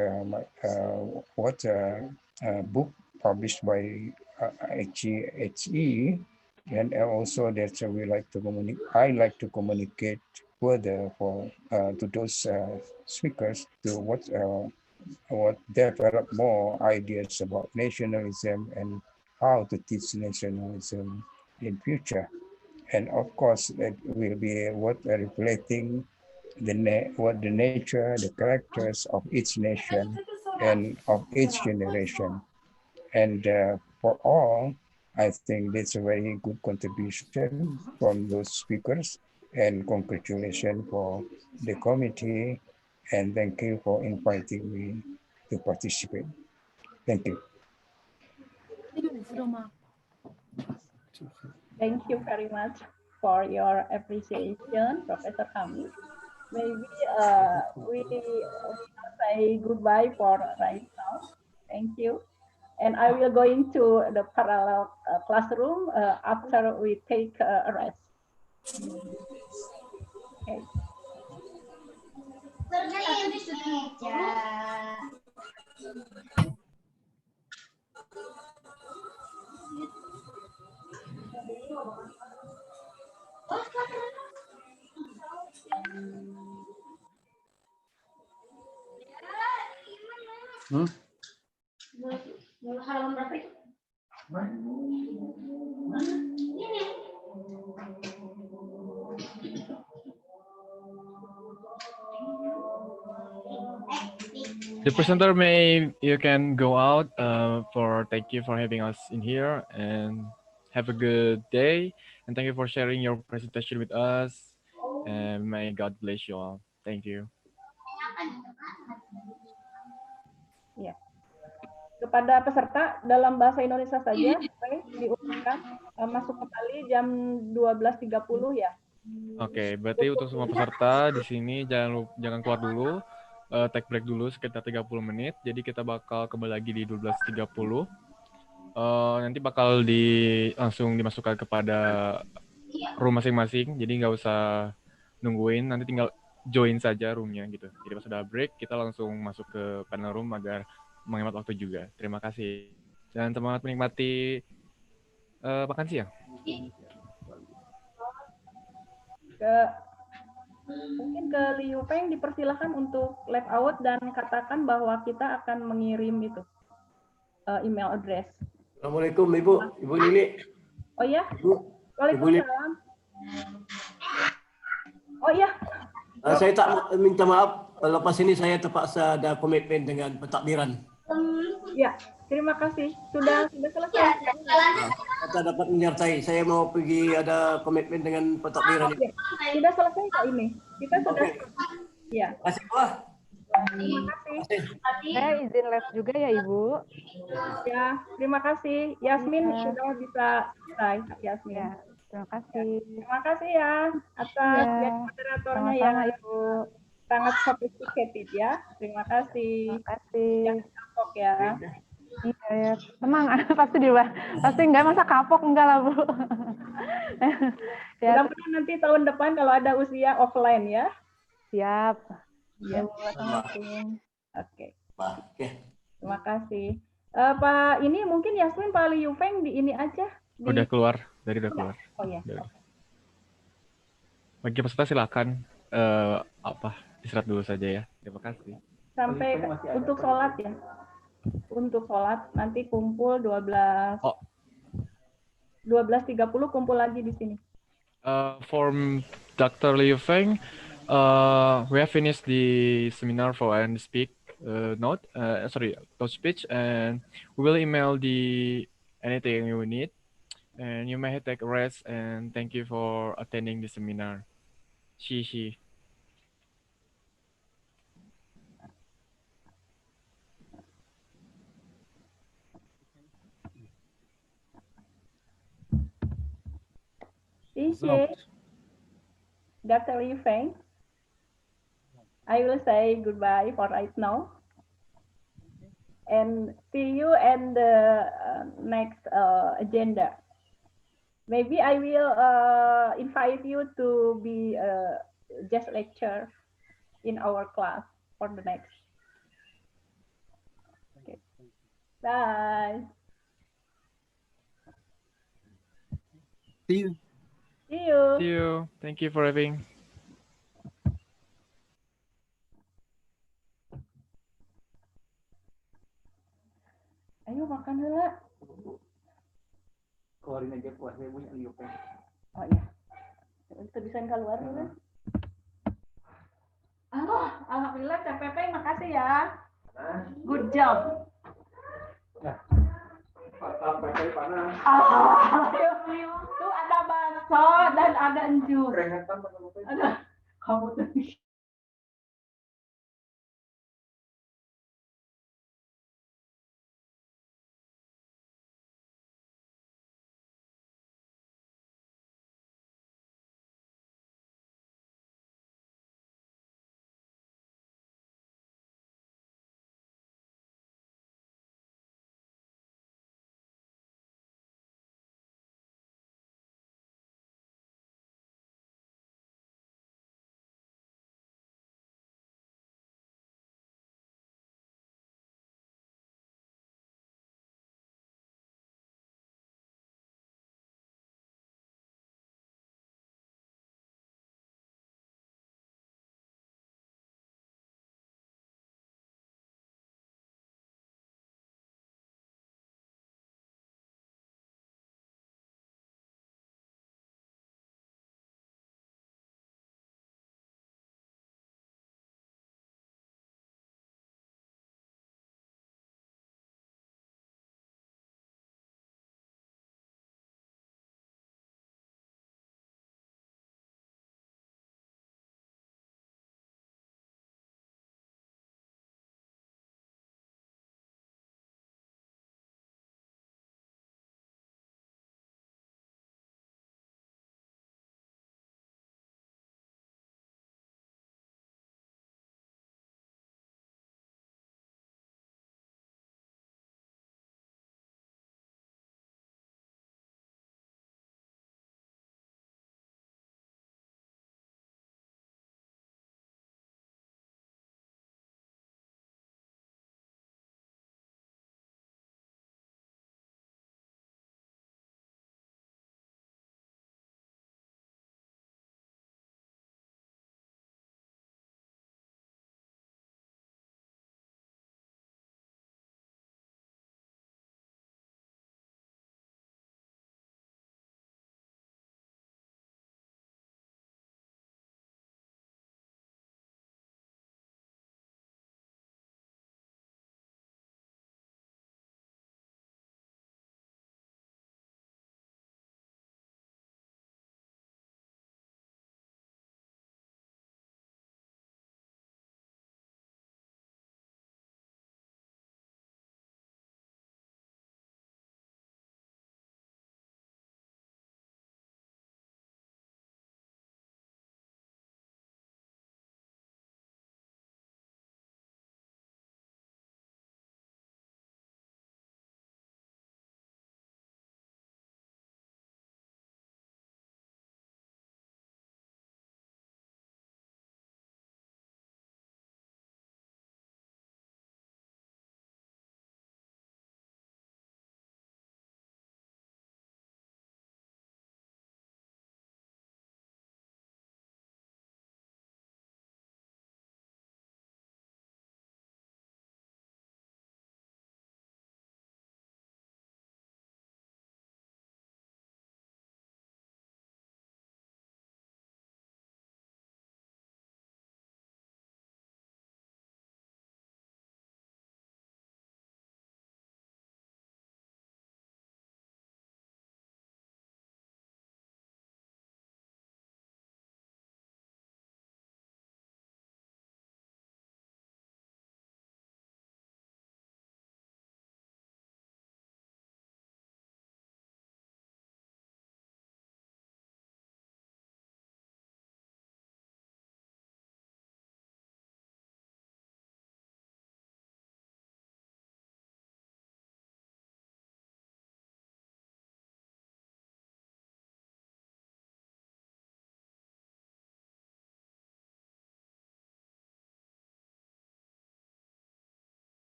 book published by Iche, and also that we like to communicate. I like to communicate further for to those speakers to what develop more ideas about nationalism and how to teach nationalism in future. And of course, it will be what reflecting what the nature, the characters of each nation and of each generation. And for all, I think that's a very good contribution from those speakers. And congratulations for the committee. And thank you for inviting me to participate. Thank you. Thank you very much for your appreciation, Professor Hamid. Maybe we say goodbye for right now. Thank you. And I will go into the parallel classroom after we take a rest. Okay. The presenter you can go out for thank you for having us in here and have a good day and thank you for sharing your presentation with us and may God bless you all. Thank you. Ya. Kepada peserta dalam bahasa Indonesia saja, diumumkan masuk kembali jam 12.30 ya. Oke, berarti untuk semua peserta di sini jangan keluar dulu. Take break dulu sekitar 30 menit. Jadi kita bakal kembali lagi di 12.30. Nanti bakal langsung dimasukkan kepada room masing-masing. Jadi nggak usah nungguin. Nanti tinggal join saja roomnya gitu. Jadi pas sudah break, kita langsung masuk ke panel room agar menghemat waktu juga. Terima kasih. Dan semangat menikmati makan siang. Mungkin ke Liu Peng dipersilahkan untuk left out dan katakan bahwa kita akan mengirim itu email address. Assalamualaikum Ibu Lili. Oh ya, Ibu Lili. Waalaikumsalam. Oh ya. Saya tak minta maaf, lepas ini saya terpaksa ada komitmen dengan pentakbiran. Ya, terima kasih. Sudah selesai. Kita dapat menyertai. Saya mau pergi ada komitmen dengan pentakbiran. Ya, sudah selesai kok ini. Kita sudah. Ya. Terima kasih, Pak. Terima kasih. Saya izin les juga ya Ibu. Ya, terima kasih. Yasmin sudah bisa selesai. Yasmin. Ya, terima kasih. Terima kasih ya atas moderatornya ya. Sama-sama Ibu. Sangat sophisticated ya. Terima kasih. Terima kasih. Jangan kapok ya. Iya ya, tenang. Pasti enggak, masa kapok enggak lah Bu. Ya, mudah-mudahan nanti tahun depan kalau ada usia offline ya. Siap. Ya. Oke. Terima kasih. Pak ini mungkin Yasmin Pak Liu Feng di ini aja. Udah keluar, udah keluar. Oh ya. Bagi peserta silakan istirahat dulu saja ya. Terima kasih. Sampai untuk sholat ya. Untuk sholat nanti kumpul 12. 12.30 kumpul lagi di sini. For Dr. Liu Feng, we have finished the seminar for and speak note speech, and we will email anything you need, and you may take a rest, and thank you for attending the seminar. Xi. Iche, Dr. Liu Feng, I will say goodbye for right now. And see you in the next agenda. Maybe I will invite you to be a guest lecturer in our class for the next. Okay. Bye. See you. See you. See you. Thank you for having. Ayo makan dulu. Keluarin aja kuahnya punya Liu Feng. Oh iya. Kita bisa keluar dulu. Alhamdulillah CPP, makasih ya. Good job. Panas. Tuh ada bakso dan ada enjur. Ada kamu tuh.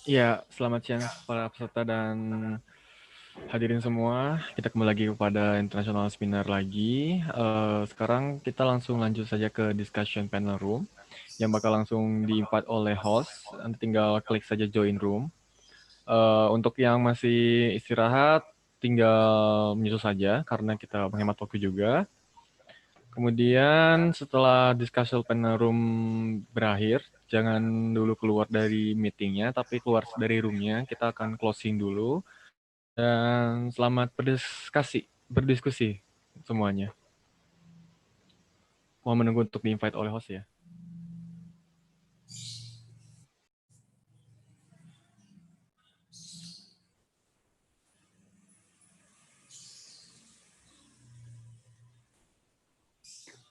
Ya, selamat siang para peserta dan hadirin semua. Kita kembali lagi kepada international seminar lagi. Sekarang kita langsung lanjut saja ke discussion panel room. yang bakal langsung di-invite oleh host. Nanti tinggal klik saja join room. Untuk yang masih istirahat, tinggal menyusul saja karena kita menghemat waktu juga. Kemudian setelah discussion panel room berakhir, jangan dulu keluar dari meetingnya, tapi keluar dari roomnya. Kita akan closing dulu. Dan selamat berdiskusi semuanya. Mau menunggu untuk di-invite oleh host ya.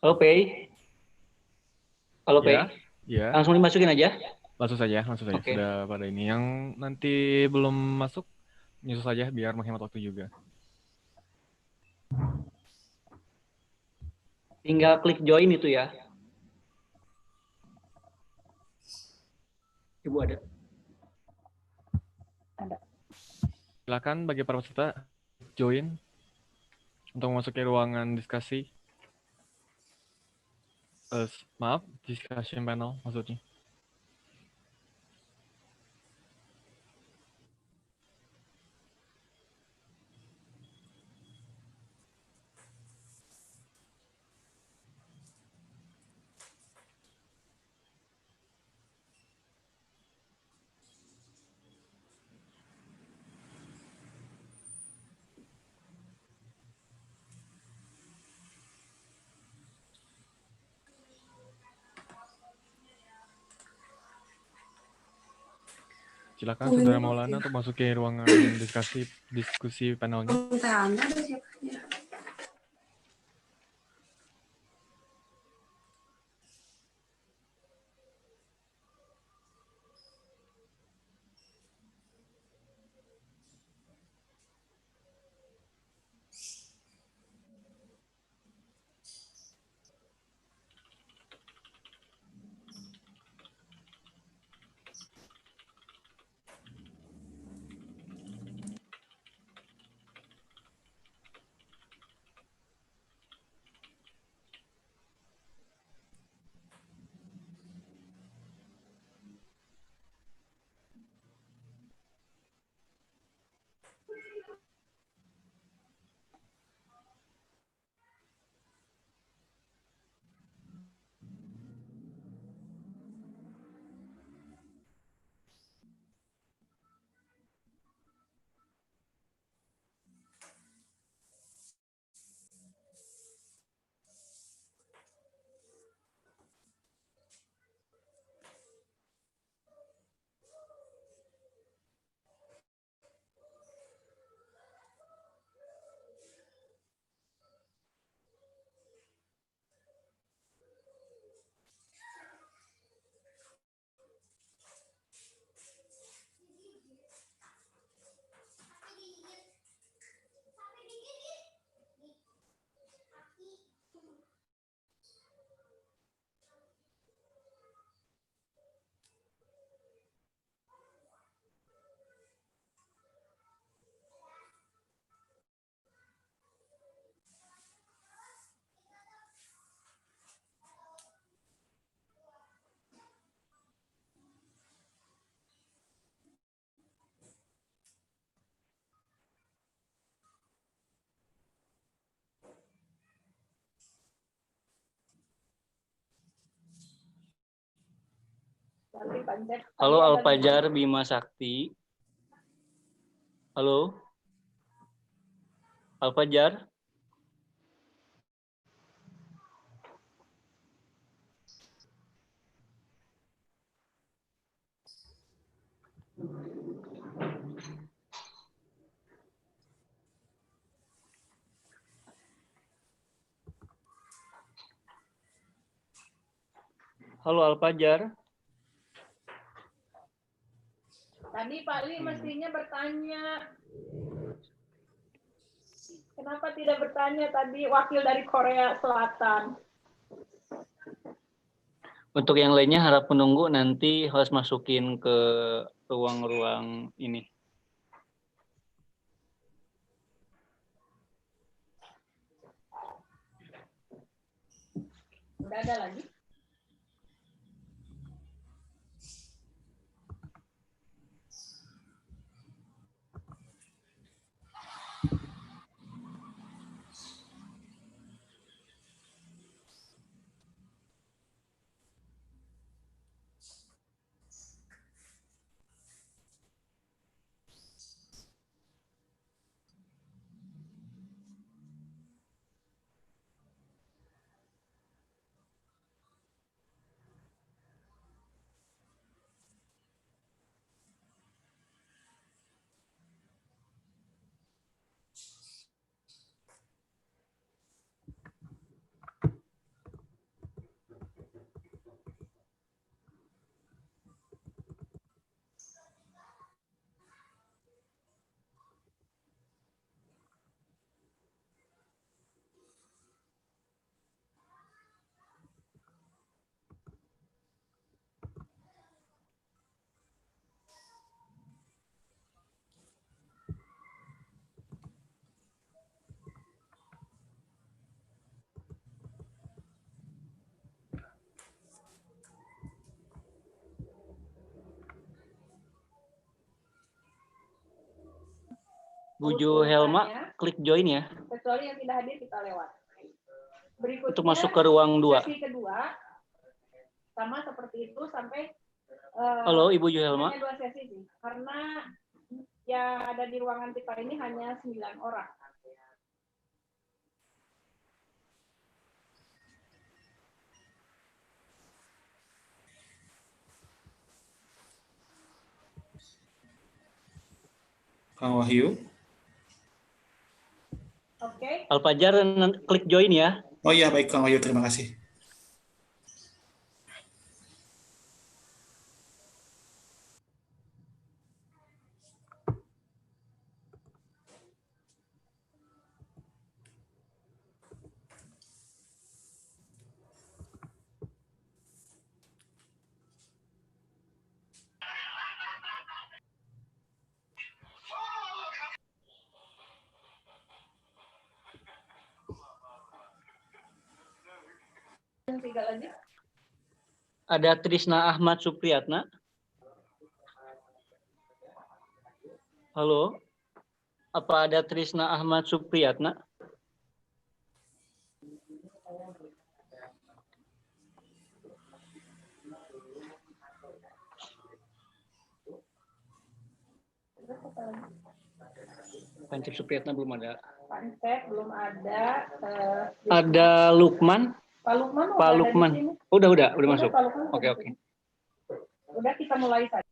Halo Pei. Halo Pei. Ya. Langsung dimasukin aja. Langsung saja. Oke. Sudah pada ini. Yang nanti belum masuk, nyusul saja biar menghemat waktu juga. Tinggal klik join itu ya. Ibu ada. Silakan bagi para peserta join untuk memasuki ruangan diskusi. Maaf, discussion panel maksudnya. Silakan Saudara Maulana untuk masuki ruangan diskusi panelnya. Halo Alfajar Bima Sakti. Halo. Alfajar. Halo Alfajar. Tadi Pak Li mestinya bertanya. Kenapa tidak bertanya tadi wakil dari Korea Selatan? Untuk yang lainnya harap menunggu, nanti harus masukin ke ruang-ruang ini. Udah ada lagi? Bu Helma, klik join ya. Kecuali yang tidak hadir kita lewat. Berikutnya, Untuk masuk ke ruang 2. Sesi kedua sama seperti itu sampai halo Ibu Helma. hanya 2 sesi sih. Karena yang ada di ruangan kita ini hanya 9 orang. Kang Wahyu. Oke. Alfajar klik join ya. Oh iya, baik Kang Wahyu, terima kasih. Yang 3 lagi. Ada Trisna Ahmad Supriyatna. Halo. Apa ada Trisna Ahmad Supriyatna? Pancip Supriyatna belum ada. Pancep belum ada. Ada Lukman. Pak Lukman. Pak Lukman. Udah masuk. Oke. Udah kita mulai saja.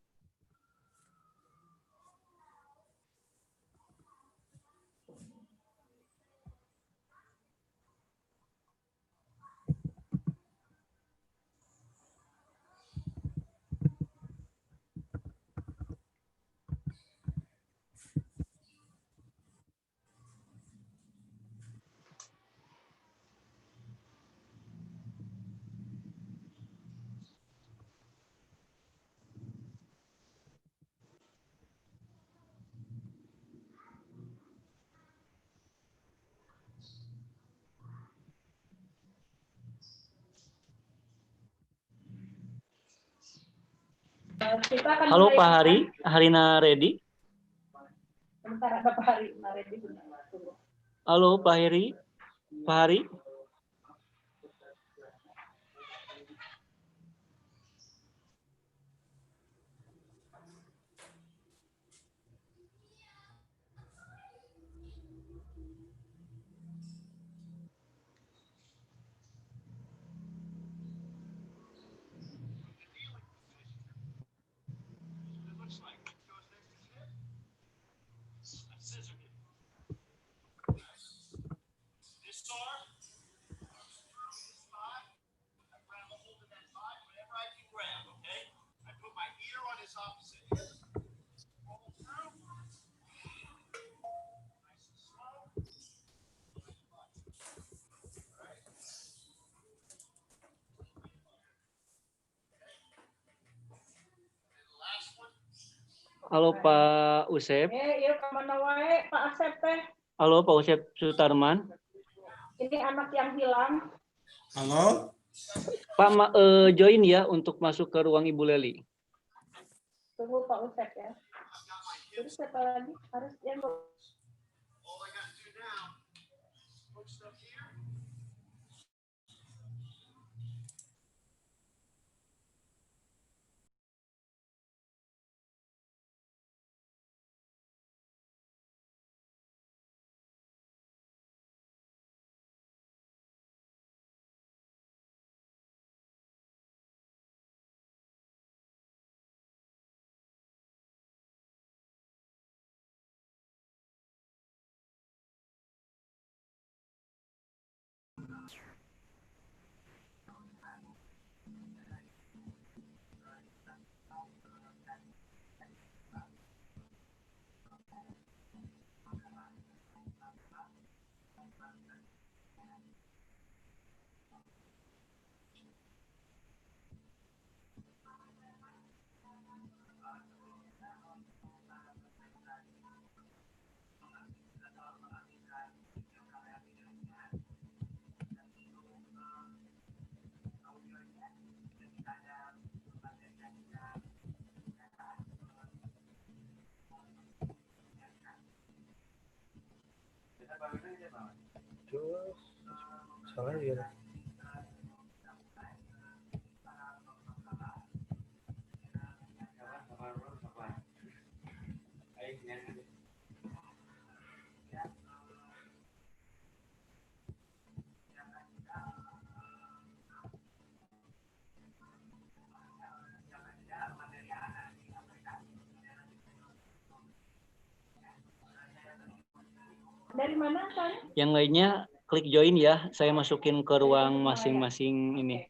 Halo Pak Hari, Harina ready? Sebentar ada Pak Hari, ready. Halo Pak Hari, Pak Hari. Halo Pak Usep. Iya kemana wae Pak Asep teh. Halo Pak Usep Sutarman. Ini anak yang hilang. Halo. Pak join ya untuk masuk ke ruang Ibu Leli. Tunggu Pak Usep ya. Terus siapa lagi? Harus yang Terus salah ya. Dari mana kan? Yang lainnya klik join ya. Saya masukin ke ruang masing-masing ini.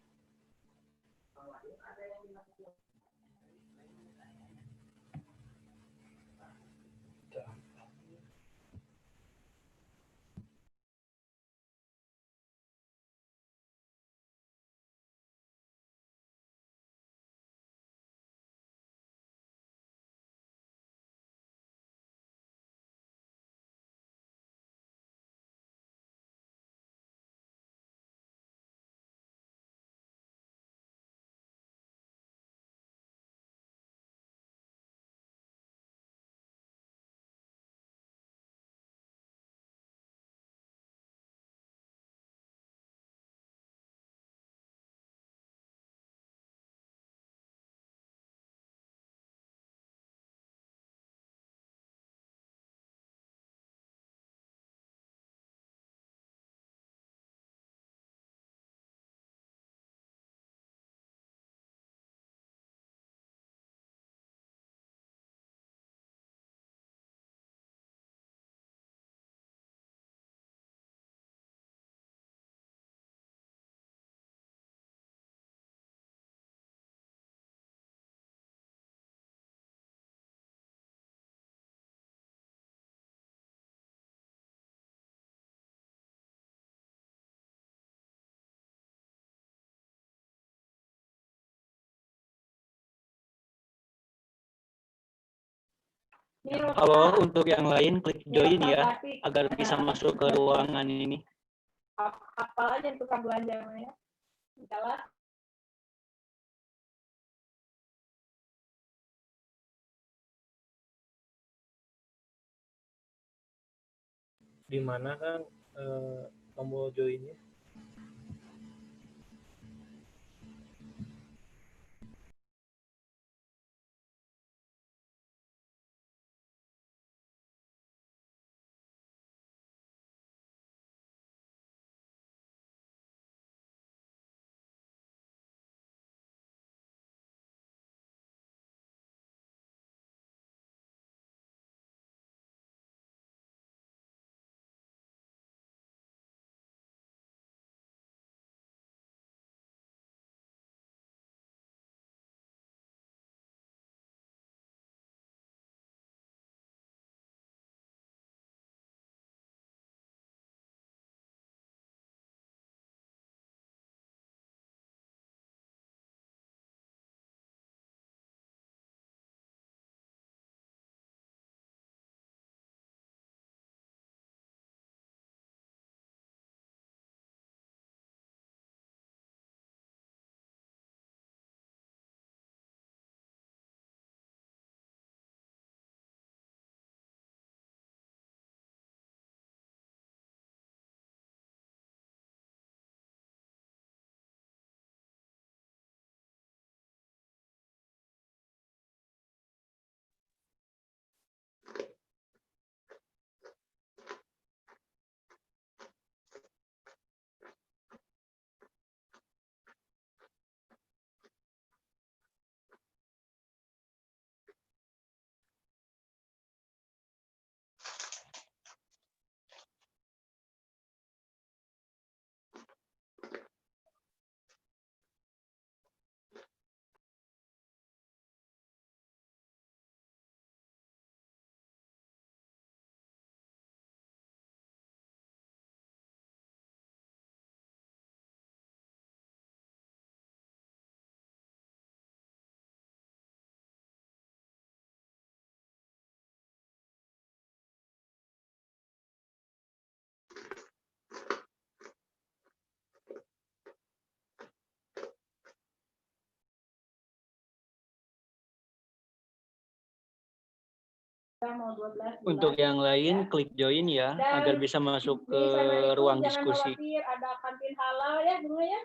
Halo, untuk yang lain klik join ya agar bisa masuk ke ruangan ini. Apa aja tukang belanja ya? Salah. Di mana kan tombol joinnya? Untuk yang lain klik join ya agar bisa masuk ke ruang diskusi. Ada kantin halal ya, Bunga ya.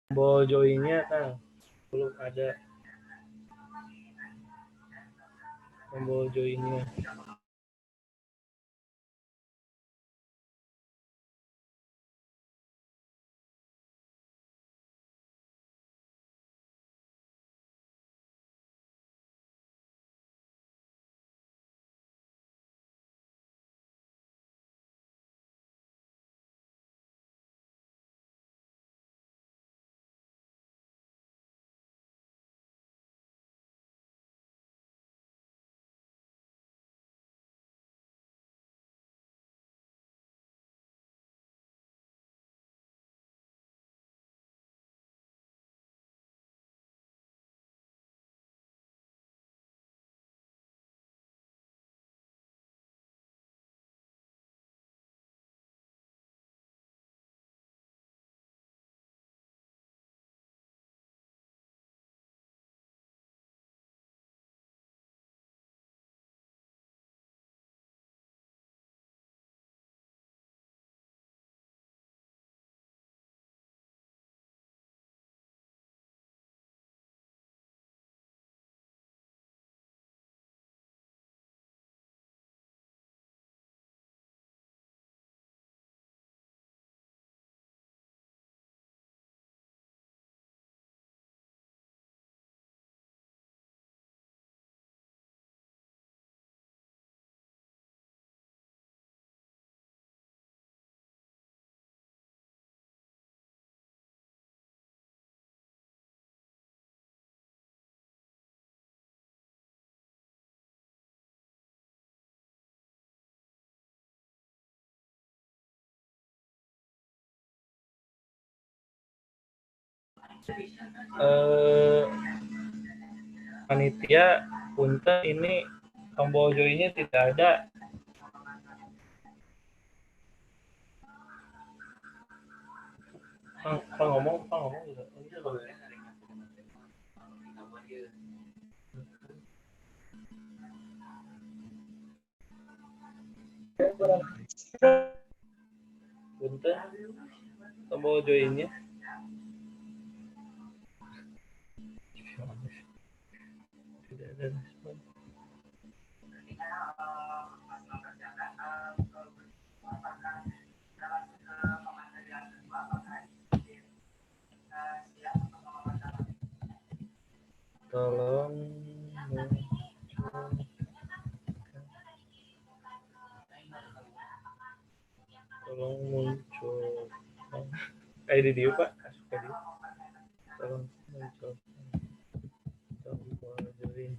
Tombol join-nya kan belum ada tombol join-nya. Panitia punten ini tombol join-nya tidak ada. Pak ngomong gitu. Punten tombol join-nya. Tidak ada respon. Tolong muncul. Di dia Pak, masuk ke dia. Tolong muncul. Tombol join.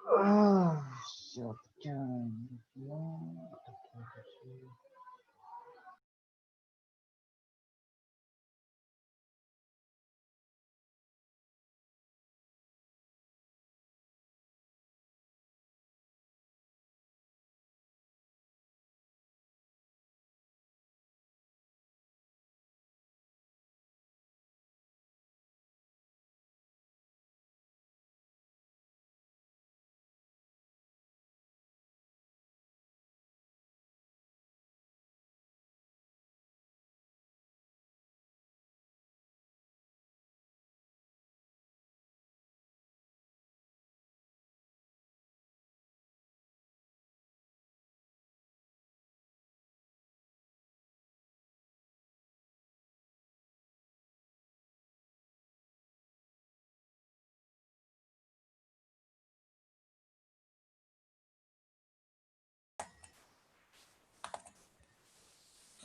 Siapkan.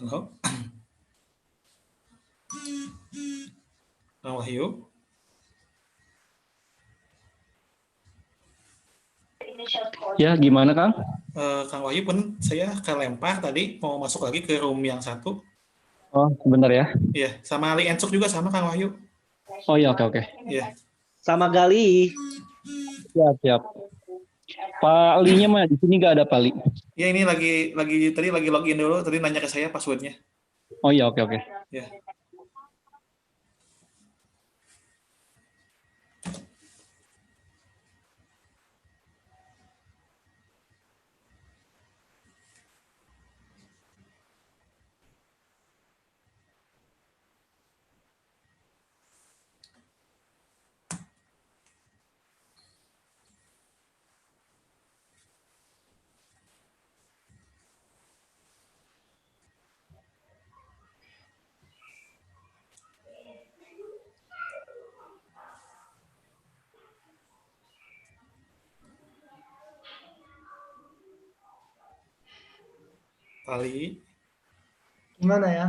Halo, Kang Wahyu. Ya, gimana Kang? Kang Wahyu pun saya kelempar tadi mau masuk lagi ke room yang satu. Oh, sebentar ya. Iya, sama Ali Ensuk juga sama Kang Wahyu. Oh iya, oke. Iya. Sama Gali. Siap. Pak Linya mah di sini nggak ada Pak Li. Ya ini lagi login dulu, tadi nanya ke saya passwordnya. Oh iya, oke. Ya. Ali. Gimana ya?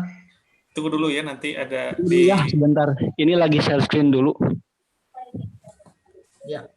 Tunggu dulu ya, nanti ada Ya, sebentar. Ini lagi share screen dulu. Ya.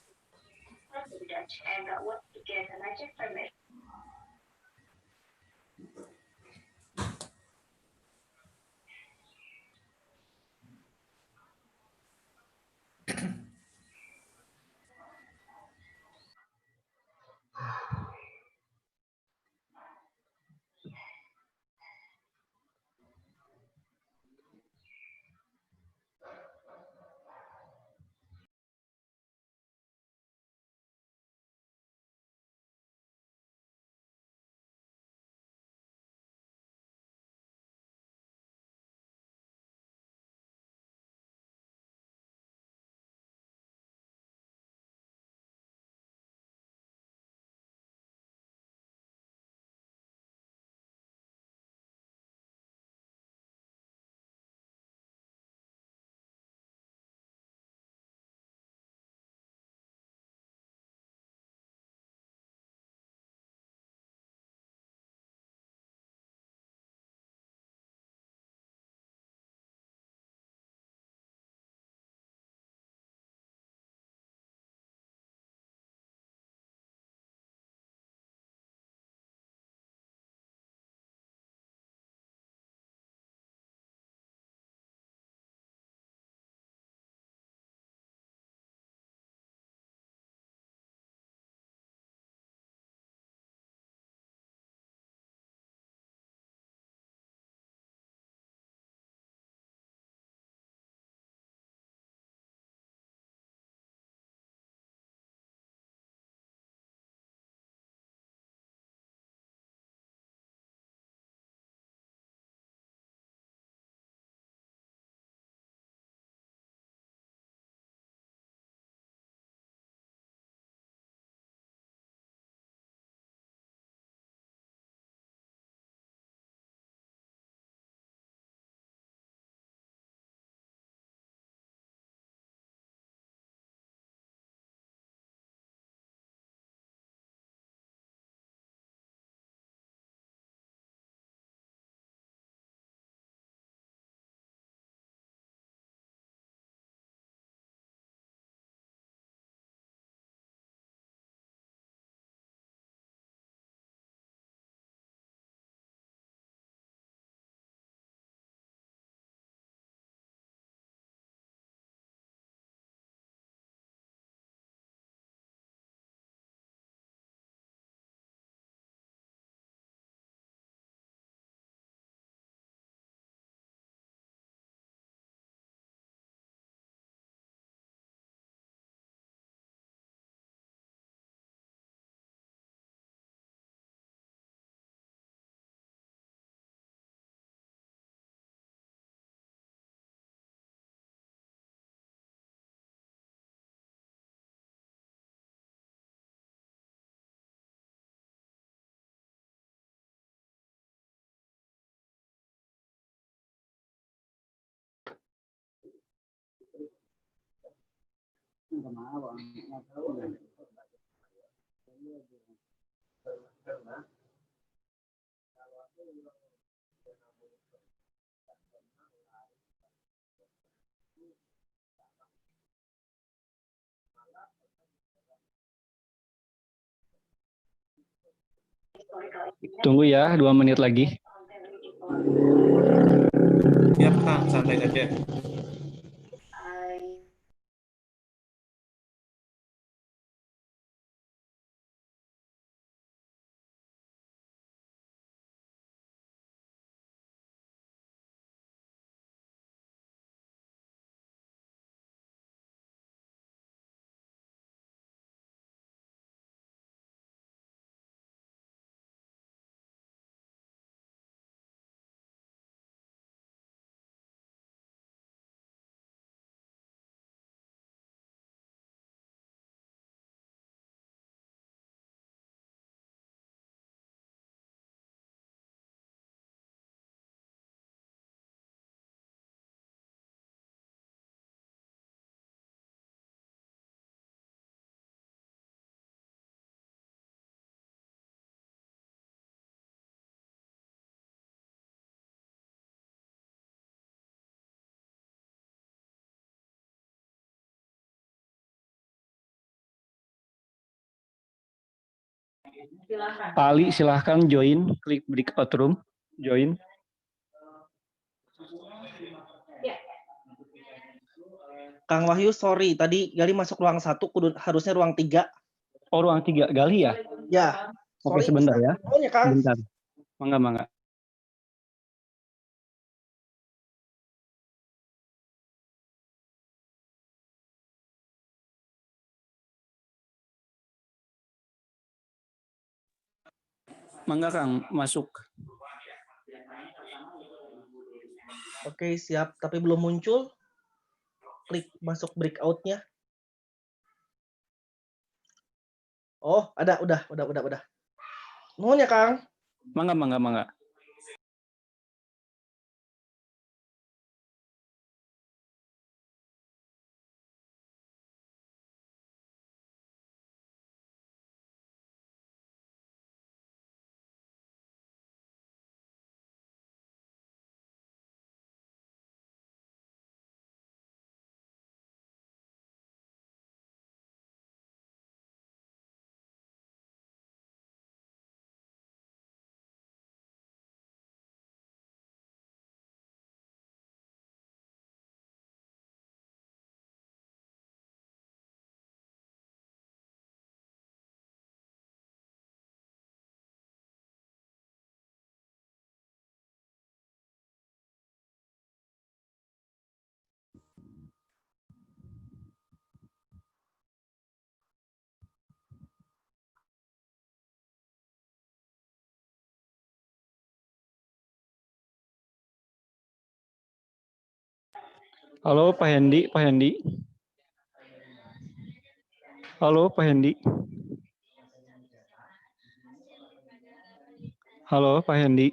Tunggu ya, 2 menit lagi. Siap Kang, santai saja. Pak Ali, silahkan join, klik breakout room, join. Kang Wahyu, sorry, tadi Gali masuk ruang 1, harusnya ruang 3. Oh, ruang 3, Gali ya? Ya, Oke, sorry. sebentar ya. Oh ya, Kang. Sebentar. Mangga, mangga. Mangga Kang, masuk. Oke, siap. Tapi belum muncul. Klik masuk breakout-nya. Oh, ada, udah. Nuhun ya, Kang. Mangga, mangga, mangga. Halo Pak Hendi, Pak Hendi. Halo Pak Hendi. Halo Pak Hendi.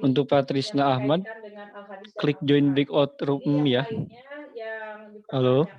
Untuk Patrisna Ahmad, klik join breakout room ya. Halo.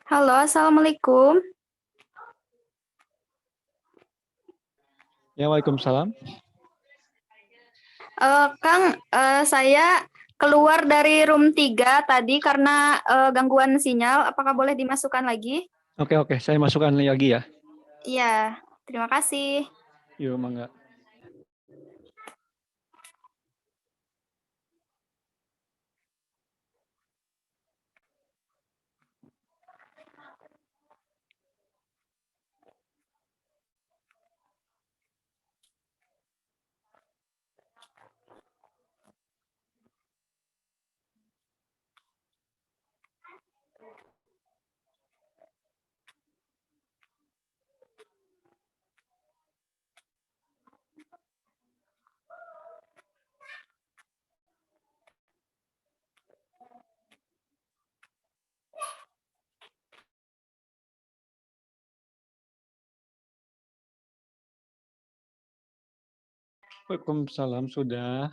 Halo, Assalamualaikum. Ya, Waalaikumsalam. Kang, saya keluar dari room 3 tadi karena gangguan sinyal. Apakah boleh dimasukkan lagi? Oke, saya masukkan lagi ya. Iya, terima kasih. Yuk, mangga. Waalaikumsalam sudah.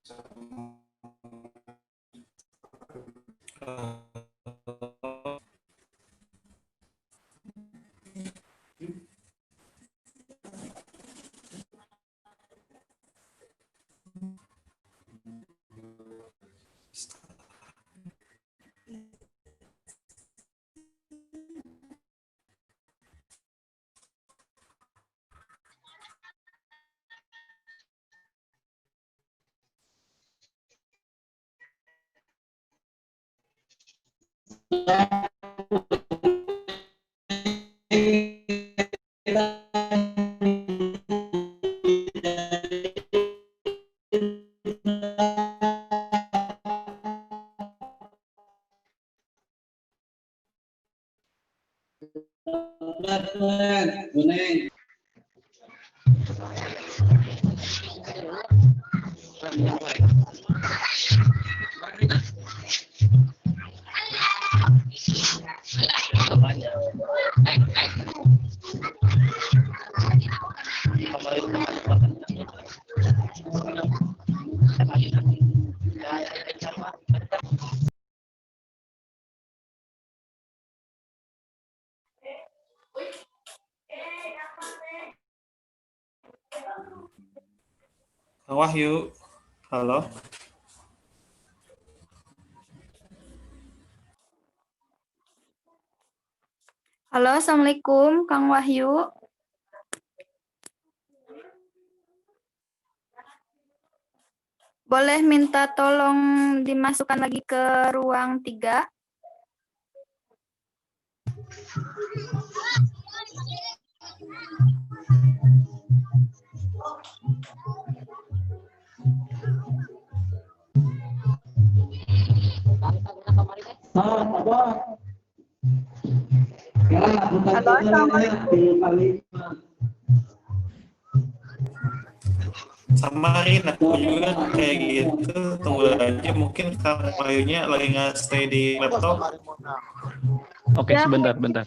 Kang Wahyu, halo. Halo, Assalamualaikum, Kang Wahyu. Boleh minta tolong dimasukkan lagi ke ruang 3? Samarin aku juga kayak gitu. Tunggu aja, mungkin Kang Wahyunya lagi nggak stay di laptop. Oke, sebentar, bentar.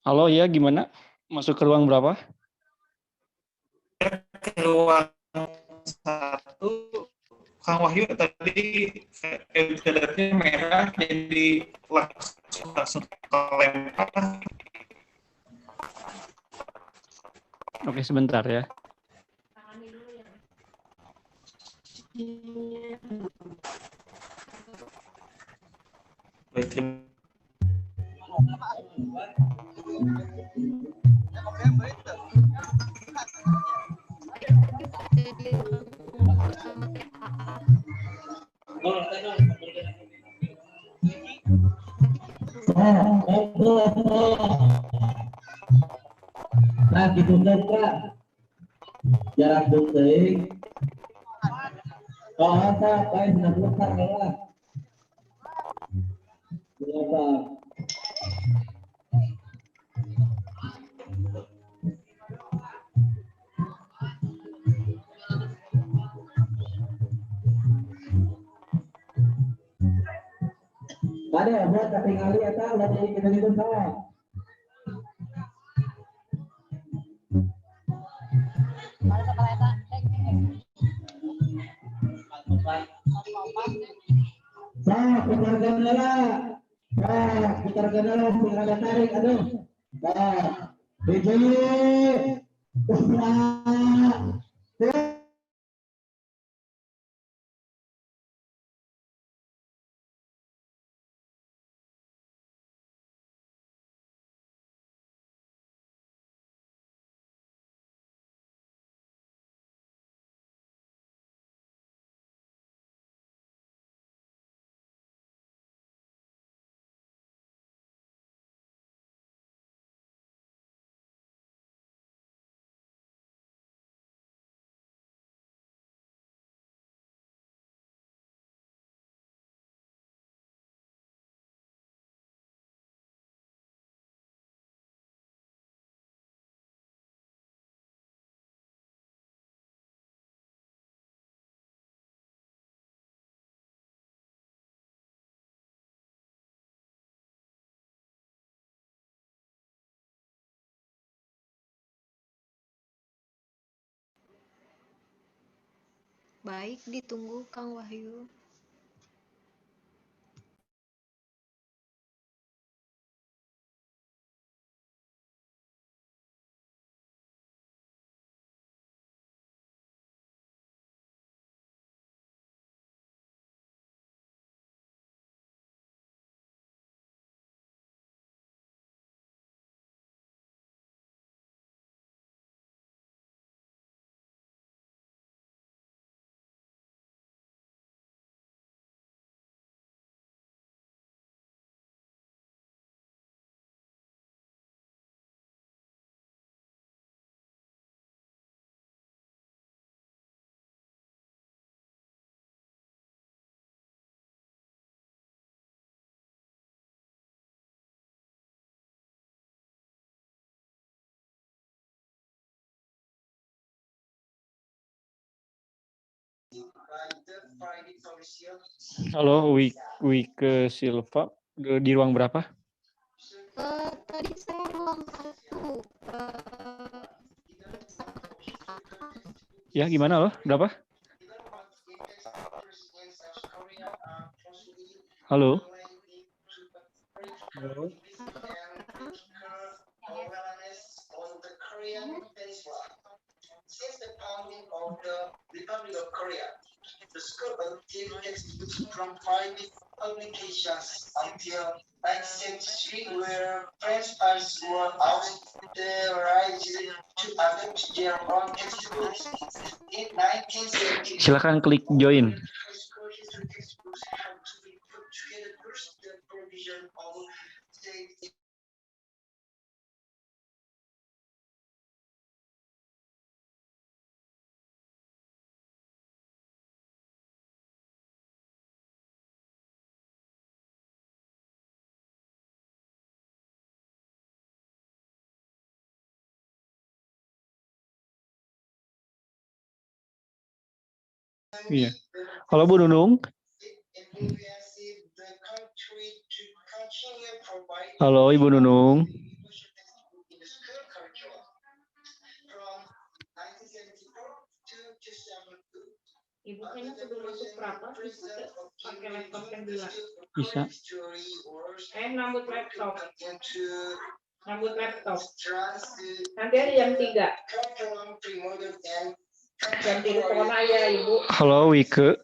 Halo, ya gimana? Masuk ke ruang berapa? Ke ruang 1, Kang Wahyu tadi lihatnya merah, jadi langsung kelempar. Oke, sebentar ya. Baik, terima Nah, ditunda Pak. Jarak detik. Oh, ada kain nak lah. Berapa? Ada buat tapi ngali atau lagi kita itu salah. Sah, putarkan dulu. Sah, putarkan dulu. Tinggal tarik, aduh. Sah, Iche. Sah. Baik, ditunggu Kang Wahyu. Halo, Wike Silva. Di ruang berapa? Tadi saya ruang 1. Ya, gimana loh? Berapa? Halo? Halo? The school textbooks from private publications until 1973, where French artists were authorized to adapt their own textbooks. In 1970, Silakan klik join. school history textbooks had to be put together first. The provision of state Iya. Halo Bu Nunung. Halo Ibu Nunung. Ibu kayaknya sebelum masuk rapat bisa pakai laptop yang dua. Bisa. Nambut laptop. Nambut laptop. Nanti ada jam 3. Jam 3 telepon aja Ibu. Halo Wike.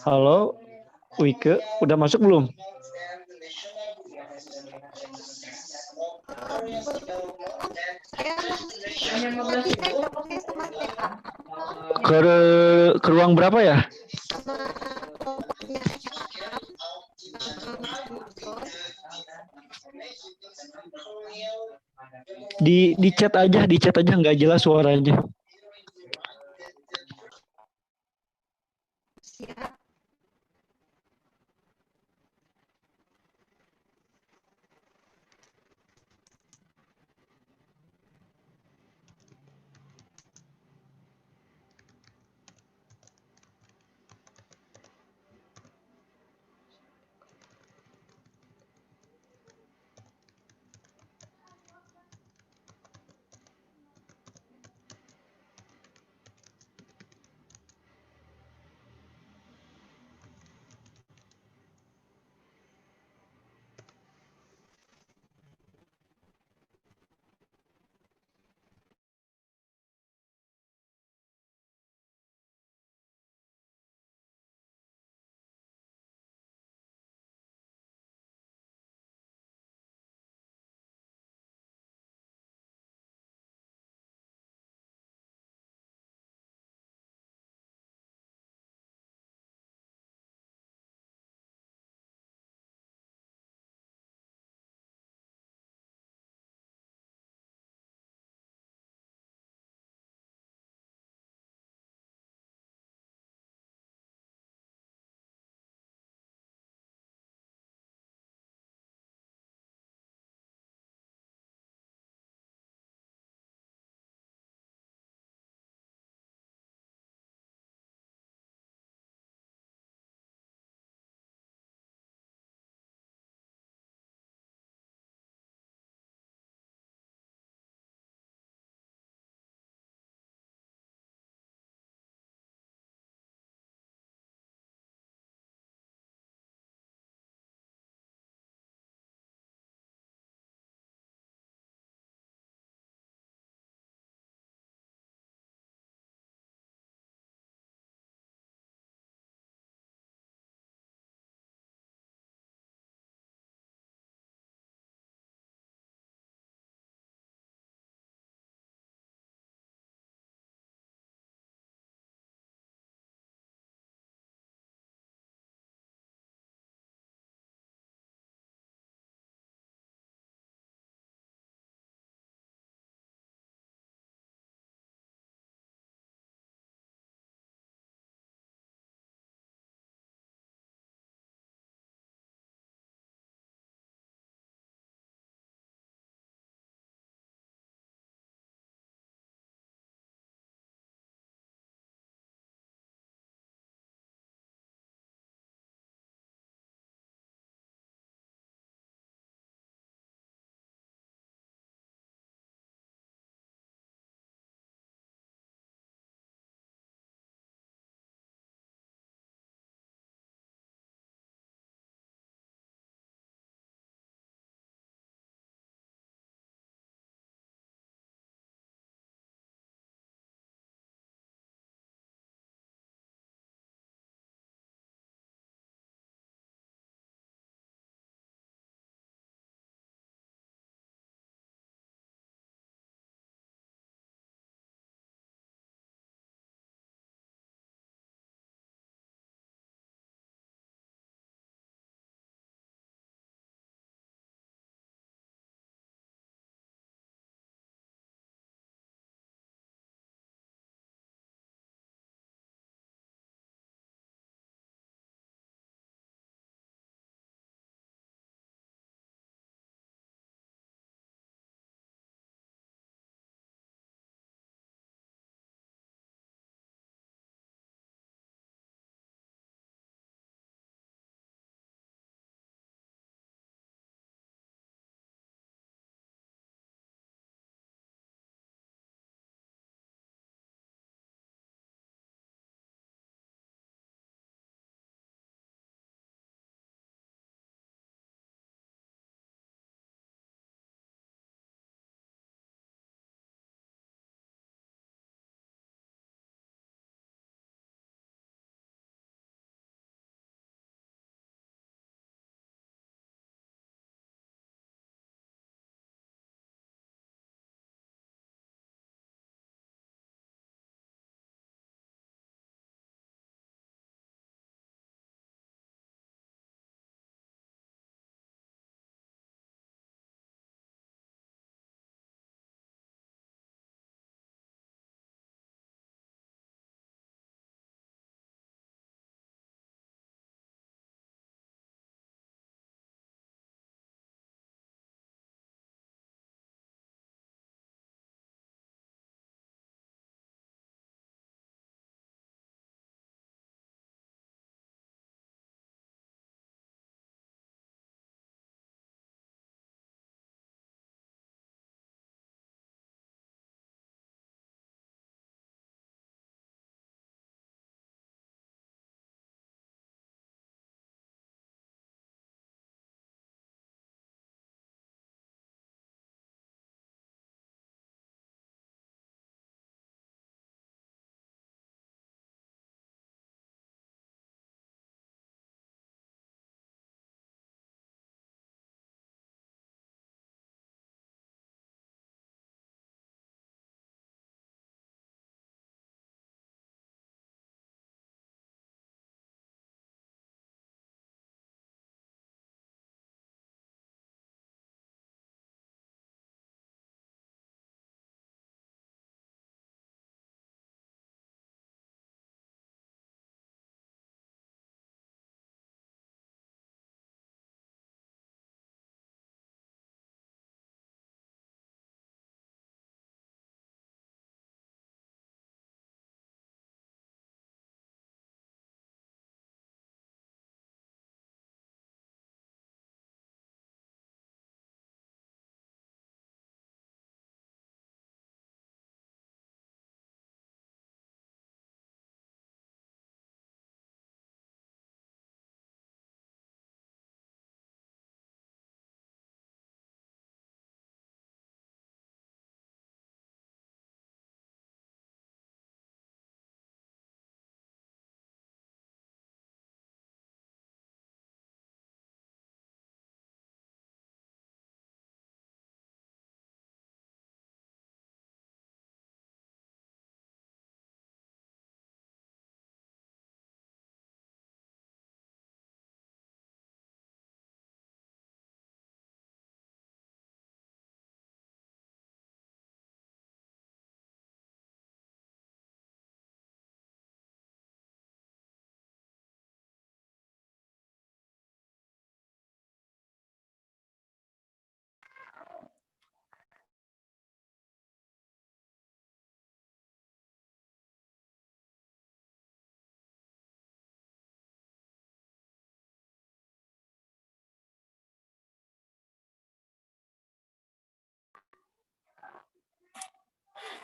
Halo, Wike, udah masuk belum? Ke, ke ruang berapa ya? Di chat aja nggak jelas suaranya.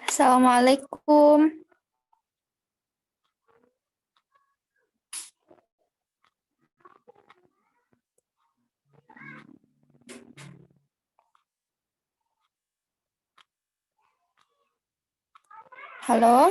Assalamualaikum. Halo.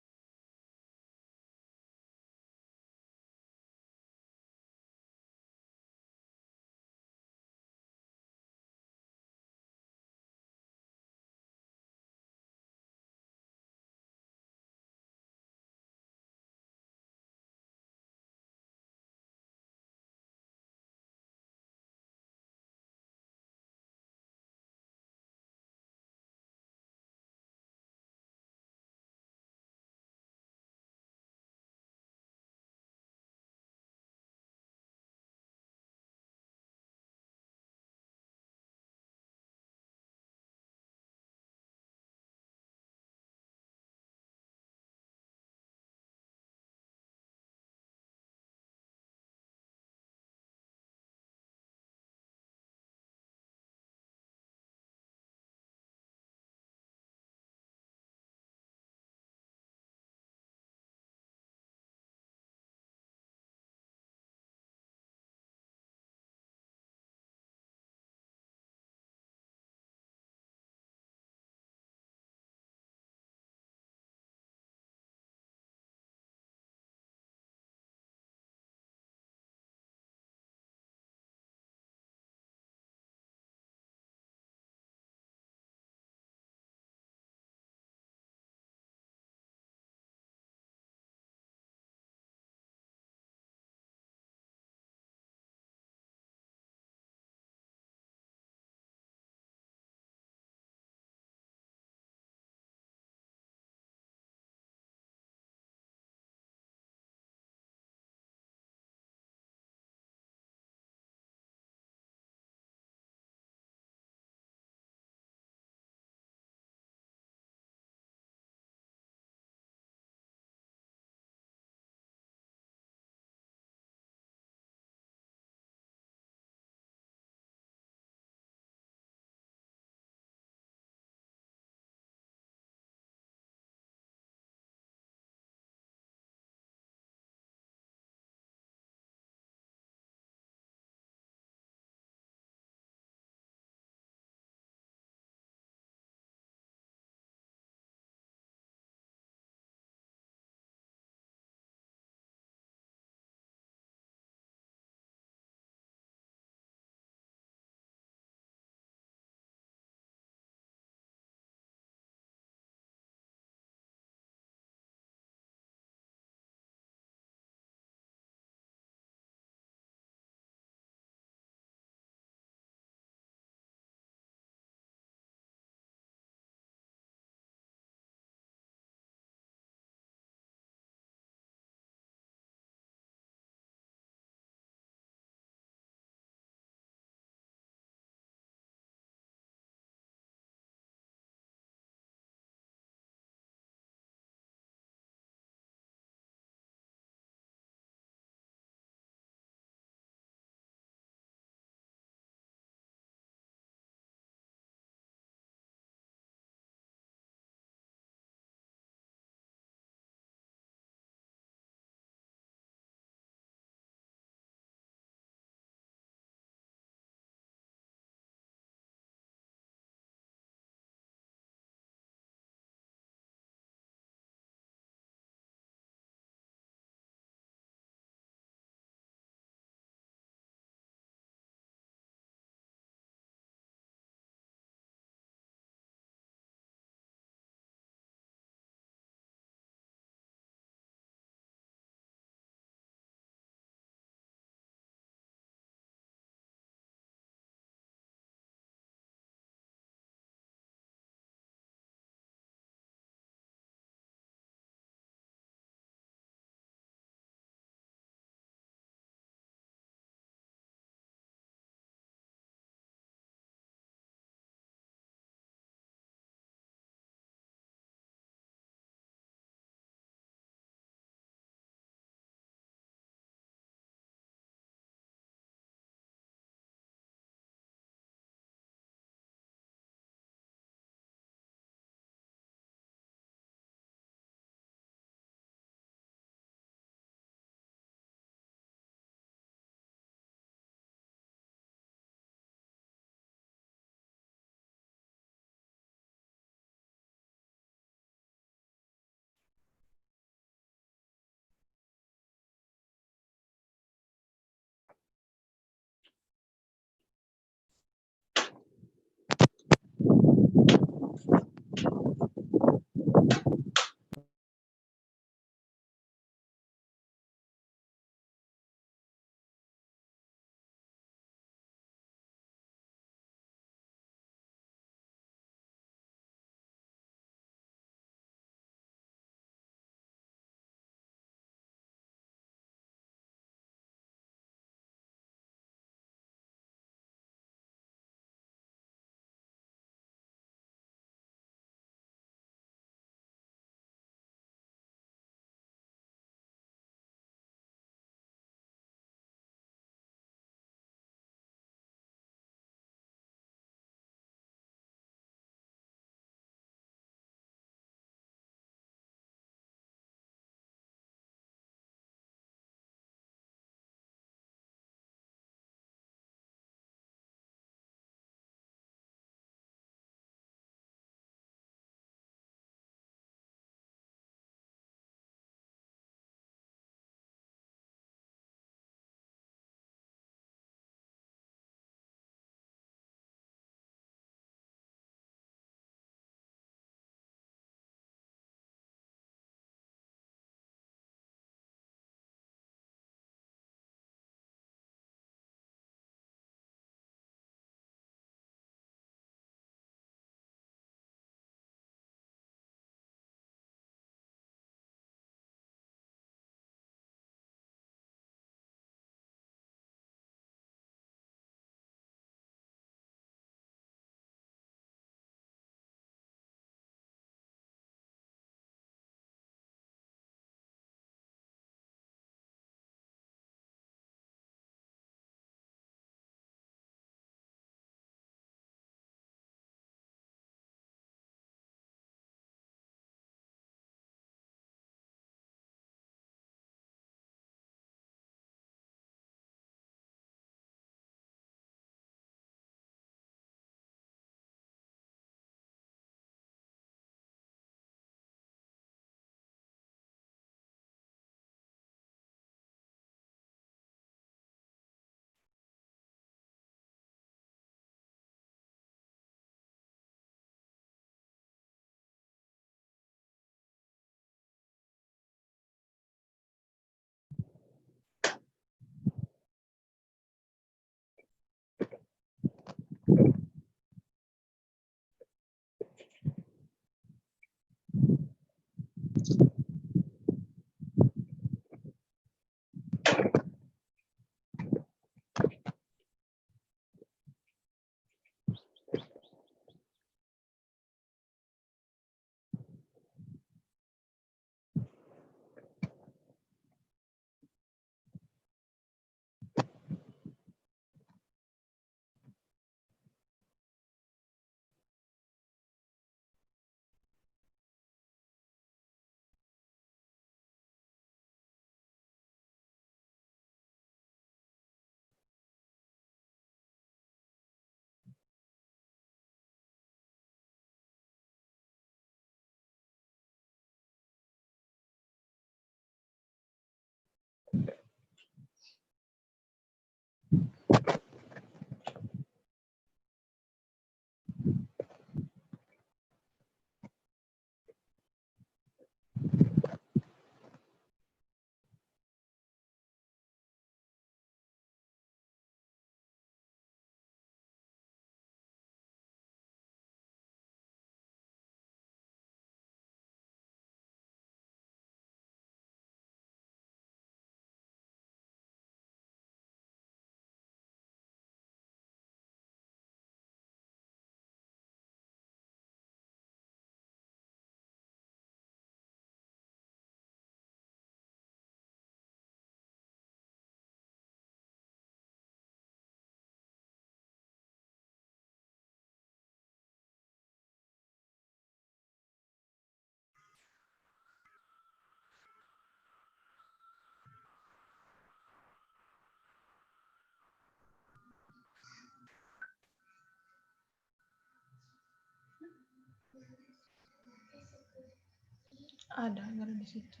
Ada di situ.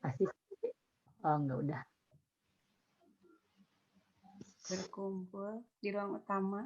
Pasti. Oh, enggak udah. Berkumpul di ruang utama.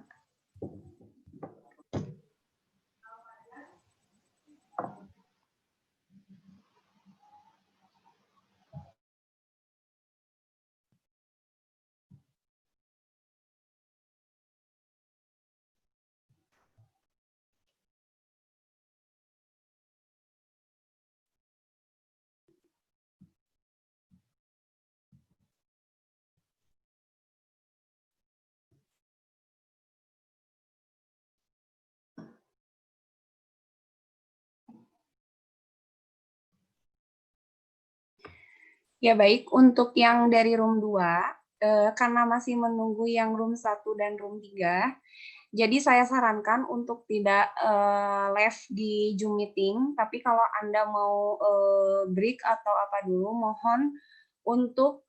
Ya baik, untuk yang dari room 2, karena masih menunggu yang room 1 dan room 3, jadi saya sarankan untuk tidak live di Zoom meeting, tapi kalau Anda mau break atau apa dulu, mohon untuk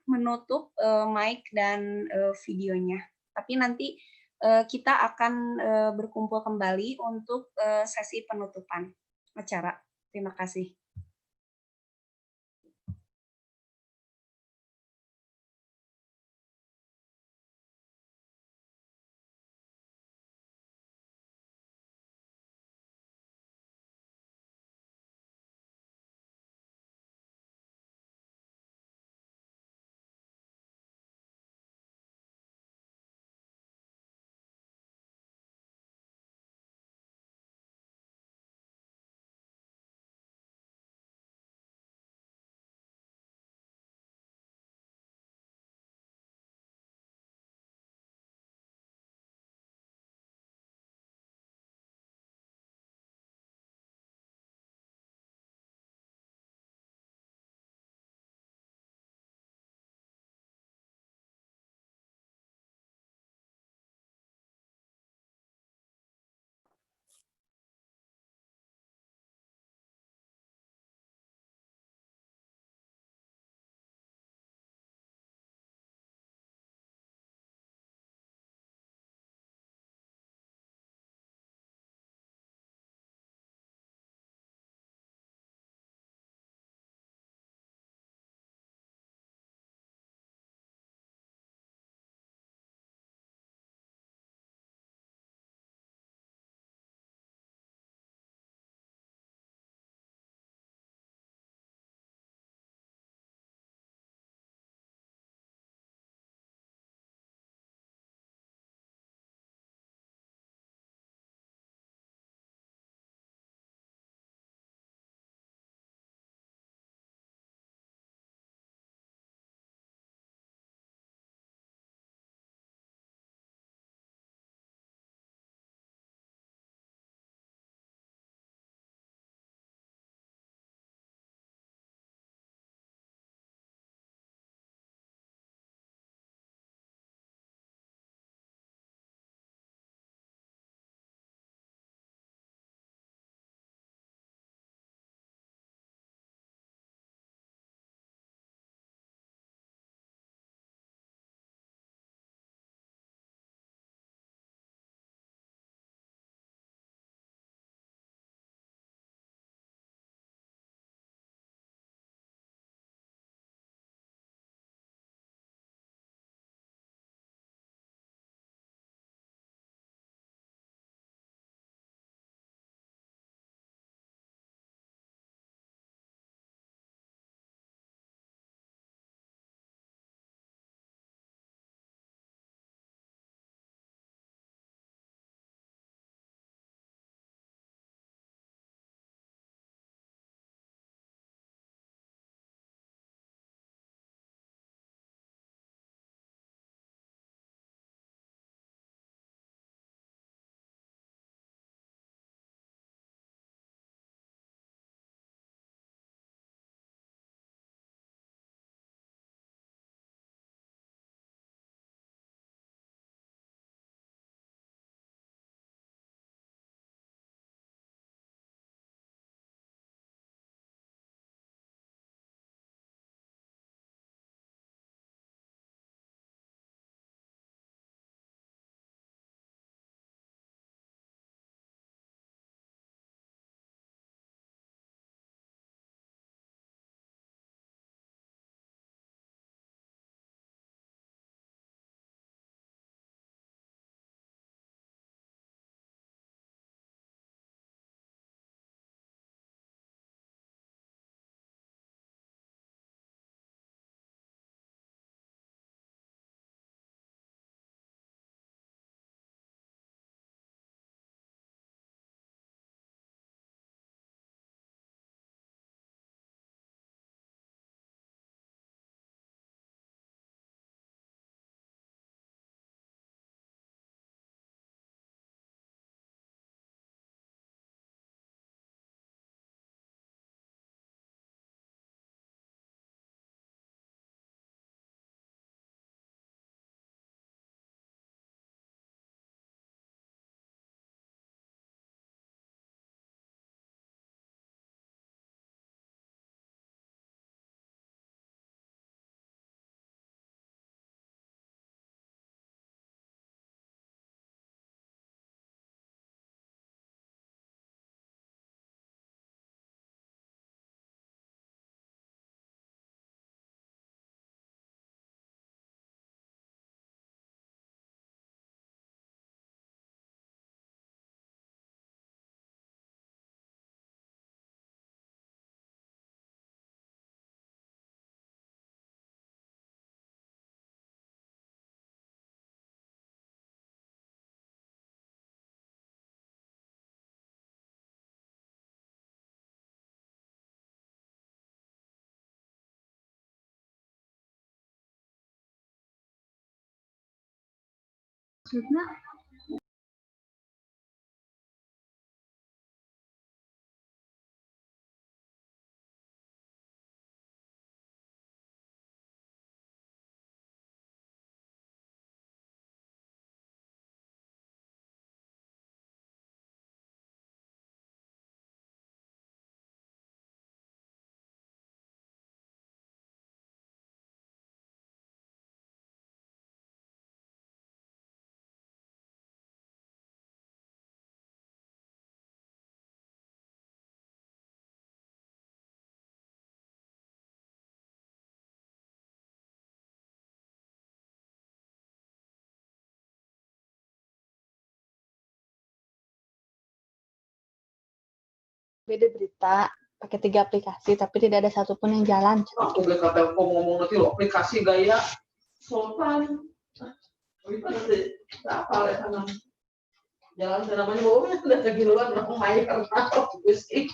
menutup mic dan videonya. Tapi nanti kita akan berkumpul kembali untuk sesi penutupan acara. Terima kasih. Maksudnya beda berita pakai 3 aplikasi tapi tidak ada satupun yang jalan. Aku gak kata ngomong nanti lo aplikasi gaya sultan. Itu nanti apa ya tangan jalan namanya bawa udah lagi luar orang main karena aku sih.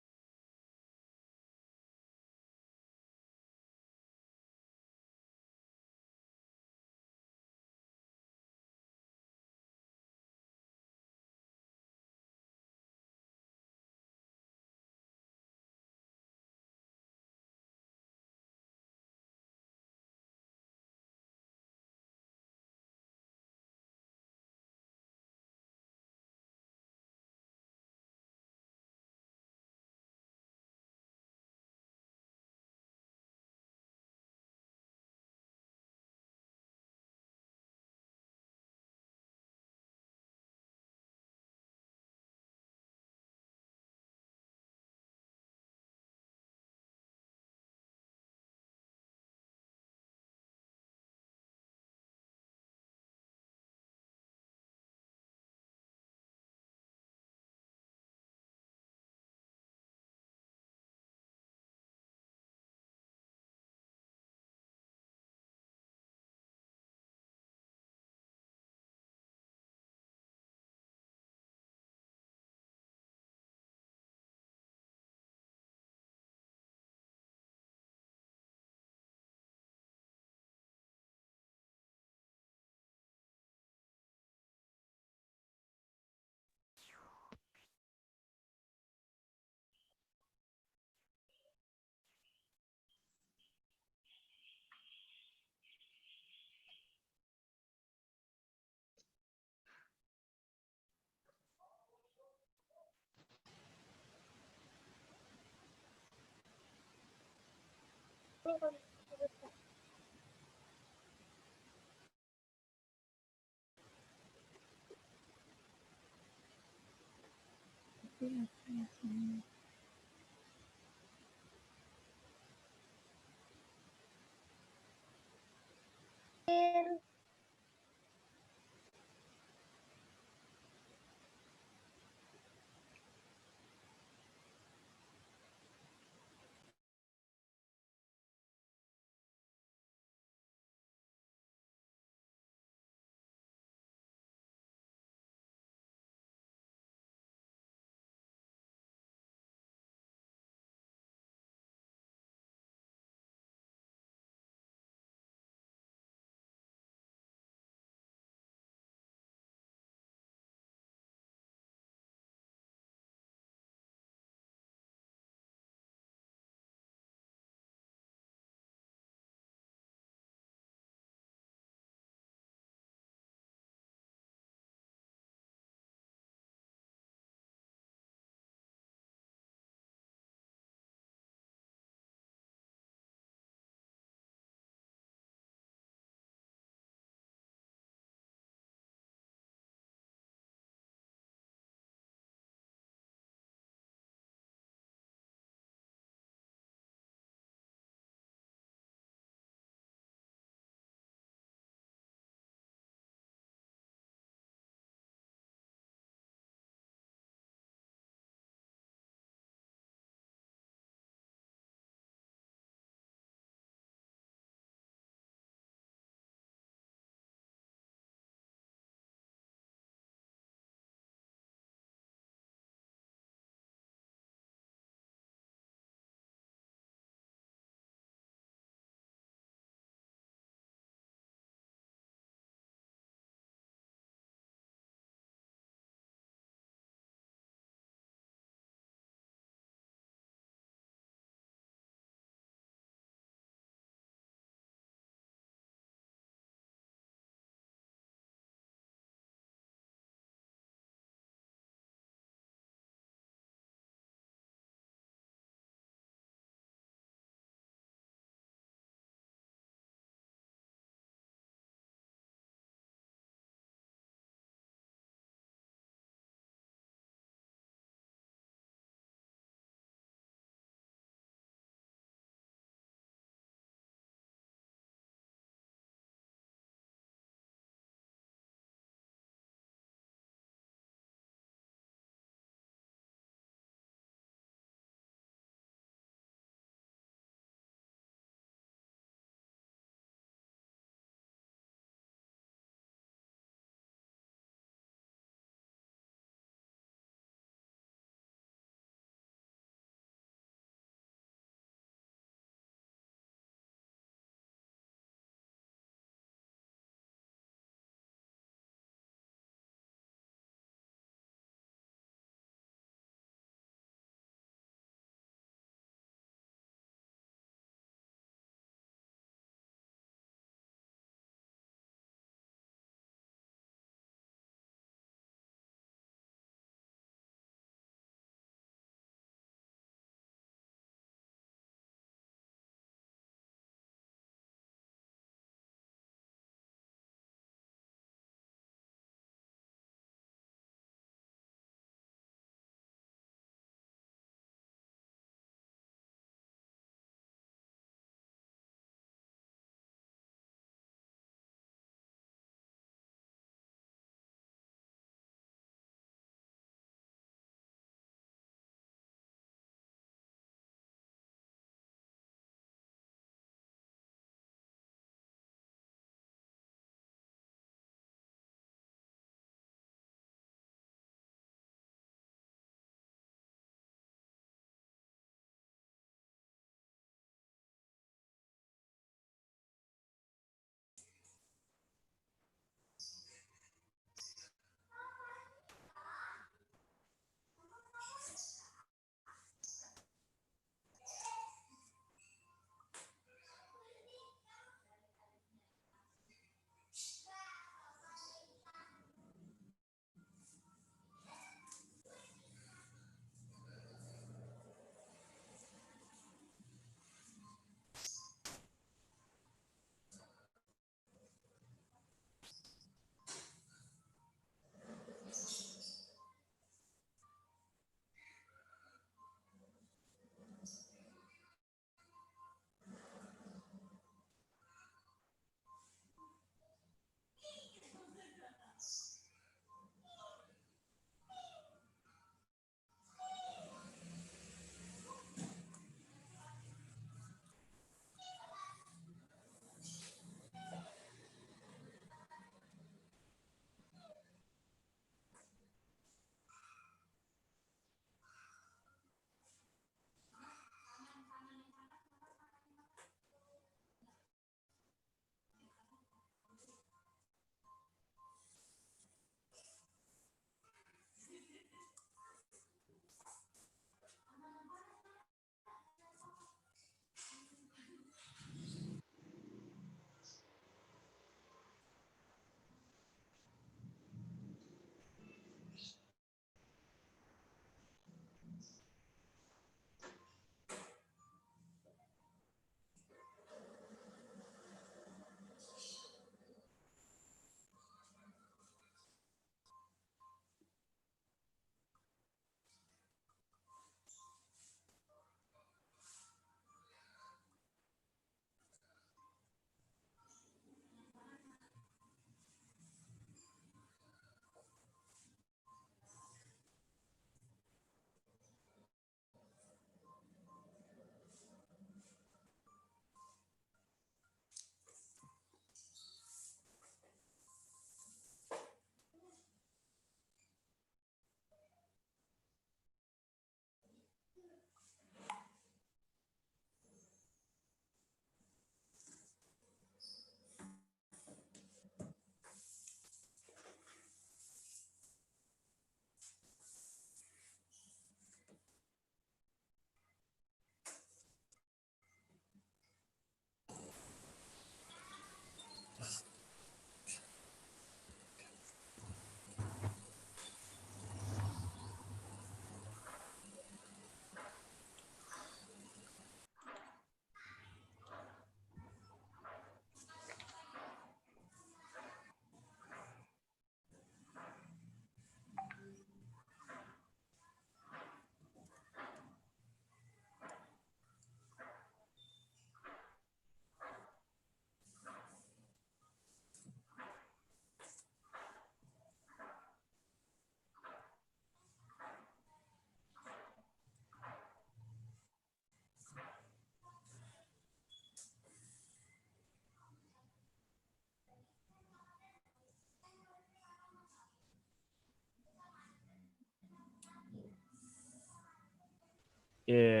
Yeah.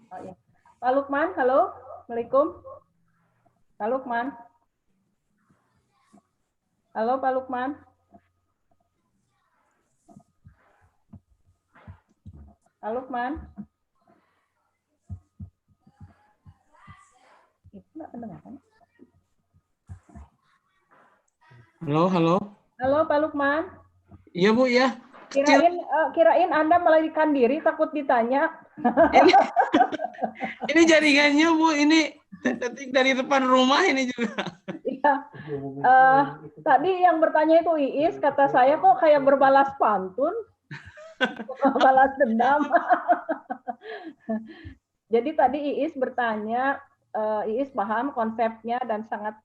Oh, ya. Pak Lukman, halo. Assalamualaikum. Pak Lukman. Halo Pak Lukman. Pak Lukman. Itu nggak kedengaran. Halo, halo. Halo Pak Lukman. Iya Bu ya. Kecil. Kirain Anda melarikan diri takut ditanya. Ini jaringannya Bu, ini detik dari depan rumah ini juga. Iya. Tadi yang bertanya itu Iis, kata saya kok kayak berbalas pantun, balas dendam. Jadi tadi Iis bertanya, Iis paham konsepnya dan sangat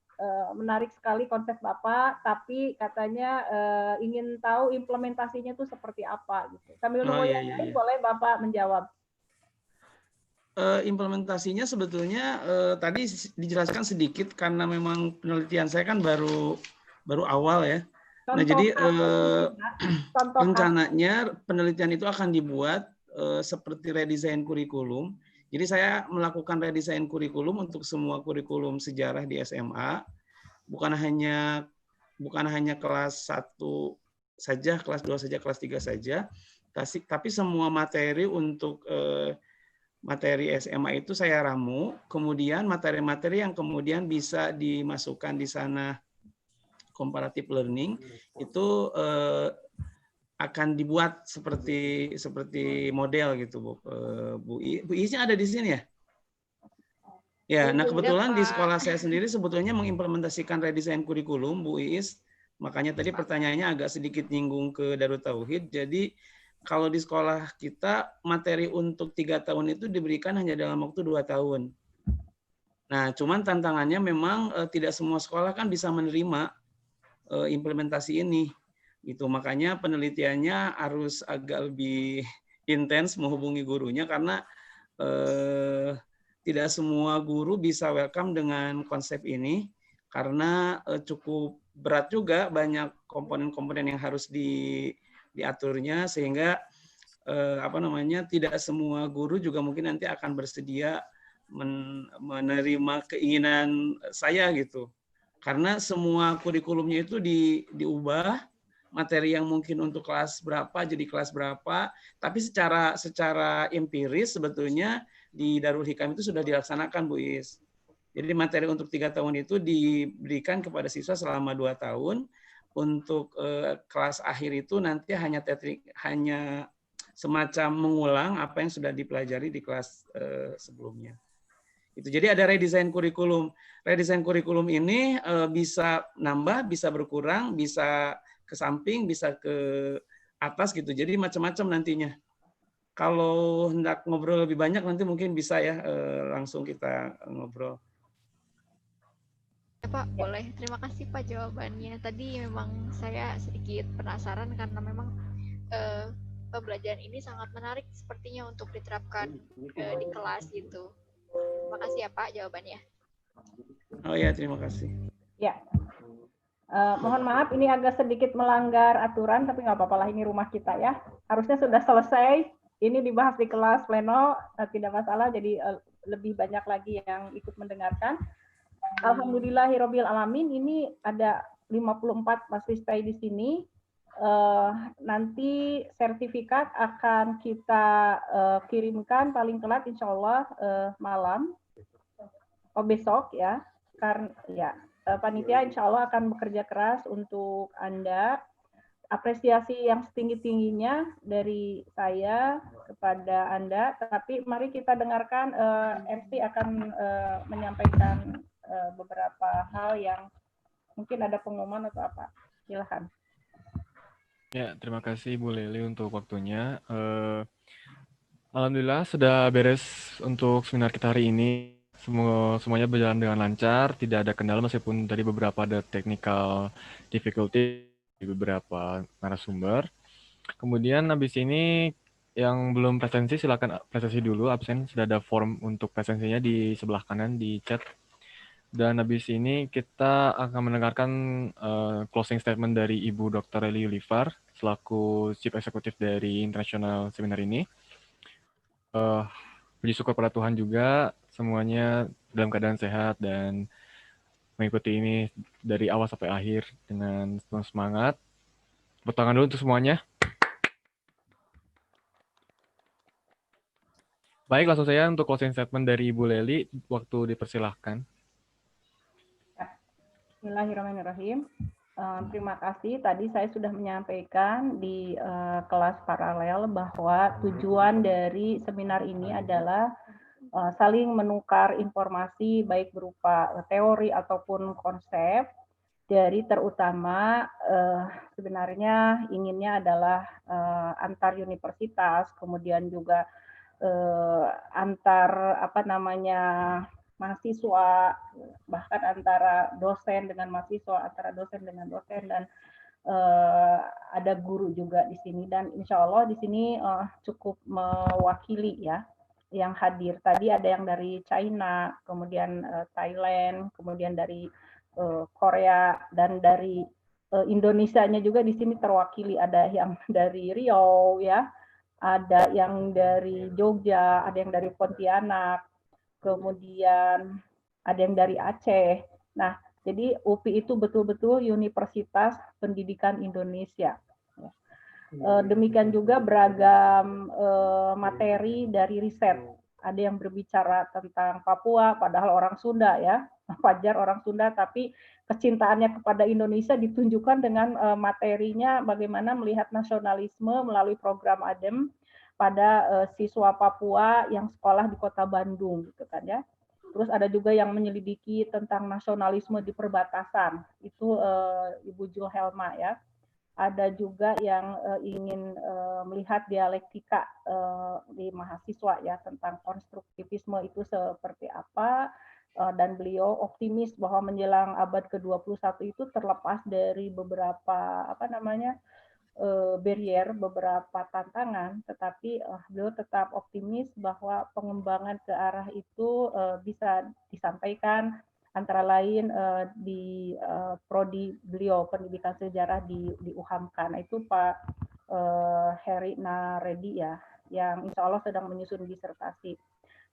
menarik sekali konsep Bapak, tapi katanya ingin tahu implementasinya itu seperti apa gitu. Sambil nunggu yang lain, boleh Bapak menjawab. Implementasinya sebetulnya tadi dijelaskan sedikit karena memang penelitian saya kan baru awal ya. Nah, jadi rencananya penelitian itu akan dibuat seperti redesign kurikulum. Jadi saya melakukan redesign kurikulum untuk semua kurikulum sejarah di SMA, bukan hanya kelas 1 saja, kelas 2 saja, kelas 3 saja, tapi semua materi untuk materi SMA itu saya ramu, kemudian materi-materi yang kemudian bisa dimasukkan di sana comparative learning itu akan dibuat seperti model gitu Bu. Bu Isnya ada di sini ya? Ya, nah kebetulan di sekolah saya sendiri sebetulnya mengimplementasikan redesign kurikulum Bu Iis. Makanya tadi pertanyaannya agak sedikit nyinggung ke Darut Tauhid. Jadi kalau di sekolah kita materi untuk 3 tahun itu diberikan hanya dalam waktu 2 tahun. Nah, cuman tantangannya memang tidak semua sekolah kan bisa menerima implementasi ini. Gitu. Makanya penelitiannya harus agak lebih intens menghubungi gurunya karena tidak semua guru bisa welcome dengan konsep ini karena cukup berat juga, banyak komponen-komponen yang harus diaturnya sehingga tidak semua guru juga mungkin nanti akan bersedia menerima keinginan saya gitu. Karena semua kurikulumnya itu diubah, materi yang mungkin untuk kelas berapa jadi kelas berapa, tapi secara empiris sebetulnya di Darul Hikam itu sudah dilaksanakan Bu Is. Jadi materi untuk 3 tahun itu diberikan kepada siswa selama 2 tahun. Untuk kelas akhir itu nanti hanya semacam mengulang apa yang sudah dipelajari di kelas sebelumnya. Itu jadi ada redesign kurikulum. Redesign kurikulum ini bisa nambah, bisa berkurang, bisa ke samping, bisa ke atas gitu. Jadi macam-macam nantinya. Kalau hendak ngobrol lebih banyak nanti mungkin bisa ya langsung kita ngobrol. Ya Pak, boleh. Terima kasih Pak jawabannya. Tadi memang saya sedikit penasaran karena memang pembelajaran ini sangat menarik sepertinya untuk diterapkan di kelas gitu. Terima kasih ya Pak jawabannya. Oh ya, terima kasih. Ya. Mohon maaf, ini agak sedikit melanggar aturan, tapi nggak apa-apa lah, ini rumah kita ya. Harusnya sudah selesai. Ini dibahas di kelas pleno, tidak masalah. Jadi lebih banyak lagi yang ikut mendengarkan. Alhamdulillahirobbil alamin. Ini ada 54 mahasiswa stay di sini. Nanti sertifikat akan kita kirimkan paling telat insya Allah malam. Besok ya. Karena ya. Panitia insya Allah akan bekerja keras untuk Anda. Apresiasi yang setinggi-tingginya dari saya kepada Anda. Tapi mari kita dengarkan MC akan menyampaikan beberapa hal yang mungkin ada pengumuman atau apa. Silakan. Ya, terima kasih Bu Lili untuk waktunya. Alhamdulillah sudah beres untuk seminar kita hari ini. Semuanya berjalan dengan lancar, tidak ada kendala meskipun tadi beberapa ada technical difficulty di beberapa narasumber. Kemudian habis ini yang belum presensi silakan presensi dulu, absen sudah ada form untuk presensinya di sebelah kanan di chat. Dan habis ini kita akan mendengarkan closing statement dari Ibu Dr. Eli Olivar selaku Chief Executive dari International Seminar ini. Puji syukur pada Tuhan juga semuanya dalam keadaan sehat dan mengikuti ini dari awal sampai akhir dengan penuh semangat. Tepuk tangan dulu untuk semuanya. Baik, langsung saya untuk closing statement dari Ibu Leli, waktu dipersilahkan. Bismillahirrahmanirrahim. Terima kasih. Tadi saya sudah menyampaikan di kelas paralel bahwa tujuan dari seminar ini adalah saling menukar informasi baik berupa teori ataupun konsep dari terutama sebenarnya inginnya adalah antar universitas, kemudian juga antar mahasiswa, bahkan antara dosen dengan mahasiswa, antara dosen dengan dosen, dan ada guru juga di sini. Dan insya Allah di sini cukup mewakili ya yang hadir. Tadi ada yang dari China, kemudian Thailand, kemudian dari Korea, dan dari Indonesianya juga di sini terwakili. Ada yang dari Riau ya, ada yang dari Jogja, ada yang dari Pontianak, kemudian ada yang dari Aceh. Nah, jadi UPI itu betul-betul Universitas Pendidikan Indonesia. Demikian juga beragam materi dari riset. Ada yang berbicara tentang Papua, padahal orang Sunda ya, Fajar orang Sunda, tapi kecintaannya kepada Indonesia ditunjukkan dengan materinya bagaimana melihat nasionalisme melalui program ADEM pada siswa Papua yang sekolah di Kota Bandung gitu kan ya. Terus ada juga yang menyelidiki tentang nasionalisme di perbatasan, itu Ibu Jul Helma ya. Ada juga yang ingin melihat dialektika di mahasiswa ya tentang konstruktivisme itu seperti apa, dan beliau optimis bahwa menjelang abad ke-21 itu terlepas dari beberapa barrier, beberapa tantangan, tetapi beliau tetap optimis bahwa pengembangan ke arah itu bisa disampaikan antara lain di prodi beliau pendidikan sejarah di UHAMKA. Nah, itu Pak Heri Naredi ya, yang insya Allah sedang menyusun disertasi.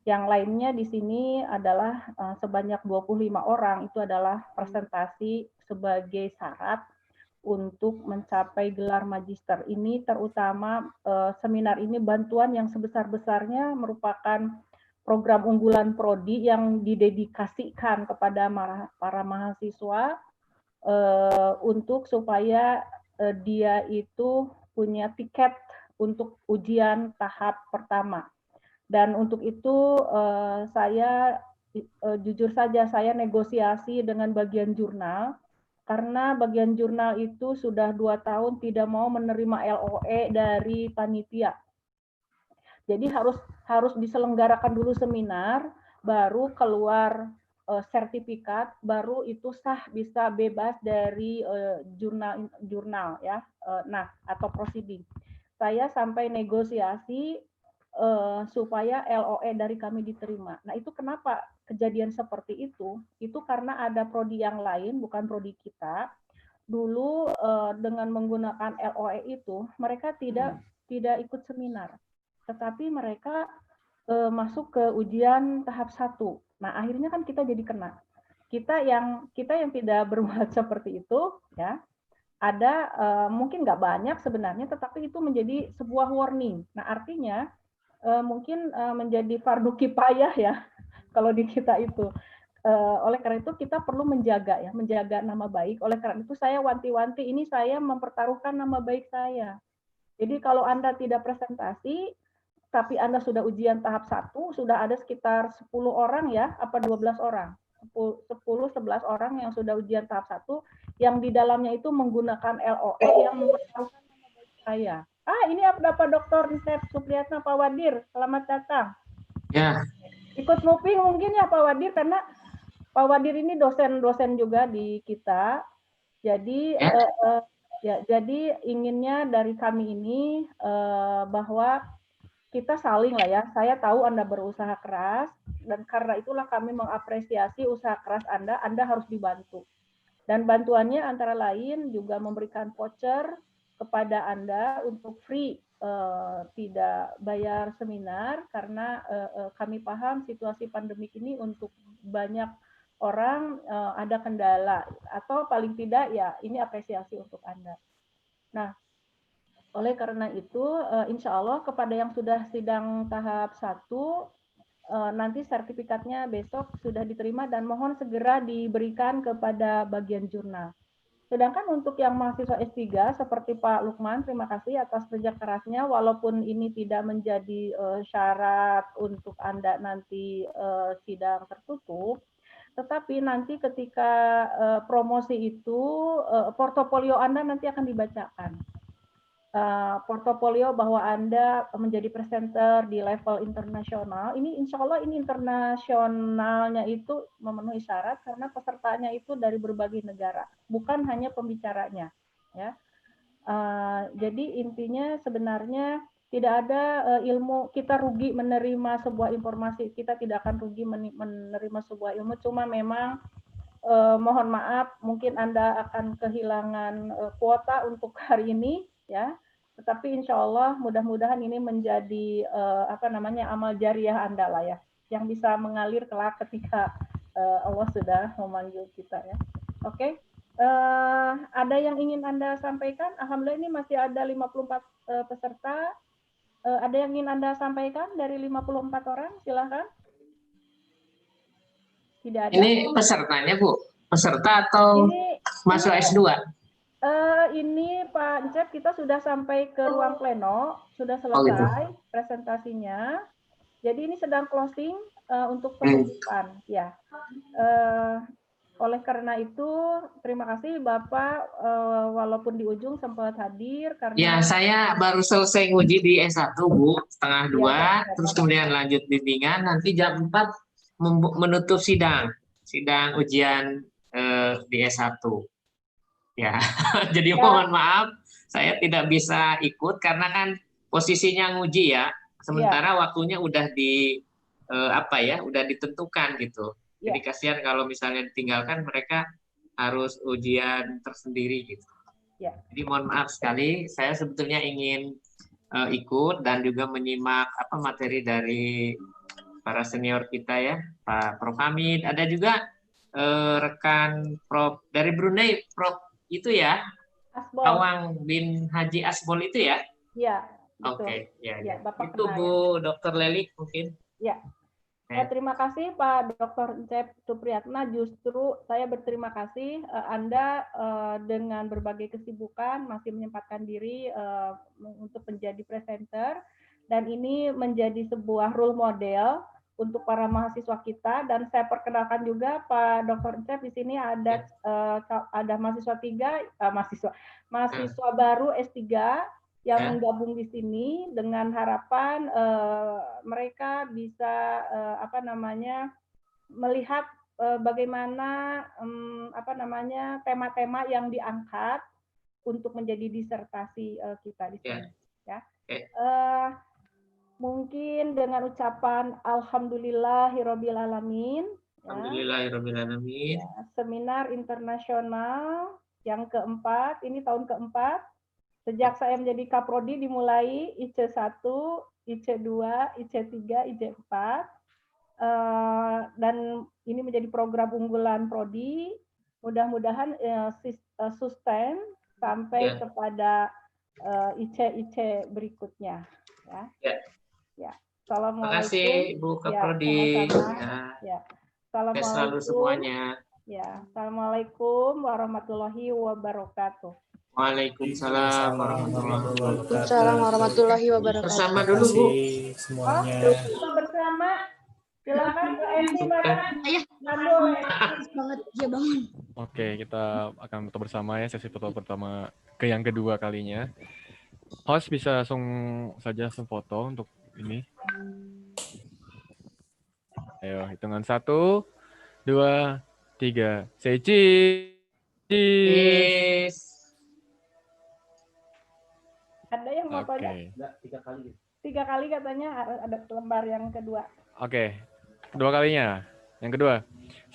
Yang lainnya di sini adalah sebanyak 25 orang, itu adalah presentasi sebagai syarat untuk mencapai gelar magister. Ini terutama seminar ini bantuan yang sebesar-besarnya merupakan program unggulan prodi yang didedikasikan kepada para mahasiswa untuk supaya dia itu punya tiket untuk ujian tahap pertama. Dan untuk itu saya jujur saja saya negosiasi dengan bagian jurnal, karena bagian jurnal itu sudah 2 tahun tidak mau menerima LOE dari panitia. Jadi harus diselenggarakan dulu seminar, baru keluar sertifikat, baru itu sah bisa bebas dari jurnal ya, atau proceeding. Saya sampai negosiasi supaya LOE dari kami diterima. Nah, itu kenapa kejadian seperti itu? Itu karena ada prodi yang lain, bukan prodi kita. Dulu dengan menggunakan LOE itu, mereka tidak ikut seminar, tetapi mereka masuk ke ujian tahap 1. Nah, akhirnya kan kita jadi kena. Kita yang tidak berbuat seperti itu, ya, ada mungkin nggak banyak sebenarnya, tetapi itu menjadi sebuah warning. Nah, artinya mungkin menjadi fardu kifayah ya kalau di kita itu. Oleh karena itu kita perlu menjaga nama baik. Oleh karena itu saya wanti-wanti, ini saya mempertaruhkan nama baik saya. Jadi kalau Anda tidak presentasi, tapi Anda sudah ujian tahap 1, sudah ada sekitar 10 orang ya, apa 12 orang? 10-11 orang yang sudah ujian tahap 1, yang di dalamnya itu menggunakan LOE yang mempertaruhkan nama baik saya. Ini ada Pak Dr. Risep Supriyatna, Pak Wadir, selamat datang. Ya. Ikut moving mungkin ya Pak Wadir, karena Pak Wadir ini dosen-dosen juga di kita. Jadi jadi inginnya dari kami ini bahwa kita saling lah ya. Saya tahu Anda berusaha keras dan karena itulah kami mengapresiasi usaha keras Anda. Anda harus dibantu. Dan bantuannya antara lain juga memberikan voucher kepada Anda untuk free, tidak bayar seminar karena kami paham situasi pandemik ini untuk banyak orang ada kendala atau paling tidak ya ini apresiasi untuk Anda. Nah, oleh karena itu insya Allah kepada yang sudah sidang tahap 1 nanti sertifikatnya besok sudah diterima dan mohon segera diberikan kepada bagian jurnal. Sedangkan untuk yang mahasiswa S3 seperti Pak Lukman, terima kasih atas kerja kerasnya walaupun ini tidak menjadi syarat untuk Anda nanti sidang tertutup, tetapi nanti ketika promosi itu portofolio Anda nanti akan dibacakan. Portofolio bahwa Anda menjadi presenter di level internasional, ini insya Allah ini internasionalnya itu memenuhi syarat karena pesertanya itu dari berbagai negara, bukan hanya pembicaranya. Ya. Jadi intinya sebenarnya tidak ada ilmu, kita rugi menerima sebuah informasi, kita tidak akan rugi menerima sebuah ilmu, cuma memang mohon maaf, mungkin Anda akan kehilangan kuota untuk hari ini, ya. Tetapi insya Allah mudah-mudahan ini menjadi amal jariah Anda lah ya, yang bisa mengalir kelak ketika Allah sudah memanggil kita ya. Oke, ada yang ingin Anda sampaikan? Alhamdulillah ini masih ada 54 peserta. Ada yang ingin Anda sampaikan dari 54 orang? Silahkan. Tidak ada. Ini pesertanya, Bu? Peserta atau mahasiswa S2? Ini Pak Encep, kita sudah sampai ke ruang pleno, sudah selesai presentasinya. Jadi ini sedang closing untuk penutupan. Ya. Oleh karena itu, terima kasih Bapak, walaupun di ujung sempat hadir. Karena Ya, saya baru selesai nguji di S1, Bu, setengah 2, terus kemudian lanjut bimbingan, nanti jam 4 menutup sidang ujian di S1. Ya, jadi mohon maaf, saya tidak bisa ikut karena kan posisinya nguji ya, sementara waktunya udah udah ditentukan gitu. Jadi kasihan kalau misalnya ditinggalkan, mereka harus ujian tersendiri gitu. Jadi mohon maaf sekali, saya sebetulnya ingin ikut dan juga menyimak materi dari para senior kita ya, Pak Prof Hamid, ada juga rekan Prof dari Brunei, Prof itu ya, Asbol. Awang bin Haji Asbol itu ya? Iya, Oke, ya. Bapak Itu kenal, Bu Dr. Leli mungkin. Ya. Terima kasih Pak Dr. Encep Supriyatna. Justru saya berterima kasih Anda dengan berbagai kesibukan masih menyempatkan diri untuk menjadi presenter dan ini menjadi sebuah role model untuk para mahasiswa kita dan saya perkenalkan juga Pak Dr. Encep di sini ada mahasiswa mahasiswa baru S3 yang menggabung di sini dengan harapan mereka bisa melihat bagaimana tema-tema yang diangkat untuk menjadi disertasi kita di sini. Ya. Mungkin dengan ucapan Alhamdulillahirobbilalamin. Alhamdulillahirobbilalamin. Ya, seminar internasional yang keempat, ini tahun keempat. Sejak saya menjadi Kaprodi dimulai Iche 1, Iche 2, Iche 3, Iche 4. Dan ini menjadi program unggulan Prodi. Mudah-mudahan sustain sampai kepada Iche berikutnya. Ya. Assalamualaikum. Terima kasih Bu Kaprodi. Ya. Assalamualaikum. Selalu semuanya. Ya. Assalamualaikum warahmatullahi wabarakatuh. Waalaikumsalam warahmatullahi wabarakatuh. Bersama dulu Bu. Semuanya. Kita bersama. Silakan ke MC Bapak. Banget, ya bangun. Oke, kita akan foto bersama ya, sesi foto pertama ke yang kedua kalinya. Host bisa langsung foto untuk ini. Ayo, hitungan 1, 2, 3. Say cheese. Ada yang fotonya? Enggak, 3 kali. 3 kali katanya ada lembar yang kedua. Oke, kedua kalinya. Yang kedua.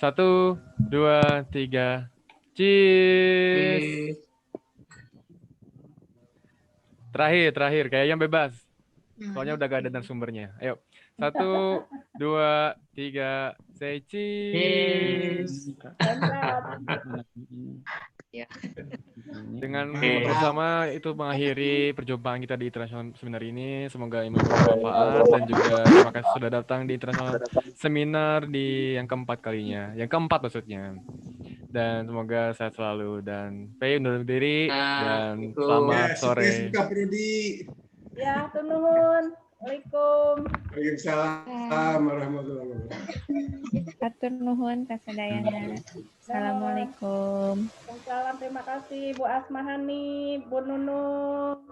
1, 2, 3. Cheers. Terakhir. Kayaknya bebas. Soalnya udah gak ada sumbernya. Ayo. 1, 2, 3. Say cheers. Dengan bersama itu mengakhiri perjumpaan kita di International Seminar ini. Semoga ilmu bermanfaat dan juga terima kasih sudah datang di International Seminar di yang keempat kalinya. Yang keempat maksudnya. Dan semoga sehat selalu dan Pei undur diri dan selamat sore. Ya, nuhun. Waalaikumsalam. Waalaikumsalam warahmatullahi wabarakatuh. Atur nuhun kasadayana. Assalamualaikum. Waalaikumsalam, terima kasih Bu Asmahani, Bu Nunung.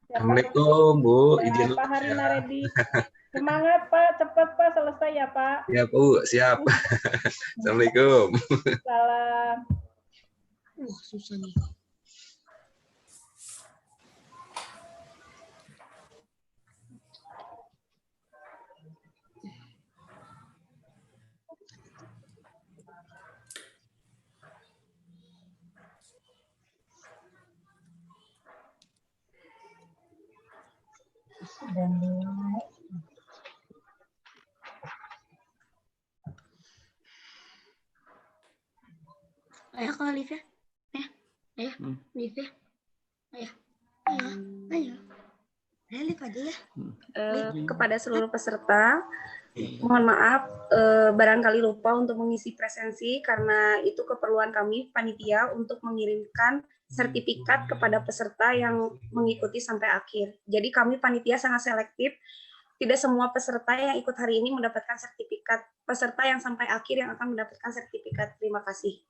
Assalamualaikum Bu, izin Pak Harina Redi. Semangat Pak, cepat Pak selesai ya Pak. ya Bu, siap. Assalamualaikum. Salam. Susah nih. Ayah ke Olivia. Ayah, Olivia. Ayah. Live aja ya. Kepada seluruh peserta, mohon maaf barangkali lupa untuk mengisi presensi karena itu keperluan kami panitia untuk mengirimkan sertifikat kepada peserta yang mengikuti sampai akhir. Jadi kami panitia sangat selektif. Tidak semua peserta yang ikut hari ini mendapatkan sertifikat. Peserta yang sampai akhir yang akan mendapatkan sertifikat. Terima kasih.